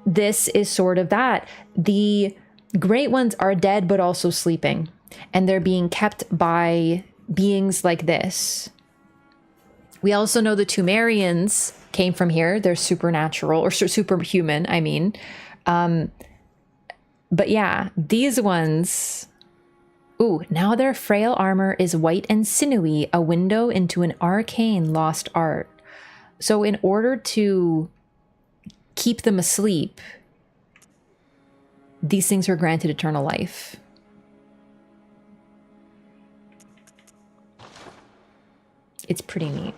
this is sort of that. The great ones are dead, but also sleeping, and they're being kept by beings like this. We also know the Tumerians came from here. They're supernatural, or superhuman, I mean. But yeah, these ones... Ooh, now their frail armor is white and sinewy, a window into an arcane lost art. So in order to keep them asleep, these things are granted eternal life. It's pretty neat.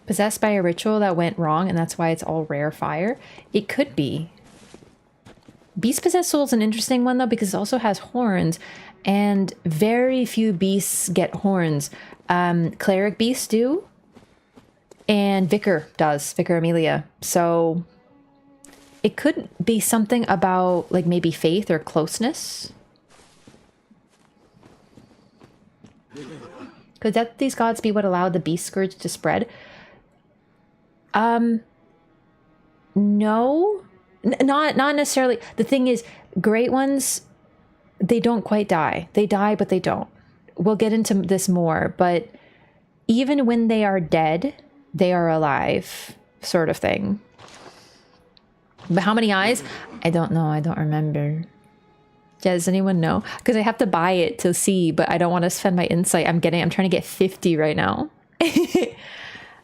Possessed by a ritual that went wrong, and that's why it's all rare fire. It could be. Beast Possessed Soul is an interesting one, though, because it also has horns, and very few beasts get horns. Cleric beasts do, and Vicar does, Vicar Amelia. So it could be something about, like, maybe faith or closeness. Could that these gods be what allowed the beast scourge to spread? No, not necessarily. The thing is, great ones, they don't quite die. They die, but they don't. We'll get into this more, but even when they are dead, they are alive, sort of thing. But how many eyes? I don't know. I don't remember. Does anyone know? Because I have to buy it to see, but I don't want to spend my insight. I'm trying to get 50 right now.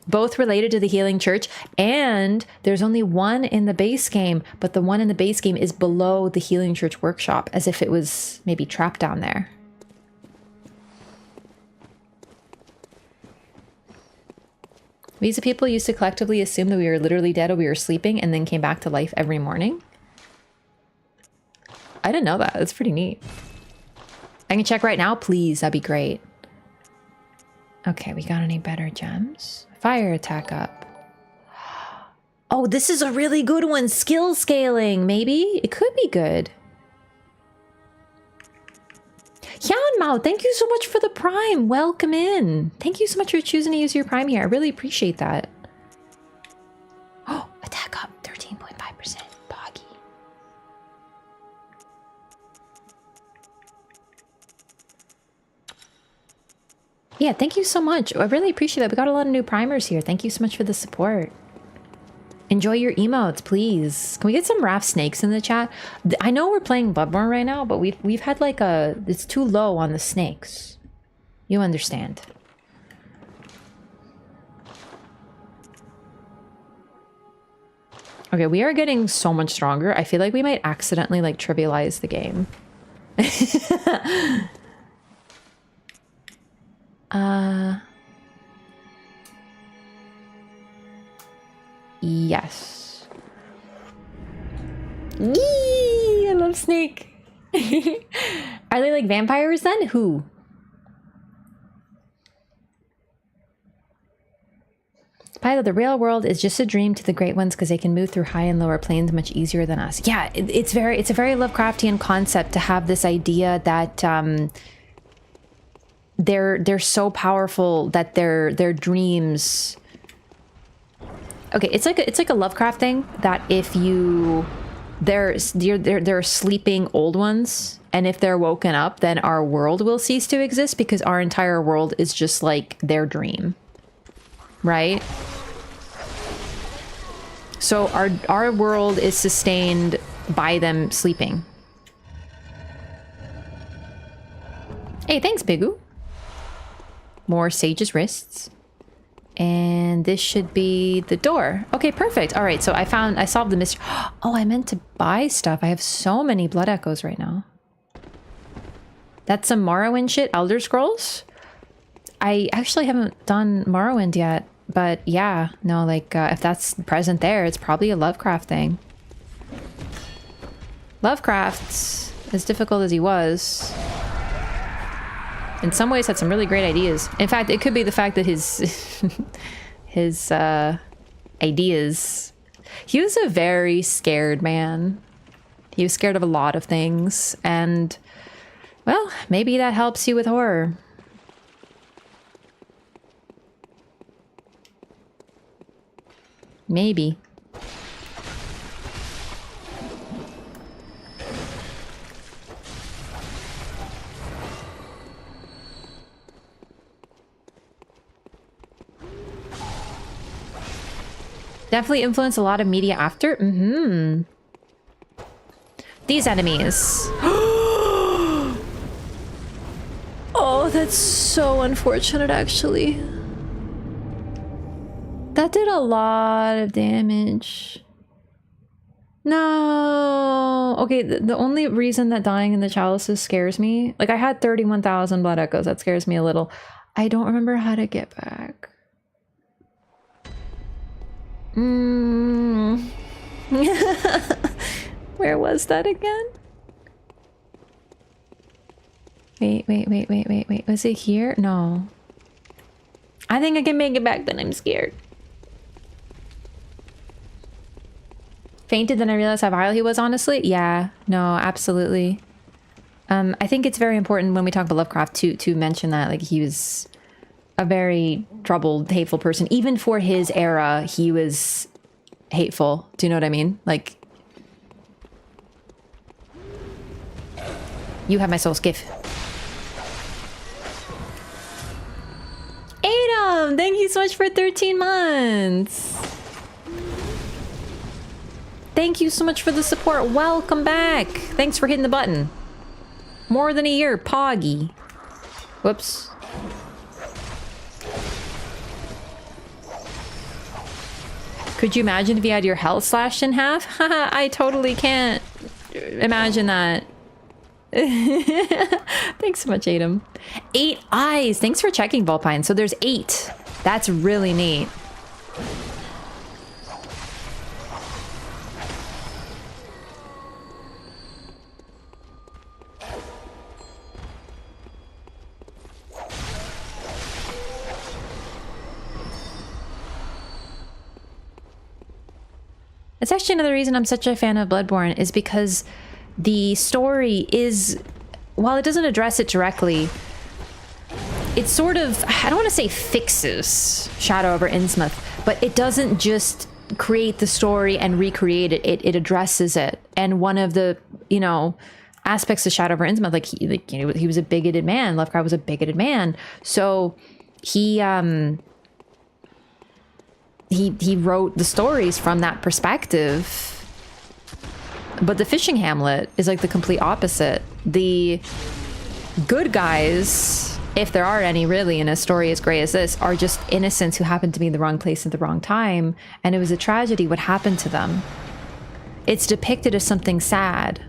Both related to the Healing Church, and there's only one in the base game, but the one in the base game is below the Healing Church workshop, as if it was maybe trapped down there. We as a people used to collectively assume that we were literally dead or we were sleeping and then came back to life every morning. I didn't know that. That's pretty neat. I can check right now, please. That'd be great. Okay, we got any better gems? Fire attack up. Oh, this is a really good one. Skill scaling, maybe? It could be good. Yanmao, thank you so much for the Prime. Welcome in. Thank you so much for choosing to use your Prime here. I really appreciate that. Oh, attack up 13.5%. Boggy. Yeah, thank you so much. I really appreciate that. We got a lot of new primers here. Thank you so much for the support. Enjoy your emotes, please. Can we get some Raft Snakes in the chat? I know we're playing Bloodborne right now, but we've had like it's too low on the snakes. You understand. Okay, we are getting so much stronger. I feel like we might accidentally like trivialize the game. Yes. Yee! I love Snake. Are they like vampires then? Who? Pilot, the real world is just a dream to the great ones because they can move through high and lower planes much easier than us. Yeah, it's a very Lovecraftian concept to have this idea that they're so powerful that their dreams. Okay, it's like a Lovecraft thing that if they're sleeping old ones, and if they're woken up, then our world will cease to exist because our entire world is just like their dream. Right? So our world is sustained by them sleeping. Hey, thanks, Bigu. More Sage's wrists. And this should be the door. Okay, perfect. All right, so I solved the mystery. Oh, I meant to buy stuff. I have so many blood echoes right now. That's some Morrowind shit. Elder Scrolls? I actually haven't done Morrowind yet, but yeah, no, like if that's present there, it's probably a Lovecraft thing. Lovecraft's, as difficult as he was, in some ways had some really great ideas. In fact, it could be the fact that his his ideas, he was a very scared man. He was scared of a lot of things, and well, maybe that helps you with horror. Maybe. Definitely influenced a lot of media after. Mm-hmm. These enemies. Oh, that's so unfortunate, actually. That did a lot of damage. No. Okay, the only reason that dying in the chalices scares me, like I had 31,000 blood echoes. That scares me a little. I don't remember how to get back. Where was that again? Wait. Was it here? No. I think I can make it back, but I'm scared. Fainted, then I realized how vile he was, honestly. Yeah, no, absolutely. I think it's very important when we talk about Lovecraft to mention that, like, he was a very troubled, hateful person. Even for his era, he was hateful. Do you know what I mean? Like, you have my soul, Skiff. Adam, thank you so much for 13 months. Thank you so much for the support. Welcome back. Thanks for hitting the button. More than a year, Poggy. Whoops. Could you imagine if you had your health slashed in half? Haha, I totally can't imagine that. Thanks so much, Adam. 8 eyes. Thanks for checking, Vulpine. So there's 8. That's really neat. That's actually another reason I'm such a fan of Bloodborne, is because the story is, while it doesn't address it directly, it sort of, I don't want to say fixes Shadow over Innsmouth, but it doesn't just create the story and recreate it. It addresses it. And one of the, you know, aspects of Shadow over Innsmouth, like he was a bigoted man. Lovecraft was a bigoted man. So he wrote the stories from that perspective. But the fishing hamlet is like the complete opposite. The good guys, if there are any really in a story as great as this, are just innocents who happened to be in the wrong place at the wrong time, and it was a tragedy what happened to them. It's depicted as something sad,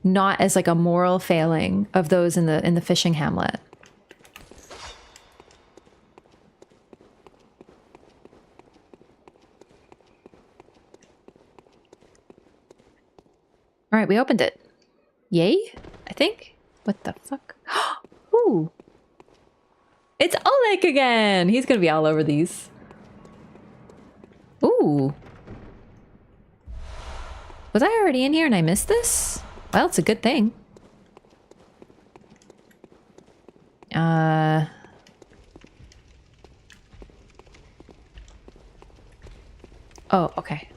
not as like a moral failing of those in the fishing hamlet. Alright, we opened it. Yay? I think? What the fuck? Ooh. It's Oleg again! He's gonna be all over these. Ooh. Was I already in here and I missed this? Well, it's a good thing. Oh, okay.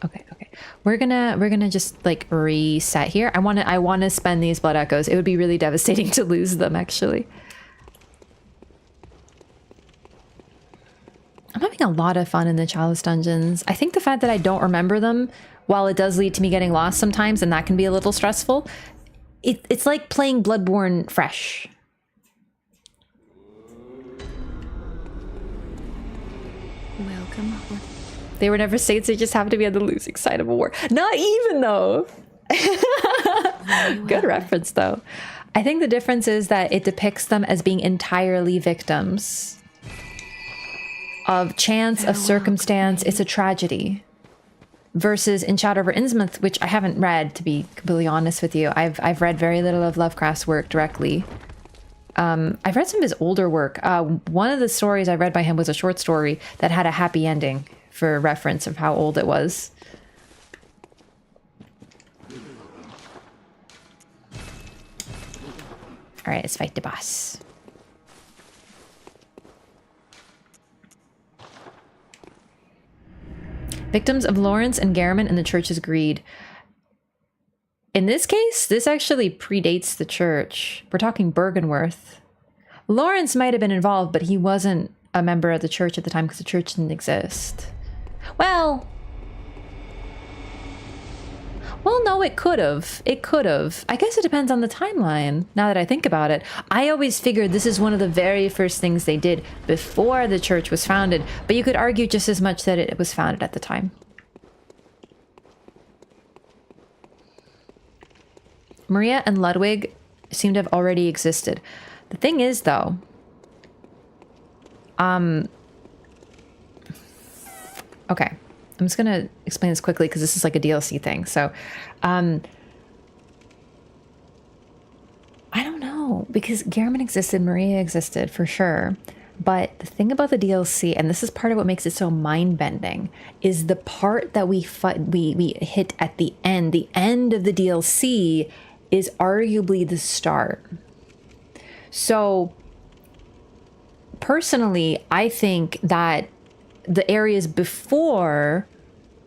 We're gonna just like reset here. I wanna spend these blood echoes. It would be really devastating to lose them, actually. I'm having a lot of fun in the Chalice dungeons. I think the fact that I don't remember them, while it does lead to me getting lost sometimes, and that can be a little stressful, it's like playing Bloodborne fresh. Welcome. They were never saints, they just happen to be on the losing side of a war. Not even, though! Good reference, though. I think the difference is that it depicts them as being entirely victims of chance, of circumstance. It's a tragedy. Versus in Shadow over Innsmouth, which I haven't read, to be completely honest with you. I've read very little of Lovecraft's work directly. I've read some of his older work. One of the stories I read by him was a short story that had a happy ending, for reference of how old it was. Alright, let's fight the boss. Victims of Lawrence and Garamond and the church's greed. In this case, this actually predates the church. We're talking Bergenworth. Lawrence might have been involved, but he wasn't a member of the church at the time because the church didn't exist. Well, no, it could have. It could have. I guess it depends on the timeline, now that I think about it. I always figured this is one of the very first things they did before the church was founded, but you could argue just as much that it was founded at the time. Maria and Ludwig seem to have already existed. The thing is, though, okay, I'm just gonna explain this quickly because this is like a DLC thing. So, I don't know, because Garamond existed, Maria existed for sure. But the thing about the DLC, and this is part of what makes it so mind-bending, is the part that we hit at the end. The end of the DLC is arguably the start. So, personally, I think that the areas before,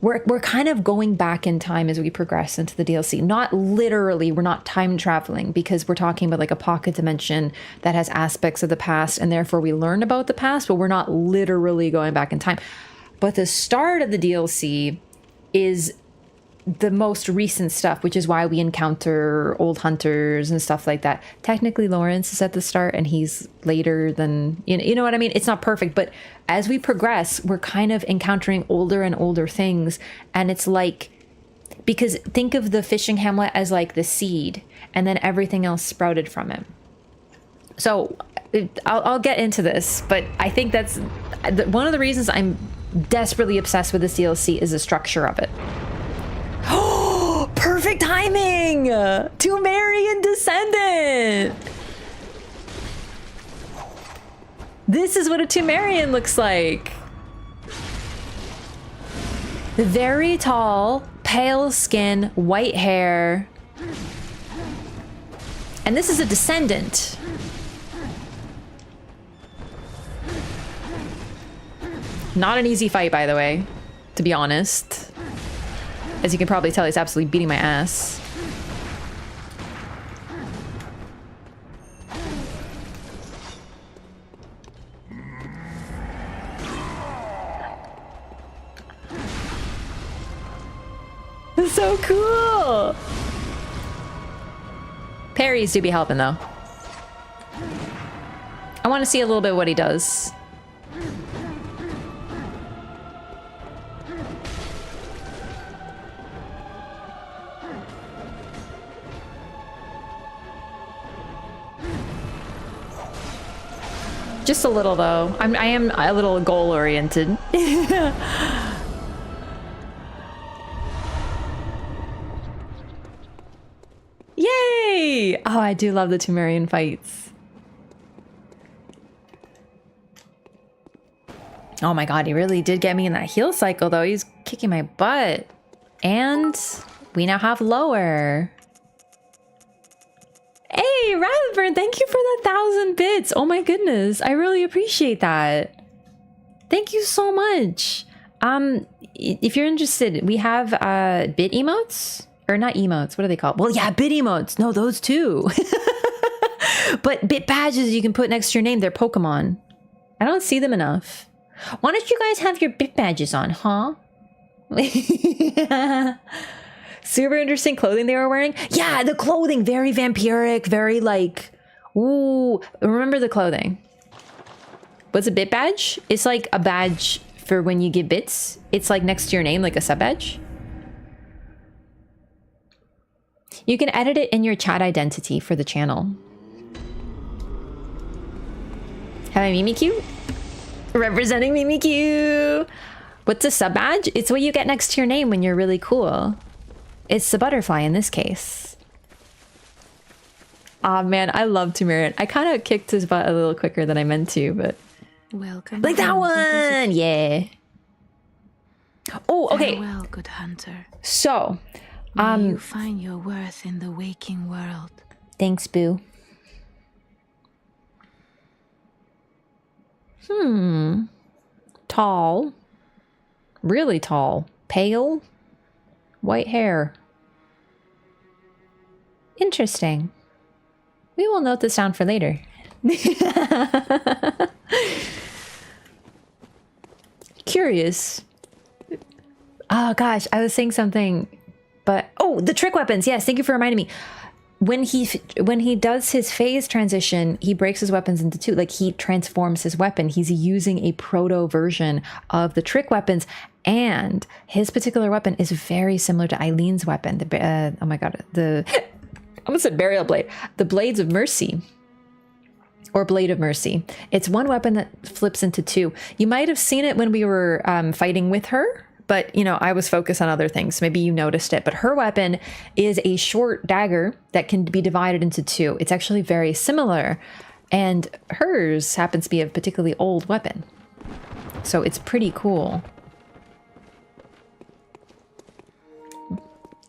we're kind of going back in time as we progress into the DLC. Not literally, we're not time traveling, because we're talking about like a pocket dimension that has aspects of the past, and therefore we learn about the past, but we're not literally going back in time. But the start of the DLC is the most recent stuff, which is why we encounter old hunters and stuff like that. Technically, Lawrence is at the start and he's later than, you know what I mean? It's not perfect, but as we progress, we're kind of encountering older and older things. And it's like, because think of the fishing hamlet as like the seed, and then everything else sprouted from it. So I'll get into this, but I think that's one of the reasons I'm desperately obsessed with this DLC is the structure of it. Oh, perfect timing! Tumerian descendant! This is what a Tumerian looks like. Very tall, pale skin, white hair. And this is a descendant. Not an easy fight, by the way, to be honest. As you can probably tell, he's absolutely beating my ass. It's so cool! Parries do be helping, though. I want to see a little bit what he does. Just a little, though. I am a little goal-oriented. Exactly. Oh, I do love the Temerian fights. Oh my god, he really did get me in that heal cycle though. He's kicking my butt. And we now have lower. Hey, Rathburn, thank you for the 1,000 bits. Oh my goodness, I really appreciate that. Thank you so much. If you're interested, we have bit emotes. Or not emotes, what are they called? Well, yeah, bit emotes. No, those too. But bit badges you can put next to your name. They're Pokemon. I don't see them enough. Why don't you guys have your bit badges on, huh? Super interesting clothing they were wearing. Yeah, the clothing, very vampiric, very like, ooh, remember the clothing. What's a bit badge? It's like a badge for when you get bits. It's like next to your name, like a sub badge. You can edit it in your chat identity for the channel. Have I Mimikyu? Representing Mimikyu! What's a sub badge? It's what you get next to your name when you're really cool. It's the butterfly in this case. Aw, man, I love Temerian. I kind of kicked his butt a little quicker than I meant to, but... Welcome. Like that one! Yeah. Oh, okay. Farewell, good hunter. So, May you find your worth in the waking world. Thanks, boo. Tall. Really tall. Pale. White hair. Interesting. We will note this down for later. Curious. Oh gosh, I was saying something, but oh, the trick weapons. Yes, thank you for reminding me. When he does his phase transition, he breaks his weapons into two. Like he transforms his weapon. He's using a proto version of the trick weapons, and his particular weapon is very similar to Eileen's weapon. Oh my god, I almost said burial blade. The Blades of Mercy. Or Blade of Mercy. It's one weapon that flips into two. You might have seen it when we were fighting with her, but you know, I was focused on other things. Maybe you noticed it, but her weapon is a short dagger that can be divided into two. It's actually very similar, and hers happens to be a particularly old weapon. So it's pretty cool.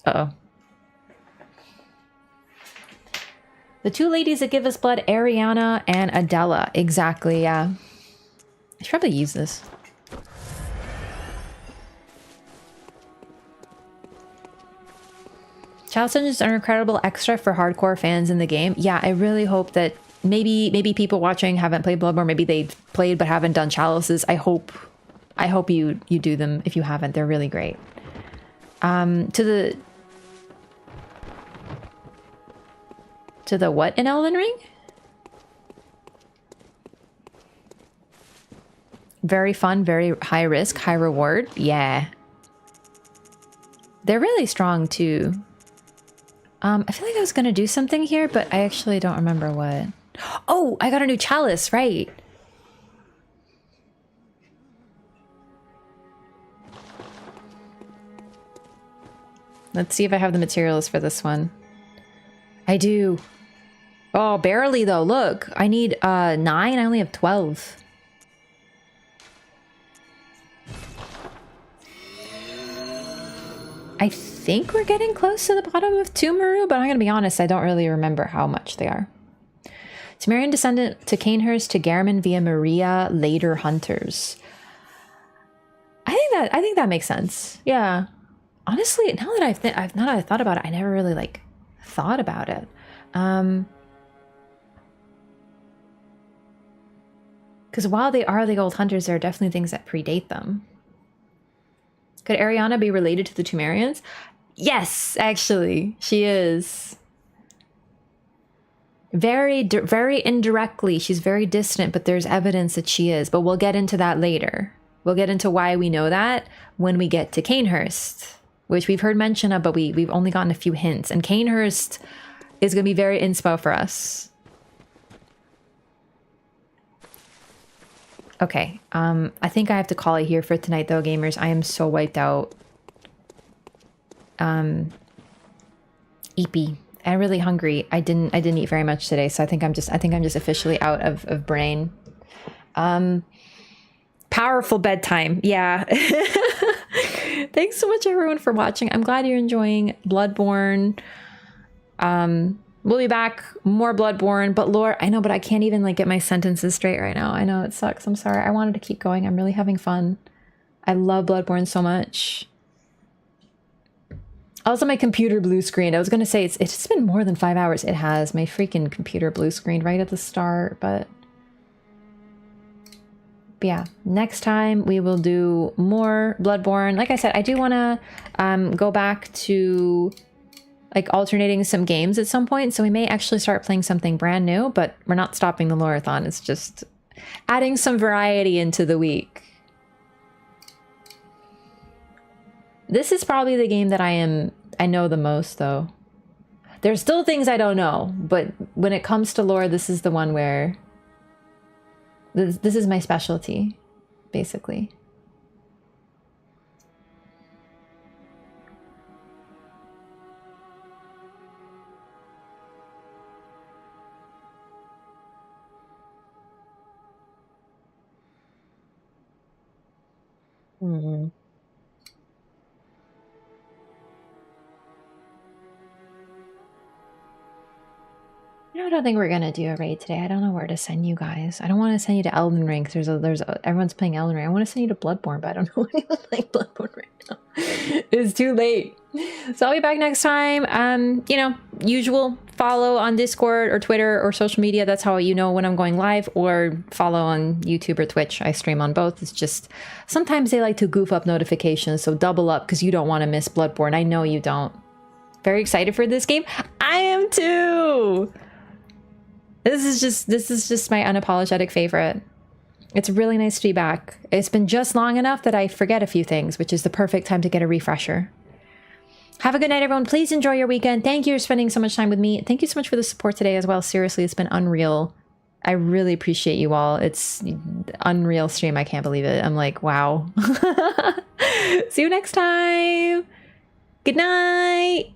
Uh-oh. The two ladies that give us blood, Arianna and Adela. Exactly, yeah. I should probably use this. Chalice Dungeons are an incredible extra for hardcore fans in the game. Yeah, I really hope that maybe people watching haven't played Bloodborne. Maybe they've played but haven't done Chalices. I hope you do them if you haven't. They're really great. To the what in Elden Ring? Very fun, very high risk, high reward. Yeah. They're really strong too. I feel like I was gonna do something here, but I actually don't remember what. Oh, I got a new chalice, right. Let's see if I have the materials for this one. I do. Oh, barely though. Look, I need 9. I only have 12. I think we're getting close to the bottom of Tumaru, but I'm gonna be honest, I don't really remember how much they are. Temerian descendant to Canehurst to Garamond via Maria, later hunters. I think that makes sense. Yeah. Honestly, now that I've thought about it, I never really like thought about it. Because while they are the old hunters, there are definitely things that predate them. Could Arianna be related to the Temerians? Yes, actually, she is. Very indirectly. She's very distant, but there's evidence that she is. But we'll get into that later. We'll get into why we know that when we get to Canehurst, which we've heard mention of, but we've only gotten a few hints. And Canehurst is going to be very inspo for us. Okay, I think I have to call it here for tonight, though, gamers. I am so wiped out. EP, I'm really hungry. I didn't eat very much today, so I think I'm just officially out of brain. Powerful bedtime. Yeah. Thanks so much everyone for watching. I'm glad you're enjoying Bloodborne. We'll be back, more Bloodborne, but lore, I know, but I can't even like get my sentences straight right now. I know it sucks. I'm sorry. I wanted to keep going. I'm really having fun. I love Bloodborne so much. Also, my computer blue screen. I was going to say it's been more than 5 hours. It has. My freaking computer blue screen right at the start, but yeah, next time we will do more Bloodborne. Like I said, I do want to go back to like alternating some games at some point, so we may actually start playing something brand new, but we're not stopping the Loreathon. It's just adding some variety into the week. This is probably the game that I know the most, though. There's still things I don't know, but when it comes to lore, this is the one where this is my specialty, basically. Mm-hmm. I don't think we're gonna do a raid today. I don't know where to send you guys. I don't want to send you to Elden Ring because everyone's playing Elden Ring. I want to send you to Bloodborne, but I don't know anyone playing Bloodborne right now. It's too late. So I'll be back next time. You know, usual, follow on Discord or Twitter or social media. That's how you know when I'm going live, or follow on YouTube or Twitch. I stream on both. It's just sometimes they like to goof up notifications, so double up because you don't want to miss Bloodborne. I know you don't. Very excited for this game. I am too. This is just my unapologetic favorite. It's really nice to be back. It's been just long enough that I forget a few things, which is the perfect time to get a refresher. Have a good night, everyone. Please enjoy your weekend. Thank you for spending so much time with me. Thank you so much for the support today as well. Seriously, it's been unreal. I really appreciate you all. It's unreal stream. I can't believe it. I'm like, wow. See you next time. Good night.